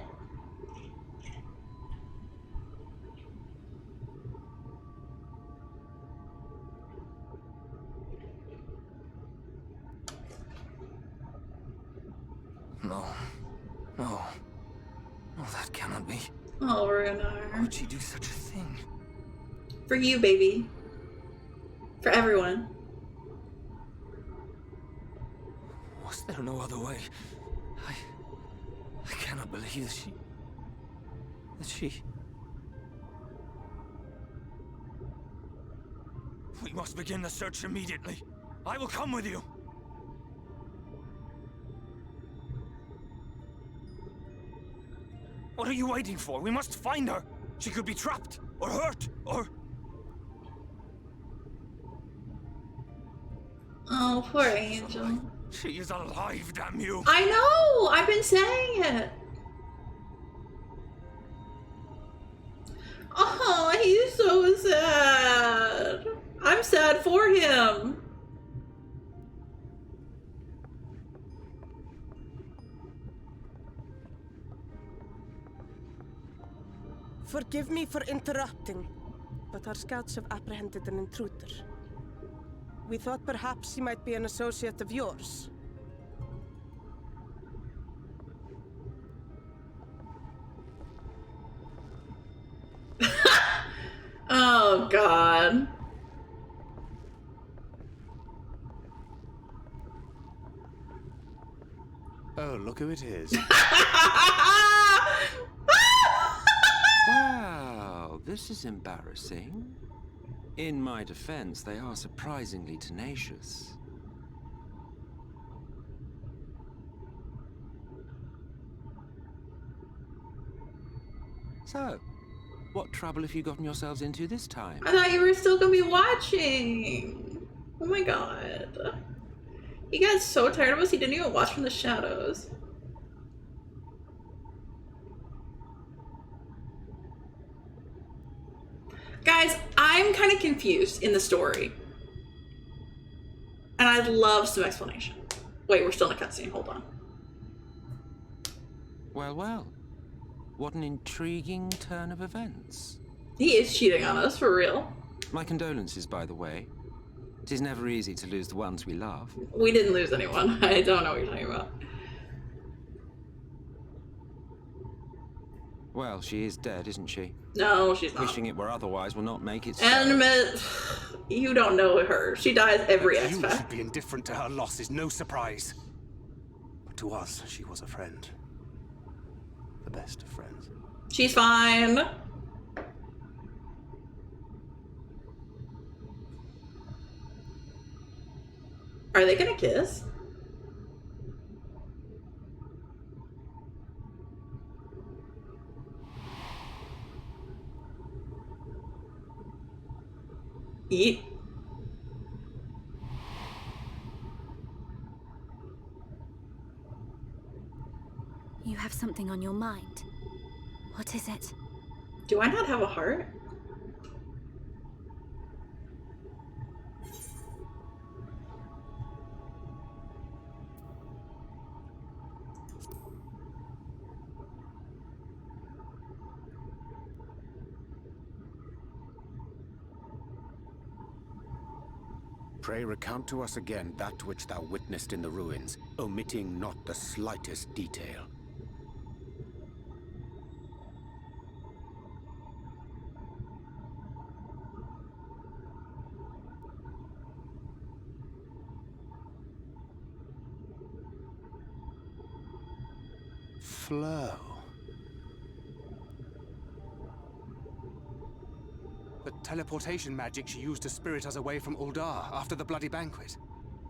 No. No. No, that cannot be. Oh, Runar. Why would she do such a thing? For you, baby. For everyone. Was there no other way? I cannot believe that she... We must begin the search immediately. I will come with you. What are you waiting for? We must find her. She could be trapped, or hurt, or... Oh, poor Angel. She is alive, damn you! I know! I've been saying it! Oh, he's so sad. I'm sad for him. Forgive me for interrupting, but our scouts have apprehended an intruder. We thought perhaps he might be an associate of yours. Oh, God. Oh, look who it is. Wow, this is embarrassing. In my defense, they are surprisingly tenacious. So, what trouble have you gotten yourselves into this time? I thought you were still gonna be watching. Oh my God. He got so tired of us, he didn't even watch from the shadows. Guys, I'm kind of confused in the story. And I'd love some explanation. Wait, we're still in a cutscene. Hold on. Well, well. What an intriguing turn of events. He is cheating on us, for real. My condolences, by the way. It is never easy to lose the ones we love. We didn't lose anyone. I don't know what you're talking about. Well, she is dead, isn't she? No, she's not. Wishing it were otherwise will not make it so. And you don't know her. She dies every You XFAP. should be indifferent to her loss is no surprise. But to us, she was a friend. The best of friends. She's fine. Are they gonna kiss? Eat. You have something on your mind. What is it? Do I not have a heart? Pray recount to us again that which thou witnessed in the ruins, omitting not the slightest detail. Flow. The teleportation magic she used to spirit us away from Uldar after the bloody banquet.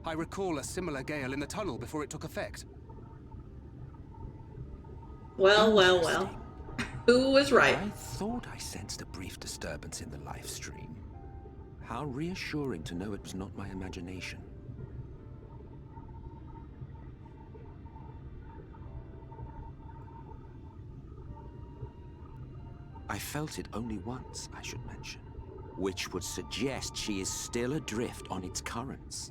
I recall a similar gale in the tunnel before it took effect. Well, well, well. Who was right? I thought I sensed a brief disturbance in the live stream. How reassuring to know it was not my imagination. I felt it only once, I should mention, which would suggest she is still adrift on its currents.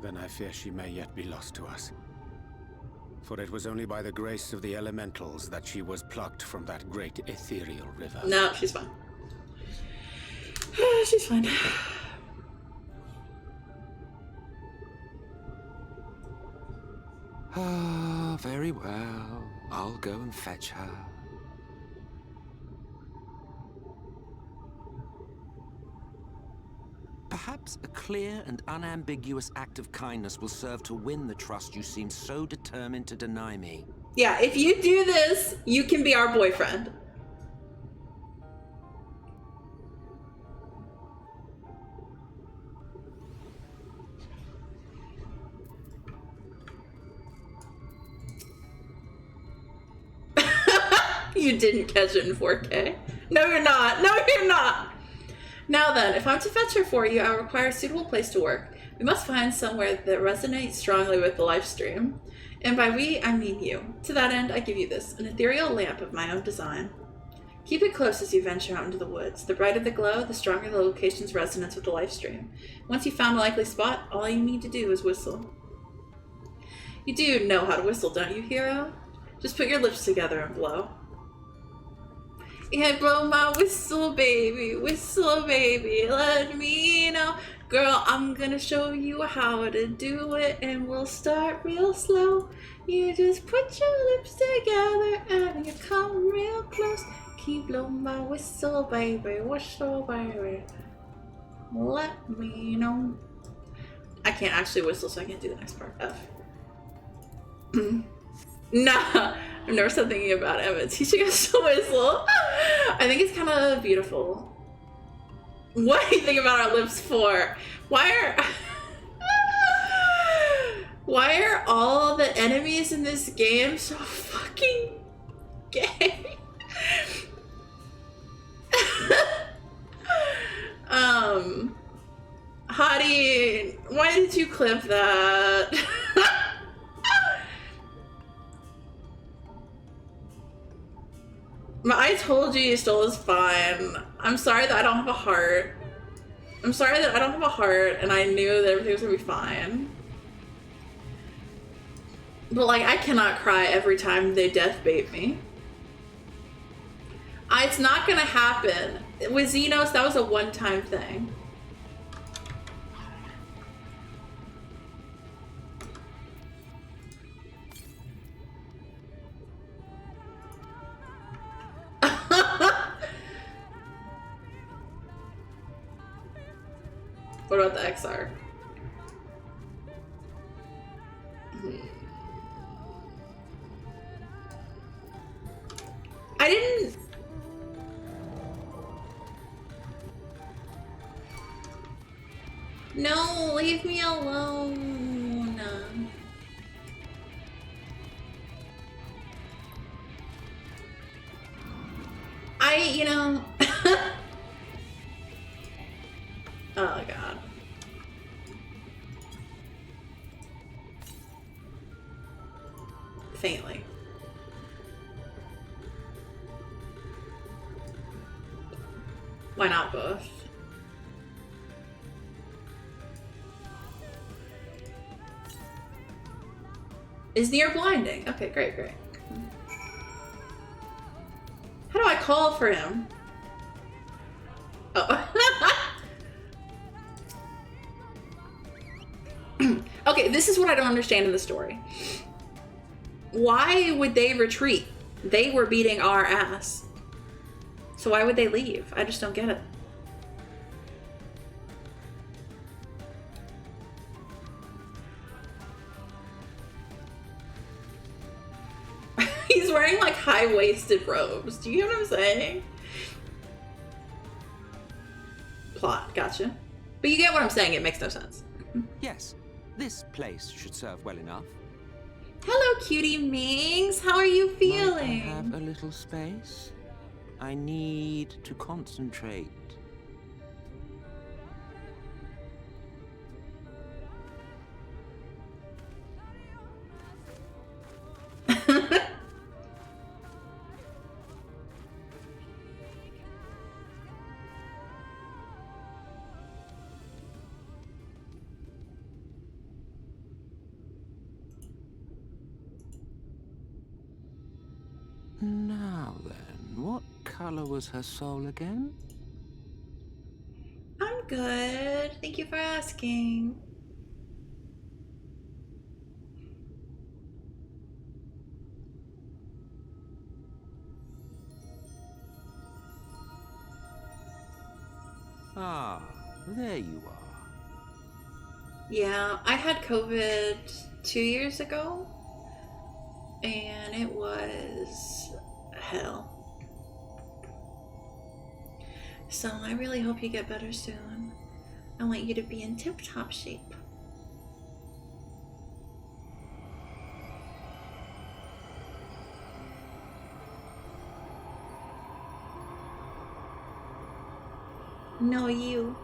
Then I fear she may yet be lost to us. For it was only by the grace of the elementals that she was plucked from that great ethereal river. No, she's fine. She's fine. Ah, very well. I'll go and fetch her. Perhaps a clear and unambiguous act of kindness will serve to win the trust you seem so determined to deny me. Yeah, if you do this, you can be our boyfriend. You didn't catch it in 4K. No, you're not. No, you're not. Now then, if I'm to fetch her for you, I require a suitable place to work. We must find somewhere that resonates strongly with the live stream. And by we, I mean you. To that end, I give you this, an ethereal lamp of my own design. Keep it close as you venture out into the woods. The brighter the glow, the stronger the location's resonance with the live stream. Once you've found a likely spot, all you need to do is whistle. You do know how to whistle, don't you, hero? Just put your lips together and blow. Yeah, blow my whistle, baby. Whistle, baby. Let me know. Girl, I'm gonna show you how to do it, and we'll start real slow. You just put your lips together and you come real close. Can you blow my whistle, baby? Whistle, baby. Let me know. I can't actually whistle, so I can't do the next part. F. Nah, I've never stopped thinking about Emma teaching us to whistle. I think it's kind of beautiful. What do you think about our lips for? Why are all the enemies in this game so fucking gay? Hottie, why did you clip that? I told you you stole his fine. I'm sorry that I don't have a heart. I'm sorry that I don't have a heart and I knew that everything was gonna be fine. But like, I cannot cry every time they death bait me. It's not gonna happen. With Xenos, that was a one-time thing. What about the XR? I didn't... No, leave me alone. You know... Oh god. Faintly. Why not both? Is near blinding. Okay, great, great. How do I call for him? Oh. Okay, this is what I don't understand in the story. Why would they retreat? They were beating our ass. So why would they leave? I just don't get it. He's wearing like high-waisted robes. Do you know what I'm saying? Plot, gotcha. But you get what I'm saying, it makes no sense. Yes, this place should serve well enough. Hello, cutie Mings. How are you feeling? Might I have a little space? I need to concentrate. Now then, what color was her soul again? I'm good. Thank you for asking. Ah, there you are. Yeah, I had COVID 2 years ago, and it was hell. So I really hope you get better soon. I want you to be in tip-top shape. No, you.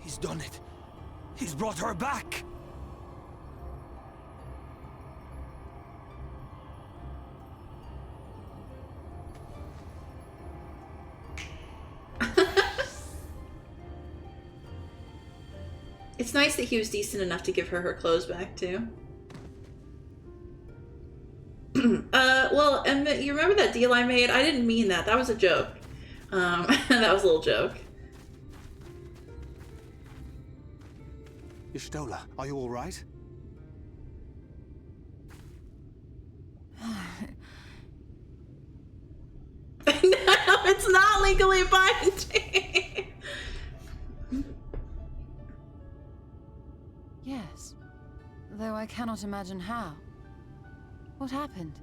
He's done it. He's brought her back. It's nice that he was decent enough to give her her clothes back, too. Well, Emmett, you remember that deal I made? I didn't mean that. That was a joke. That was a little joke. Y'shtola, are you all right? No, it's not legally binding. Yes, though I cannot imagine how. What happened?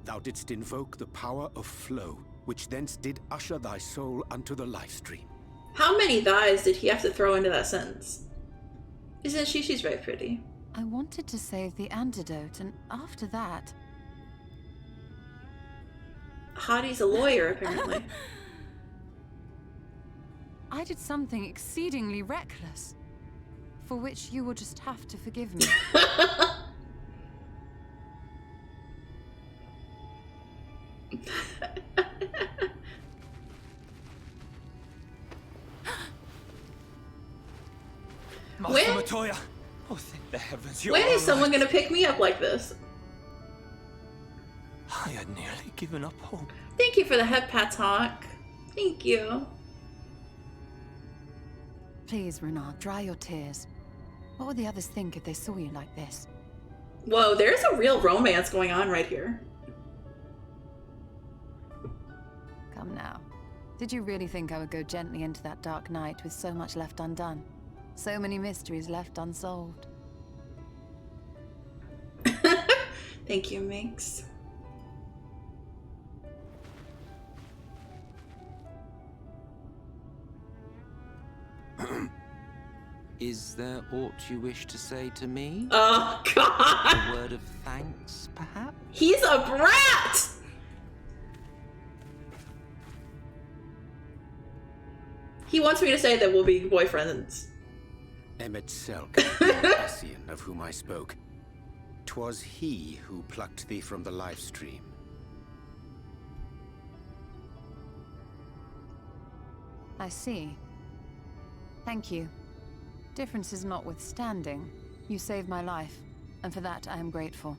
Thou didst invoke the power of flow, which thence did usher thy soul unto the life stream. How many thighs did he have to throw into that sentence? Isn't she? She's very pretty. I wanted to save the antidote, and after that... Hottie's a lawyer, apparently. I did something exceedingly reckless, for which you will just have to forgive me. Master Matoya! Oh, thank the heavens you're When is someone alive. gonna pick me up like this? I had nearly given up hope. Thank you for the head pat talk. Thank you. Please, Renard, dry your tears. What would the others think if they saw you like this? Whoa, there's a real romance going on right here. Come now. Did you really think I would go gently into that dark night with so much left undone? So many mysteries left unsolved. Thank you, Minx. Is there aught you wish to say to me? Oh, God! A word of thanks, perhaps? He's a brat! He wants me to say that we'll be boyfriends. Emmet Selk, the Ascian of whom I spoke. 'Twas he who plucked thee from the life stream. I see. Thank you. Differences notwithstanding, you saved my life, and for that I am grateful.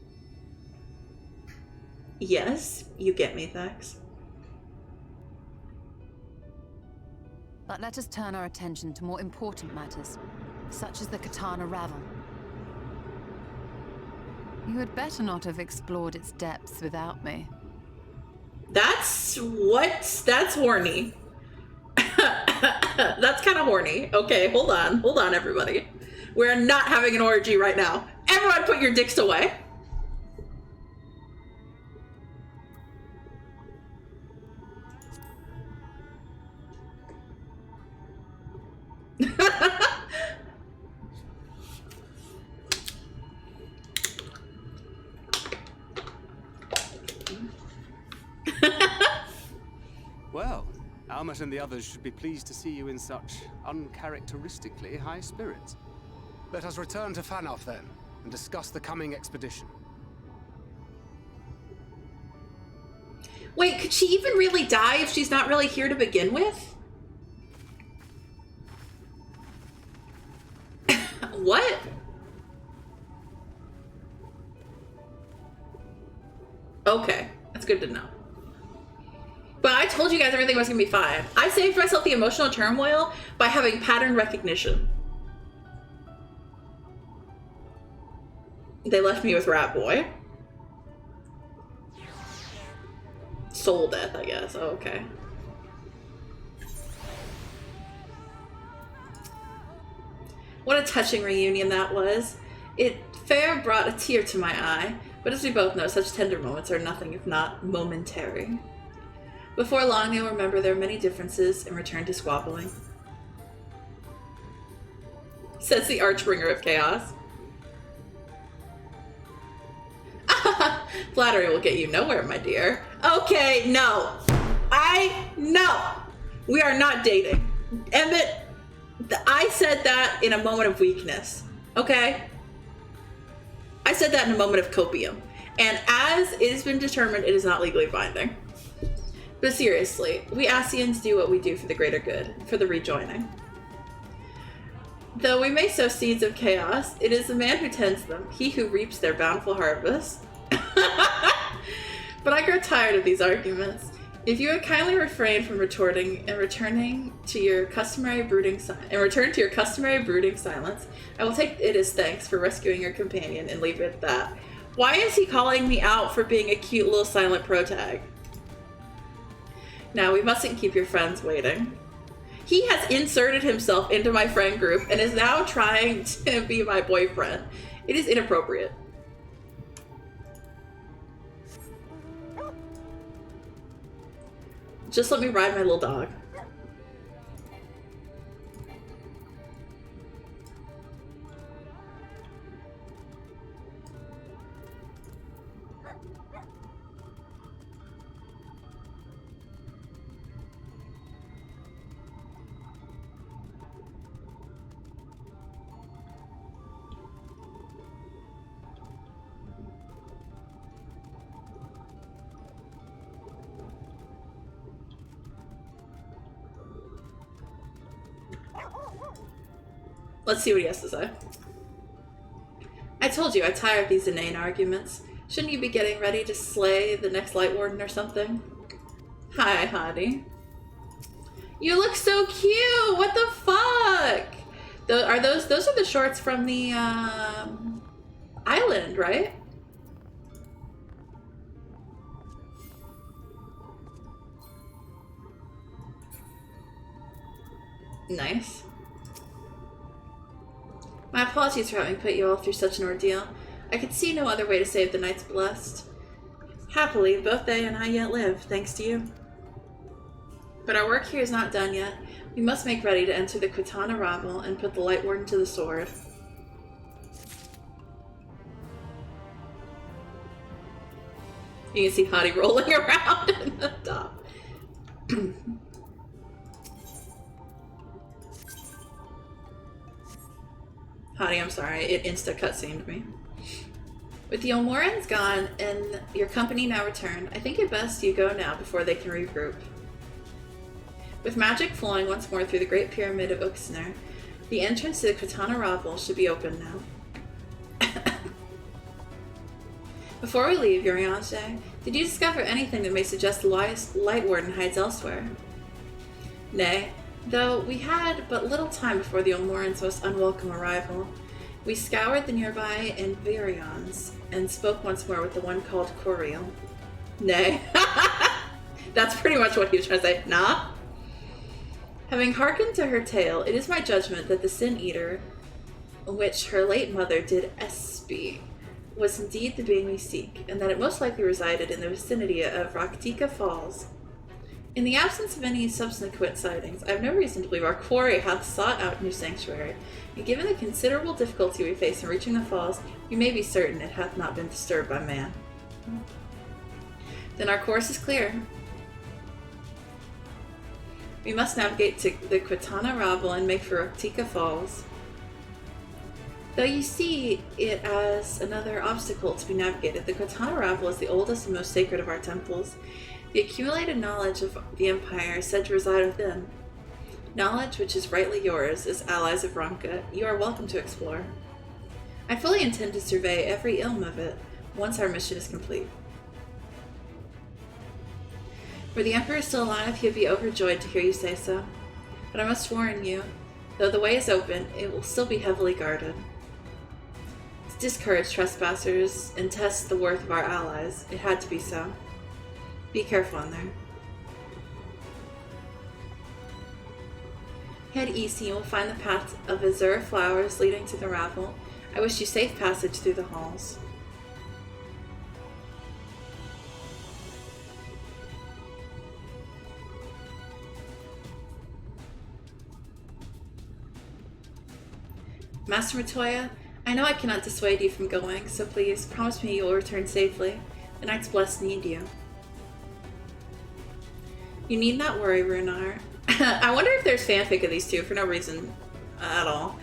Yes, you get me, Thax. But let us turn our attention to more important matters, such as the Katana Ravel. You had better not have explored its depths without me. That's horny. That's kind of horny. Okay, hold on, everybody. We're not having an orgy right now. Everyone put your dicks away. Well, Almet and the others should be pleased to see you in such uncharacteristically high spirits. Let us return to Fanoff then, and discuss the coming expedition. Wait, could she even really die if she's not really here to begin with? What? Okay, that's good to know. But I told you guys everything was gonna be fine. I saved myself the emotional turmoil by having pattern recognition. They left me with Rat Boy. Soul death, I guess. Oh, okay. What a touching reunion that was. It fair brought a tear to my eye, but as we both know, such tender moments are nothing if not momentary. Before long, they'll remember their many differences and return to squabbling. Says the Archbringer of Chaos. Flattery will get you nowhere, my dear. Okay, no. No. We are not dating. Emmett, I said that in a moment of weakness, okay? I said that in a moment of copium. And as it has been determined, it is not legally binding. But seriously, we Ascians do what we do for the greater good, for the rejoining. Though we may sow seeds of chaos, it is the man who tends them, he who reaps their bountiful harvest. But I grow tired of these arguments. If you would kindly refrain from retorting and return to your customary brooding silence, I will take it as thanks for rescuing your companion and leave it at that. Why is he calling me out for being a cute little silent protag? Now, we mustn't keep your friends waiting. He has inserted himself into my friend group and is now trying to be my boyfriend. It is inappropriate. Just let me ride my little dog. Let's see what he has to say. I told you, I tire of these inane arguments. Shouldn't you be getting ready to slay the next Light Warden or something? Hi, Hottie. You look so cute! What the fuck? Those are the shorts from the island, right? Nice. My apologies for having put you all through such an ordeal. I could see no other way to save the Knights Blessed. Happily, both they and I yet live, thanks to you. But our work here is not done yet. We must make ready to enter the Quitana Ravel and put the Light Warden to the sword. You can see Hottie rolling around in the top. Hottie, I'm sorry, it insta-cutscened me. With the Elmorans gone and your company now returned, I think it best you go now before they can regroup. With magic flowing once more through the Great Pyramid of Uxner, the entrance to the Quitana Ravel should be open now. Before we leave, Uriange, did you discover anything that may suggest the Light Warden hides elsewhere? Nay. Though we had but little time before the Elmorans' most unwelcome arrival, we scoured the nearby Environs and spoke once more with the one called Coriel. Nay. That's pretty much what he was trying to say. Nah. Having hearkened to her tale, it is my judgment that the Sin Eater, which her late mother did SHB, was indeed the being we seek, and that it most likely resided in the vicinity of Raktika Falls. In the absence of any subsequent sightings, I have no reason to believe our quarry hath sought out new sanctuary, and given the considerable difficulty we face in reaching the falls, we may be certain it hath not been disturbed by man. Then our course is clear. We must navigate to the Quitana Ravel and make for Raktika Falls. Though you see it as another obstacle to be navigated, the Quitana Ravel is the oldest and most sacred of our temples. The accumulated knowledge of the Empire is said to reside within. Knowledge which is rightly yours as allies of Ronka, you are welcome to explore. I fully intend to survey every ilm of it once our mission is complete. Were the Emperor still alive, he would be overjoyed to hear you say so. But I must warn you, though the way is open, it will still be heavily guarded. To discourage trespassers and test the worth of our allies, it had to be so. Be careful in there. Head east and you will find the path of azure flowers leading to the Ravel. I wish you safe passage through the halls. Master Matoya, I know I cannot dissuade you from going, so please promise me you will return safely. The Knights Blessed need you. You need not worry, Runar. I wonder if there's fanfic of these two for no reason at all.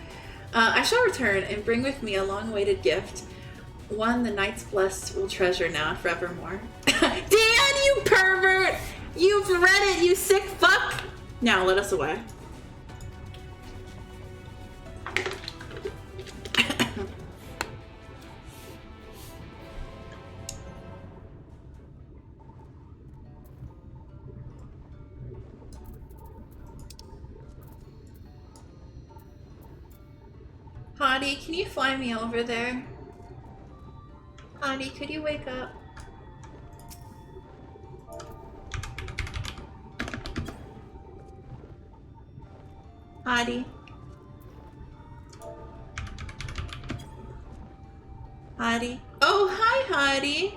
I shall return and bring with me a long-awaited gift. One the Knights Blessed will treasure now and forevermore. Dan, you pervert! You've read it, you sick fuck! Now let us away. Hottie, can you fly me over there? Hottie, could you wake up? Hottie. Hottie. Oh, hi, Hottie.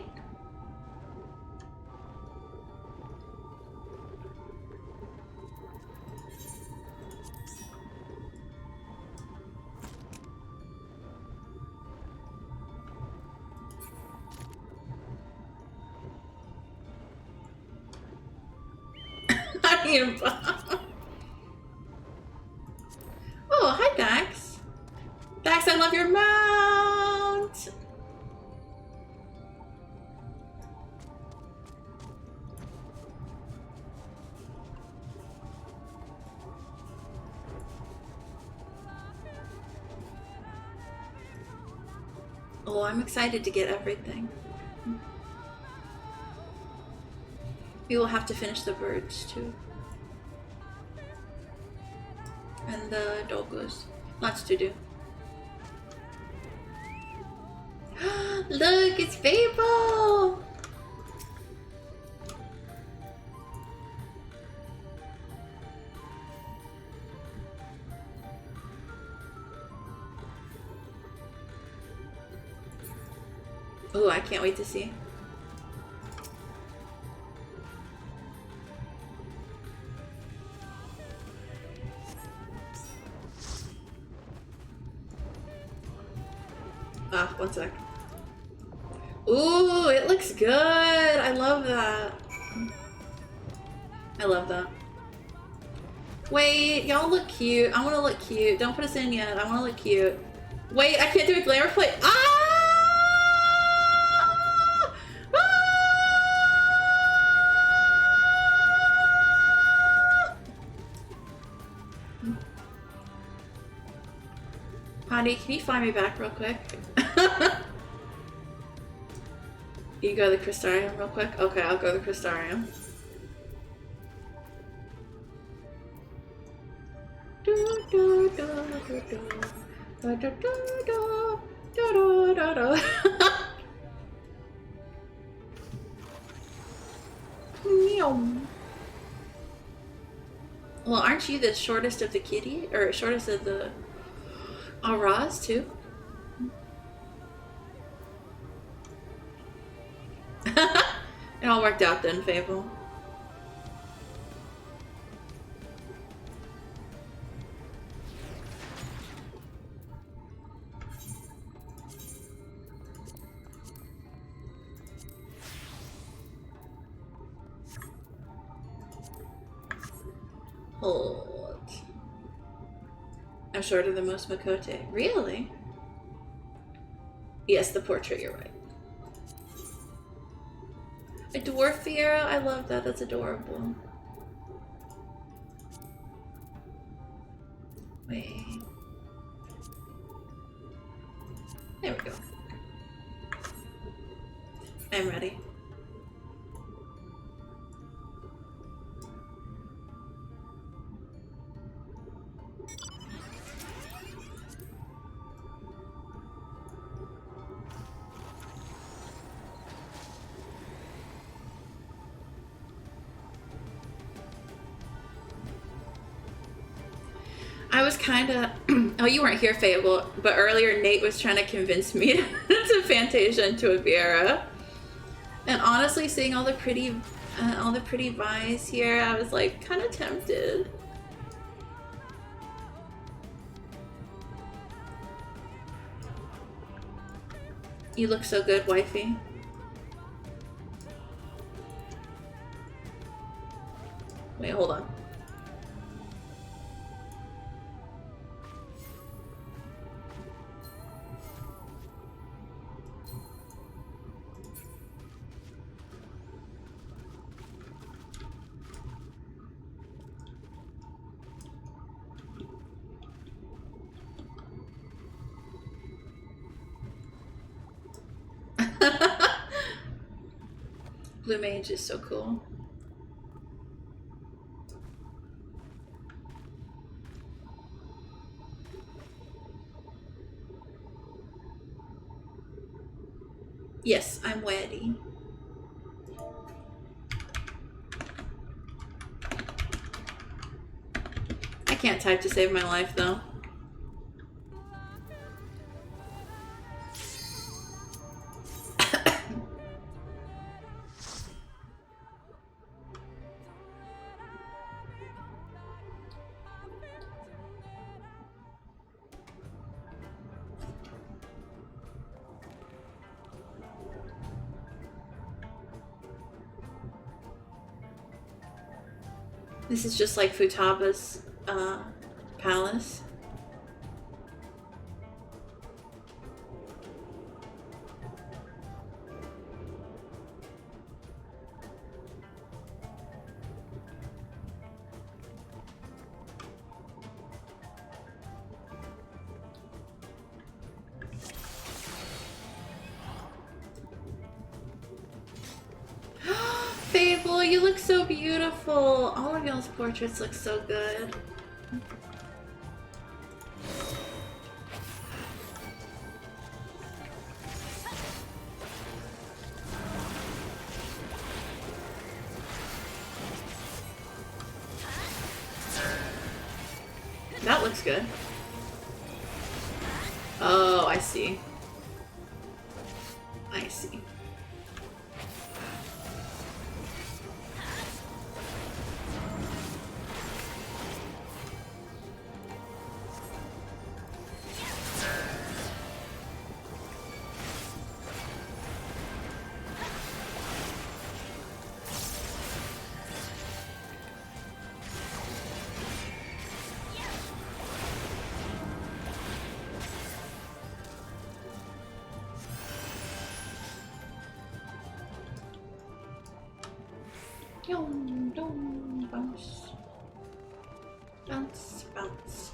Hottie and Bob. Oh, hi, Dax. Dax, I love your mount. Oh, I'm excited to get everything. We will have to finish the birds too. And the doggos. Lots to do. Look, it's Fable! Oh, I can't wait to see. Ah, one sec. Ooh, it looks good. I love that. I love that. Wait, y'all look cute. I want to look cute. Don't put us in yet. I want to look cute. Wait, I can't do a glamour play. Ah! Honey, can you fly me back real quick? You go to the Crystarium real quick? Okay, I'll go to the Crystarium. Well, aren't you the shortest of the kitty? Or shortest of the Auras too? It all worked out then, Fable. Hold. I'm shorter than most Makote. Really? Yes, the portrait, you're right. A dwarf Fiera? I love that. That's adorable. Wait. There we go. I'm ready. I was kind of, oh, you weren't here, Fable, but earlier Nate was trying to convince me to Fantasia into a Viera. And honestly, seeing all the pretty Vi's here, I was like kind of tempted. You look so good, wifey. Wait, hold on. Blue Mage is so cool. Yes, I'm ready. I can't type to save my life though. This is just like Futaba's palace. Fable, you look so beautiful. All of y'all's portraits look so good. That looks good. Oh, I see. I see. Bounce. Bounce, bounce.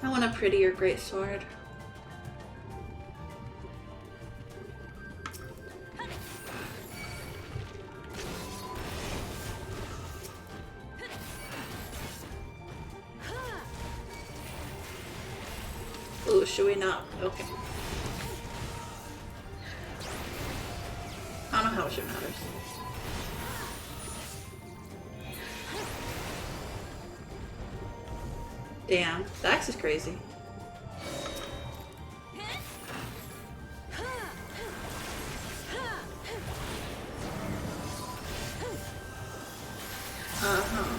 I want a prettier greatsword. Ooh, should we not? Okay. I don't know how much it matters. Damn, the axe is crazy. Uh-huh.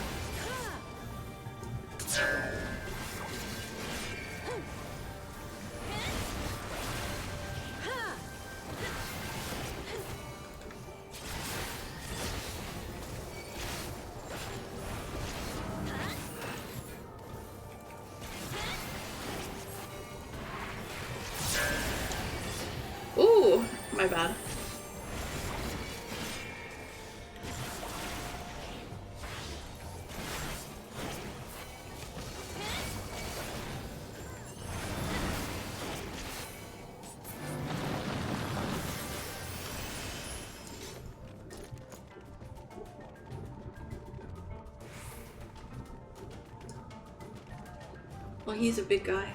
Ooh, my bad. Well, he's a big guy.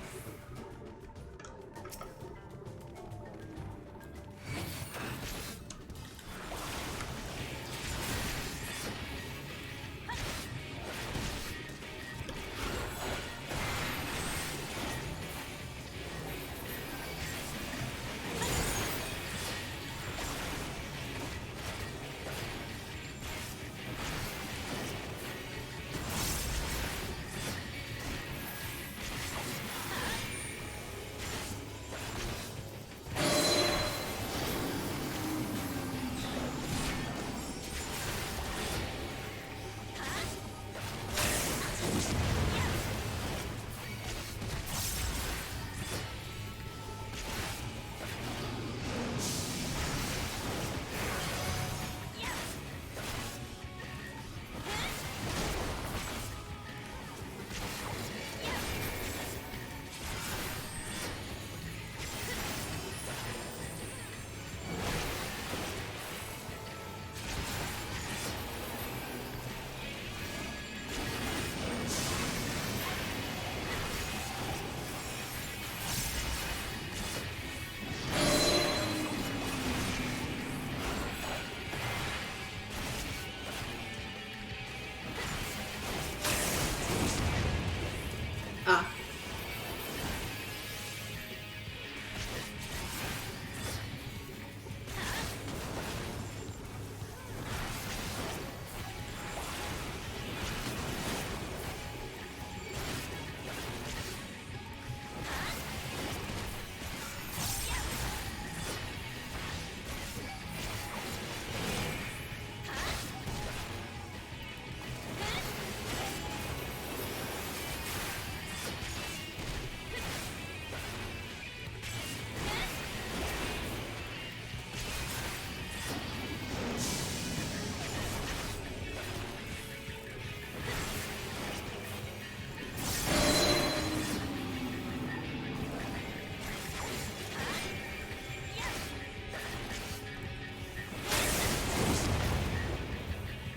Ah.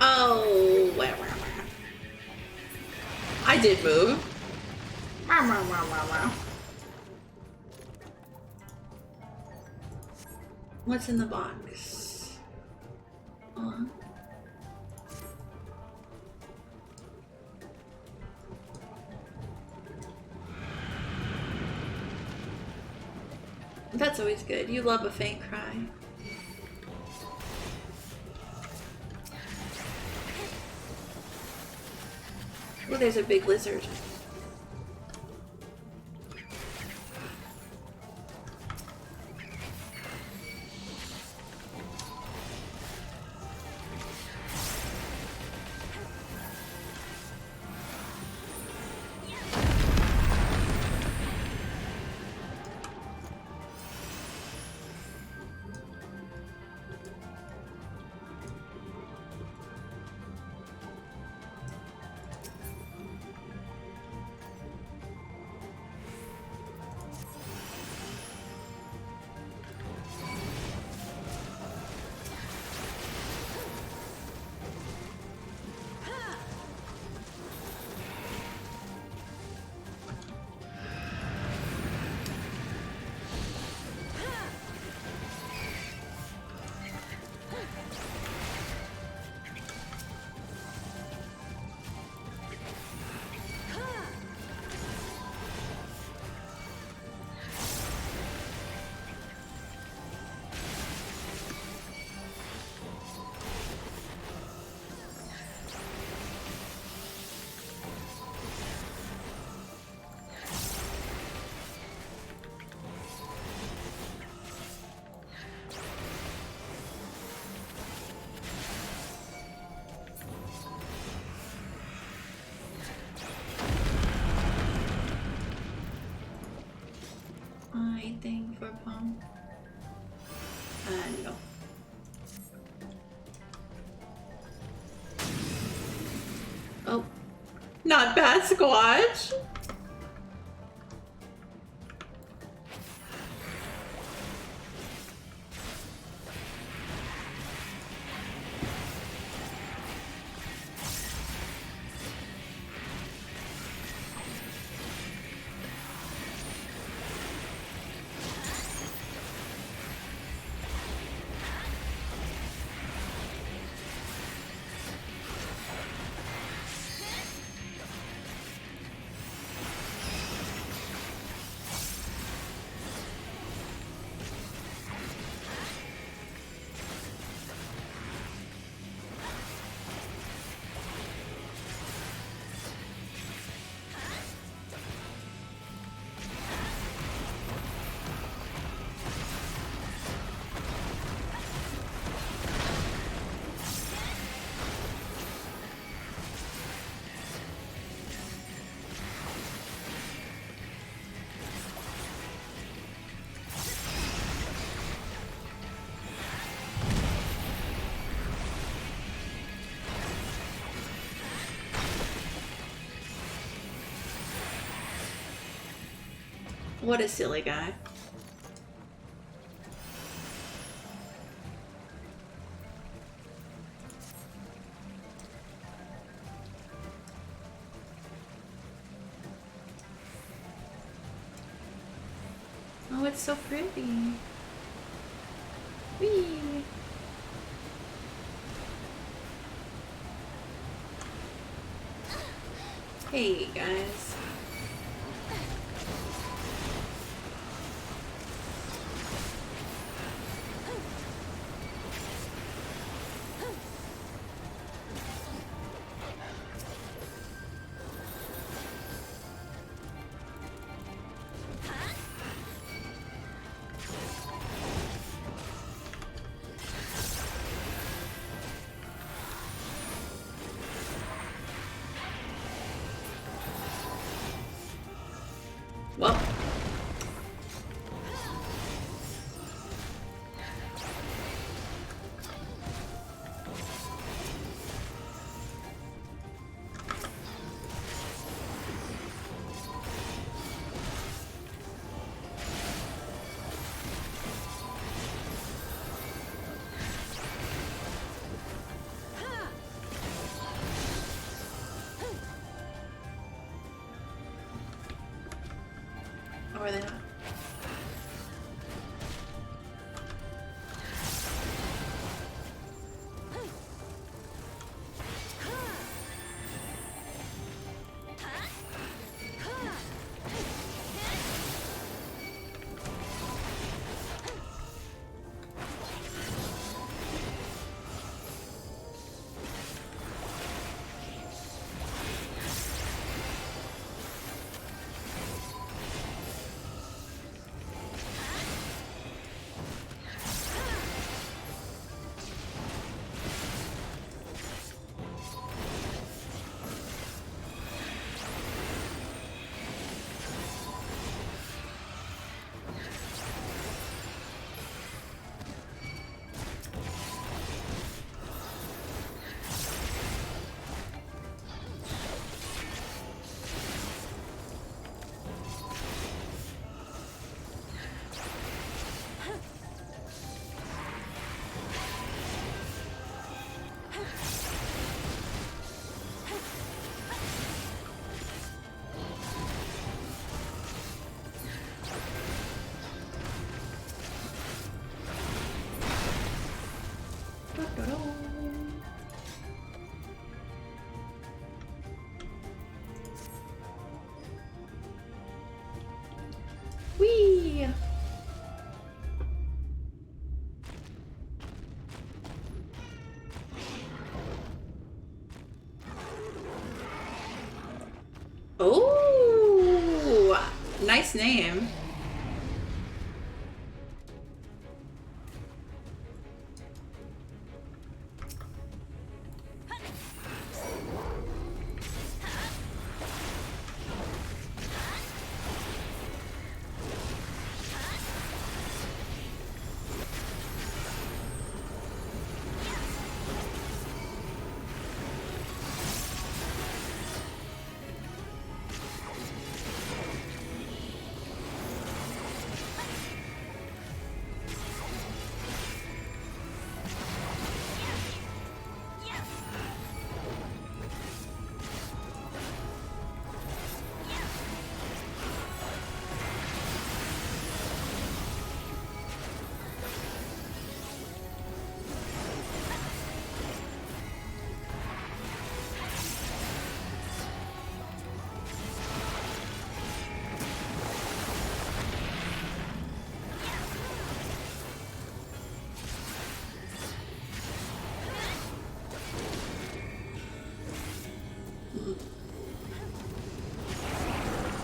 Oh, I did move. What's in the box? That's always good. You love a faint cry. Oh, there's a big lizard. Anything for Palm? No. Oh, not bad, Squatch. What a silly guy. Oh, it's so pretty. Whee! Hey, guys. Well. Where are they at? Whee! Oh, nice name.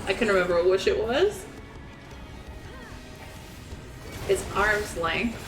I couldn't remember which it was. It's arm's length.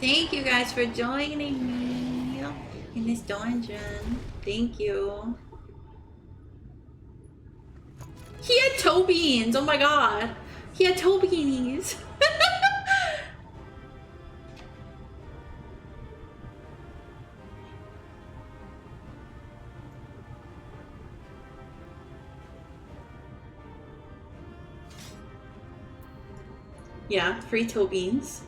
Thank you guys for joining me in this dungeon. Thank you. He had toe beans. Oh my god. He had toe beanies. Yeah, free toe beans.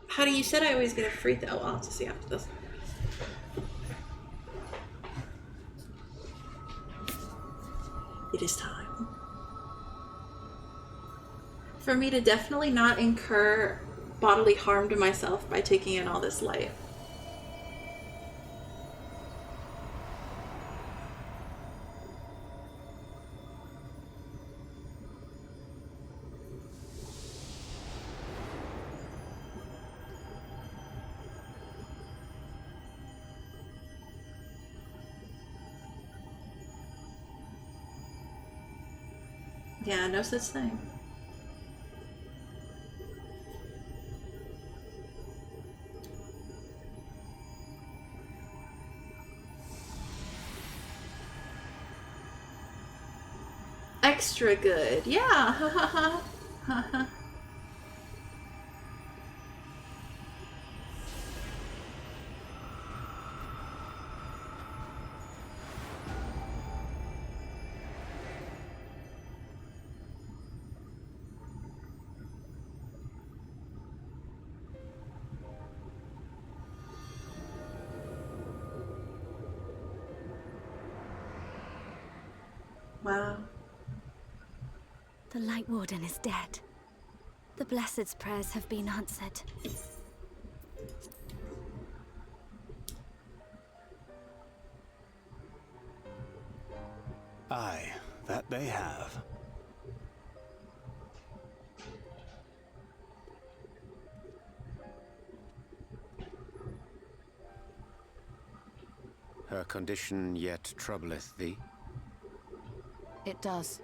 How do you said I always get a free throw? I'll have to see after this. It is time for me to definitely not incur bodily harm to myself by taking in all this light. Yeah, no such thing. Extra good. Yeah. Ha ha ha. Ha ha. Wow. The Light Warden is dead. The Blessed's prayers have been answered. Aye, that they have. Her condition yet troubleth thee? It does.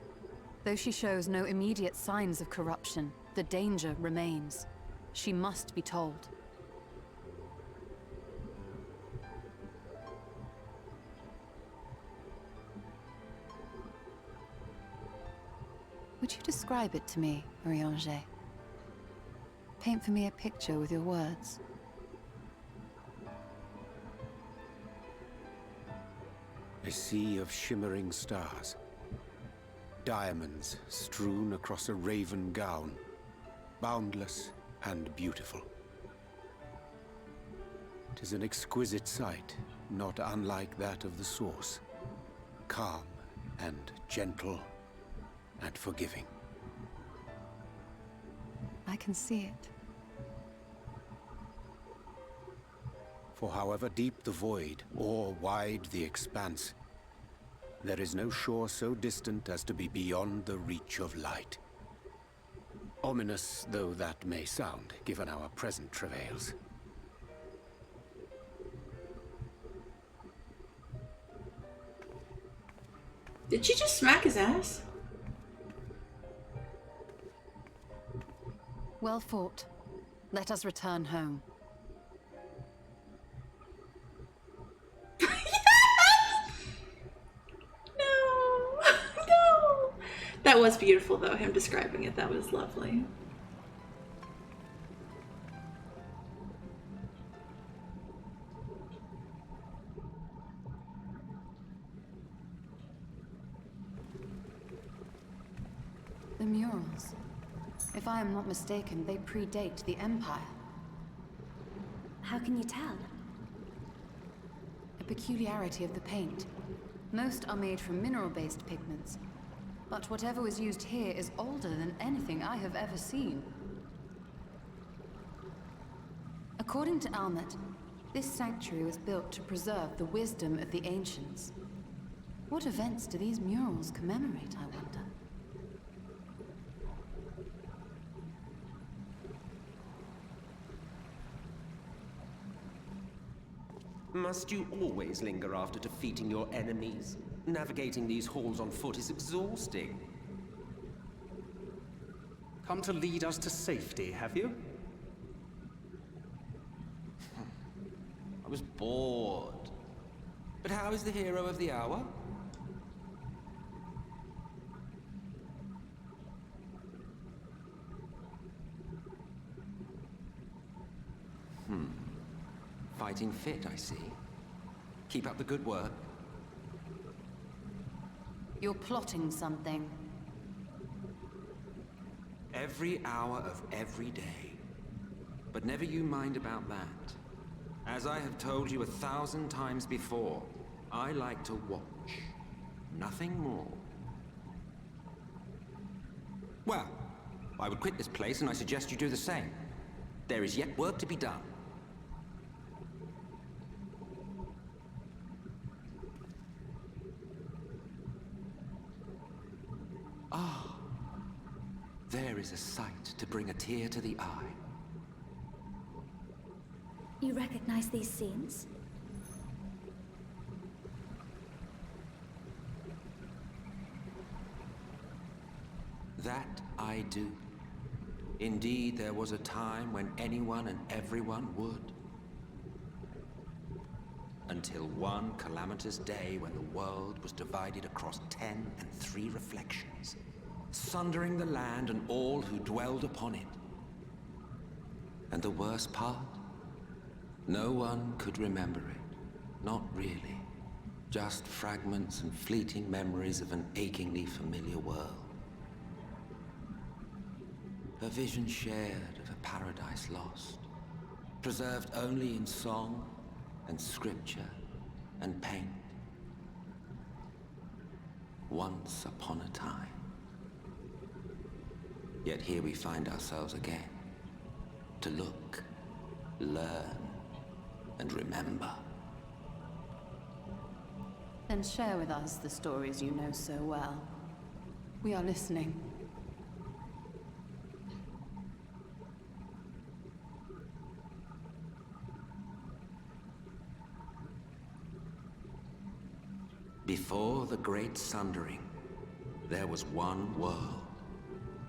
Though she shows no immediate signs of corruption, the danger remains. She must be told. Would you describe it to me, Marie-Ange? Paint for me a picture with your words. A sea of shimmering stars. Diamonds strewn across a raven gown, boundless and beautiful. 'Tis an exquisite sight, not unlike that of the source. Calm and gentle and forgiving. I can see it. For however deep the void, or wide the expanse, there is no shore so distant as to be beyond the reach of light. Ominous though that may sound, given our present travails. Did she just smack his ass? Well fought. Let us return home. That was beautiful, though, him describing it. That was lovely. The murals. If I am not mistaken, they predate the Empire. How can you tell? A peculiarity of the paint. Most are made from mineral-based pigments. But whatever was used here is older than anything I have ever seen. According to Almet, this sanctuary was built to preserve the wisdom of the ancients. What events do these murals commemorate, I wonder? Must you always linger after defeating your enemies? Navigating these halls on foot is exhausting. Come to lead us to safety, have you? I was bored. But how is the hero of the hour? Fighting fit, I see. Keep up the good work. You're plotting something. Every hour of every day. But never you mind about that. As I have told you 1,000 times before, I like to watch. Nothing more. Well, I would quit this place and I suggest you do the same. There is yet work to be done. Ah, there is a sight to bring a tear to the eye. You recognize these scenes? That I do. Indeed, there was a time when anyone and everyone would. Until one calamitous day when the world was divided across 10 and 3 reflections, sundering the land and all who dwelled upon it. And the worst part? No one could remember it. Not really. Just fragments and fleeting memories of an achingly familiar world. A vision shared of a paradise lost, preserved only in song and scripture and paint. Once upon a time. Yet here we find ourselves again, to look, learn, and remember. Then share with us the stories you know so well. We are listening. Before the Great Sundering, there was one world.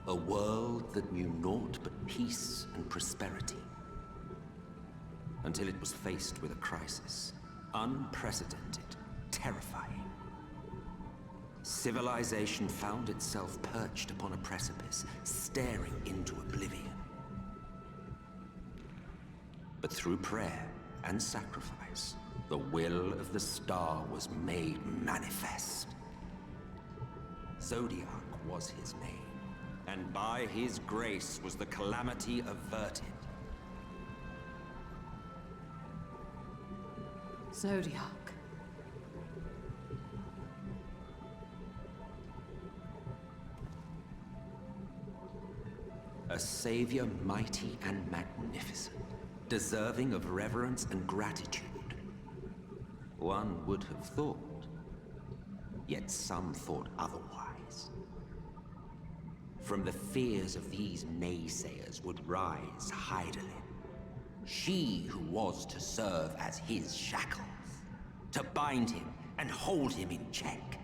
A world that knew naught but peace and prosperity. Until it was faced with a crisis. Unprecedented, terrifying. Civilization found itself perched upon a precipice, staring into oblivion. But through prayer and sacrifice, the will of the star was made manifest. Zodiac was his name, and by his grace was the calamity averted. Zodiac. A savior mighty and magnificent, deserving of reverence and gratitude. One would have thought, yet some thought otherwise. From the fears of these naysayers would rise Hydaelyn, she who was to serve as his shackles, to bind him and hold him in check.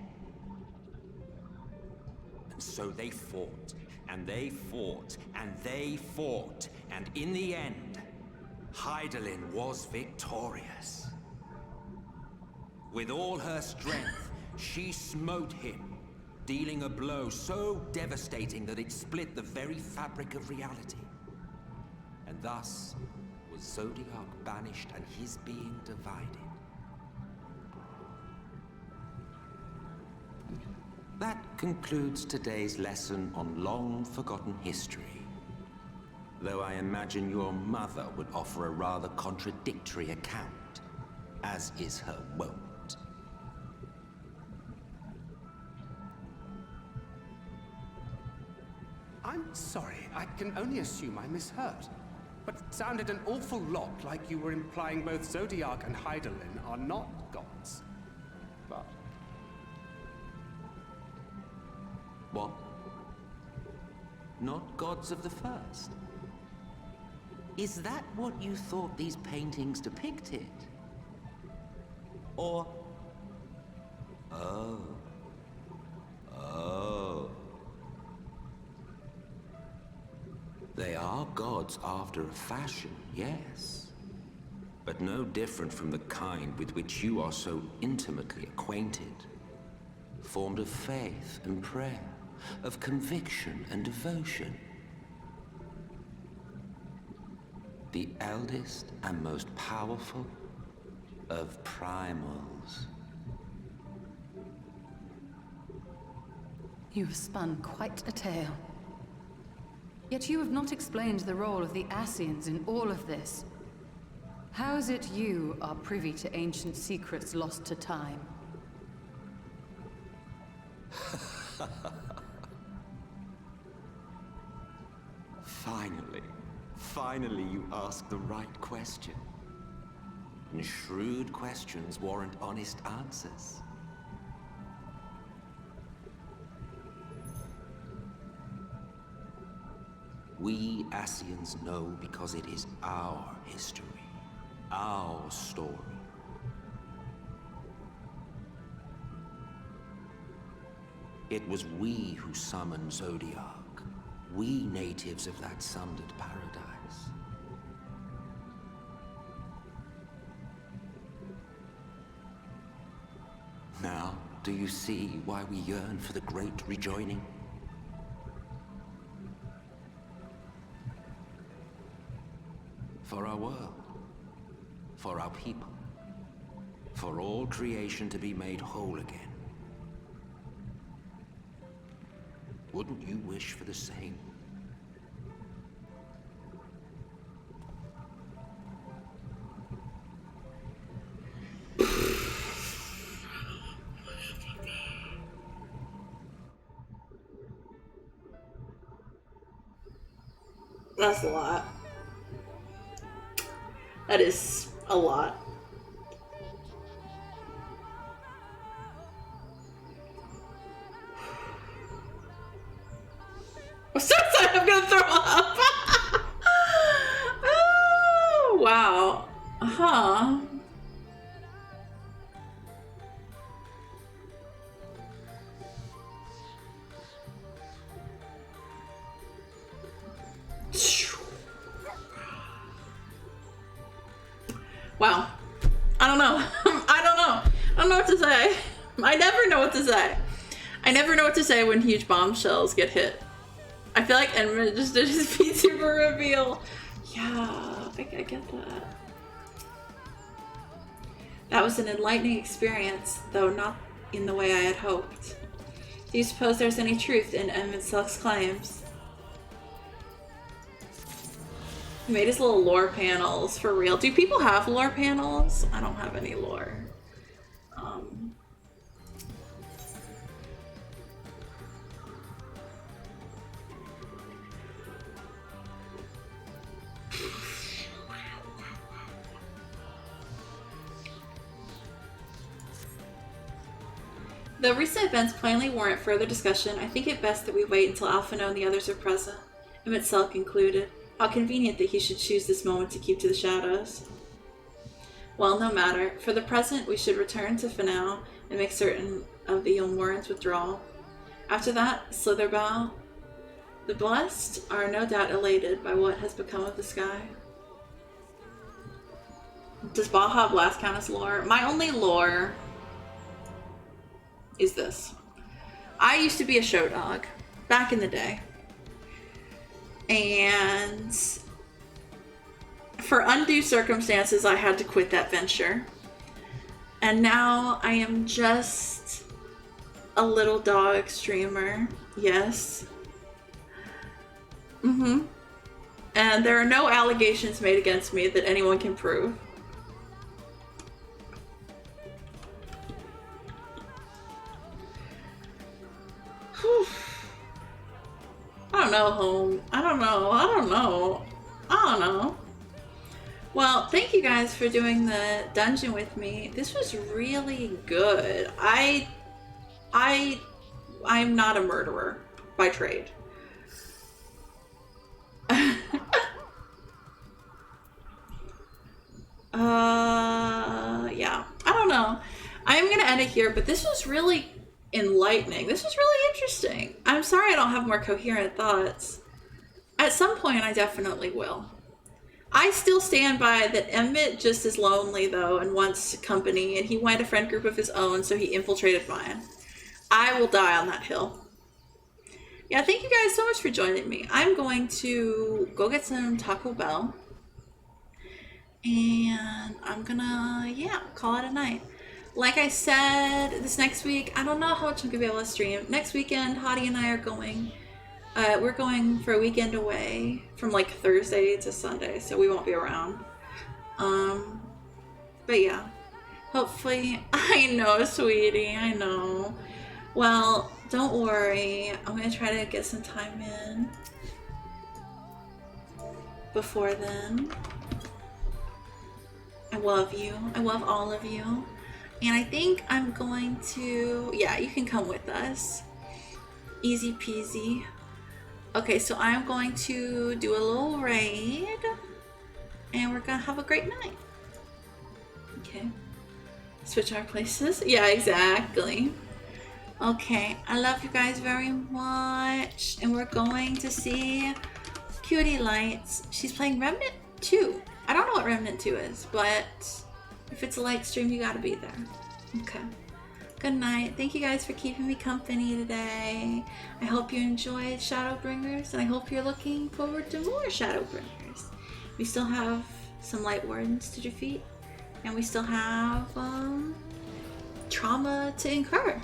And so they fought, and they fought, and they fought, and in the end, Hydaelyn was victorious. With all her strength, she smote him, dealing a blow so devastating that it split the very fabric of reality. And thus was Zodiac banished and his being divided. That concludes today's lesson on long-forgotten history. Though I imagine your mother would offer a rather contradictory account, as is her wont. I'm sorry, I can only assume I misheard. But it sounded an awful lot like you were implying both Zodiac and Hydaelyn are not gods. But... What? Not gods of the first? Is that what you thought these paintings depicted? Or... Oh. Oh. They are gods after a fashion, yes. But no different from the kind with which you are so intimately acquainted. Formed of faith and prayer, of conviction and devotion. The eldest and most powerful of primals. You have spun quite a tale. Yet you have not explained the role of the Ascians in all of this. How is it you are privy to ancient secrets lost to time? Finally you ask the right question. And shrewd questions warrant honest answers. We Ascians know because it is our history, our story. It was we who summoned Zodiac, we natives of that sundered paradise. Now, do you see why we yearn for the great rejoining? For our world, for our people, for all creation to be made whole again. Wouldn't you wish for the same? That's a lot. That is a lot. I'm so excited, I'm gonna throw up. Oh, wow. Huh. Wow. I don't know. I don't know. I don't know what to say. I never know what to say. I never know what to say when huge bombshells get hit. I feel like Edmund just did his VTuber reveal. Yeah, I get that. That was an enlightening experience, though not in the way I had hoped. Do you suppose there's any truth in Edmund Selk's claims? He made his little lore panels for real. Do people have lore panels? I don't have any lore. Though recent events plainly warrant further discussion, I think it best that we wait until Alphino and the others are present, Emmett Selk included. How convenient that he should choose this moment to keep to the shadows. Well, no matter. For the present, we should return to Finau and make certain of the Yulmoran's withdrawal. After that, Slitherbow. The blessed are no doubt elated by what has become of the sky. Does Baja Blast count as lore? My only lore is this. I used to be a show dog back in the day. And for undue circumstances, I had to quit that venture. And now I am just a little dog streamer. Yes. And there are no allegations made against me that anyone can prove. Whew. I don't know, home. I don't know. Well, thank you guys for doing the dungeon with me. This was really good. I'm not a murderer by trade. Yeah. I don't know. I'm going to end it here, but this was really enlightening. This was really interesting. I'm sorry I don't have more coherent thoughts. At some point, I definitely will. I still stand by that Emmett just is lonely, though, and wants company, and he wanted a friend group of his own, so he infiltrated mine. I will die on that hill. Yeah, thank you guys so much for joining me. I'm going to go get some Taco Bell, and I'm gonna, yeah, call it a night. Like I said, this next week, I don't know how much I'm gonna be able to stream. Next weekend, Hottie and I are going. We're going for a weekend away from like Thursday to Sunday, so we won't be around. But yeah, hopefully, I know, sweetie, I know. Well, don't worry. I'm gonna try to get some time in before then. I love you. I love all of you. And I think I'm going to, yeah, you can come with us. Easy peasy. Okay, so I'm going to do a little raid, and we're gonna have a great night. Okay. Switch our places. Yeah, exactly. Okay, I love you guys very much, and we're going to see Cutie Lights. She's playing Remnant 2. I don't know what Remnant 2 is, but if it's a light stream, you gotta be there. Okay. Good night. Thank you guys for keeping me company today. I hope you enjoyed Shadowbringers, and I hope you're looking forward to more Shadowbringers. We still have some Light Wardens to defeat, and we still have trauma to incur.